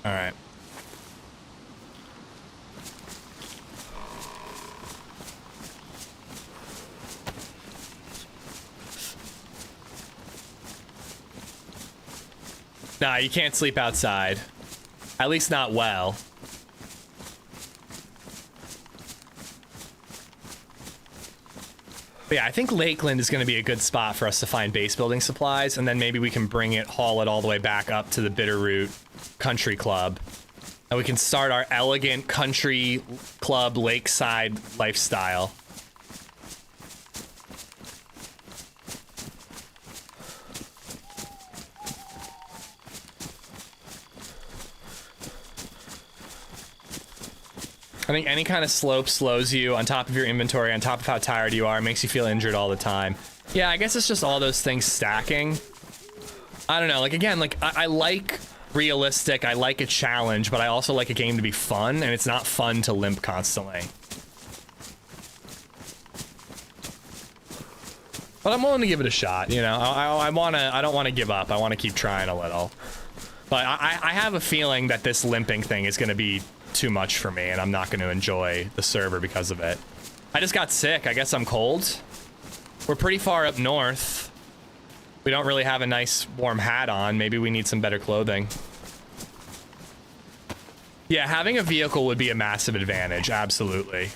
A: All right. Nah, you can't sleep outside. At least not well. But yeah, I think Lakeland is going to be a good spot for us to find base building supplies, and then maybe we can haul it all the way back up to the Bitterroot Country Club. And we can start our elegant country club lakeside lifestyle. I think any kind of slope slows you on top of your inventory, on top of how tired you are, makes you feel injured all the time. Yeah, I guess it's just all those things stacking. I don't know, like again, like I like realistic, I like a challenge, but I also like a game to be fun, and it's not fun to limp constantly. But I'm willing to give it a shot, you know. I don't want to give up. I want to keep trying a little. But I have a feeling that this limping thing is going to be too much for me, and I'm not going to enjoy the server because of it. I just got sick. I guess I'm cold. We're pretty far up north. We don't really have a nice warm hat on. Maybe we need some better clothing. Yeah, having a vehicle would be a massive advantage. Absolutely.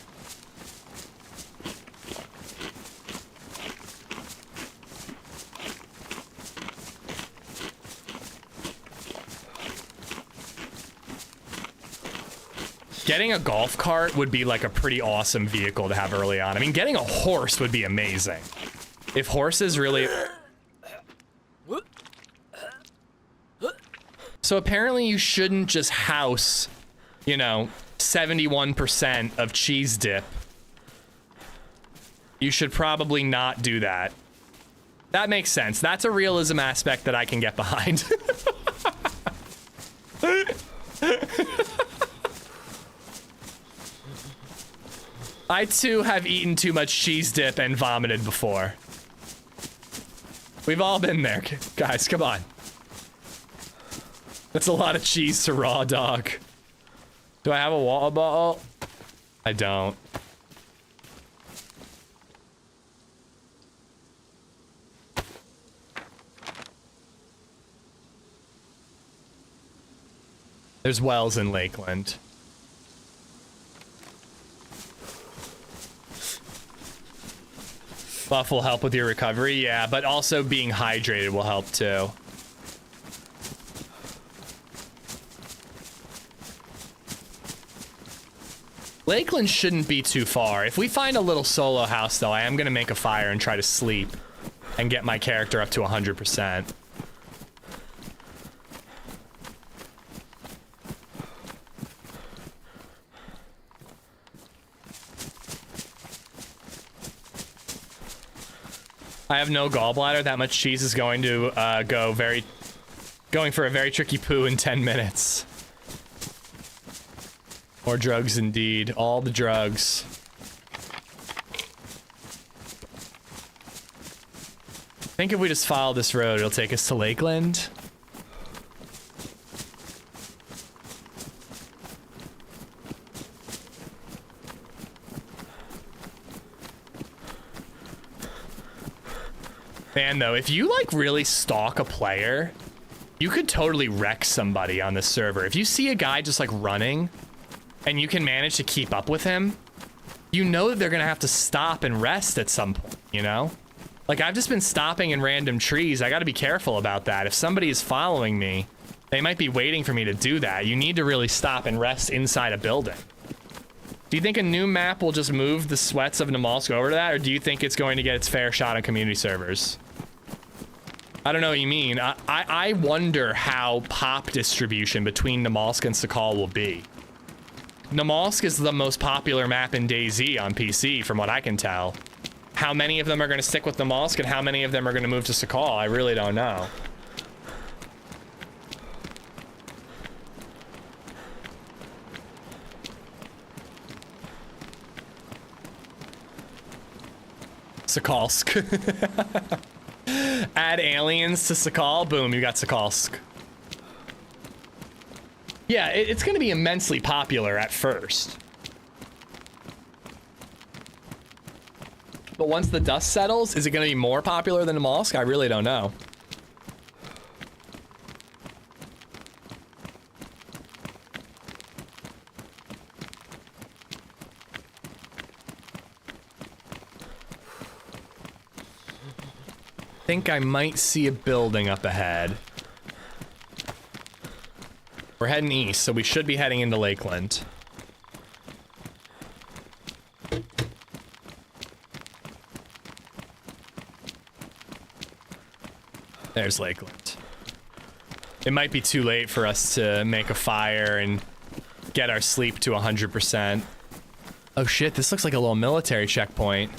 A: Getting a golf cart would be like a pretty awesome vehicle to have early on. I mean, getting a horse would be amazing. If horses really... So apparently you shouldn't just house, you know, 71% of cheese dip. You should probably not do that. That makes sense. That's a realism aspect that I can get behind. I too have eaten too much cheese dip and vomited before. We've all been there, guys, come on. That's a lot of cheese to raw dog. Do I have a water bottle? I don't. There's wells in Lakeland. Buff will help with your recovery, yeah, but also being hydrated will help too. Lakeland shouldn't be too far. If we find a little solo house, though, I am going to make a fire and try to sleep and get my character up to 100%. I have no gallbladder. That much cheese is going to going for a very tricky poo in 10 minutes. More drugs indeed. All the drugs. I think if we just follow this road, it'll take us to Lakeland. Man, though, if you like really stalk a player, you could totally wreck somebody on this server. If you see a guy just like running and you can manage to keep up with him, you know that they're gonna have to stop and rest at some point, you know? Like, I've just been stopping in random trees. I gotta be careful about that. If somebody is following me, they might be waiting for me to do that. You need to really stop and rest inside a building. Do you think a new map will just move the sweats of Namalsk over to that, or do you think it's going to get its fair shot on community servers? I don't know what you mean. I wonder how pop distribution between Namalsk and Sakal will be. Namalsk is the most popular map in DayZ on PC, from what I can tell. How many of them are going to stick with Namalsk and how many of them are going to move to Sakal, I really don't know. Sakalsk. Add aliens to Sakal. Boom, you got Sakalsk. Yeah, it's going to be immensely popular at first. But once the dust settles, is it going to be more popular than Namalsk? I really don't know. I think I might see a building up ahead. We're heading east, so we should be heading into Lakeland. There's Lakeland. It might be too late for us to make a fire and get our sleep to 100%. Oh shit, this looks like a little military checkpoint.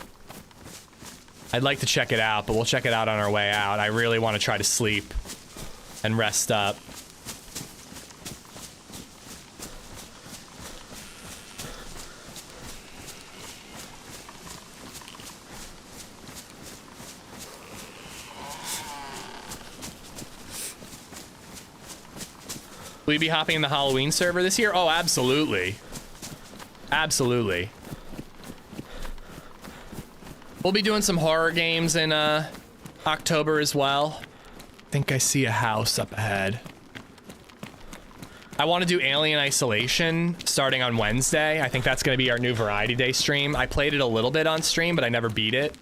A: I'd like to check it out, but we'll check it out on our way out. I really want to try to sleep and rest up. Will you be hopping in the Halloween server this year? Oh, absolutely. Absolutely. We'll be doing some horror games in October as well. I think I see a house up ahead. I want to do Alien Isolation starting on Wednesday. I think that's going to be our new Variety Day stream. I played it a little bit on stream, but I never beat it.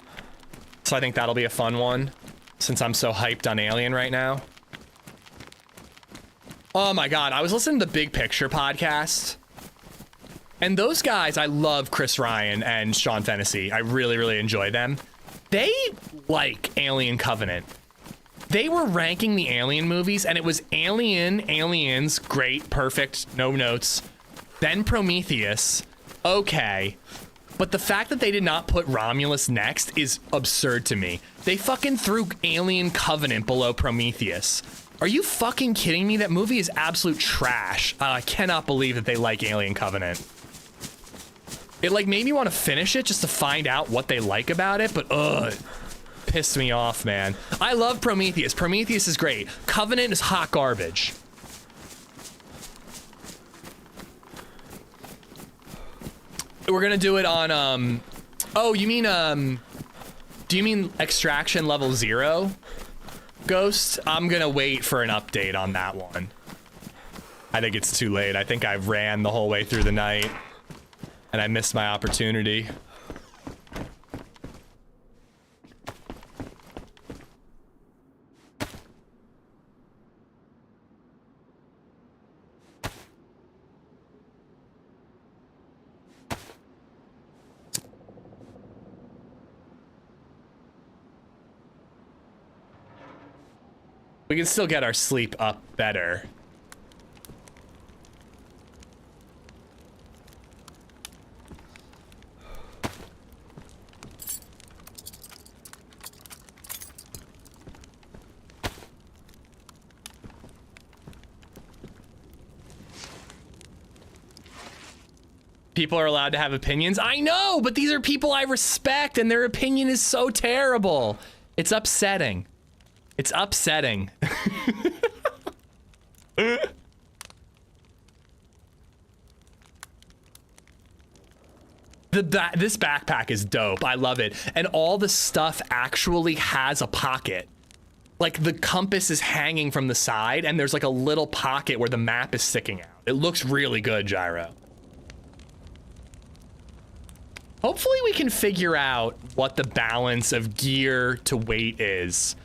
A: So I think that'll be a fun one since I'm so hyped on Alien right now. Oh my God, I was listening to the Big Picture podcast. And those guys, I love Chris Ryan and Sean Fennessy. I really, really enjoy them. They like Alien Covenant. They were ranking the Alien movies, and it was Alien, Aliens, great, perfect, no notes. Then Prometheus, okay. But the fact that they did not put Romulus next is absurd to me. They fucking threw Alien Covenant below Prometheus. Are you fucking kidding me? That movie is absolute trash. I cannot believe that they like Alien Covenant. It like made me want to finish it just to find out what they like about it, but it pissed me off, man. I love Prometheus. Prometheus is great. Covenant is hot garbage. We're gonna do it on, oh, you mean, do you mean Extraction Level 0? Ghost? I'm gonna wait for an update on that one. I think it's too late. I think I ran the whole way through the night and I missed my opportunity. We can still get our sleep up better. People are allowed to have opinions. I know, but these are people I respect and their opinion is so terrible. It's upsetting. It's upsetting. This backpack is dope. I love it. And all the stuff actually has a pocket. Like the compass is hanging from the side and there's like a little pocket where the map is sticking out. It looks really good, Gyro. Hopefully we can figure out what the balance of gear to weight is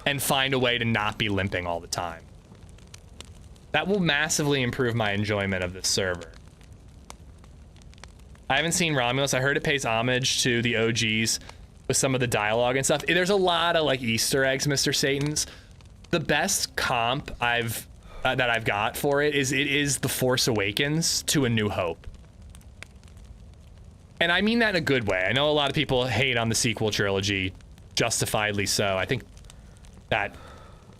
A: and find a way to not be limping all the time. That will massively improve my enjoyment of this server. I haven't seen Romulus. I heard it pays homage to the OGs with some of the dialogue and stuff. There's a lot of like Easter eggs, Mr. Satan's. The best comp that I've got for it is The Force Awakens to A New Hope. And I mean that in a good way. I know a lot of people hate on the sequel trilogy, justifiably so. I think that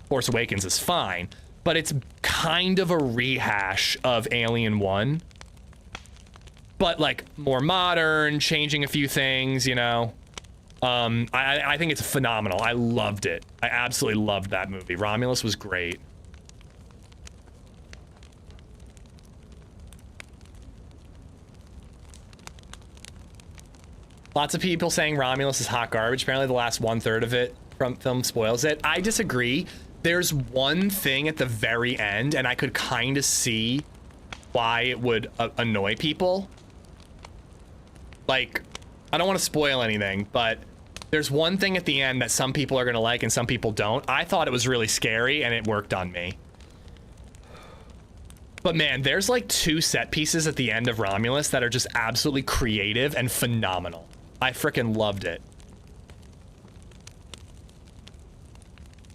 A: Force Awakens is fine, but it's kind of a rehash of Alien 1. But like more modern, changing a few things, you know. I think it's phenomenal. I loved it. I absolutely loved that movie. Romulus was great. Lots of people saying Romulus is hot garbage. Apparently the last 1/3 of it from film spoils it. I disagree. There's one thing at the very end, and I could kind of see why it would annoy people. Like, I don't want to spoil anything, but there's one thing at the end that some people are going to like and some people don't. I thought it was really scary, and it worked on me. But man, there's like 2 set pieces at the end of Romulus that are just absolutely creative and phenomenal. I freaking loved it.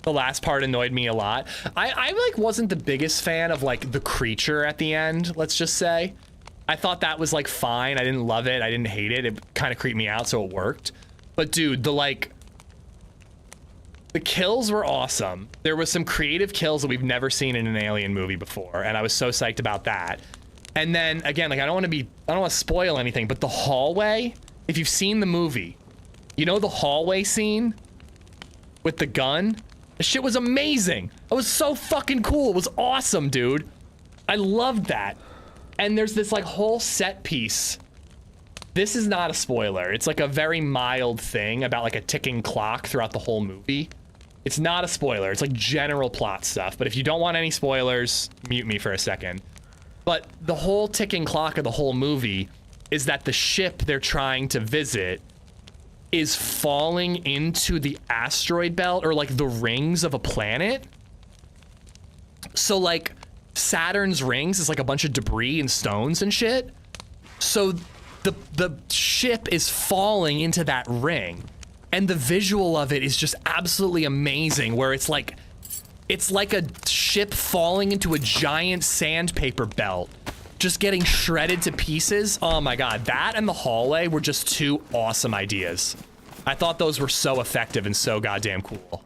A: The last part annoyed me a lot. I like wasn't the biggest fan of like the creature at the end, let's just say. I thought that was like fine. I didn't love it. I didn't hate it. It kind of creeped me out, so it worked. But dude, the like The kills were awesome. There was some creative kills that we've never seen in an Alien movie before, and I was so psyched about that. And then again, like I don't want to spoil anything, but the hallway, if you've seen the movie, you know the hallway scene with the gun? The shit was amazing. It was so fucking cool. It was awesome, dude. I loved that. And there's this like whole set piece. This is not a spoiler. It's like a very mild thing about like a ticking clock throughout the whole movie. It's not a spoiler. It's like general plot stuff. But if you don't want any spoilers, mute me for a second. But the whole ticking clock of the whole movie is that the ship they're trying to visit is falling into the asteroid belt or like the rings of a planet. So like Saturn's rings is like a bunch of debris and stones and shit. So the ship is falling into that ring. And the visual of it is just absolutely amazing, where it's like a ship falling into a giant sandpaper belt, just getting shredded to pieces. Oh my God, that and the hallway were just two awesome ideas. I thought those were so effective and so goddamn cool.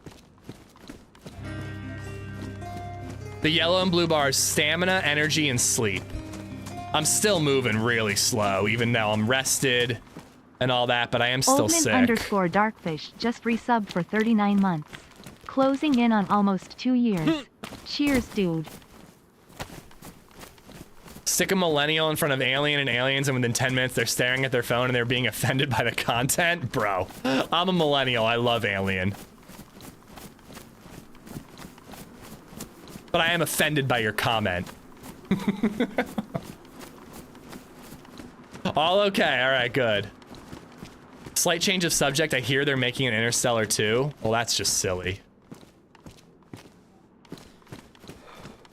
A: The yellow and blue bars, stamina, energy, and sleep. I'm still moving really slow, even though I'm rested and all that, but I am still sick.
B: Oldman_Darkfish just resubbed for 39 months. Closing in on almost 2 years. Cheers, dude.
A: Stick a millennial in front of Alien and Aliens, and within 10 minutes they're staring at their phone and they're being offended by the content? Bro, I'm a millennial. I love Alien. But I am offended by your comment. All okay. All right, good. Slight change of subject. I hear they're making an Interstellar 2. Well, that's just silly.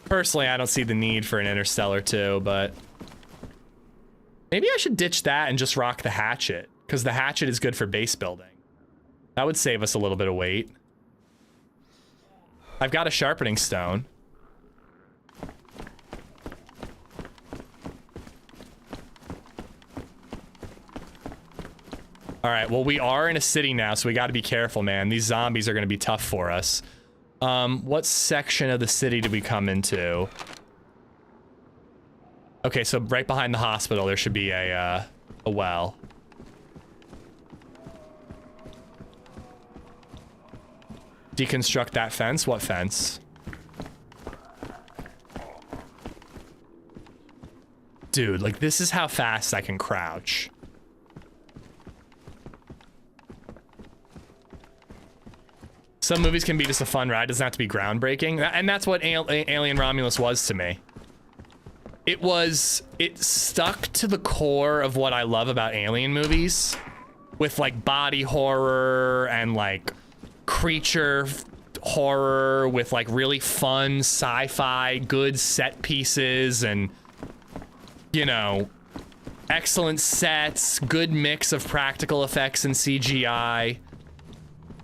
A: Personally, I don't see the need for an Interstellar 2, but maybe I should ditch that and just rock the hatchet, because the hatchet is good for base building. That would save us a little bit of weight. I've got a sharpening stone. All right, well, we are in a city now, so we got to be careful, man. These zombies are going to be tough for us. What section of the city did we come into? Okay, so right behind the hospital, there should be a well. Deconstruct that fence? What fence? Dude, like, this is how fast I can crouch. Some movies can be just a fun ride. It doesn't have to be groundbreaking. And that's what Alien Romulus was to me. It stuck to the core of what I love about Alien movies, with like body horror and like creature horror with like really fun sci-fi, good set pieces, and, you know, excellent sets, good mix of practical effects and CGI.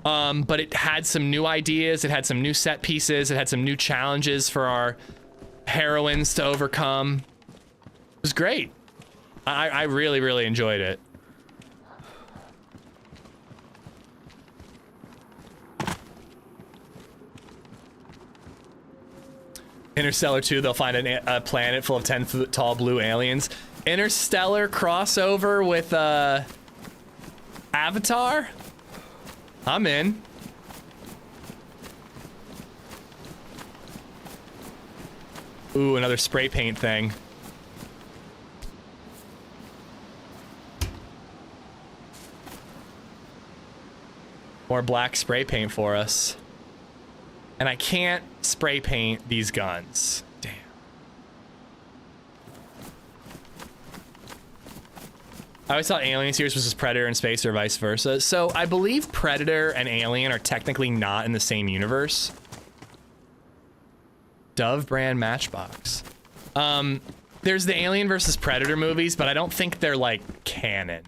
A: But it had some new ideas, it had some new set pieces, it had some new challenges for our heroines to overcome. It was great. I really, really enjoyed it. Interstellar 2, they'll find a planet full of 10-foot tall blue aliens. Interstellar crossover with Avatar? I'm in. Ooh, another spray paint thing. More black spray paint for us. And I can't spray paint these guns. Damn. I always thought Alien series was just Predator in space or vice versa. So I believe Predator and Alien are technically not in the same universe. Dove brand Matchbox. There's the Alien versus Predator movies, but I don't think they're like canon.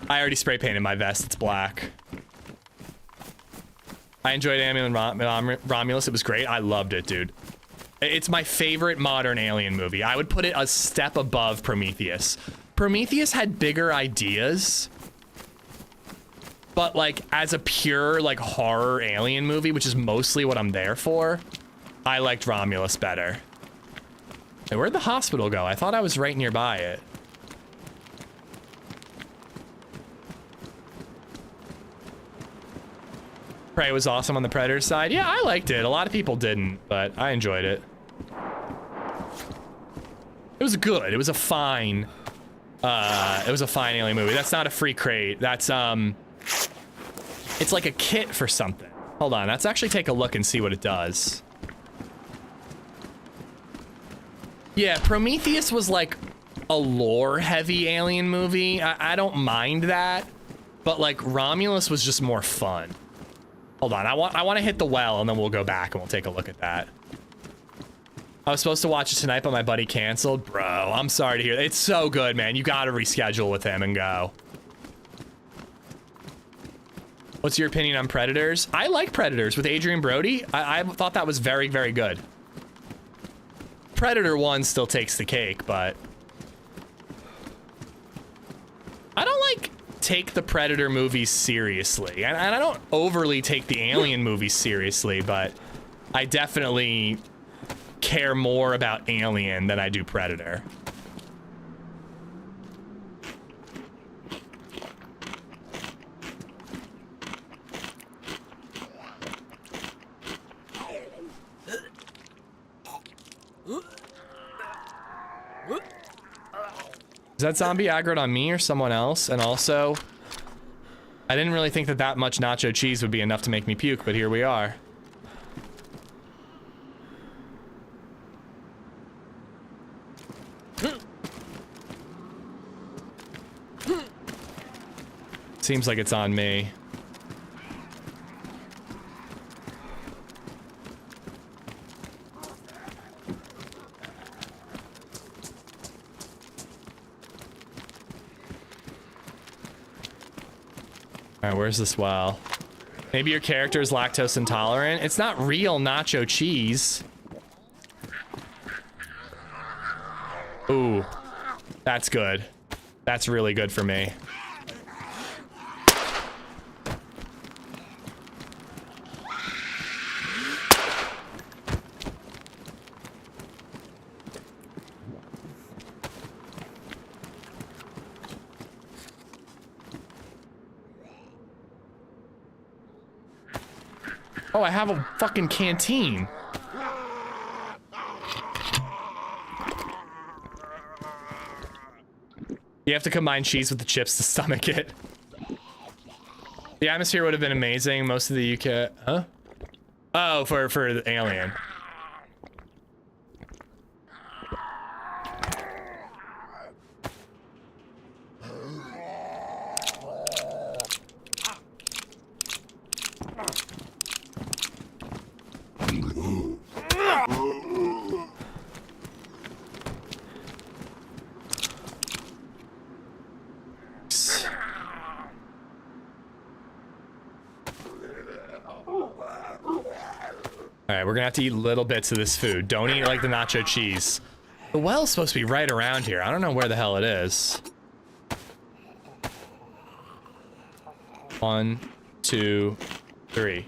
A: I already spray painted my vest. It's black. I enjoyed Alien Romulus. It was great. I loved it, dude. It's my favorite modern alien movie. I would put it a step above Prometheus. Prometheus had bigger ideas, but like as a pure like horror alien movie, which is mostly what I'm there for, I liked Romulus better. Hey, where'd the hospital go? I thought I was right nearby it. Prey was awesome on the Predator side. Yeah, I liked it. A lot of people didn't, but I enjoyed it. It was good. It was a fine alien movie. That's not a free crate. That's it's like a kit for something. Hold on, let's actually take a look and see what it does. Yeah, Prometheus was like a lore heavy alien movie. I don't mind that, but like Romulus was just more fun. Hold on, I want to hit the well and then we'll go back and we'll take a look at that. I was supposed to watch it tonight, but my buddy canceled. Bro, I'm sorry to hear that. It's so good, man. You got to reschedule with him and go. What's your opinion on Predators? I like Predators with Adrian Brody. I thought that was very, very good. Predator 1 still takes the cake, but I don't like take the Predator movies seriously. And I don't overly take the Alien movies seriously, but I definitely care more about Alien than I do Predator. Is that zombie aggroed on me or someone else? And also, I didn't really think that much nacho cheese would be enough to make me puke, but here we are. Seems like it's on me. All right, where's this well? Maybe your character is lactose intolerant. It's not real nacho cheese. Ooh, that's good. That's really good for me. Oh, I have a fucking canteen. You have to combine cheese with the chips to stomach it. The atmosphere would have been amazing. Most of the UK, huh? Oh, for the Alien. Alright, we're gonna have to eat little bits of this food. Don't eat like the nacho cheese. The well's supposed to be right around here. I don't know where the hell it is. 1, 2, 3.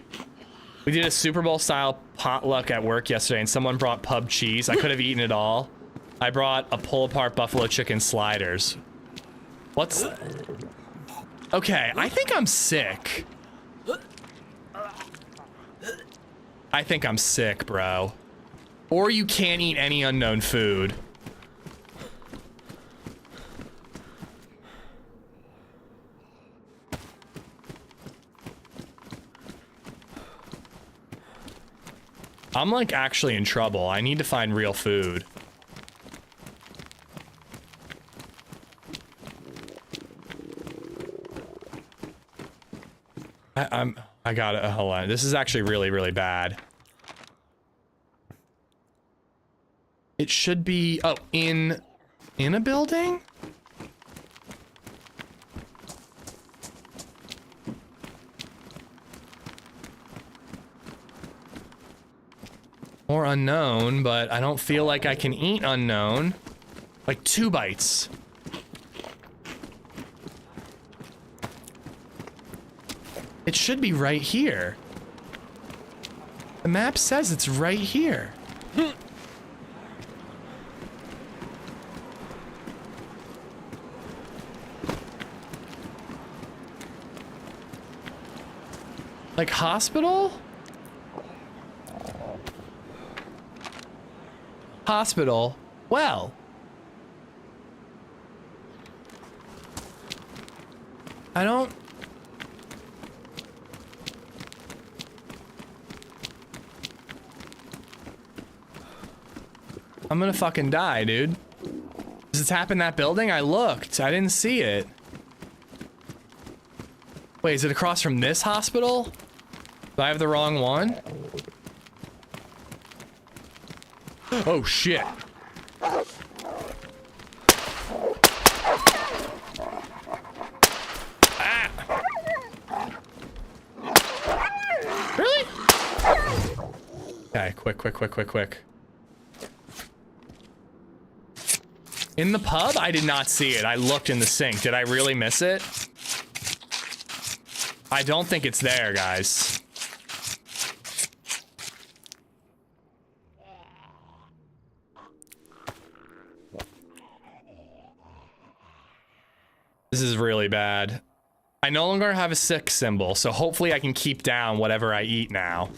A: We did a Super Bowl style potluck at work yesterday and someone brought pub cheese. I could have eaten it all. I brought a pull apart buffalo chicken sliders. What's... Okay, I think I'm sick. I think I'm sick, bro. Or you can't eat any unknown food. I'm like actually in trouble. I need to find real food. I got it. Hold on. This is actually really, really bad. It should be, oh, in a building? More unknown, but I don't feel like I can eat unknown. Like 2 bites. It should be right here. The map says it's right here. Like hospital? Hospital. Well. I don't... I'm gonna fucking die, dude. Does this happen in that building? I looked. I didn't see it. Wait, is it across from this hospital? Do I have the wrong one? Oh, shit. Ah. Really? Okay, quick. In the pub? I did not see it. I looked in the sink. Did I really miss it? I don't think it's there, guys. This is really bad. I no longer have a sick symbol, so hopefully I can keep down whatever I eat now.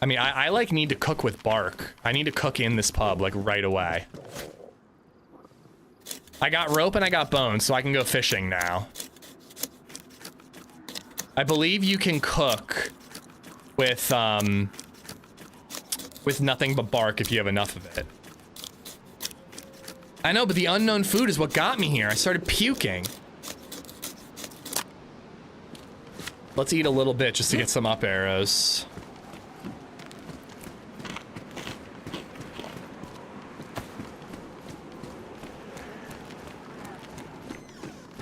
A: I mean, I like need to cook with bark. I need to cook in this pub, like, right away. I got rope and I got bones, so I can go fishing now. I believe you can cook with nothing but bark if you have enough of it. I know, but the unknown food is what got me here. I started puking. Let's eat a little bit just to get some up arrows.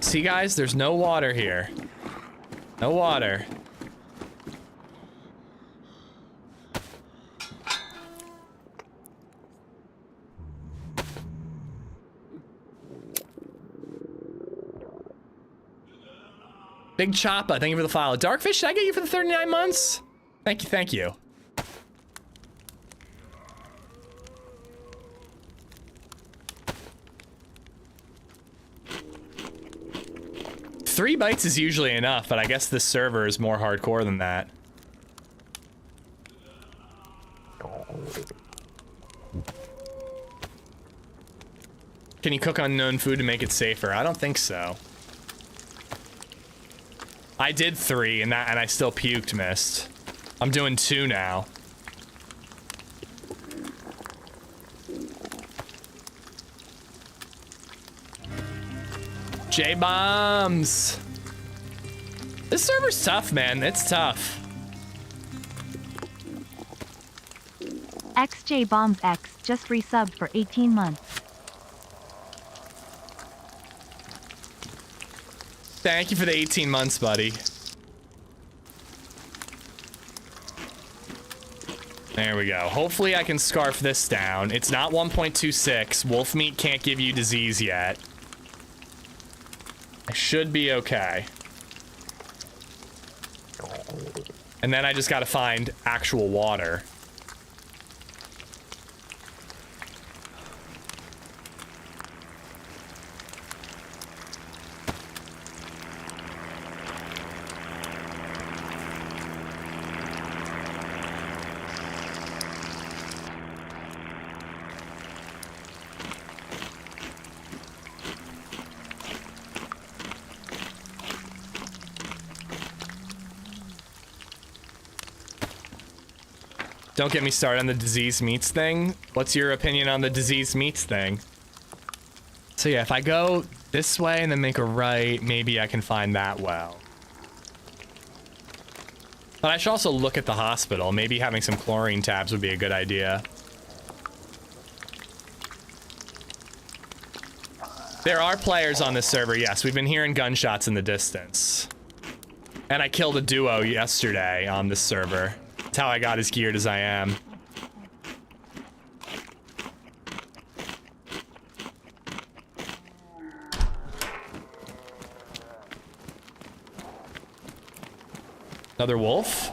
A: See, guys, there's no water here. No water. Big Choppa, thank you for the follow. Darkfish, did I get you for the 39 months? Thank you, thank you. Three bites is usually enough, but I guess this server is more hardcore than that. Can you cook unknown food to make it safer? I don't think so. I did 3 and I still puked, missed. I'm doing 2 now. J-bombs. This server's tough, man. It's tough.
B: XJ Bombs X just resubbed for 18 months.
A: Thank you for the 18 months, buddy. There we go. Hopefully I can scarf this down. It's not 1.26. Wolf meat can't give you disease yet. I should be okay. And then I just gotta find actual water. Don't get me started on the diseased meats thing. What's your opinion on the diseased meats thing? So yeah, if I go this way and then make a right, maybe I can find that well. But I should also look at the hospital. Maybe having some chlorine tabs would be a good idea. There are players on this server, yes. We've been hearing gunshots in the distance. And I killed a duo yesterday on this server. That's how I got as geared as I am. Another wolf?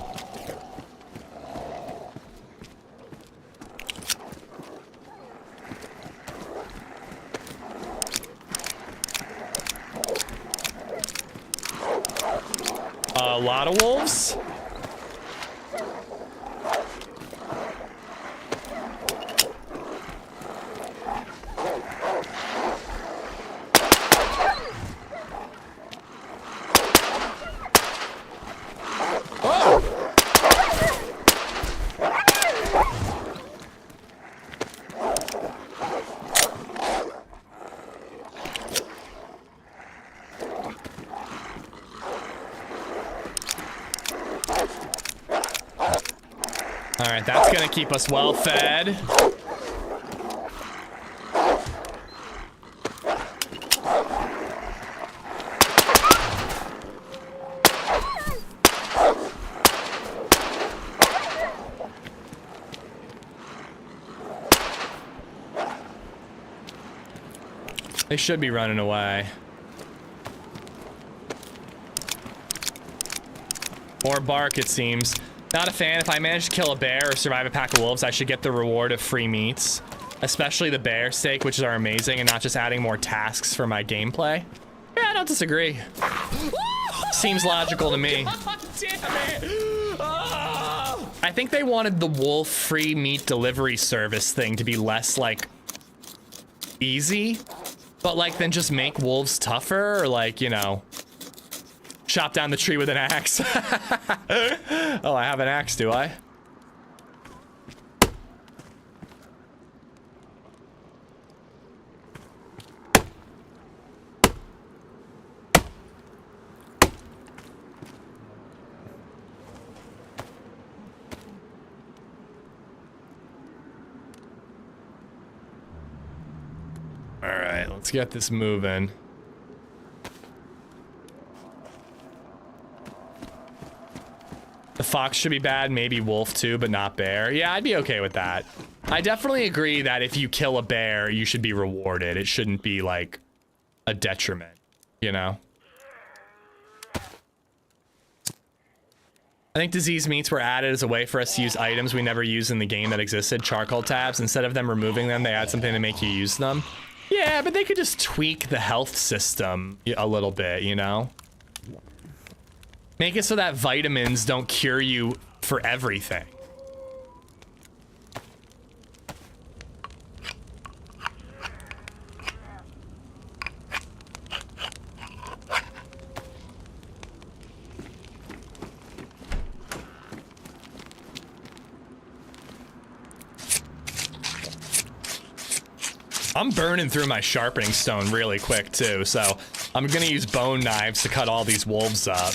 A: A lot of wolves? Alright, that's gonna keep us well fed. They should be running away. Or bark, it seems. Not a fan. If I manage to kill a bear or survive a pack of wolves, I should get the reward of free meats. Especially the bear steak, which are amazing, and not just adding more tasks for my gameplay. Yeah, I don't disagree. Seems logical to me. Damn it. I think they wanted the wolf free meat delivery service thing to be less, like, easy. But, like, then just make wolves tougher, or, like, you know, chop down the tree with an axe. Oh, I have an axe, do I? All right, let's get this moving. The fox should be bad, maybe wolf too, but not bear. Yeah, I'd be okay with that. I definitely agree that if you kill a bear, you should be rewarded. It shouldn't be like a detriment, you know? I think disease meats were added as a way for us to use items we never used in the game that existed, charcoal tabs. Instead of them removing them, they add something to make you use them. Yeah, but they could just tweak the health system a little bit, you know? Make it so that vitamins don't cure you for everything. I'm burning through my sharpening stone really quick too, so I'm gonna use bone knives to cut all these wolves up.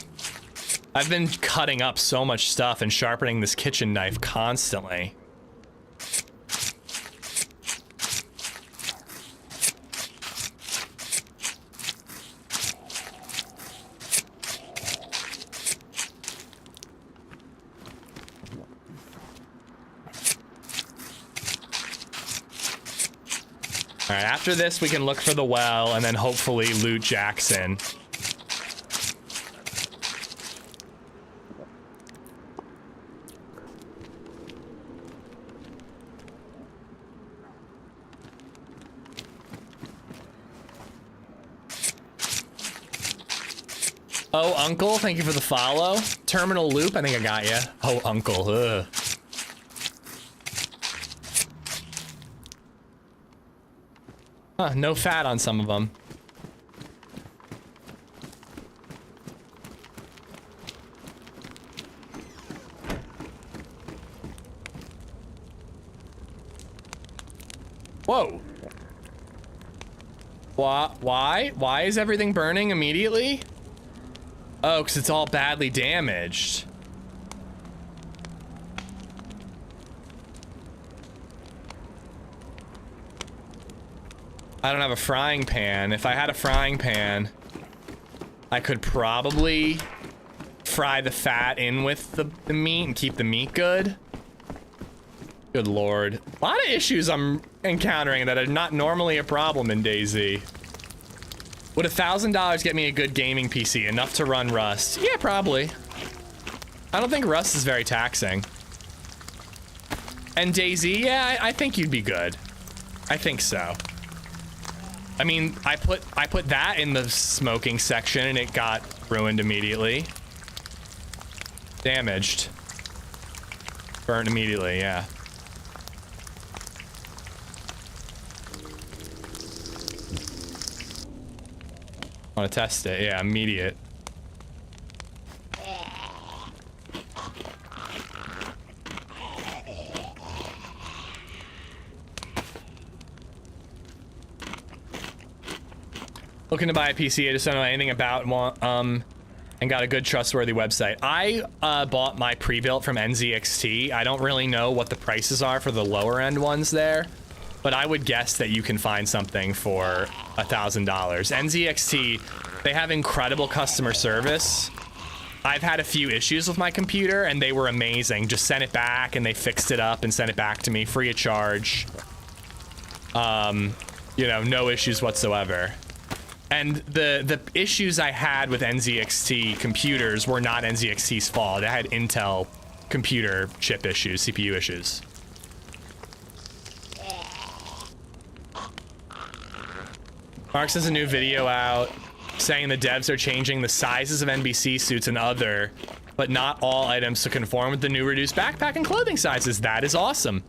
A: I've been cutting up so much stuff and sharpening this kitchen knife constantly. All right, after this, we can look for the well and then hopefully loot Jackson. Oh, Uncle, thank you for the follow. Terminal loop, I think I got you. Oh, Uncle, ugh. Huh, no fat on some of them. Whoa. Why? Why is everything burning immediately? Oh, because it's all badly damaged. I don't have a frying pan. If I had a frying pan, I could probably fry the fat in with the meat and keep the meat good. Good lord. A lot of issues I'm encountering that are not normally a problem in DayZ. Would $1,000 get me a good gaming PC, enough to run Rust? Yeah, probably. I don't think Rust is very taxing. And DayZ, yeah, I think you'd be good. I think so. I mean, I put that in the smoking section and it got ruined immediately. Damaged. Burnt immediately, yeah. Want to test it? Yeah, immediate. Looking to buy a PC, I just don't know anything about and got a good trustworthy website. I bought my pre-built from NZXT. I don't really know what the prices are for the lower end ones there, but I would guess that you can find something for $1,000. NZXT, they have incredible customer service. I've had a few issues with my computer and they were amazing. Just sent it back and they fixed it up and sent it back to me free of charge. You know, no issues whatsoever. And the issues I had with NZXT computers were not NZXT's fault. I had Intel computer chip issues, CPU issues. Marks has a new video out saying the devs are changing the sizes of NBC suits and other, but not all items to conform with the new reduced backpack and clothing sizes. That is awesome.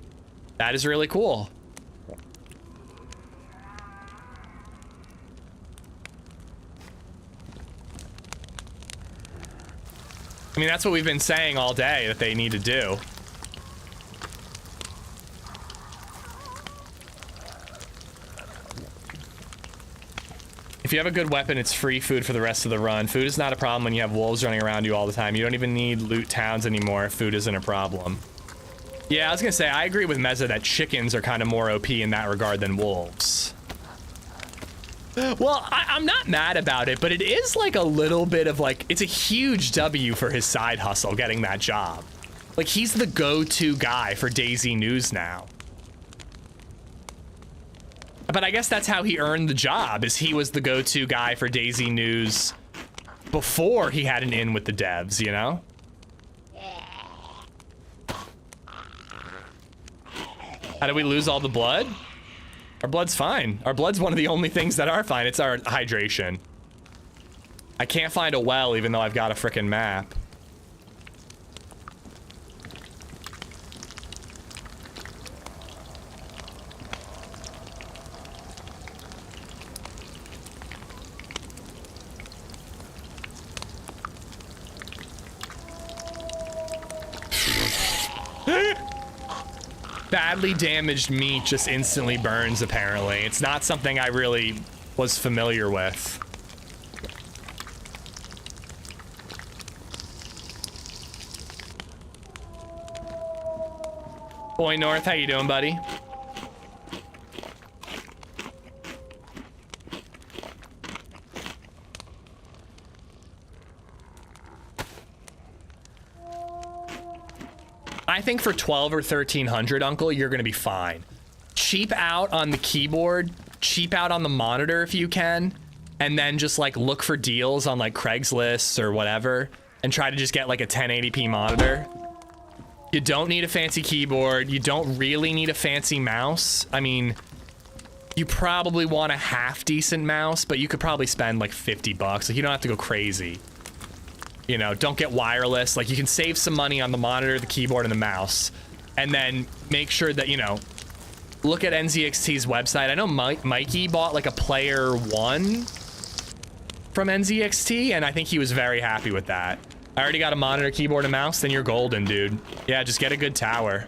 A: That is really cool. I mean, that's what we've been saying all day that they need to do. If you have a good weapon, it's free food for the rest of the run. Food is not a problem when you have wolves running around you all the time. You don't even need loot towns anymore if food isn't a problem. Yeah, I was gonna say, I agree with Meza that chickens are kind of more OP in that regard than wolves. Well, I'm not mad about it, but it is like a little bit of like, it's a huge W for his side hustle getting that job. Like, he's the go-to guy for DayZ News now. But I guess that's how he earned the job, is he was the go-to guy for DayZ News before he had an in with the devs, you know? How did we lose all the blood? Our blood's fine. Our blood's one of the only things that are fine. It's our hydration. I can't find a well even though I've got a frickin' map. Badly damaged meat just instantly burns, apparently. It's not something I really was familiar with. Boy North, how you doing, buddy? I think for 12 or 1300, Uncle, you're gonna be fine. Cheap out on the keyboard, cheap out on the monitor if you can, and then just like look for deals on like Craigslist or whatever, and try to just get like a 1080p monitor. You don't need a fancy keyboard. You don't really need a fancy mouse. I mean, you probably want a half decent mouse, but you could probably spend like 50 bucks. Like, you don't have to go crazy. You know, don't get wireless. Like, you can save some money on the monitor, the keyboard, and the mouse. And then make sure that, you know, look at NZXT's website. I know Mikey bought like a Player One from NZXT, and I think he was very happy with that. I already got a monitor, keyboard, and mouse, then you're golden, dude. Yeah, just get a good tower.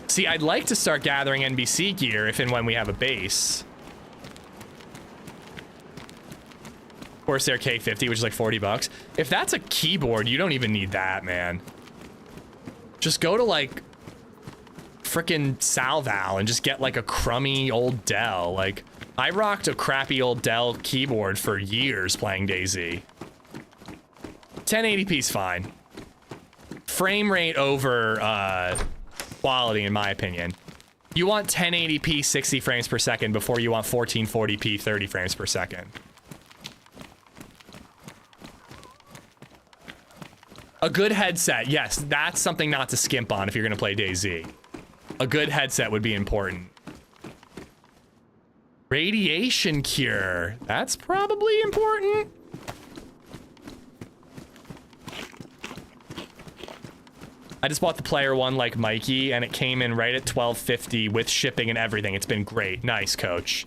A: See, I'd like to start gathering NBC gear if and when we have a base. Corsair K50, which is like 40 bucks. If that's a keyboard, you don't even need that, man. Just go to like frickin' Salval and just get like a crummy old Dell. Like, I rocked a crappy old Dell keyboard for years playing DayZ. 1080p is fine. Frame rate over quality, in my opinion. You want 1080p 60 frames per second before you want 1440p 30 frames per second. A good headset, yes, that's something not to skimp on if you're gonna play DayZ. A good headset would be important. Radiation cure, that's probably important. I just bought the player one like Mikey, and it came in right at $12.50 with shipping and everything. It's been great. Nice, coach.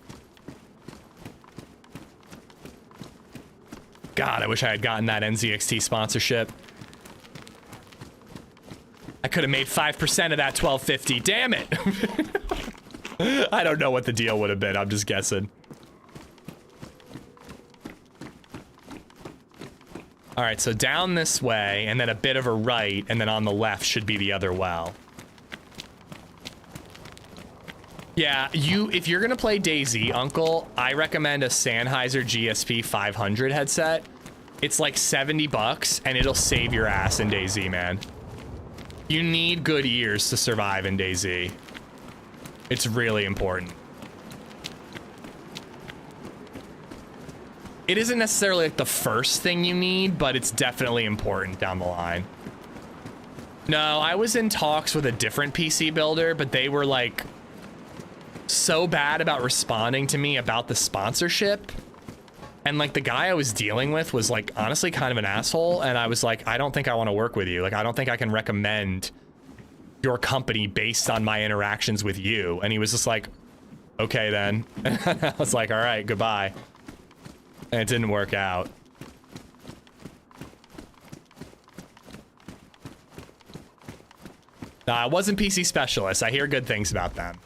A: God, I wish I had gotten that NZXT sponsorship. I could have made 5% of that $12.50. Damn it. I don't know what the deal would have been. I'm just guessing. All right, so down this way, and then a bit of a right, and then on the left should be the other well. Yeah, if you're gonna play DayZ, Uncle, I recommend a Sennheiser GSP 500 headset. It's like 70 bucks, and it'll save your ass in DayZ, man. You need good ears to survive in DayZ. It's really important. It isn't necessarily like the first thing you need, but it's definitely important down the line. No, I was in talks with a different PC builder, but they were like so bad about responding to me about the sponsorship. And like the guy I was dealing with was like honestly kind of an asshole. And I was like, I don't think I want to work with you. Like, I don't think I can recommend your company based on my interactions with you. And he was just like, okay, then. And I was like, all right, goodbye. And it didn't work out. Nah, I wasn't PC Specialist. I hear good things about them.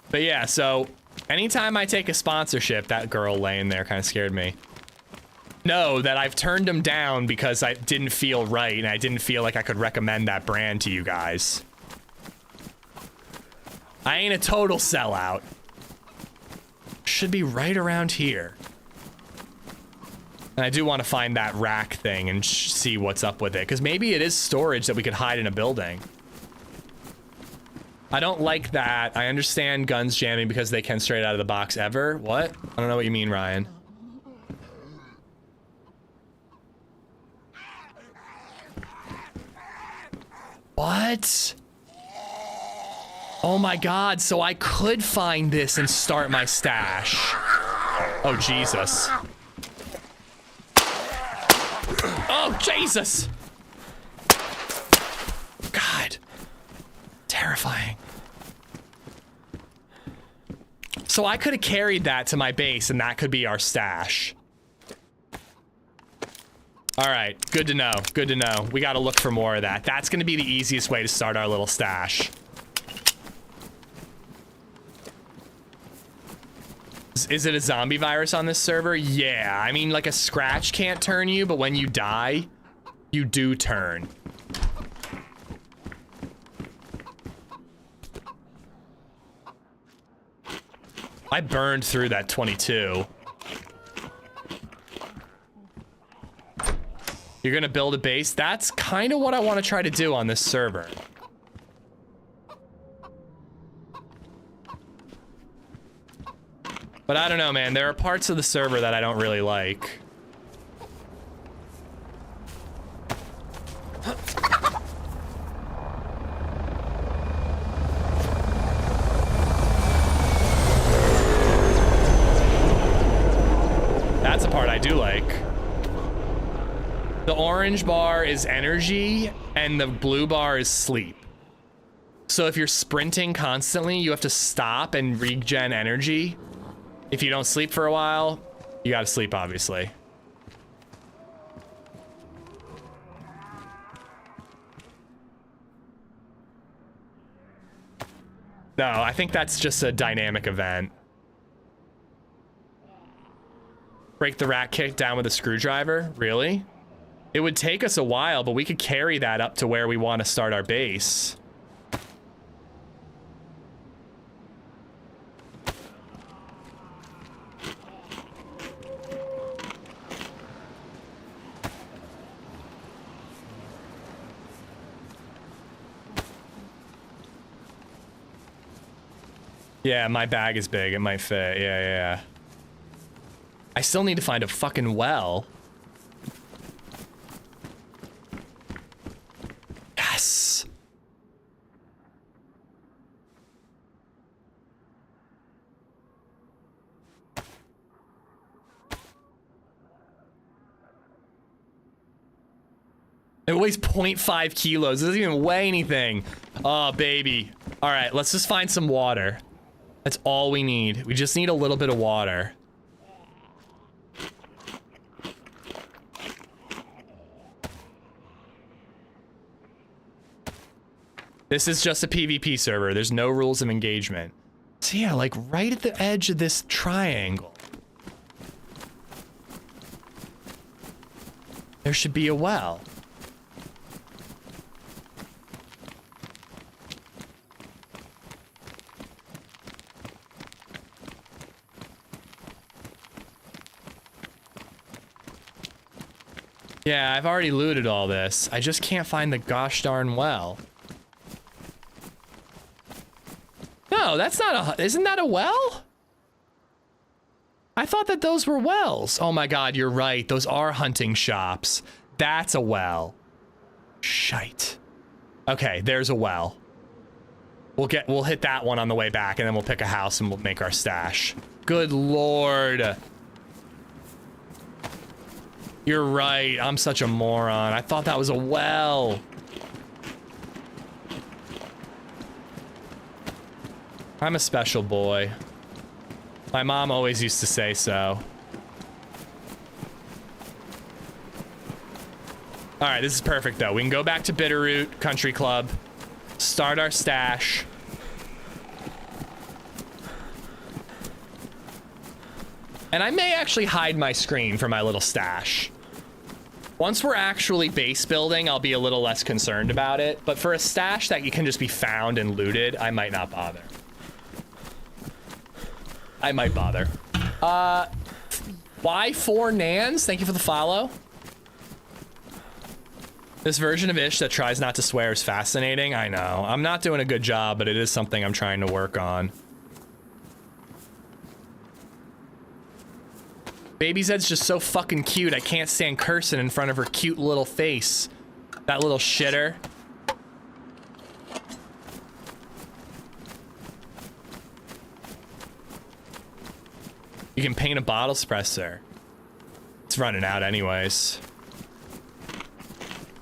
A: But yeah, so anytime I take a sponsorship, that girl laying there kind of scared me. Know that I've turned them down because I didn't feel right and I didn't feel like I could recommend that brand to you guys. I ain't a total sellout. Should be right around here. And I do want to find that rack thing and see what's up with it, because maybe it is storage that we could hide in a building. I don't like that. I understand guns jamming because they can straight out of the box ever. What? I don't know what you mean, Ryan. What? Oh my God, so I could find this and start my stash. Oh, Jesus. Oh, Jesus. God. Terrifying. So I could have carried that to my base and that could be our stash. All right, good to know, good to know. We gotta look for more of that. That's gonna be the easiest way to start our little stash. Is it a zombie virus on this server? Yeah, I mean, like a scratch can't turn you, but when you die, you do turn. I burned through that 22. You're gonna build a base? That's kind of what I want to try to do on this server. But I don't know, man. There are parts of the server that I don't really like. That's a part I do like. The orange bar is energy and the blue bar is sleep. So if you're sprinting constantly, you have to stop and regen energy. If you don't sleep for a while, you gotta sleep, obviously. No, I think that's just a dynamic event. Break the rat kit down with a screwdriver? Really? It would take us a while, but we could carry that up to where we want to start our base. Yeah, my bag is big. It might fit. Yeah. I still need to find a fucking well. Yes. It weighs 0.5 kilos. It doesn't even weigh anything. Oh, baby. All right, let's just find some water. That's all we need. We just need a little bit of water. This is just a PvP server. There's no rules of engagement. So yeah, like right at the edge of this triangle, there should be a well. Yeah, I've already looted all this. I just can't find the gosh darn well. No, that's not a... Isn't that a well? I thought that those were wells. Oh my god, you're right. Those are hunting shops. That's a well. Shite. Okay, there's a well. We'll hit that one on the way back, and then we'll pick a house and we'll make our stash. Good lord. You're right. I'm such a moron. I thought that was a well. I'm a special boy. My mom always used to say so. All right, this is perfect though. We can go back to Bitterroot Country Club, start our stash. And I may actually hide my screen for my little stash. Once we're actually base building, I'll be a little less concerned about it. But for a stash that you can just be found and looted, I might not bother. I might bother. Y4 Nans, thank you for the follow. This version of Ish that tries not to swear is fascinating. I know. I'm not doing a good job, but it is something I'm trying to work on. LadyZed's just so fucking cute. I can't stand cursing in front of her cute little face. That little shitter. You can paint a bottle suppressor. It's running out anyways.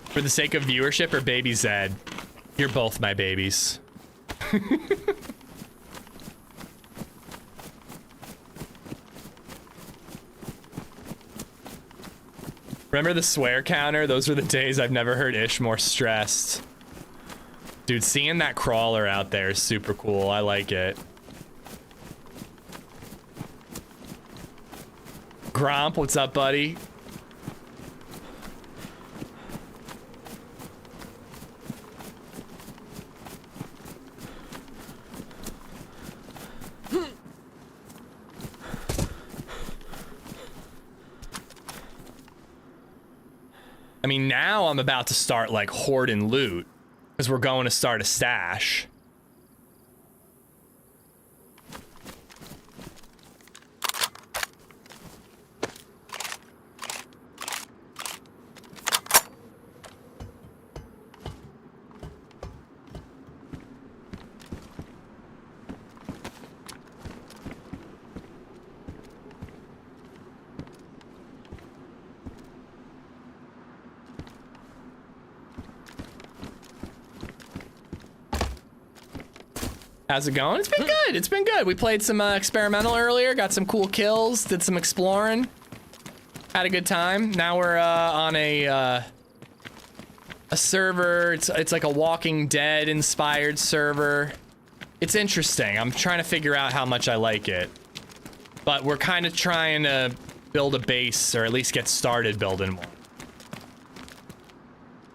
A: For the sake of viewership or baby Zed? You're both my babies. Remember the swear counter? Those were the days I've never heard Ish more stressed. Dude, seeing that crawler out there is super cool. I like it. Gromp, what's up, buddy? I mean, now I'm about to start like hoarding loot because we're going to start a stash. How's it going? It's been good. It's been good. We played some experimental earlier, got some cool kills, did some exploring, had a good time. Now we're on a server. It's like a Walking Dead inspired server. It's interesting. I'm trying to figure out how much I like it, but we're kind of trying to build a base, or at least get started building one.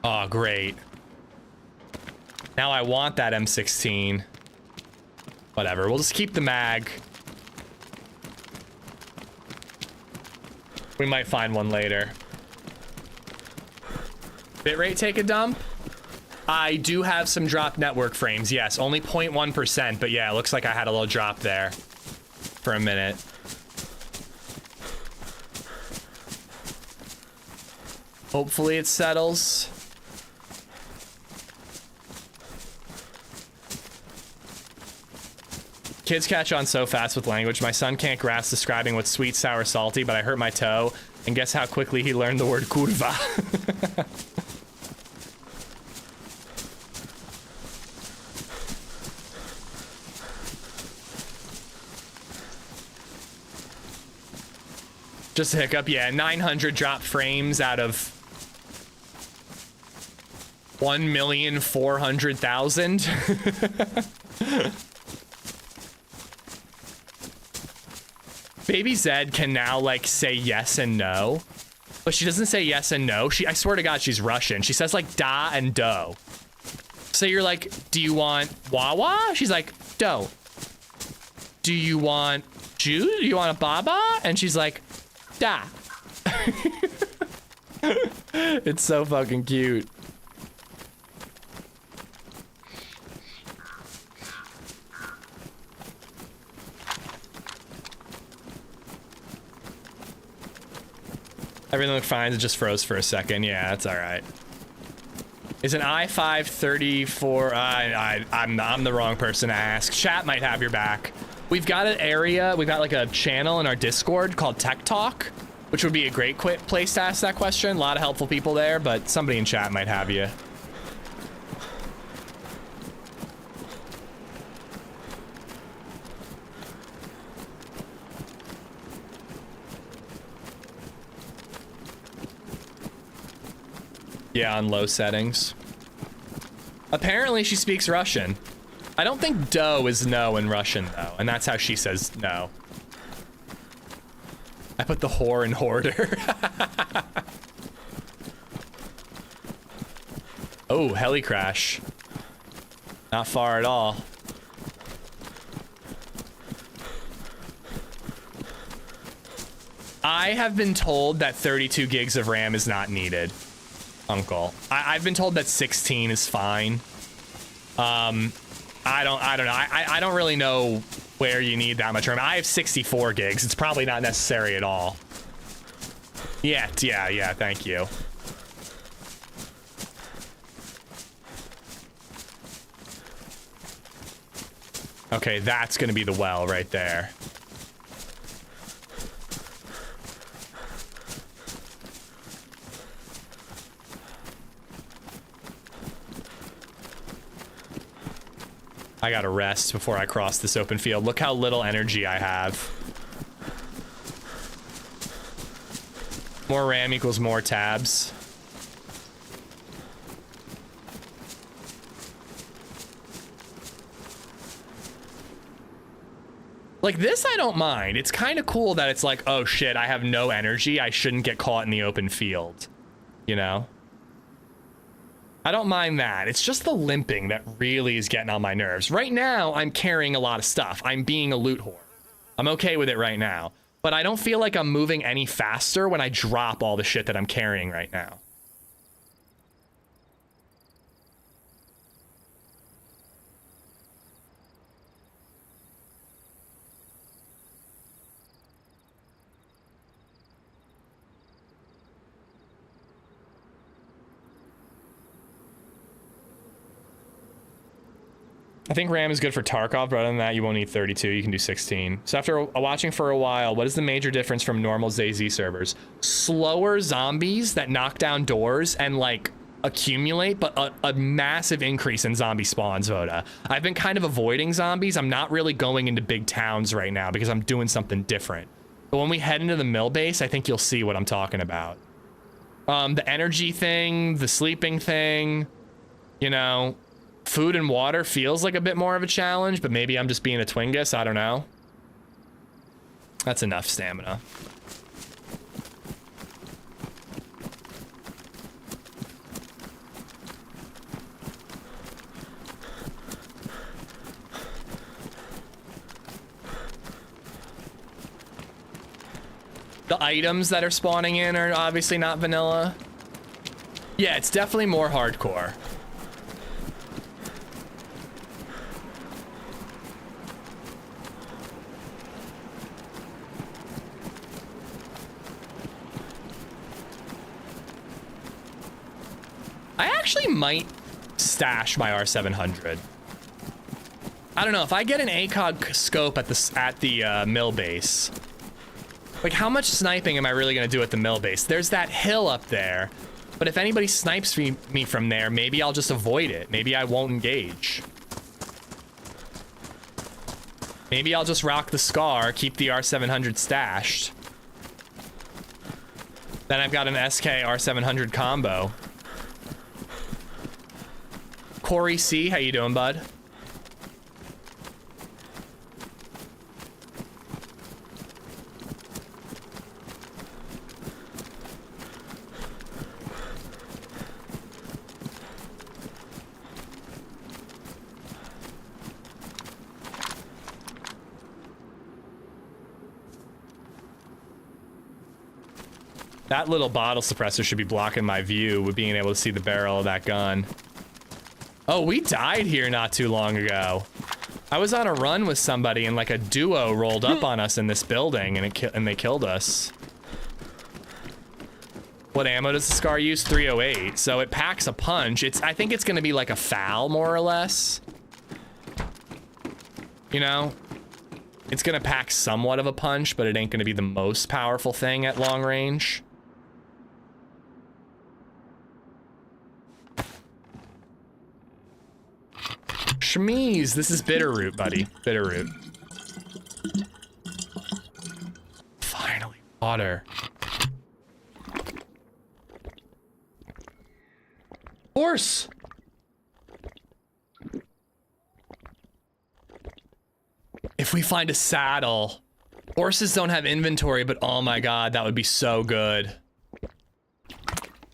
A: Oh, great. Now I want that M16. Whatever, we'll just keep the mag. We might find one later. Bitrate take a dump? I do have some dropped network frames, yes. Only 0.1%, but yeah, it looks like I had a little drop there for a minute. Hopefully it settles. Kids catch on so fast with language. My son can't grasp describing what's sweet, sour, salty, but I hurt my toe, and guess how quickly he learned the word curva. Just a hiccup, yeah. 900 dropped frames out of 1,400,000. Baby Zed can now like say yes and no, but she doesn't say yes and no. I swear to God, she's Russian. She says like da and do. So you're like, do you want Wawa? She's like, do. Do you want Jew? Do you want a baba? And she's like, da. It's so fucking cute. Everything looked fine, it just froze for a second. Yeah, that's all right. Is an i5 34? I'm the wrong person to ask. Chat might have your back. We've got an area, we've got like a channel in our Discord called Tech Talk, which would be a great place to ask that question. A lot of helpful people there, but somebody in chat might have you. Yeah, on low settings. Apparently she speaks Russian. I don't think do is no in Russian though, and that's how she says no. I put the whore in hoarder. Oh, heli crash. Not far at all. I have been told that 32 gigs of RAM is not needed. Uncle. I've been told that 16 is fine. I don't know. I don't really know where you need that much RAM. I have 64 gigs. It's probably not necessary at all. Yeah, thank you. Okay, that's gonna be the well right there. I gotta rest before I cross this open field. Look how little energy I have. More RAM equals more tabs. Like this, I don't mind. It's kind of cool that it's like, oh shit, I have no energy. I shouldn't get caught in the open field. You know? I don't mind that. It's just the limping that really is getting on my nerves. Right now, I'm carrying a lot of stuff. I'm being a loot whore. I'm okay with it right now. But I don't feel like I'm moving any faster when I drop all the shit that I'm carrying right now. I think RAM is good for Tarkov, but other than that, you won't need 32. You can do 16. So after watching for a while, what is the major difference from normal DayZ servers? Slower zombies that knock down doors and like accumulate, but a massive increase in zombie spawns, Voda. I've been kind of avoiding zombies. I'm not really going into big towns right now because I'm doing something different. But when we head into the mill base, I think you'll see what I'm talking about. The energy thing, the sleeping thing, you know. Food and water feels like a bit more of a challenge, but maybe I'm just being a Twingus. I don't know. That's enough stamina. The items that are spawning in are obviously not vanilla. Yeah, it's definitely more hardcore. I actually might stash my R700. I don't know, if I get an ACOG scope at the mill base, like how much sniping am I really gonna do at the mill base? There's that hill up there, but if anybody snipes me from there, maybe I'll just avoid it. Maybe I won't engage. Maybe I'll just rock the Scar, keep the R700 stashed. Then I've got an SK R700 combo. Corey C, how you doing, bud? That little bottle suppressor should be blocking my view with being able to see the barrel of that gun. Oh, we died here not too long ago. I was on a run with somebody and like a duo rolled up on us in this building and they killed us. What ammo does the Scar use? 308. So it packs a punch. I think it's gonna be like a foul more or less. You know? It's gonna pack somewhat of a punch, but it ain't gonna be the most powerful thing at long range. Shmeez, this is Bitterroot, buddy. Bitterroot. Finally, water. Horse! If we find a saddle. Horses don't have inventory, but oh my god, that would be so good.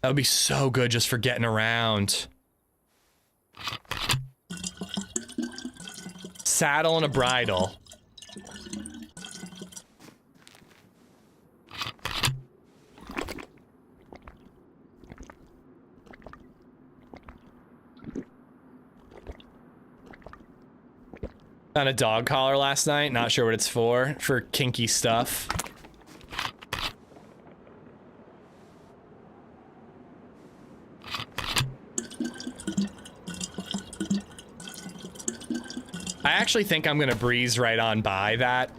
A: That would be so good just for getting around. Saddle and a bridle. Found a dog collar last night, not sure what it's for kinky stuff. I actually think I'm gonna breeze right on by that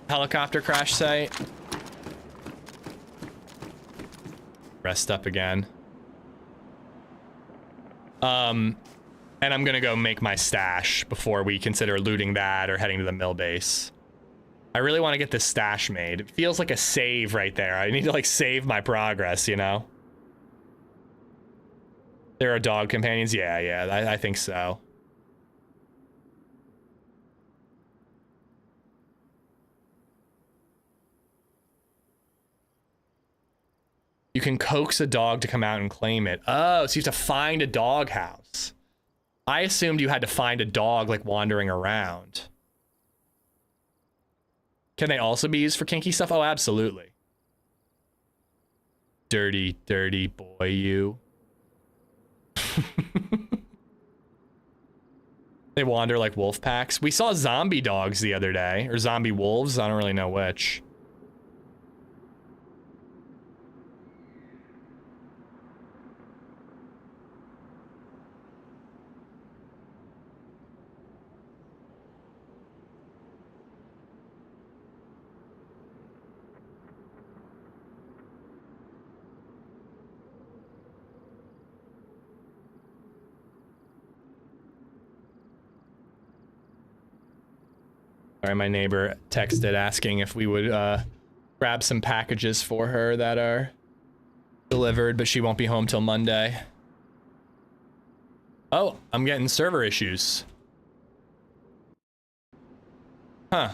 A: helicopter crash site. Rest up again. And I'm gonna go make my stash before we consider looting that or heading to the mill base. I really want to get this stash made. It feels like a save right there. I need to like save my progress, you know? There are dog companions? Yeah, I think so. You can coax a dog to come out and claim it. Oh, so you have to find a dog house. I assumed you had to find a dog like wandering around. Can they also be used for kinky stuff? Oh, absolutely. Dirty, dirty boy, you. They wander like wolf packs. We saw zombie dogs the other day, or zombie wolves. I don't really know which. Sorry, my neighbor texted asking if we would grab some packages for her that are delivered, but she won't be home till Monday. Oh, I'm getting server issues. Huh.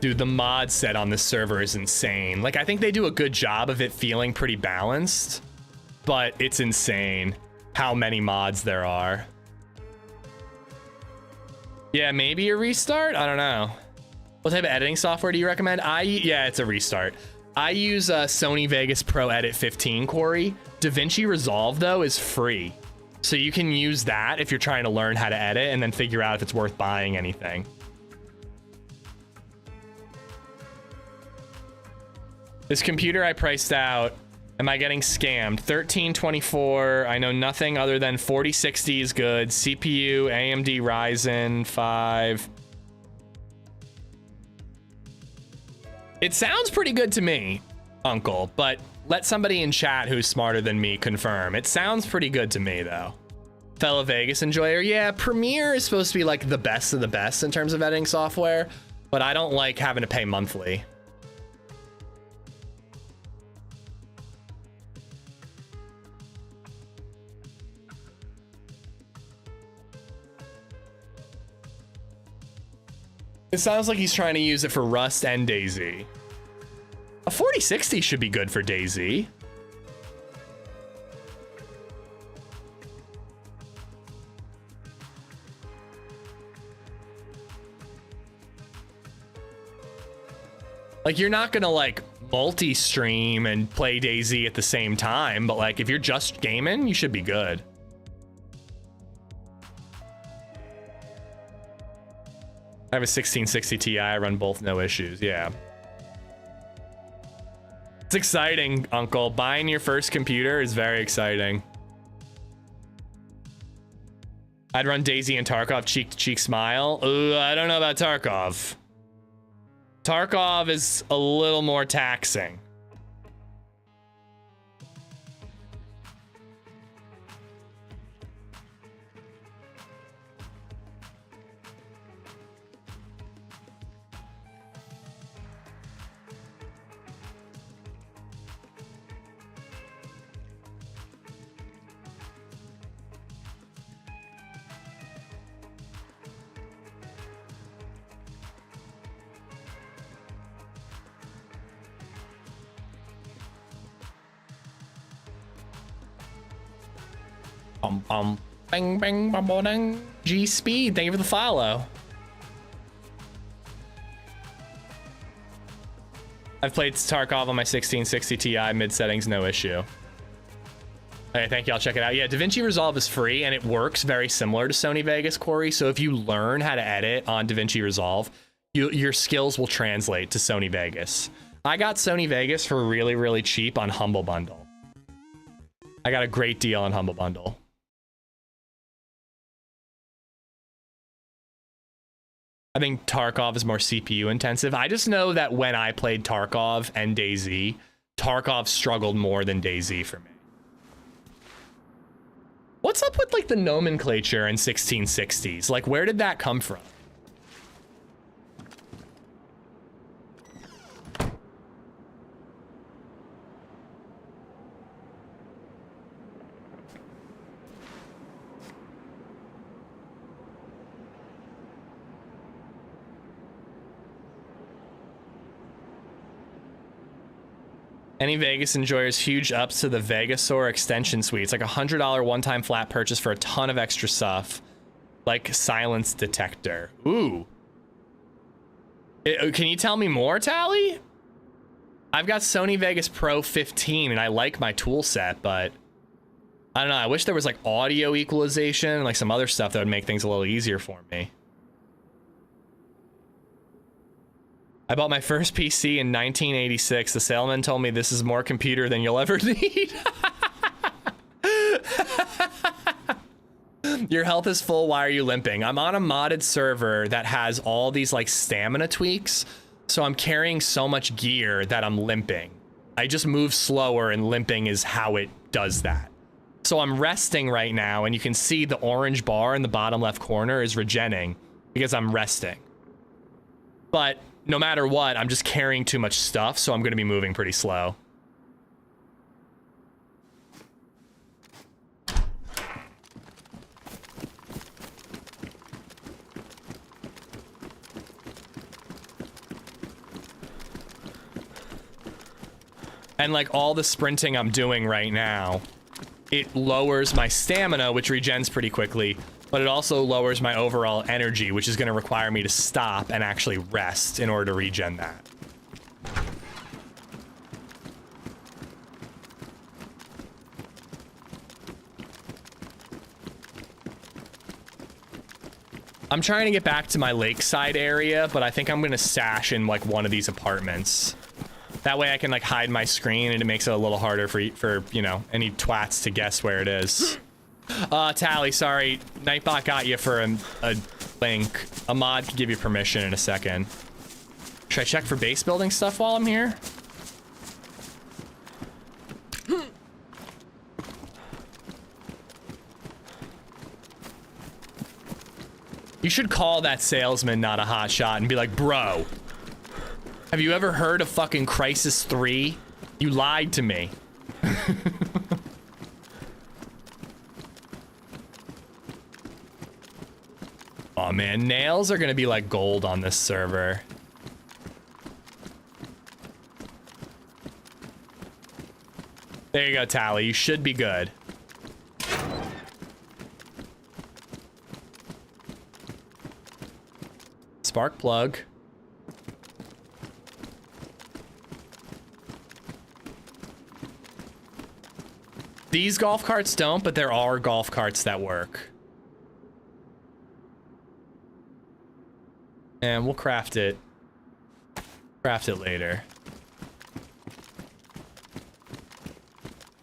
A: Dude, the mod set on this server is insane. Like, I think they do a good job of it feeling pretty balanced, but it's insane how many mods there are. Yeah, maybe a restart? I don't know. What type of editing software do you recommend? Yeah, it's a restart. I use Sony Vegas Pro Edit 15, Corey. DaVinci Resolve, though, is free. So you can use that if you're trying to learn how to edit and then figure out if it's worth buying anything. This computer I priced out, am I getting scammed? 1324, I know nothing other than 4060 is good. CPU, AMD Ryzen 5. It sounds pretty good to me, Uncle, but let somebody in chat who's smarter than me confirm. It sounds pretty good to me, though. Fellow Vegas enjoyer, yeah, Premiere is supposed to be like the best of the best in terms of editing software, but I don't like having to pay monthly. It sounds like he's trying to use it for Rust and DayZ. A 4060 should be good for DayZ. Like, you're not gonna like multi-stream and play DayZ at the same time, but like if you're just gaming, you should be good. I have a 1660 Ti, I run both, no issues, yeah. It's exciting, Uncle. Buying your first computer is very exciting. I'd run DayZ and Tarkov cheek to cheek smile. Ooh, I don't know about Tarkov. Tarkov is a little more taxing. Bang bang bang bang. G Speed, thank you for the follow. I've played Tarkov on my 1660 Ti mid settings, no issue. Okay, thank you. I'll check it out. Yeah, DaVinci Resolve is free and it works very similar to Sony Vegas, Corey. So if you learn how to edit on DaVinci Resolve, your skills will translate to Sony Vegas. I got Sony Vegas for really, really cheap on Humble Bundle. I got a great deal on Humble Bundle. I think Tarkov is more CPU intensive. I just know that when I played Tarkov and DayZ, Tarkov struggled more than DayZ for me. What's up with like the nomenclature in 1660s? Like, where did that come from? Any Vegas enjoyers, huge ups to the Vegasaur extension suite. It's like a $100 one-time flat purchase for a ton of extra stuff, like silence detector. Ooh. Can you tell me more, Tally? I've got Sony Vegas Pro 15 and I like my tool set, but I don't know. I wish there was like audio equalization and like some other stuff that would make things a little easier for me. I bought my first PC in 1986. The salesman told me this is more computer than you'll ever need. Your health is full. Why are you limping? I'm on a modded server that has all these like stamina tweaks. So I'm carrying so much gear that I'm limping. I just move slower and limping is how it does that. So I'm resting right now and you can see the orange bar in the bottom left corner is regenning because I'm resting. But no matter what, I'm just carrying too much stuff, so I'm going to be moving pretty slow. And like all the sprinting I'm doing right now, it lowers my stamina, which regens pretty quickly, but it also lowers my overall energy, which is going to require me to stop and actually rest in order to regen that. I'm trying to get back to my lakeside area, but I think I'm going to stash in like one of these apartments. That way I can like hide my screen and it makes it a little harder for you know, any twats to guess where it is. Tally, sorry. Nightbot got you for a link. A mod could give you permission in a second. Should I check for base building stuff while I'm here? You should call that salesman not a hot shot and be like, bro, have you ever heard of fucking Crisis 3? You lied to me. Oh man, nails are gonna be like gold on this server. There you go, Tally. You should be good. Spark plug. These golf carts don't, but there are golf carts that work. And we'll craft it. Craft it later.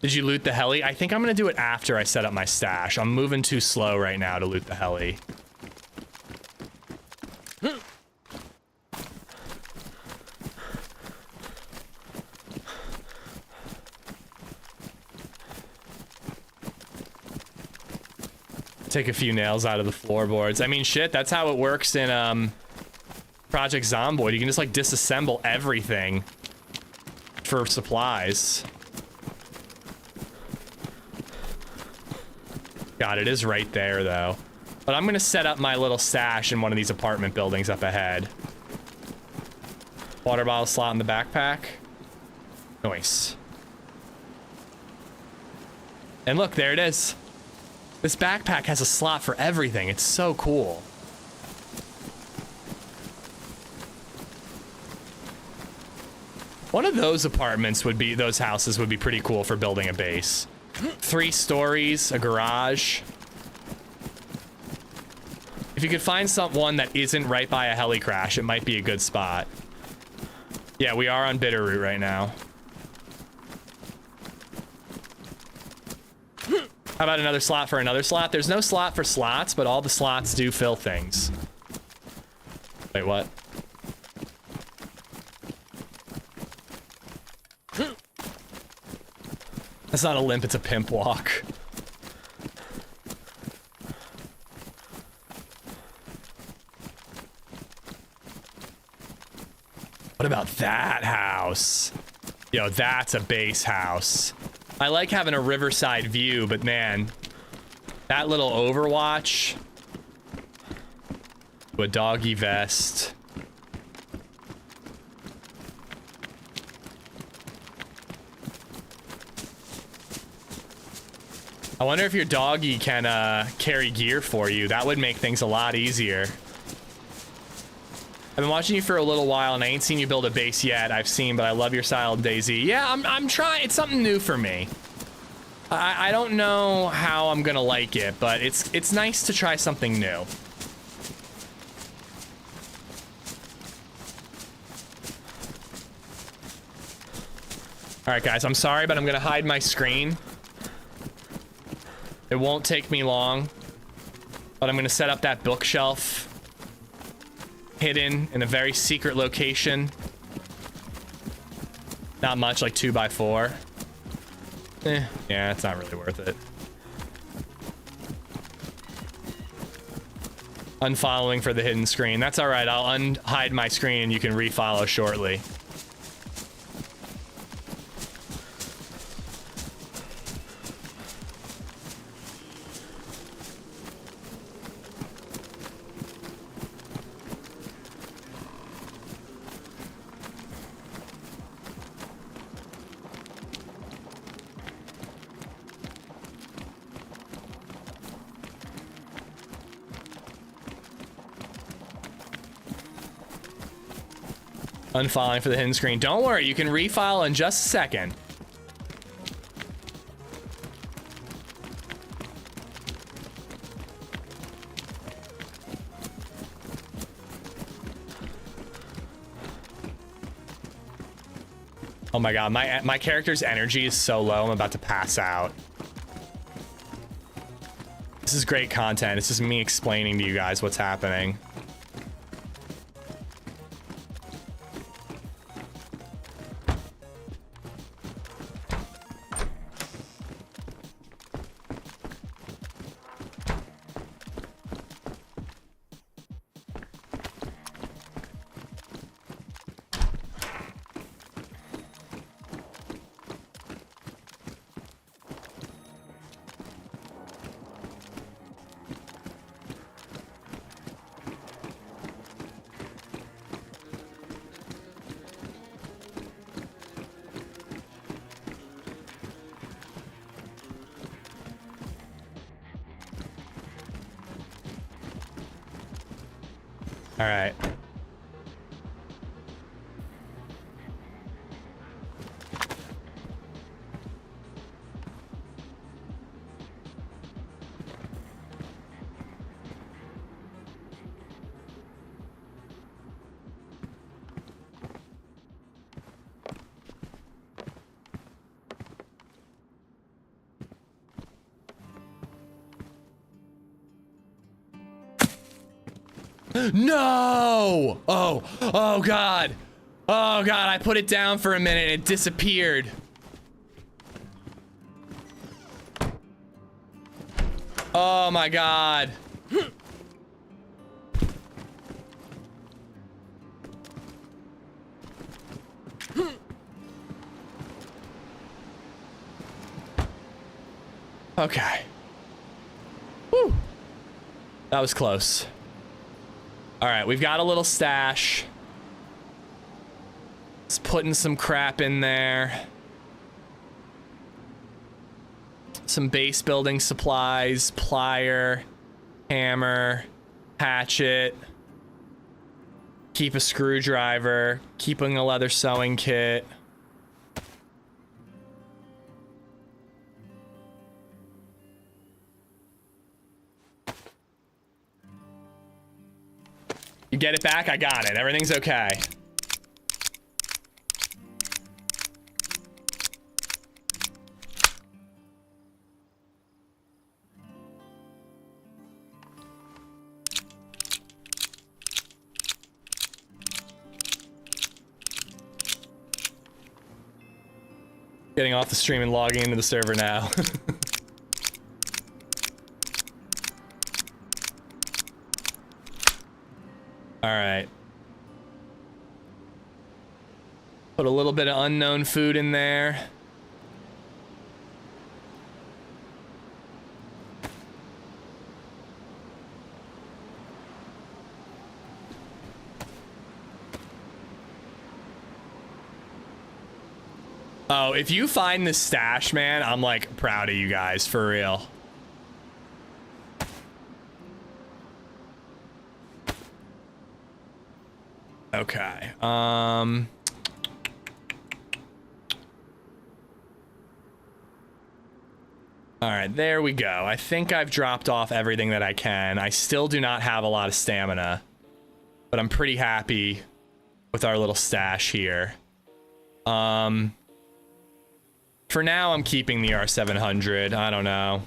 A: Did you loot the heli? I think I'm gonna do it after I set up my stash. I'm moving too slow right now to loot the heli. Take a few nails out of the floorboards. I mean, shit, that's how it works in Project Zomboid. You can just like disassemble everything for supplies. God, it is right there though. But I'm gonna set up my little stash in one of these apartment buildings up ahead. Water bottle slot in the backpack. Nice. And look, there it is. This backpack has a slot for everything. It's so cool. One of those apartments would be, those houses would be pretty cool for building a base. 3 stories, a garage. If you could find one that isn't right by a heli crash, it might be a good spot. Yeah, we are on Bitterroot right now. How about another slot for another slot? There's no slot for slots, but all the slots do fill things. Wait, what? That's not a limp, it's a pimp walk. What about that house? Yo, that's a base house. I like having a riverside view, but man, that little overwatch. A doggy vest. I wonder if your doggy can carry gear for you. That would make things a lot easier. I've been watching you for a little while and I ain't seen you build a base yet. I've seen, but I love your style of DayZ. Yeah, I'm trying. It's something new for me. I don't know how I'm gonna like it, but it's nice to try something new. All right, guys, I'm sorry, but I'm gonna hide my screen. It won't take me long, but I'm gonna set up that bookshelf hidden in a very secret location. Not much, like 2x4. Yeah, it's not really worth it. Unfollowing for the hidden screen. That's all right. I'll unhide my screen and you can refollow shortly. Unfollowing for the hidden screen. Don't worry, you can refile in just a second. Oh my god, my character's energy is so low, I'm about to pass out. This is great content. It's just me explaining to you guys what's happening. All right. No! Oh god. Oh god, I put it down for a minute and it disappeared. Oh my god. Okay. Whew. That was close. All right, we've got a little stash. Let's put in some crap in there. Some base building supplies, plier, hammer, hatchet. Keep a screwdriver, keeping a leather sewing kit. You get it back? I got it. Everything's okay. Getting off the stream and logging into the server now. All right. Put a little bit of unknown food in there. Oh, if you find this stash, man, I'm like proud of you guys, for real. Okay. All right, there we go. I think I've dropped off everything that I can. I still do not have a lot of stamina, but I'm pretty happy with our little stash here. For now, I'm keeping the R700. I don't know.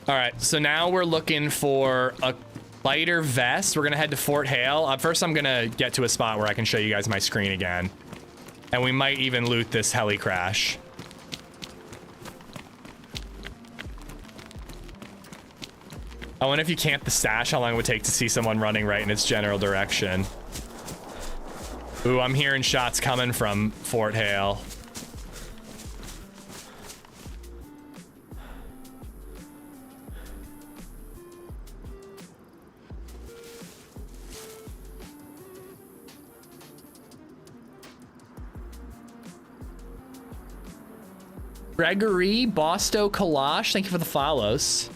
A: All right, so now we're looking for a lighter vest. We're gonna head to Fort Hale. First, I'm gonna get to a spot where I can show you guys my screen again. And we might even loot this heli crash. I wonder if you camp the stash, how long it would take to see someone running right in its general direction. Ooh, I'm hearing shots coming from Fort Hale. Gregory, Bosto, Kalash, thank you for the follows.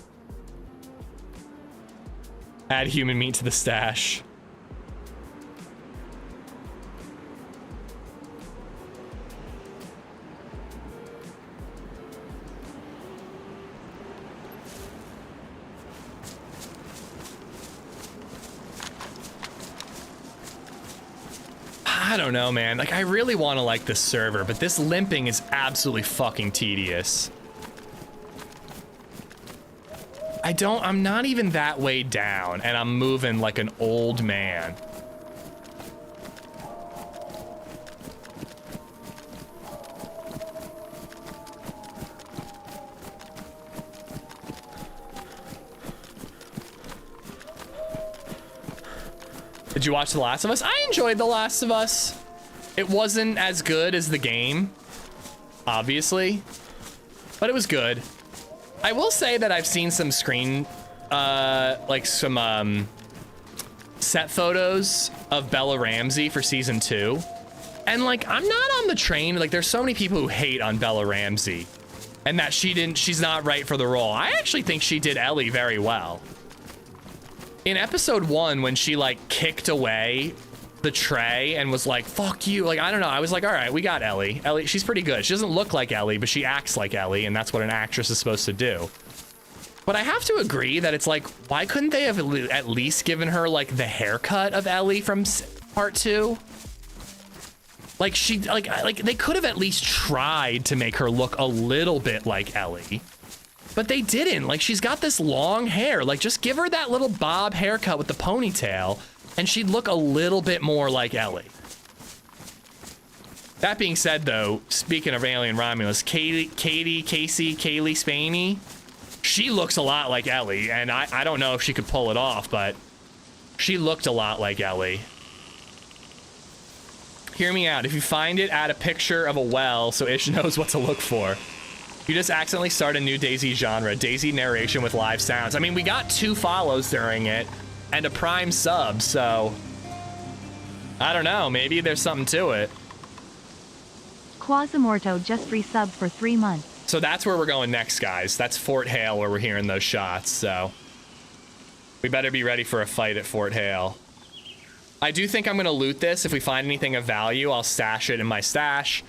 A: Add human meat to the stash. I don't know, man. Like, I really want to like this server, but this limping is absolutely fucking tedious. I'm not even that way down, and I'm moving like an old man. Did you watch The Last of Us? I enjoyed The Last of Us. It wasn't as good as the game, obviously, but it was good. I will say that I've seen some like some set photos of Bella Ramsey for season 2. And like, I'm not on the train. Like, there's so many people who hate on Bella Ramsey and that she's not right for the role. I actually think she did Ellie very well. In episode 1, when she like kicked away the tray and was like, fuck you. Like, I don't know. I was like, all right, we got Ellie. Ellie, she's pretty good. She doesn't look like Ellie, but she acts like Ellie, and that's what an actress is supposed to do. But I have to agree that it's like, why couldn't they have at least given her like the haircut of Ellie from part 2? Like, they could have at least tried to make her look a little bit like Ellie. But they didn't. Like, she's got this long hair. Like, just give her that little bob haircut with the ponytail, and she'd look a little bit more like Ellie. That being said, though, speaking of Alien Romulus, Casey, Kaylee Spaney, she looks a lot like Ellie, and I don't know if she could pull it off, but she looked a lot like Ellie. Hear me out. If you find it, add a picture of a well so Ish knows what to look for. You just accidentally start a new DayZ genre. DayZ narration with live sounds. I mean, we got 2 follows during it and a Prime sub, so I don't know. Maybe there's something to it.
B: Quasimorto just resubbed for 3 months.
A: So that's where we're going next, guys. That's Fort Hale where we're hearing those shots, so we better be ready for a fight at Fort Hale. I do think I'm going to loot this. If we find anything of value, I'll stash it in my stash.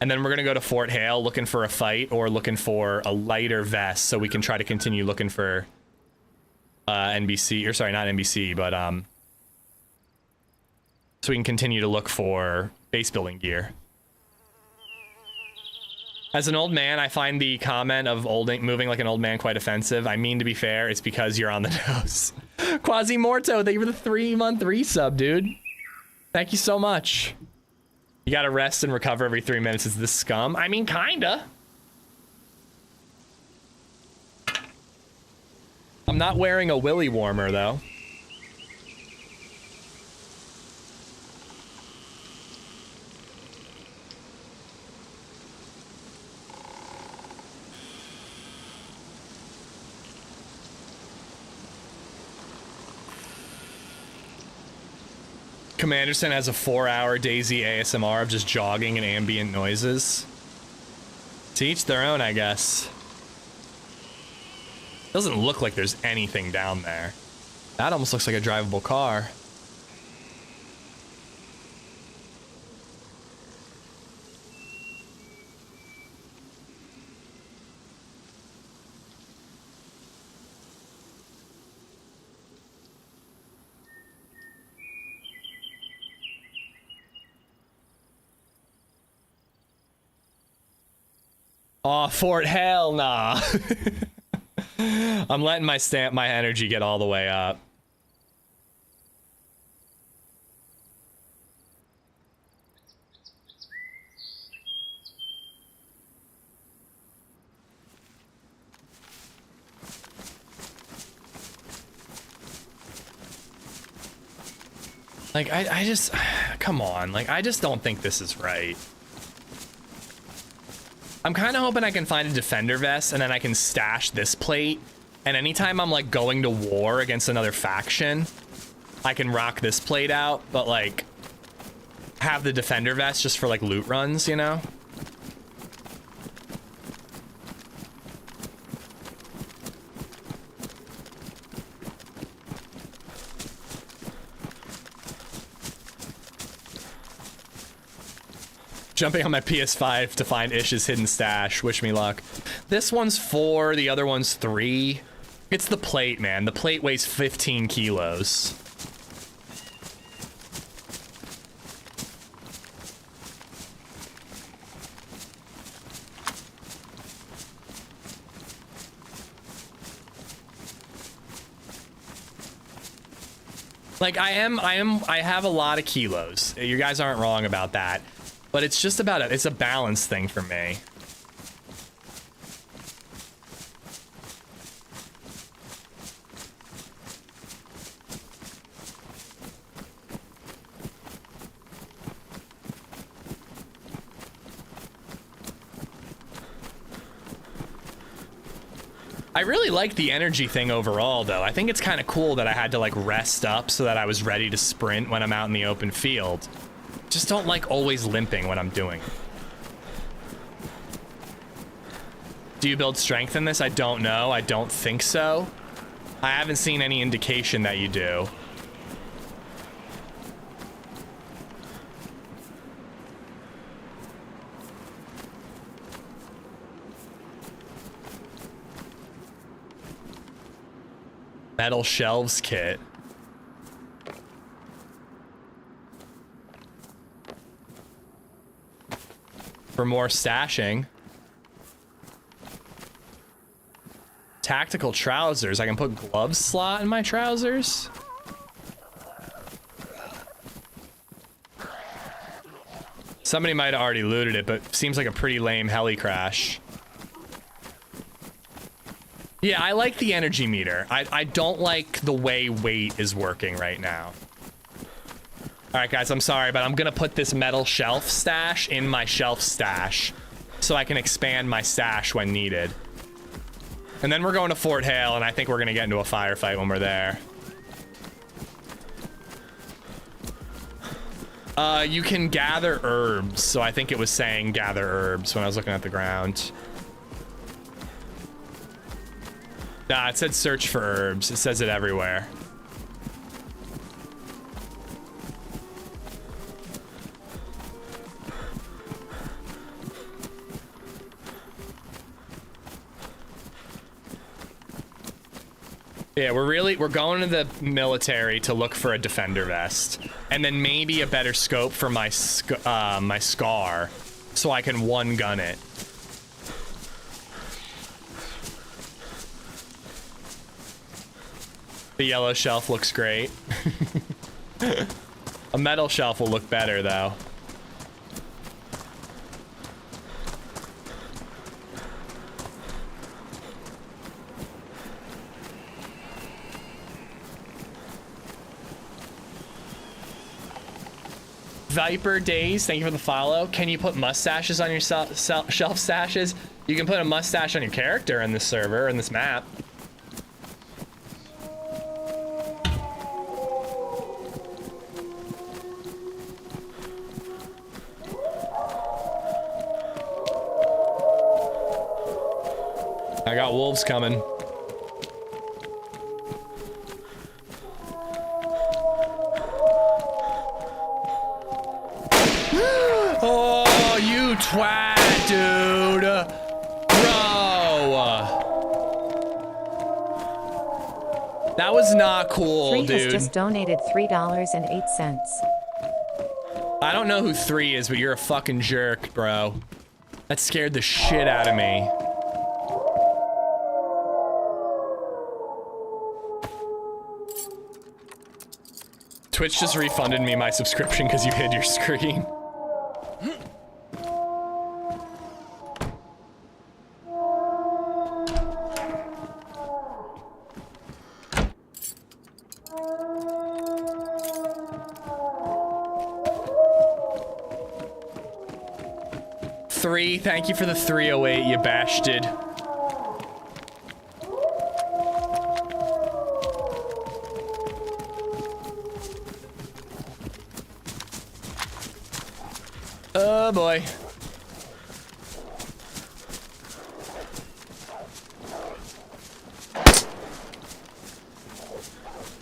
A: And then we're going to go to Fort Hale looking for a fight or looking for a lighter vest so we can try to continue looking for NBC, or sorry, not NBC, but so we can continue to look for base building gear. As an old man, I find the comment of moving like an old man quite offensive. I mean, to be fair, it's because you're on the nose. Quasimorto, thank you for the 3-month resub, dude. Thank you so much. You gotta rest and recover every 3 minutes. Is this scum? I mean, kinda. I'm not wearing a willy warmer, though. Commanderson has a 4-hour DayZ ASMR of just jogging and ambient noises. To each their own, I guess. Doesn't look like there's anything down there. That almost looks like a drivable car. Aw, Fort Hell, nah. I'm letting my energy get all the way up. Like, I just, come on, like, I just don't think this is right. I'm kind of hoping I can find a defender vest and then I can stash this plate. And anytime I'm like going to war against another faction, I can rock this plate out, but like have the defender vest just for like loot runs, you know? Jumping on my PS5 to find Ish's hidden stash. Wish me luck. This one's 4, the other one's 3. It's the plate, man. The plate weighs 15 kilos. Like, I have a lot of kilos. You guys aren't wrong about that. But it's just about it. It's a balance thing for me. I really like the energy thing overall, though. I think it's kind of cool that I had to, like, rest up so that I was ready to sprint when I'm out in the open field. Just don't like always limping when I'm doing it. Do you build strength in this? I don't know. I don't think so. I haven't seen any indication that you do. Metal shelves kit. For more stashing. Tactical trousers. I can put gloves slot in my trousers. Somebody might have already looted it, but seems like a pretty lame heli crash. Yeah, I like the energy meter. I don't like the way weight is working right now. All right, guys, I'm sorry, but I'm gonna put this metal shelf stash in my shelf stash so I can expand my stash when needed. And then we're going to Fort Hale, and I think we're gonna get into a firefight when we're there. You can gather herbs, so I think it was saying gather herbs when I was looking at the ground. Nah, it said search for herbs. It says it everywhere. Yeah, we're going to the military to look for a defender vest, and then maybe a better scope for my my scar, so I can one gun it. The yellow shelf looks great. A metal shelf will look better, though. Viper Days, thank you for the follow. Can you put mustaches on your shelf stashes? You can put a mustache on your character in this server, in this map. I got wolves coming. Oh, you twat, dude. Bro. That was not cool,
D: Three
A: dude.
D: has just donated $3.08.
A: I don't know who 3 is, but you're a fucking jerk, bro. That scared the shit out of me. Twitch just refunded me my subscription because you hid your screen. Three, thank you for the 308, you bastard. Oh boy.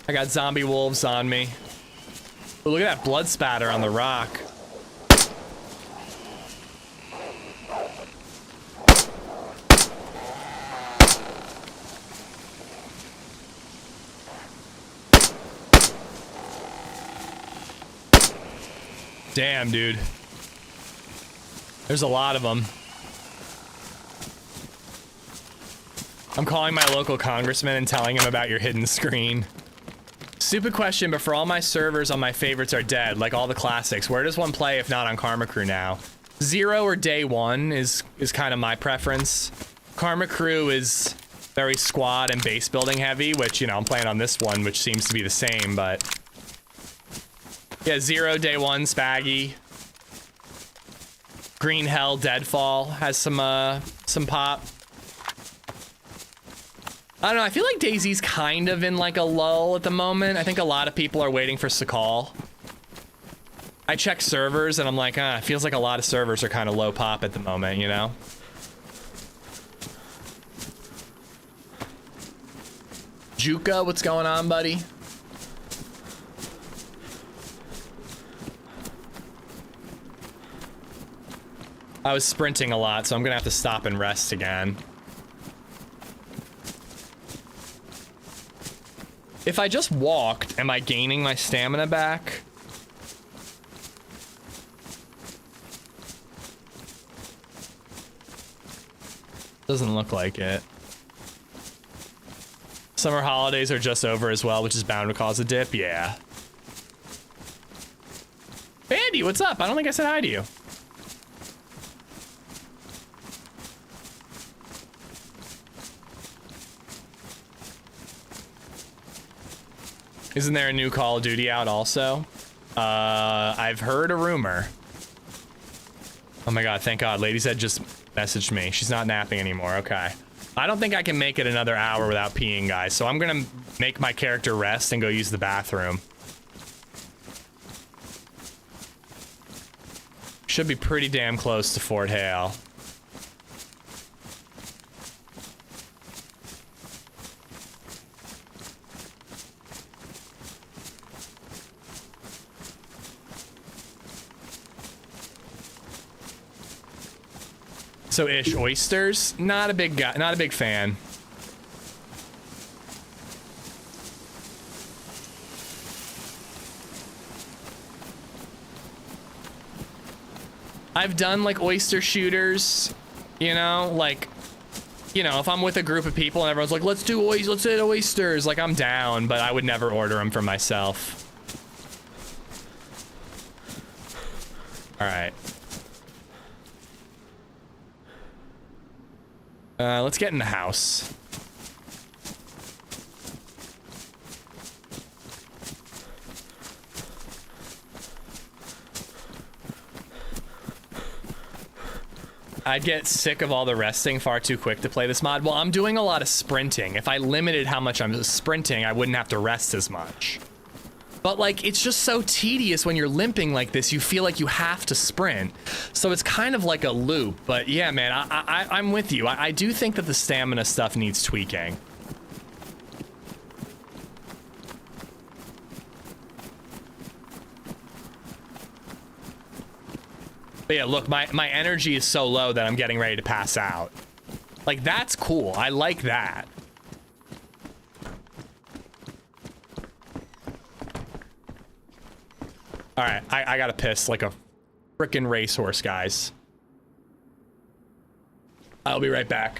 A: I got zombie wolves on me. Ooh, look at that blood spatter on the rock. Damn, dude. There's a lot of them. I'm calling my local congressman and telling him about your hidden screen. Stupid question, but for all my servers on my favorites are dead, like all the classics, where does one play if not on Karma Crew now? 0 or Day 1 is kind of my preference. Karma Crew is very squad and base building heavy, which, you know, I'm playing on this one, which seems to be the same, but... Yeah, 0, Day 1, Spaggy. Green Hell, Deadfall has some pop. I don't know, I feel like DayZ's kind of in like a lull at the moment. I think a lot of people are waiting for Sakal. I check servers and I'm like, it feels like a lot of servers are kind of low pop at the moment, you know? Juka, what's going on, buddy? I was sprinting a lot, so I'm gonna have to stop and rest again. If I just walked, am I gaining my stamina back? Doesn't look like it. Summer holidays are just over as well, which is bound to cause a dip, yeah. Andy, what's up? I don't think I said hi to you. Isn't there a new Call of Duty out also? I've heard a rumor. Oh my god, thank god. LadyZed just messaged me. She's not napping anymore, okay. I don't think I can make it another hour without peeing, guys, so I'm gonna make my character rest and go use the bathroom. Should be pretty damn close to Fort Hale. So ish oysters, not a big guy, not a big fan. I've done like oyster shooters, you know, like, you know, if I'm with a group of people and everyone's like, let's eat oysters, like I'm down, but I would never order them for myself. All right. Let's get in the house. I'd get sick of all the resting far too quick to play this mod. Well, I'm doing a lot of sprinting. If I limited how much I'm sprinting, I wouldn't have to rest as much. But like, it's just so tedious when you're limping like this, you feel like you have to sprint. So it's kind of like a loop, but yeah, man, I'm with you. I do think that the stamina stuff needs tweaking. But yeah, look, my energy is so low that I'm getting ready to pass out. Like, that's cool. I like that. All right, I gotta piss like a frickin' racehorse, guys. I'll be right back.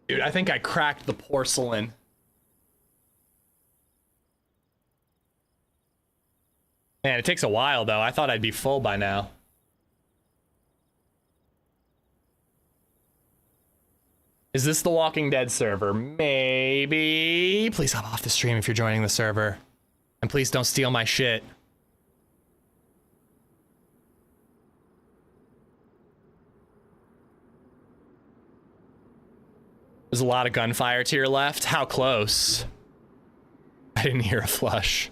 A: Dude, I think I cracked the porcelain. Man, it takes a while though. I thought I'd be full by now. Is this the Walking Dead server? Maybe. Please hop off the stream if you're joining the server. And please don't steal my shit. There's a lot of gunfire to your left. How close? I didn't hear a flush.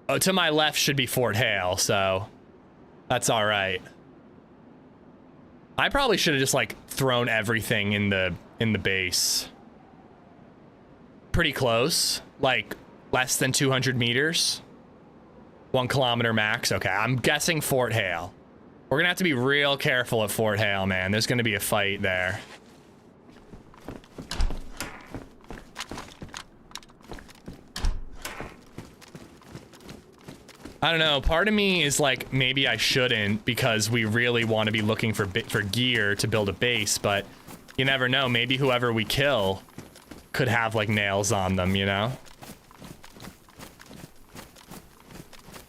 A: Oh, to my left should be Fort Hale, so that's all right. I probably should have just like thrown everything in the base. Pretty close, like less than 200 meters. 1 kilometer max. Okay, I'm guessing Fort Hale. We're gonna have to be real careful at Fort Hale, man. There's gonna be a fight there. I don't know, part of me is like, maybe I shouldn't because we really want to be looking for gear to build a base, but you never know, maybe whoever we kill could have like nails on them, you know?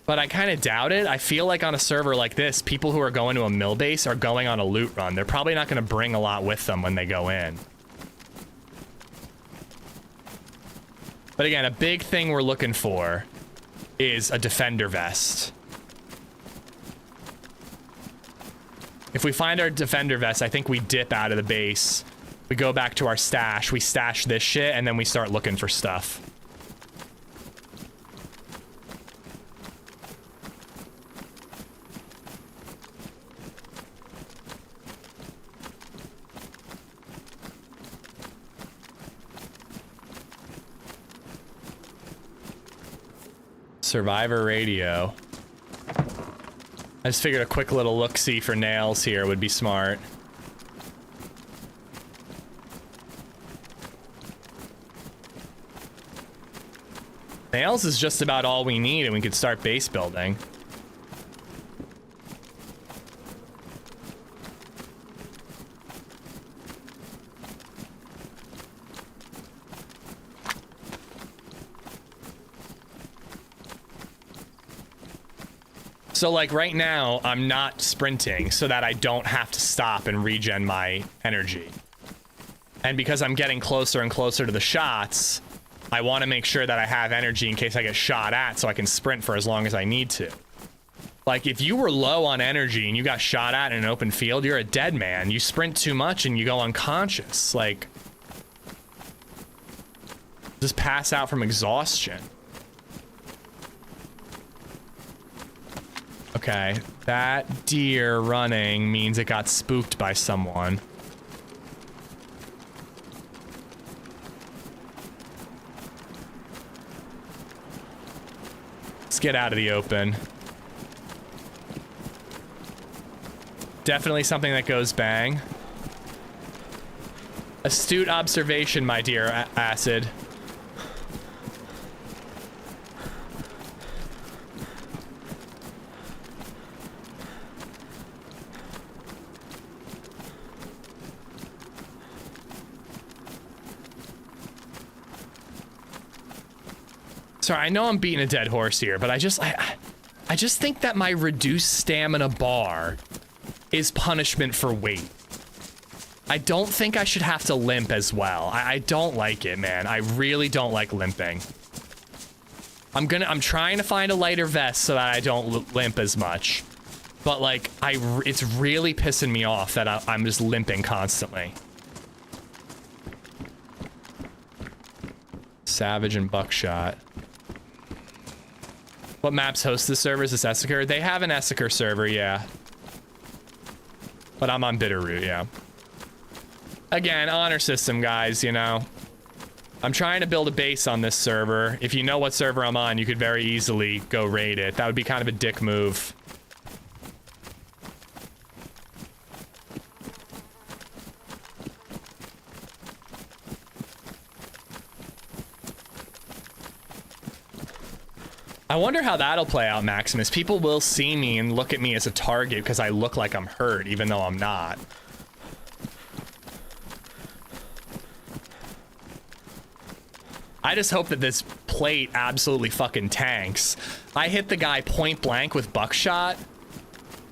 A: But I kind of doubt it. I feel like on a server like this, people who are going to a mill base are going on a loot run. They're probably not going to bring a lot with them when they go in. But again, a big thing we're looking for is a defender vest. If we find our defender vest, I think we dip out of the base. We go back to our stash, we stash this shit, and then we start looking for stuff. Survivor radio. I just figured a quick little look-see for nails here would be smart. Nails is just about all we need and we could start base building. So like right now, I'm not sprinting so that I don't have to stop and regen my energy. And because I'm getting closer and closer to the shots, I want to make sure that I have energy in case I get shot at so I can sprint for as long as I need to. Like if you were low on energy and you got shot at in an open field, you're a dead man. You sprint too much and you go unconscious. Like, just pass out from exhaustion. Okay, that deer running means it got spooked by someone. Let's get out of the open. Definitely something that goes bang. Astute observation, my dear Acid. Sorry, I know I'm beating a dead horse here, but I just think that my reduced stamina bar is punishment for weight. I don't think I should have to limp as well. I don't like it, man. I really don't like limping. I'm trying to find a lighter vest so that I don't limp as much. But like, it's really pissing me off that I'm just limping constantly. Savage and Buckshot. What maps host the server? Is this Essiker? They have an Essiker server, yeah. But I'm on Bitterroot, yeah. Again, honor system, guys, you know. I'm trying to build a base on this server. If you know what server I'm on, you could very easily go raid it. That would be kind of a dick move. I wonder how that'll play out, Maximus. People will see me and look at me as a target because I look like I'm hurt, even though I'm not. I just hope that this plate absolutely fucking tanks. I hit the guy point blank with buckshot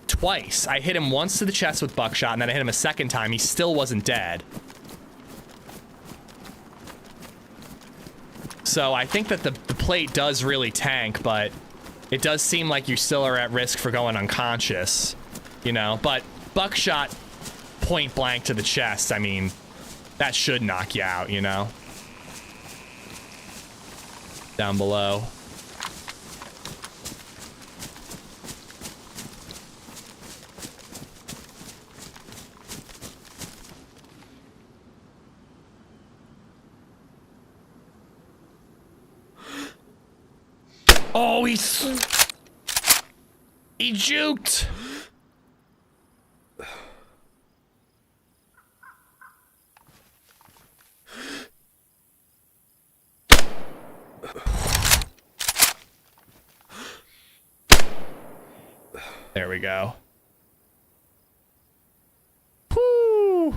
A: twice. I hit him once to the chest with buckshot, and then I hit him a second time. He still wasn't dead. So I think that the plate does really tank, but it does seem like you still are at risk for going unconscious, you know? But buckshot point blank to the chest, I mean, that should knock you out, you know? Down below. Oh, he juked. There we go. Whoo!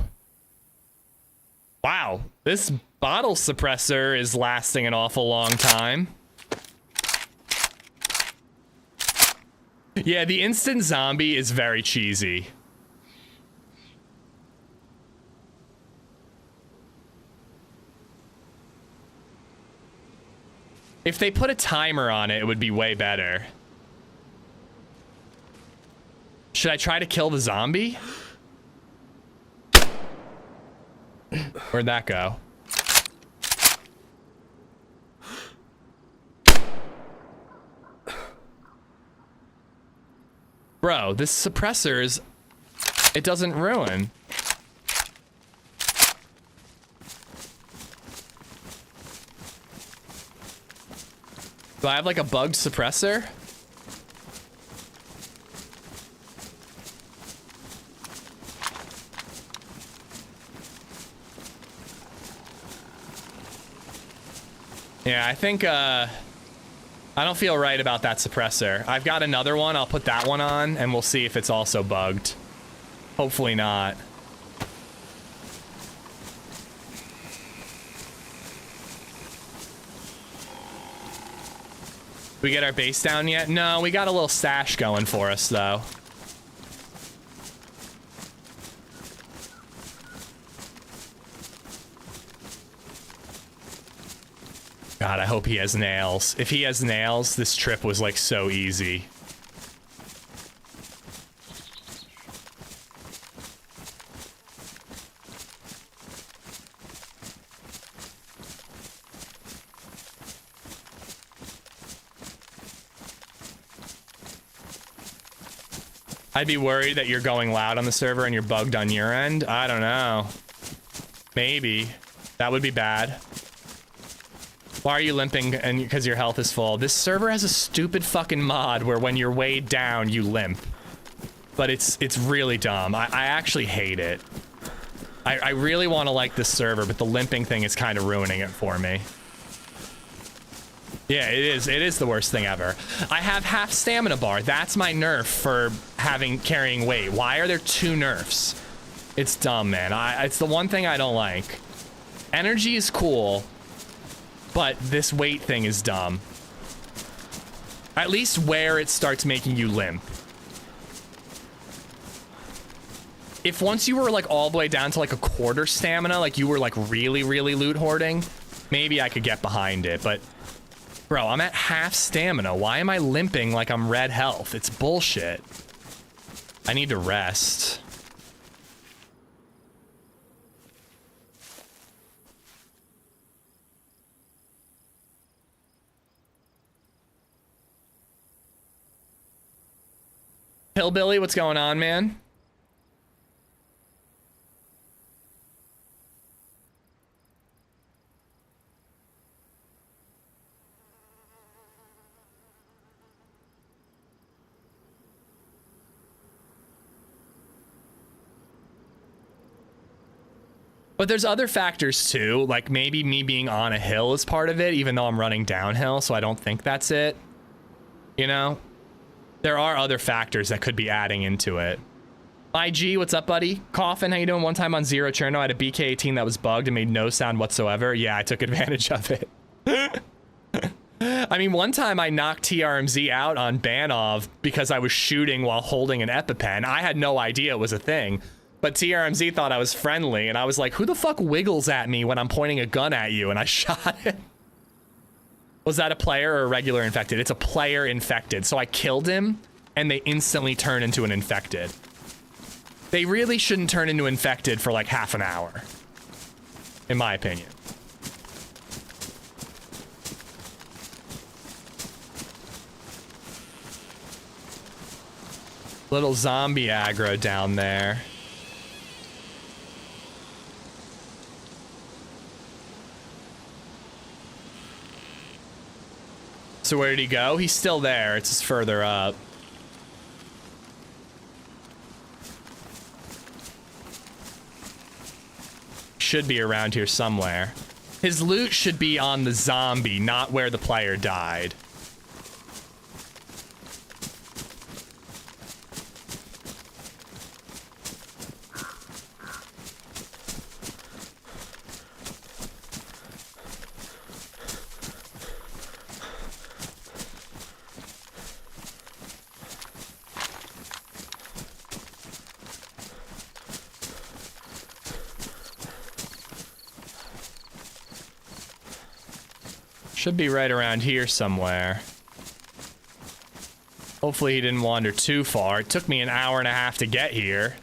A: Wow, this bottle suppressor is lasting an awful long time. Yeah, the instant zombie is very cheesy. If they put a timer on it, it would be way better. Should I try to kill the zombie? Where'd that go? Bro, this suppressor is... It doesn't ruin. Do I have like a bugged suppressor? Yeah, I think, I don't feel right about that suppressor. I've got another one. I'll put that one on, and we'll see if it's also bugged. Hopefully not. We get our base down yet? No, we got a little stash going for us, though. God, I hope he has nails. If he has nails, this trip was like so easy. I'd be worried that you're going loud on the server and you're bugged on your end. I don't know. Maybe. That would be bad. Why are you limping? And because your health is full. This server has a stupid fucking mod where when you're weighed down, you limp. But it's really dumb. I actually hate it. I really want to like this server, but the limping thing is kind of ruining it for me. Yeah, it is. It is the worst thing ever. I have half stamina bar. That's my nerf for carrying weight. Why are there 2 nerfs? It's dumb, man. It's the one thing I don't like. Energy is cool, but this weight thing is dumb. At least where it starts making you limp. If once you were like all the way down to like a quarter stamina, like you were like really loot hoarding, maybe I could get behind it, but bro, I'm at half stamina. Why am I limping like I'm red health? It's bullshit. I need to rest. Hillbilly, what's going on, man? But there's other factors too, like maybe me being on a hill is part of it, even though I'm running downhill, so I don't think that's it. You know? There are other factors that could be adding into it. IG, what's up, buddy? Coffin, how you doing? One time on Zero Cherno, I had a BK-18 that was bugged and made no sound whatsoever. Yeah, I took advantage of it. I mean, one time I knocked TRMZ out on Banov because I was shooting while holding an EpiPen. I had no idea it was a thing, but TRMZ thought I was friendly, and I was like, who the fuck wiggles at me when I'm pointing a gun at you? And I shot it. Was that a player or a regular infected? It's a player infected. So I killed him, and they instantly turn into an infected. They really shouldn't turn into infected for like half an hour, in my opinion. Little zombie aggro down there. So where did he go? He's still there. It's just further up. Should be around here somewhere. His loot should be on the zombie, not where the player died. Should be right around here somewhere. Hopefully he didn't wander too far. It took me an hour and a half to get here.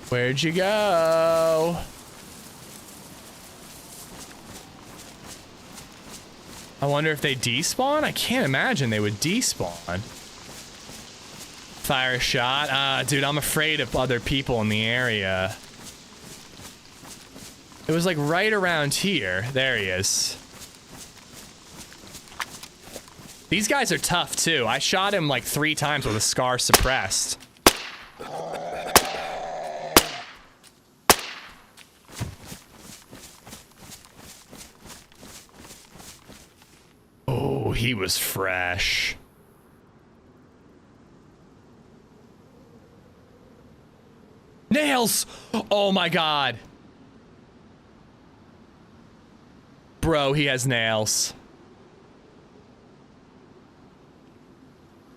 A: Where'd you go? I wonder if they despawn? I can't imagine they would despawn. Fire a shot. Dude, I'm afraid of other people in the area. It was like right around here. There he is. These guys are tough too. I shot him like 3 times with a scar suppressed. Oh, he was fresh. Nails! Oh my god. Bro, he has nails.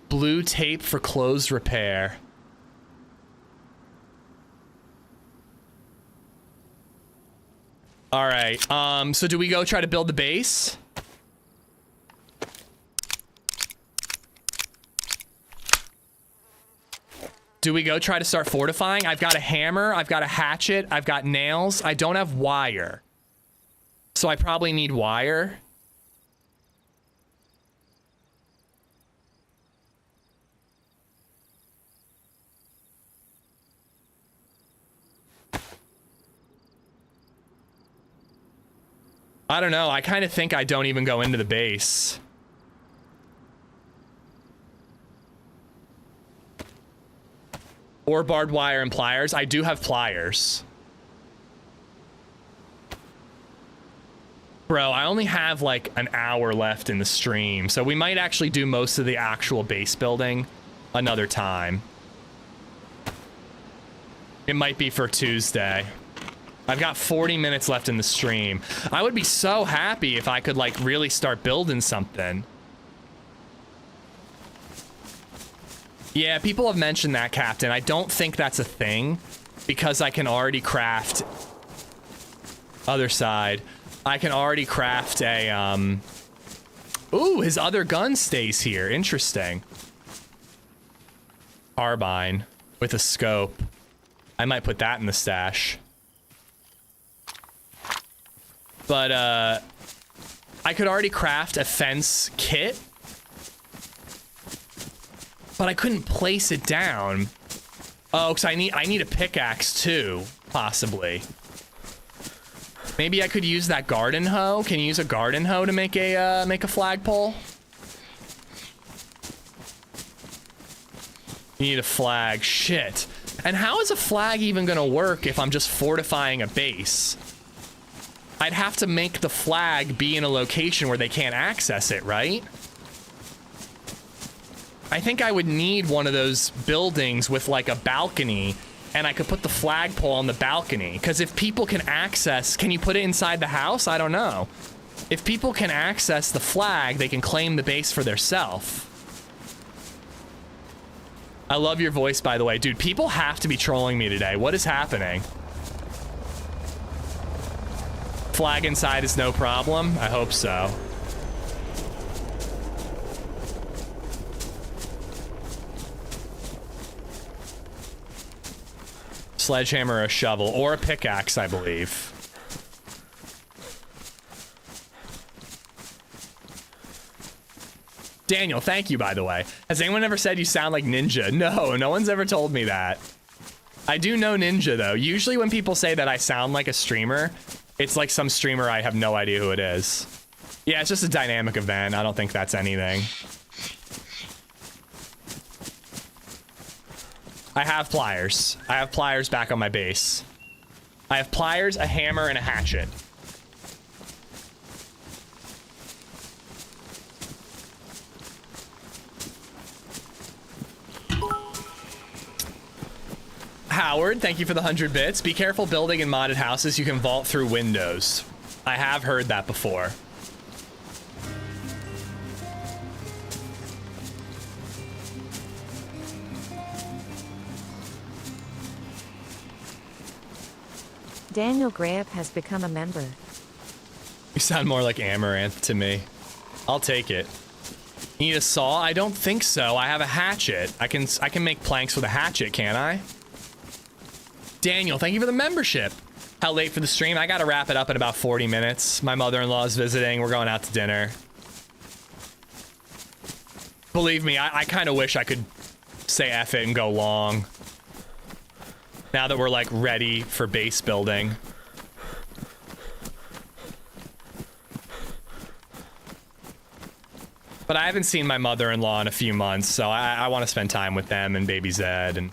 A: Blue tape for closed repair. All right. So do we go try to build the base? Do we go try to start fortifying? I've got a hammer, I've got a hatchet, I've got nails. I don't have wire. So I probably need wire. I don't know. I kind of think I don't even go into the base. Or barbed wire and pliers. I do have pliers. Bro, I only have like an hour left in the stream, so we might actually do most of the actual base building another time. It might be for Tuesday. I've got 40 minutes left in the stream. I would be so happy if I could like really start building something. Yeah, people have mentioned that, Captain. I don't think that's a thing because I can already craft... Other side. I can already craft a, Ooh, his other gun stays here. Interesting. Carbine with a scope. I might put that in the stash. But, I could already craft a fence kit. But I couldn't place it down. Oh, because I need a pickaxe too, possibly. Maybe I could use that garden hoe. Can you use a garden hoe to make a flagpole? You need a flag. Shit. And how is a flag even gonna work if I'm just fortifying a base? I'd have to make the flag be in a location where they can't access it, right? I think I would need one of those buildings with like a balcony, and I could put the flagpole on the balcony. Because if people can access, can you put it inside the house? I don't know. If people can access the flag, they can claim the base for theirself. I love your voice, by the way. Dude, people have to be trolling me today. What is happening? Flag inside is no problem? I hope so. Sledgehammer or a shovel, or a pickaxe, I believe. Daniel, thank you, by the way. Has anyone ever said you sound like Ninja? No, no one's ever told me that. I do know Ninja, though. Usually when people say that I sound like a streamer, it's like some streamer I have no idea who it is. Yeah, it's just a dynamic event. I don't think that's anything. I have pliers. I have pliers back on my base. I have pliers, a hammer, and a hatchet. Howard, thank you for the 100 bits. Be careful building in modded houses. You can vault through windows. I have heard that before.
D: Daniel Graham has become a member.
A: You sound more like Amaranth to me. I'll take it. You need a saw? I don't think so. I have a hatchet. I can make planks with a hatchet, can't I? Daniel, thank you for the membership. How late for the stream? I gotta wrap it up in about 40 minutes. My mother-in-law is visiting. We're going out to dinner. Believe me, I kind of wish I could say F it and go long. Now that we're like ready for base building. But I haven't seen my mother-in-law in a few months, so I want to spend time with them and LadyZed, and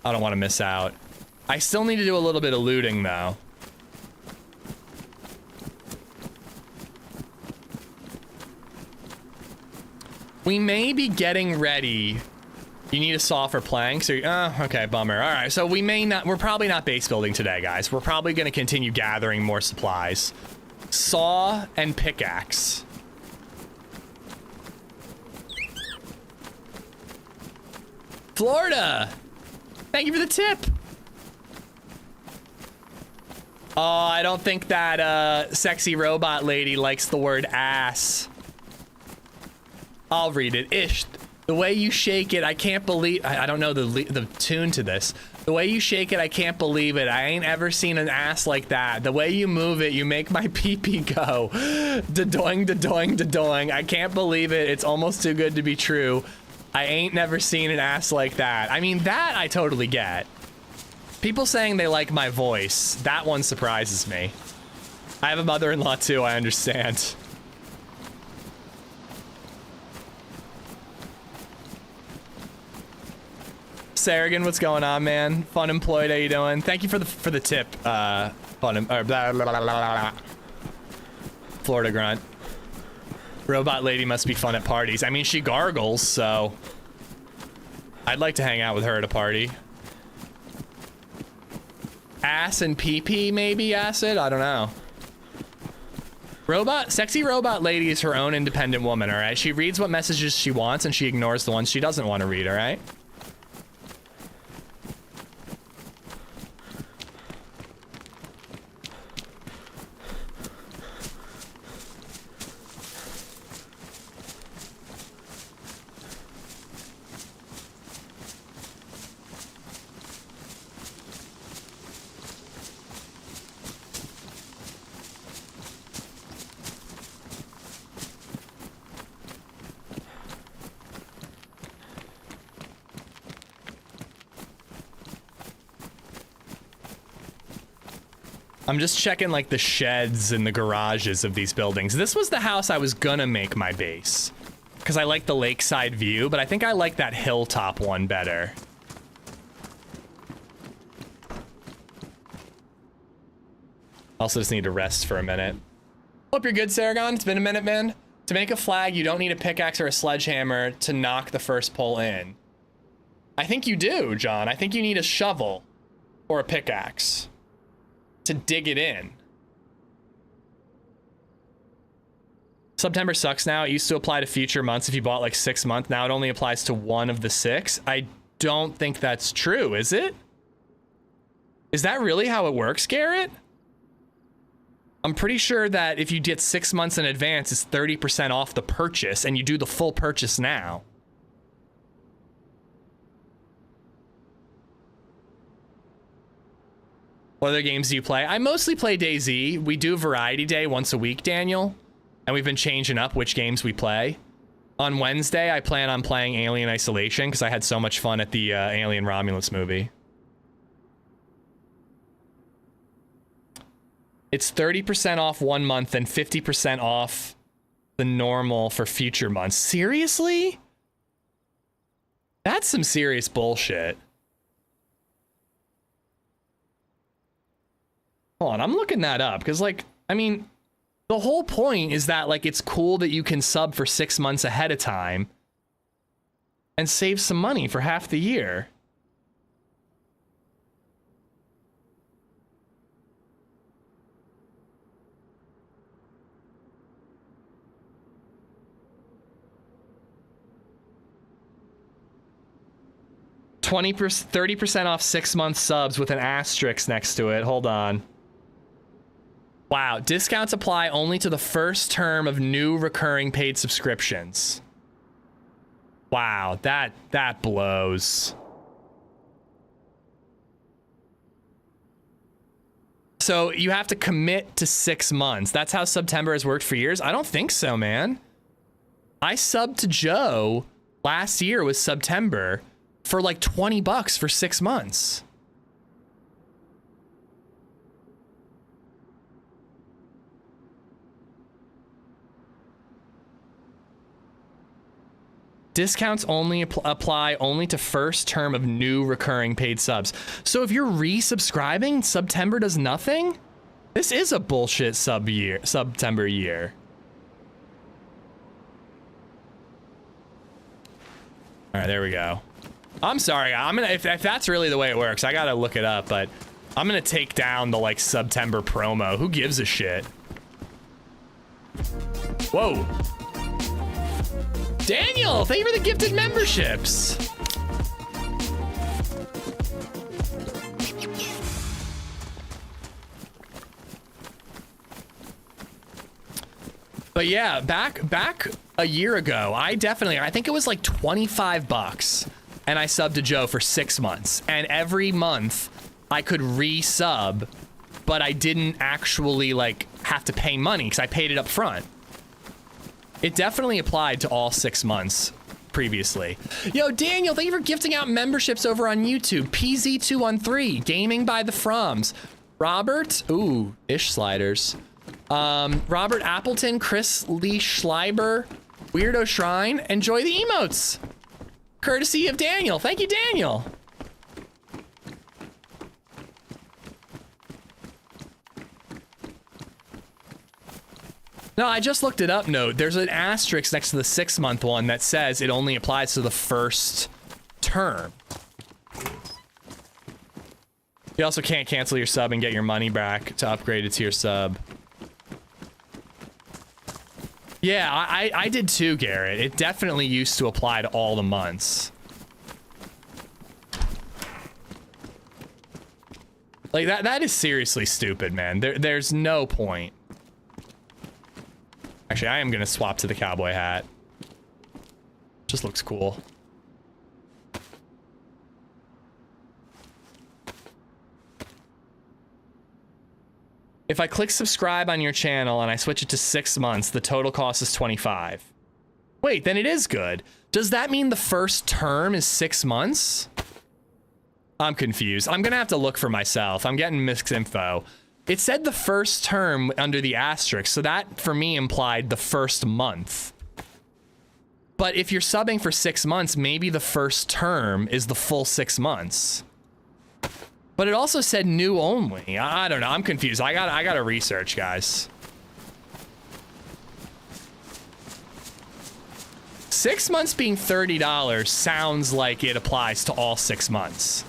A: I don't want to miss out. I still need to do a little bit of looting, though. We may be getting ready. You need a saw for planks? Or, okay, bummer. All right, so we may not, we're probably not base building today, guys. We're probably going to continue gathering more supplies. Saw and pickaxe. Florida! Thank you for the tip. Oh, I don't think that sexy robot lady likes the word ass. I'll read it. Ish. The way you shake it, I can't believe... I don't know the tune to this. The way you shake it, I can't believe it. I ain't ever seen an ass like that. The way you move it, you make my pee-pee go. Da-doing, da-doing, da-doing. I can't believe it. It's almost too good to be true. I ain't never seen an ass like that. I mean, that I totally get. People saying they like my voice, that one surprises me. I have a mother-in-law too, I understand. Sarragan, what's going on, man? Fun employed, how you doing? Thank you for the tip. Blah, blah, blah, blah, blah. Florida grunt. Robot lady must be fun at parties. I mean, she gargles, so I'd like to hang out with her at a party. Ass and pee-pee, maybe, acid? I don't know. Sexy robot lady is her own independent woman, all right? She reads what messages she wants and she ignores the ones she doesn't want to read, all right? I'm just checking like the sheds and the garages of these buildings. This was the house I was gonna make my base because I like the lakeside view, but I think I like that hilltop one better. Also just need to rest for a minute. Hope you're good, Saragon. It's been a minute, man. To make a flag, you don't need a pickaxe or a sledgehammer to knock the first pole in. I think you do, John. I think you need a shovel or a pickaxe to dig it in. September sucks now. It used to apply to future months if you bought like 6 months. Now it only applies to one of the 6. I don't think that's true, is it? Is that really how it works, Garrett? I'm pretty sure that if you get 6 months in advance, it's 30% off the purchase, and you do the full purchase now. What other games do you play? I mostly play DayZ. We do Variety Day once a week, Daniel, and we've been changing up which games we play. On Wednesday, I plan on playing Alien Isolation because I had so much fun at the Alien Romulus movie. It's 30% off 1 month and 50% off the normal for future months. Seriously? That's some serious bullshit. Hold on, I'm looking that up because, like, I mean, the whole point is that, like, it's cool that you can sub for 6 months ahead of time and save some money for half the year. $20, 30% off 6 month subs with an asterisk next to it. Hold on. Wow, discounts apply only to the first term of new recurring paid subscriptions. Wow, that blows. So you have to commit to 6 months. That's how September has worked for years? I don't think so, man. I subbed to Joe last year with September for like $20 for 6 months. Discounts only apply only to first term of new recurring paid subs. So if you're resubscribing, September does nothing? This is a bullshit September year. All right, there we go. I'm sorry. I'm gonna if that's really the way it works, I gotta look it up. But I'm gonna take down the like September promo. Who gives a shit? Whoa. Daniel, thank you for the gifted memberships. But yeah, back a year ago, I think it was like $25, and I subbed to Joe for 6 months, and every month I could resub, but I didn't actually like have to pay money because I paid it up front. It definitely applied to all 6 months previously. Yo, Daniel, thank you for gifting out memberships over on YouTube. PZ213, Gaming by the Froms. Robert, ooh, Ish Sliders. Robert Appleton, Chris Lee Schleiber, Weirdo Shrine. Enjoy the emotes. Courtesy of Daniel. Thank you, Daniel. No, I just looked it up, Note. There's an asterisk next to the 6 month one that says it only applies to the first term. You also can't cancel your sub and get your money back to upgrade it to your sub. Yeah, I did too, Garrett. It definitely used to apply to all the months. Like, that is seriously stupid, man. There's no point. Actually, I am gonna swap to the cowboy hat. Just looks cool. If I click subscribe on your channel and I switch it to 6 months, the total cost is $25. Wait, then it is good. Does that mean the first term is 6 months? I'm confused. I'm gonna have to look for myself. I'm getting mixed info. It said the first term under the asterisk, so that for me implied the first month. But if you're subbing for 6 months, maybe the first term is the full 6 months. But it also said new only. I don't know. I'm confused. I gotta research, guys. 6 months being $30 sounds like it applies to all 6 months.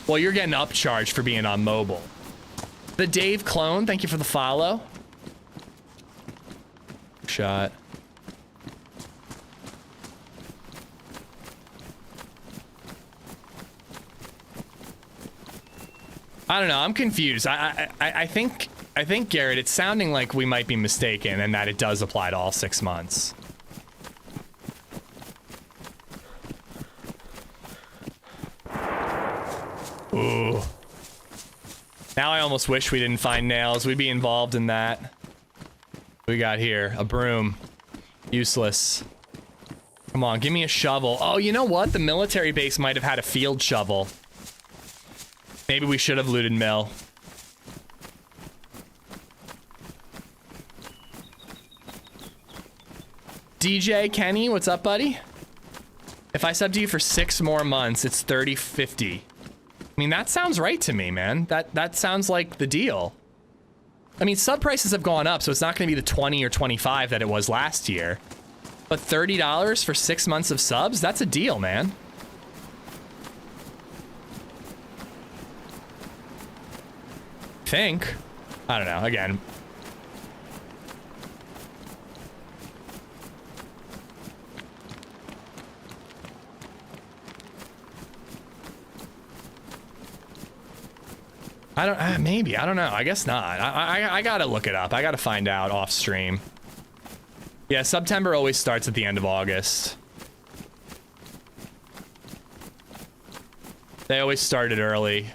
A: Well, you're getting upcharged for being on mobile. The Dave clone, thank you for the follow. Shot. I don't know. I'm confused. I think Garrett, it's sounding like we might be mistaken and that it does apply to all 6 months. Ooh. Now I almost wish we didn't find nails. We'd be involved in that. What we got here? A broom. Useless. Come on, give me a shovel. Oh, you know what? The military base might have had a field shovel. Maybe we should have looted mill. DJ Kenny, what's up, buddy? If I sub to you for 6 more months, it's $30.50. I mean, that sounds right to me, man. That sounds like the deal. I mean, sub prices have gone up, so it's not going to be the 20 or 25 that it was last year. But $30 for 6 months of subs? That's a deal, man. Think. I don't know. Again. I don't, maybe, I don't know. I guess not. I gotta look it up. I gotta find out off stream. Yeah, September always starts at the end of August. They always started early.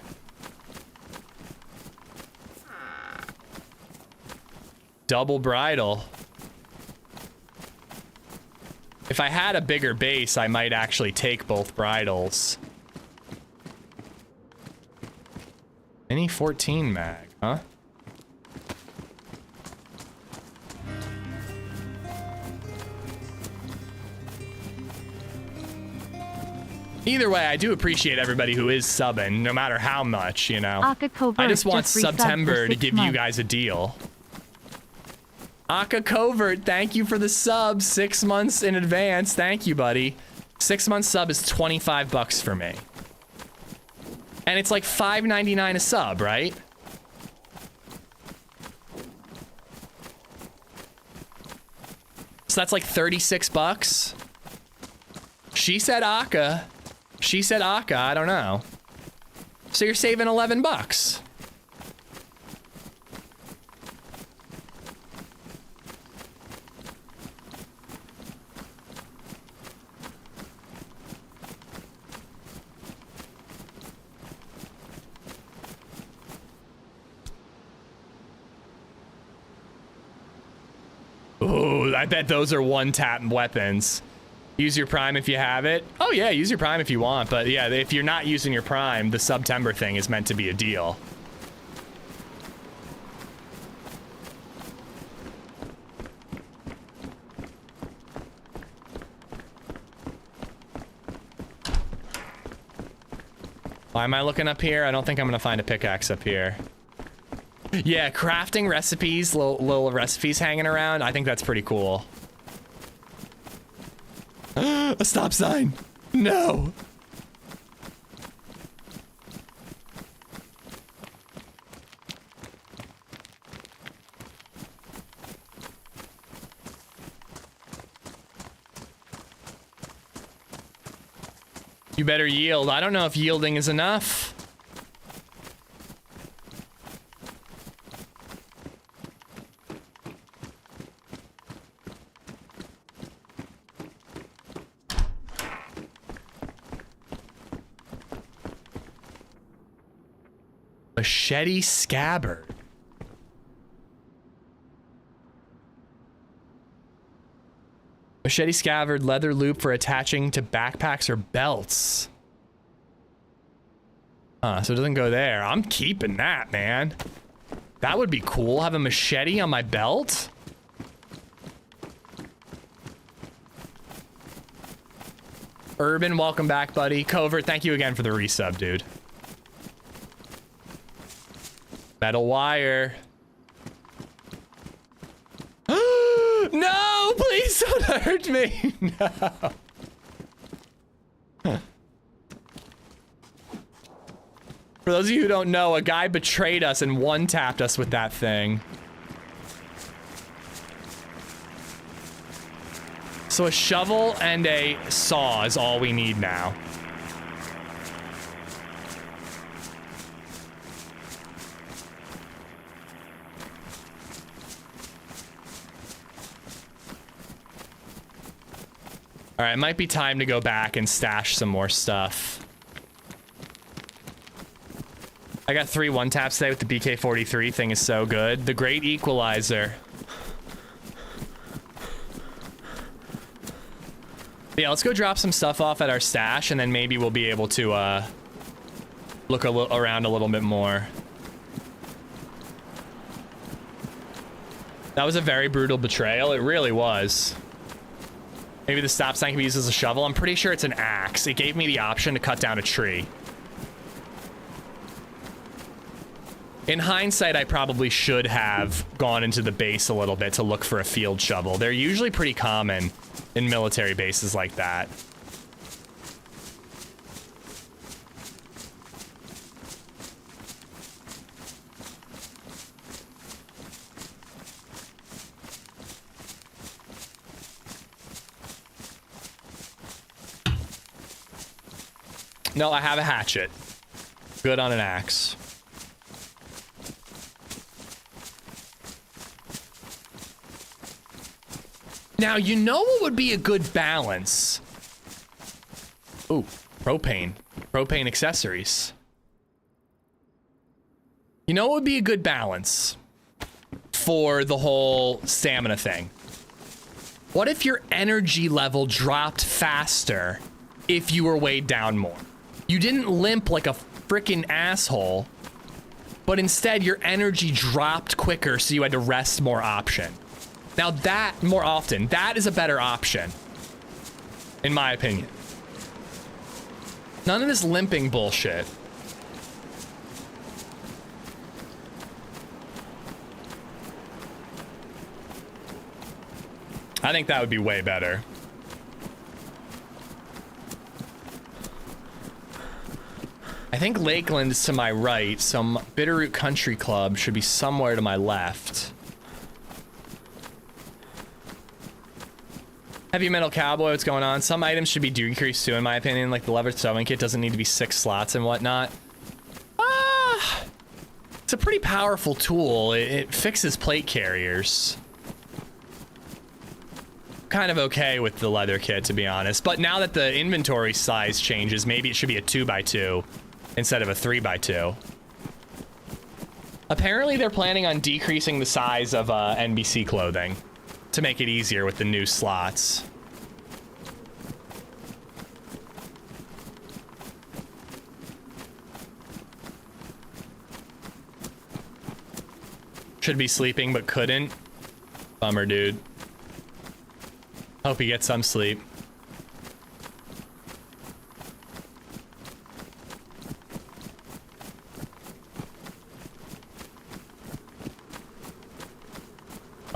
A: Double bridal. If I had a bigger base, I might actually take both bridals. Mini 14 mag, huh? Either way, I do appreciate everybody who is subbing, no matter how much, you know. I just want September to give you guys a deal. Aka Covert, thank you for the sub. 6 months in advance. Thank you, buddy. 6 months sub is 25 bucks for me. And it's like $5.99 a sub, right? So that's like 36 bucks. She said Aka. She said Aka, I don't know. So you're saving 11 bucks. Ooh, I bet those are one-tap weapons. Use your Prime if you have it. Oh yeah, use your Prime if you want, but yeah, if you're not using your Prime, the September thing is meant to be a deal. Why am I looking up here? I don't think I'm gonna find a pickaxe up here. Yeah, crafting recipes, little recipes hanging around. I think that's pretty cool. A stop sign. No. You better yield. I don't know if yielding is enough. Machete scabbard. Machete scabbard, leather loop for attaching to backpacks or belts. So it doesn't go there. I'm keeping that, man. That would be cool. Have a machete on my belt. Urban, welcome back, buddy. Covert, thank you again for the resub, dude. Metal wire. No, please don't hurt me. No. For those of you who don't know, a guy betrayed us and one-tapped us with that thing. So a shovel and a saw is all we need now. All right, it might be time to go back and stash some more stuff. I got 3 one-taps today with the BK-43 thing is so good. The Great Equalizer. Yeah, let's go drop some stuff off at our stash, and then maybe we'll be able to look around a little bit more. That was a very brutal betrayal. It really was. Maybe the stop sign can be used as a shovel. I'm pretty sure it's an axe. It gave me the option to cut down a tree. In hindsight, I probably should have gone into the base a little bit to look for a field shovel. They're usually pretty common in military bases like that. No, I have a hatchet. Good on an axe. Now, you know what would be a good balance? Ooh, propane. Propane accessories. You know what would be a good balance for the whole stamina thing? What if your energy level dropped faster if you were weighed down more? You didn't limp like a freaking asshole, but instead your energy dropped quicker, so you had to rest more option. Now that, more often, that is a better option, in my opinion. None of this limping bullshit. I think that would be way better. I think Lakeland is to my right, so Bitterroot Country Club should be somewhere to my left. Heavy Metal Cowboy, what's going on? Some items should be decreased too, in my opinion, like the lever sewing kit doesn't need to be 6 slots and whatnot. It's a pretty powerful tool. It fixes plate carriers. Kind of okay with the leather kit, to be honest. But now that the inventory size changes, maybe it should be a 2x2 instead of a 3x2. Apparently, they're planning on decreasing the size of NBC clothing to make it easier with the new slots. Should be sleeping, but couldn't. Bummer, dude. Hope you get some sleep.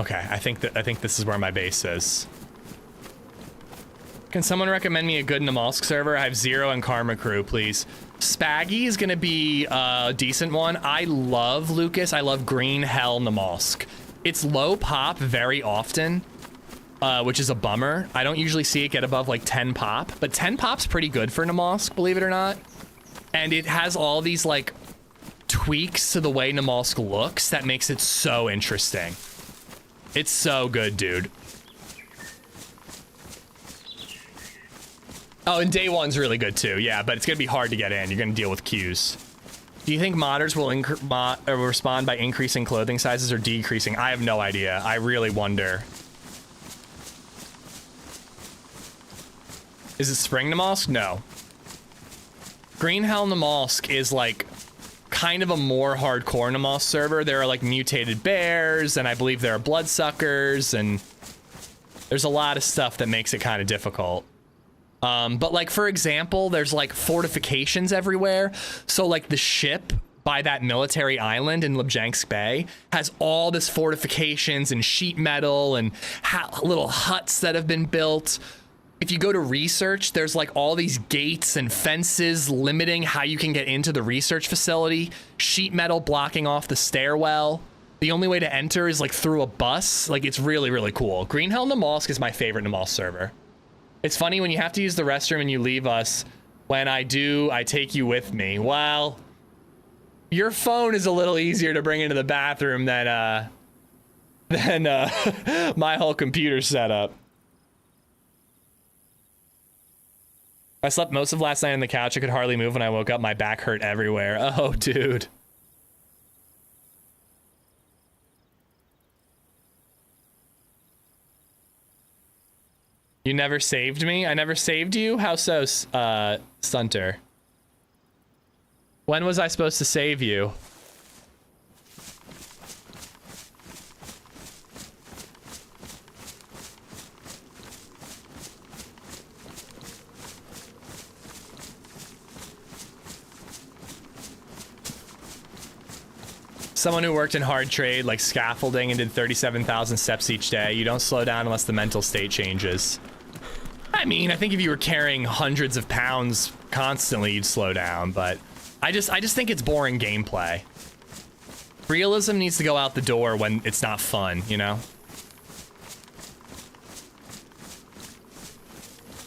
A: Okay, I think this is where my base is. Can someone recommend me a good Namalsk server? I have Zero and Karma Crew, please. Spaggy is gonna be a decent one. I love Lucas. I love Green Hell Namalsk. It's low pop very often, which is a bummer. I don't usually see it get above like 10 pop, but 10 pop's pretty good for Namalsk, believe it or not. And it has all these like tweaks to the way Namalsk looks that makes it so interesting. It's so good, dude. Oh, and day one's really good too. Yeah, but it's gonna be hard to get in. You're gonna deal with queues. Do you think modders will respond by increasing clothing sizes or decreasing? I have no idea. I really wonder. Is it Spring Namalsk? No. Green Hell Namalsk is like kind of a more hardcore Namalsk server. There are like mutated bears, and I believe there are bloodsuckers, and there's a lot of stuff that makes it kind of difficult. But like, for example, there's like fortifications everywhere. So like the ship by that military island in Lubjansk Bay has all this fortifications and sheet metal and little huts that have been built. If you go to research, there's like all these gates and fences limiting how you can get into the research facility. Sheet metal blocking off the stairwell. The only way to enter is like through a bus. Like, it's really, really cool. Green Hell Namalsk is my favorite Namalsk server. It's funny when you have to use the restroom and you leave us. When I do, I take you with me. Well, your phone is a little easier to bring into the bathroom than my whole computer setup. I slept most of last night on the couch. I could hardly move when I woke up. My back hurt everywhere. Oh, dude. You never saved me? I never saved you? How so, Stunter? When was I supposed to save you? Someone who worked in hard trade, like scaffolding, and did 37,000 steps each day. You don't slow down unless the mental state changes. I mean, I think if you were carrying hundreds of pounds constantly, you'd slow down, but I just think it's boring gameplay. Realism needs to go out the door when it's not fun, you know?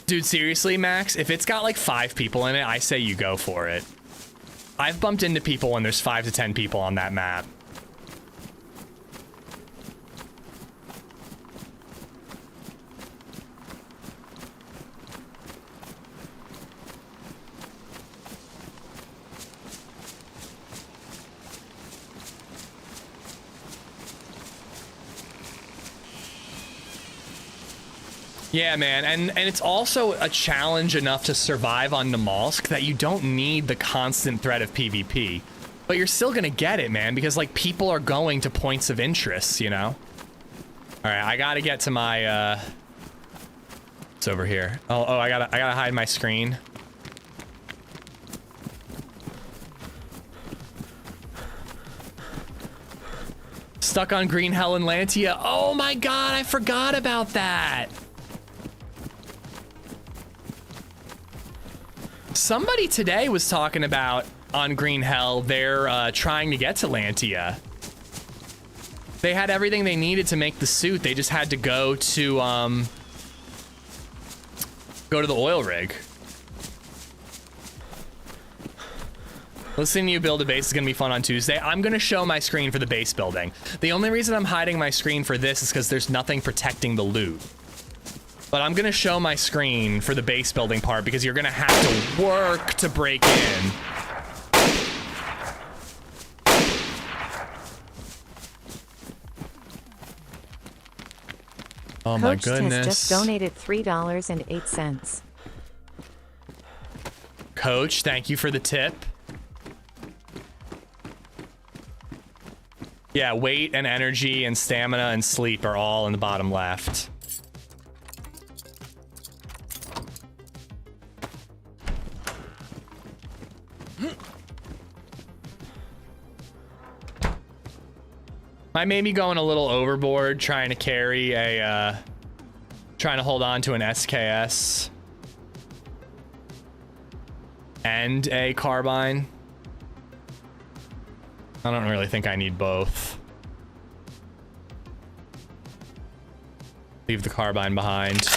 A: Dude, seriously, Max, if it's got like 5 people in it, I say you go for it. I've bumped into people when there's 5 to 10 people on that map. Yeah, man, and it's also a challenge enough to survive on Namalsk that you don't need the constant threat of PvP. But you're still gonna get it, man, because like people are going to points of interest, you know? Alright, I gotta get to my it's over here. Oh, I gotta hide my screen. Stuck on Green Hell and Lantia. Oh my god, I forgot about that. Somebody today was talking about on Green Hell, they're trying to get to Lantia. They had everything they needed to make the suit. They just had to go to the oil rig. Listening to you build a base is gonna be fun on Tuesday. I'm gonna show my screen for the base building. The only reason I'm hiding my screen for this is because there's nothing protecting the loot. But I'm gonna show my screen for the base building part because you're gonna have to work to break in. Oh my goodness.
D: Has just donated $3.08.
A: Coach, thank you for the tip. Yeah, weight and energy and stamina and sleep are all in the bottom left. I may be going a little overboard trying to carry a, trying to hold on to an SKS and a carbine. I don't really think I need both. Leave the carbine behind.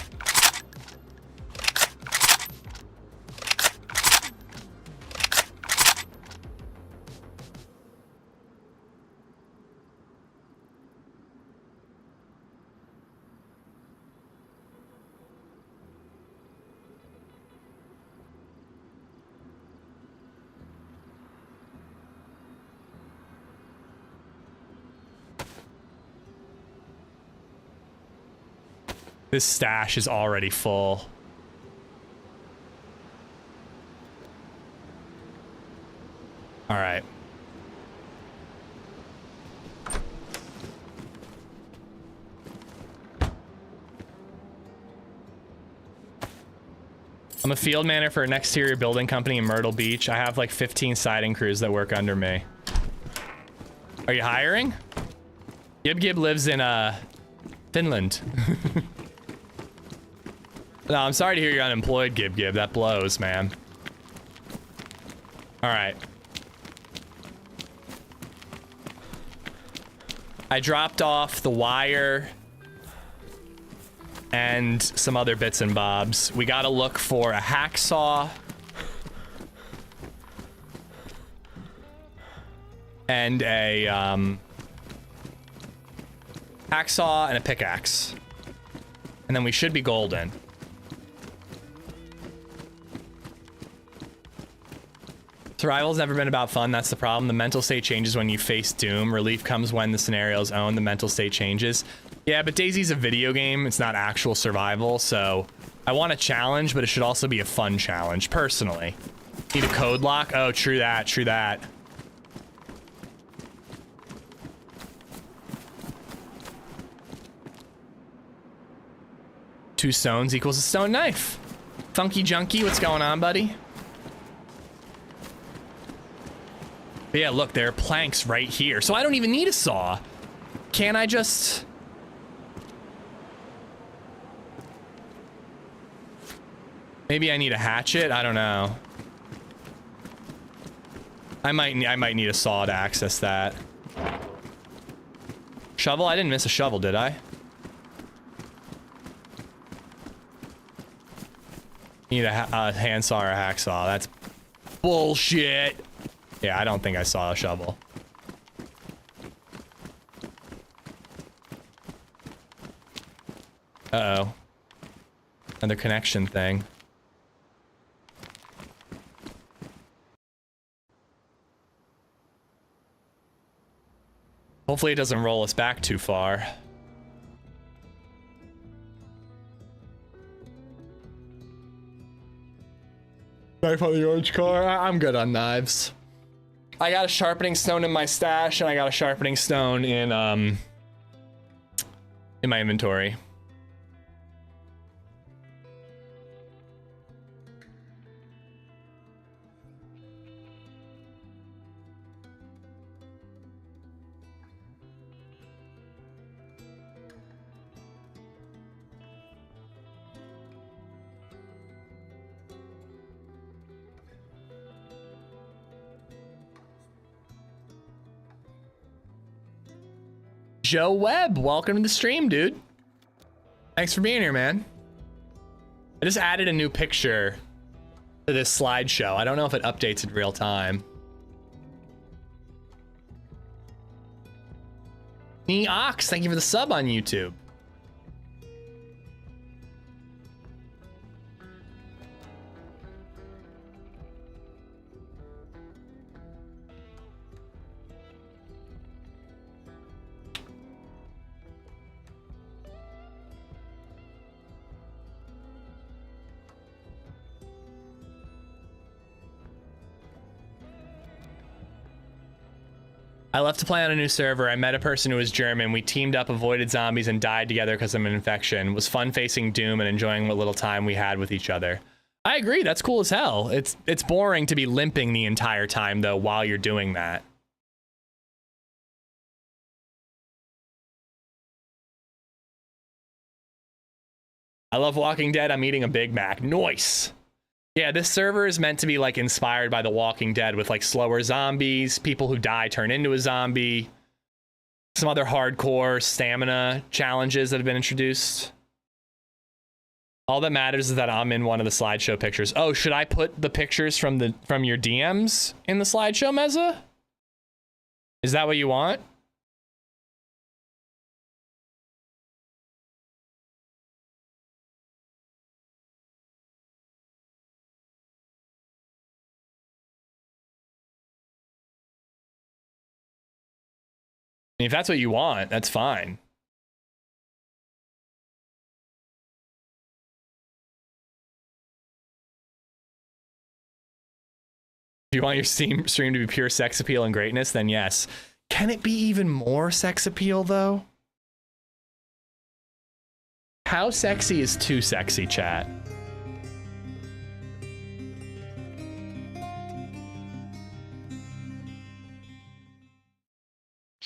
A: This stash is already full. All right. I'm a field manager for an exterior building company in Myrtle Beach. I have like 15 siding crews that work under me. Are you hiring? Gib lives in Finland. No, I'm sorry to hear you're unemployed, Gib. That blows, man. All right. I dropped off the wire and some other bits and bobs. We gotta look for a hacksaw and a hacksaw and a pickaxe, and then we should be golden. Survival's never been about fun. That's the problem. The mental state changes when you face doom. Relief comes when the scenario's own. The mental state changes. Yeah, but DayZ's a video game. It's not actual survival, so I want a challenge, but it should also be a fun challenge, personally. Need a code lock? Oh, true that, true that. Two stones equals a stone knife. Funky Junkie, what's going on, buddy? But yeah, look, there are planks right here. So I don't even need a saw. Can I just... Maybe I need a hatchet? I don't know. I might need a saw to access that. Shovel? I didn't miss a shovel, did I? Need a handsaw or a hacksaw. That's bullshit. Yeah, I don't think I saw a shovel. Uh-oh. Another connection thing. Hopefully it doesn't roll us back too far. Knife on the orange car? I'm good on knives. I got a sharpening stone in my stash, and I got a sharpening stone in my inventory. Joe Webb, welcome to the stream, dude. Thanks for being here, man. I just added a new picture to this slideshow. I don't know if it updates in real time. Ox, thank you for the sub on YouTube. I left to play on a new server. I met a person who was German. We teamed up, avoided zombies, and died together because of an infection. It was fun facing doom and enjoying what little time we had with each other. I agree. That's cool as hell. It's boring to be limping the entire time, though, while you're doing that. I love Walking Dead. I'm eating a Big Mac. Nice. Yeah, this server is meant to be like inspired by The Walking Dead with like slower zombies, people who die turn into a zombie, some other hardcore stamina challenges that have been introduced. All that matters is that I'm in one of the slideshow pictures. Oh, should I put the pictures from your DMs in the slideshow, Meza? Is that what you want? If that's what you want, that's fine. If you want your stream to be pure sex appeal and greatness, then yes. Can it be even more sex appeal, though? How sexy is too sexy, chat?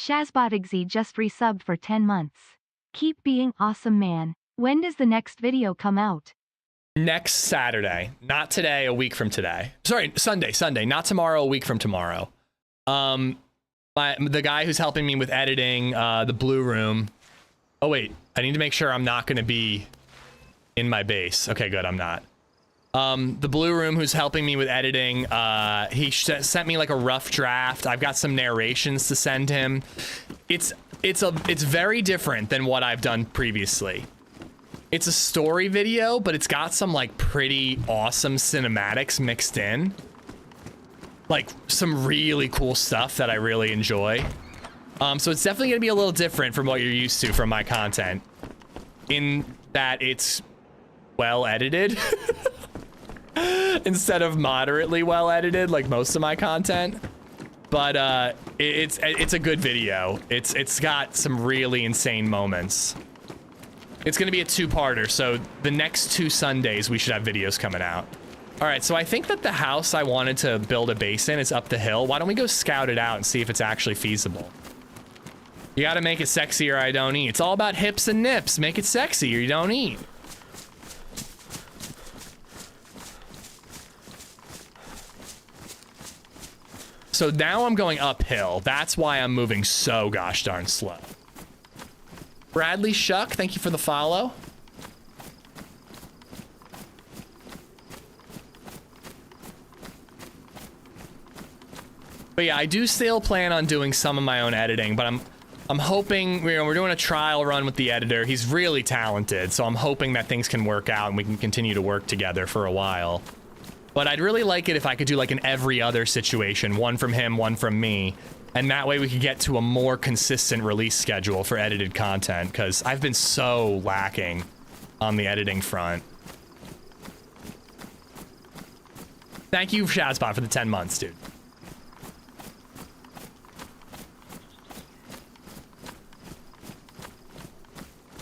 B: Shazbotixy just resubbed for 10 months. Keep being awesome, man. When does the next video come out?
A: Next Saturday. Not today, a week from today. Sorry, Sunday, not tomorrow, a week from tomorrow. The guy who's helping me with editing, the blue room. Oh wait, I need to make sure I'm not gonna be in my base. Okay, good, I'm not. The blue room who's helping me with editing, he sent me like a rough draft. I've got some narrations to send him. It's very different than what I've done previously. It's a story video, but it's got some like pretty awesome cinematics mixed in. Like some really cool stuff that I really enjoy. So it's definitely gonna be a little different from what you're used to from my content. In that it's well edited. Instead of moderately well edited like most of my content. But it's a good video. It's got some really insane moments. It's gonna be a two-parter, so the next 2 Sundays we should have videos coming out. All right, so I think that the house I wanted to build a base in is up the hill. Why don't we go scout it out and see if it's actually feasible? You gotta make it sexy or I don't eat. It's all about hips and nips. Make it sexy or you don't eat. So now I'm going uphill. That's why I'm moving so gosh darn slow. Bradley Shuck, thank you for the follow. But yeah, I do still plan on doing some of my own editing, but I'm hoping, we're doing a trial run with the editor. He's really talented, so I'm hoping that things can work out and we can continue to work together for a while. But I'd really like it if I could do like an every other situation, one from him, one from me. And that way we could get to a more consistent release schedule for edited content, because I've been so lacking on the editing front. Thank you, Shazbot, for the 10 months, dude.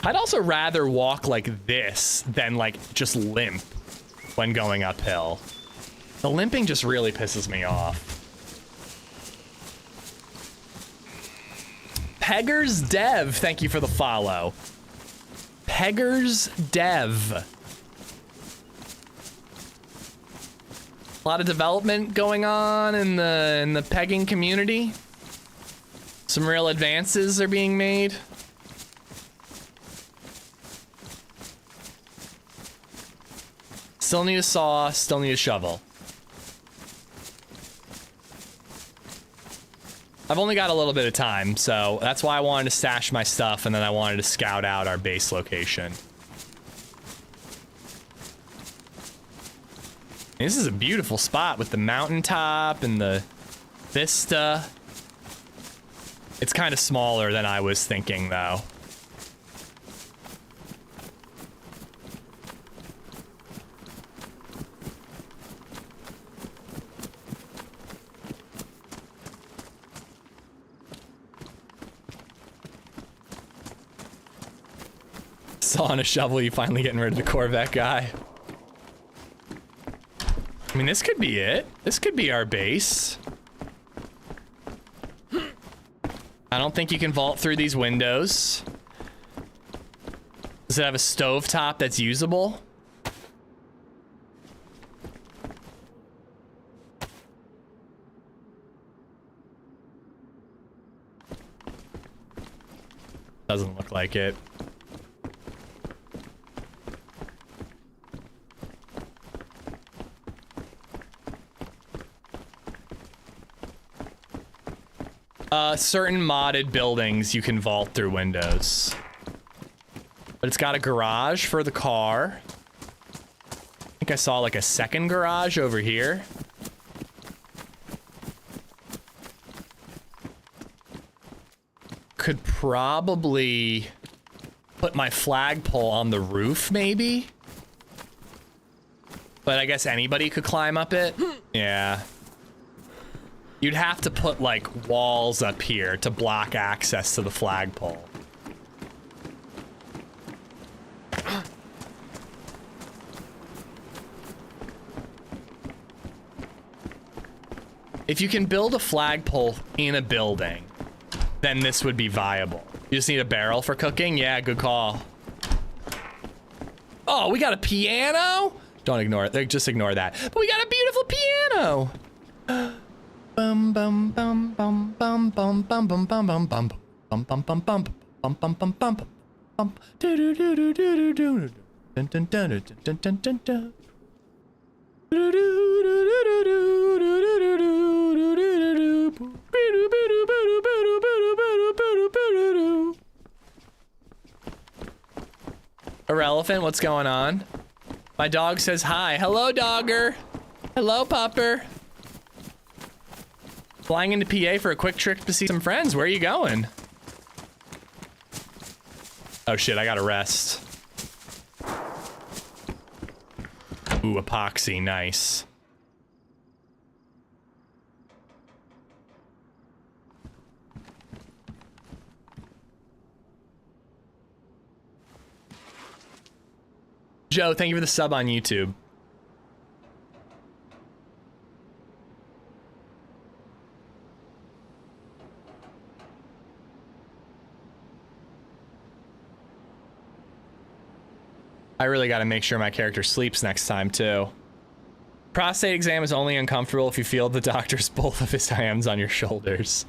A: I'd also rather walk like this than like just limp when going uphill. The limping just really pisses me off. Peggers Dev, thank you for the follow. Peggers Dev. A lot of development going on in the pegging community. Some real advances are being made. Still need a saw, still need a shovel. I've only got a little bit of time, so that's why I wanted to stash my stuff, and then I wanted to scout out our base location. This is a beautiful spot with the mountaintop and the vista. It's kind of smaller than I was thinking, though. Saw on a shovel, you finally getting rid of the Corvette guy. I mean, this could be it. This could be our base. I don't think you can vault through these windows. Does it have a stovetop that's usable? Doesn't look like it. Certain modded buildings you can vault through windows. But it's got a garage for the car. I think I saw like a second garage over here. Could probably put my flagpole on the roof, maybe? But I guess anybody could climb up it. Yeah. You'd have to put, like, walls up here to block access to the flagpole. If you can build a flagpole in a building, then this would be viable. You just need a barrel for cooking? Yeah, good call. Oh, we got a piano? Don't ignore it. Just ignore that. But we got a beautiful piano. Bum bum bum bum bum bum bum bum bum bum bum bum bum bum bum bum bum bum bum bum do do do do do do do dun dun dun dun dun dun dun. Irrelevant, what's going on? My dog says hi. Hello, dogger. Hello, pupper. Flying into PA for a quick trip to see some friends. Where are you going? Oh shit, I gotta rest. Ooh, epoxy, nice. Joe, thank you for the sub on YouTube. I really got to make sure my character sleeps next time too. Prostate exam is only uncomfortable if you feel the doctor's both of his hands on your shoulders.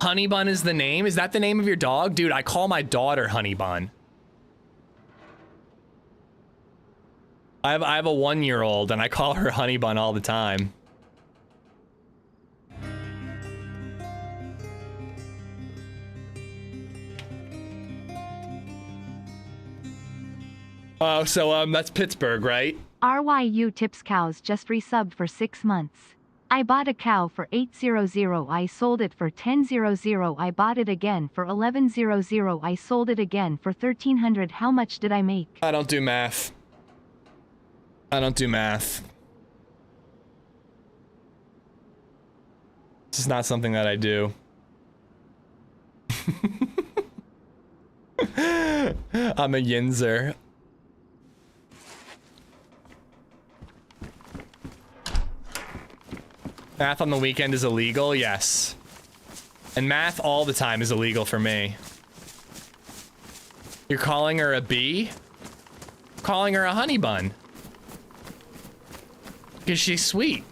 A: Honey Bun is the name? Is that the name of your dog? Dude, I call my daughter Honey Bun. I have a 1-year-old and I call her Honey Bun all the time. Oh, so that's Pittsburgh, right?
B: RYU Tips Cows just resubbed for 6 months. I bought a cow for 800. I sold it for 1000. I bought it again for 1100. I sold it again for 1300. How much did I make?
A: I don't do math. I don't do math. This is not something that I do. I'm a yinzer. Math on the weekend is illegal? Yes. And math all the time is illegal for me. You're calling her a bee? Calling her a honey bun. Because she's sweet.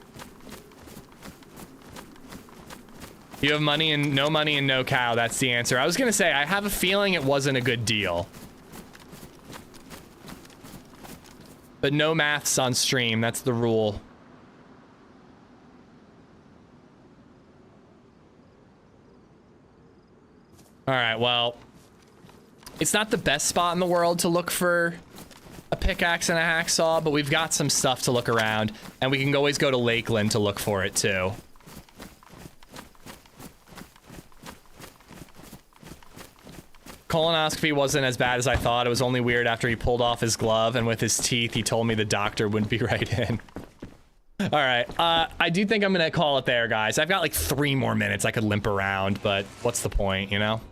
A: You have money and no cow. That's the answer. I was going to say, I have a feeling it wasn't a good deal. But no maths on stream. That's the rule. All right, well, it's not the best spot in the world to look for a pickaxe and a hacksaw, but we've got some stuff to look around, and we can always go to Lakeland to look for it too. Colonoscopy wasn't as bad as I thought. It was only weird after he pulled off his glove, and with his teeth, he told me the doctor wouldn't be right in. All right, I do think I'm gonna call it there, guys. I've got like 3 more minutes I could limp around, but what's the point, you know?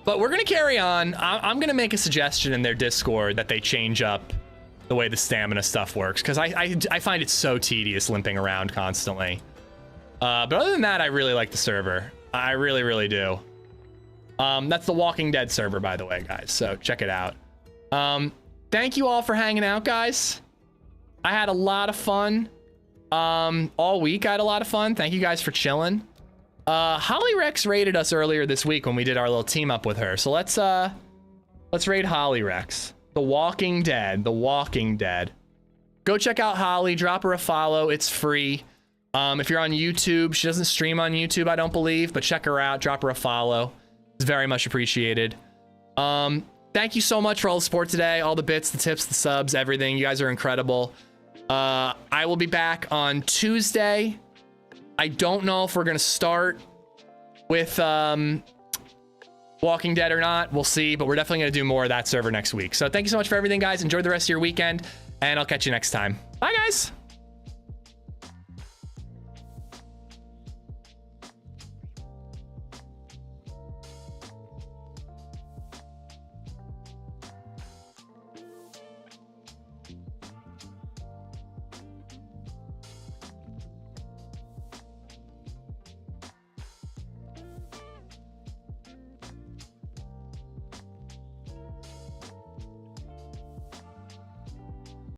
A: But we're gonna carry on. I'm gonna make a suggestion in their Discord that they change up the way the stamina stuff works, because I find it so tedious limping around constantly. But other than that, I really like the server. I really, really do. That's the Walking Dead server, by the way, guys, so check it out. Thank you all for hanging out, guys. I had a lot of fun. All week I had a lot of fun. Thank you guys for chilling. Holly Rex raided us earlier this week when we did our little team up with her. So let's raid Holly Rex. The Walking Dead. The Walking Dead. Go check out Holly. Drop her a follow. It's free. If you're on YouTube, she doesn't stream on YouTube, I don't believe, but check her out. Drop her a follow. It's very much appreciated. Thank you so much for all the support today. All the bits, the tips, the subs, everything. You guys are incredible. I will be back on Tuesday. I don't know if we're going to start with Walking Dead or not. We'll see, but we're definitely going to do more of that server next week. So thank you so much for everything, guys. Enjoy the rest of your weekend, and I'll catch you next time. Bye, guys.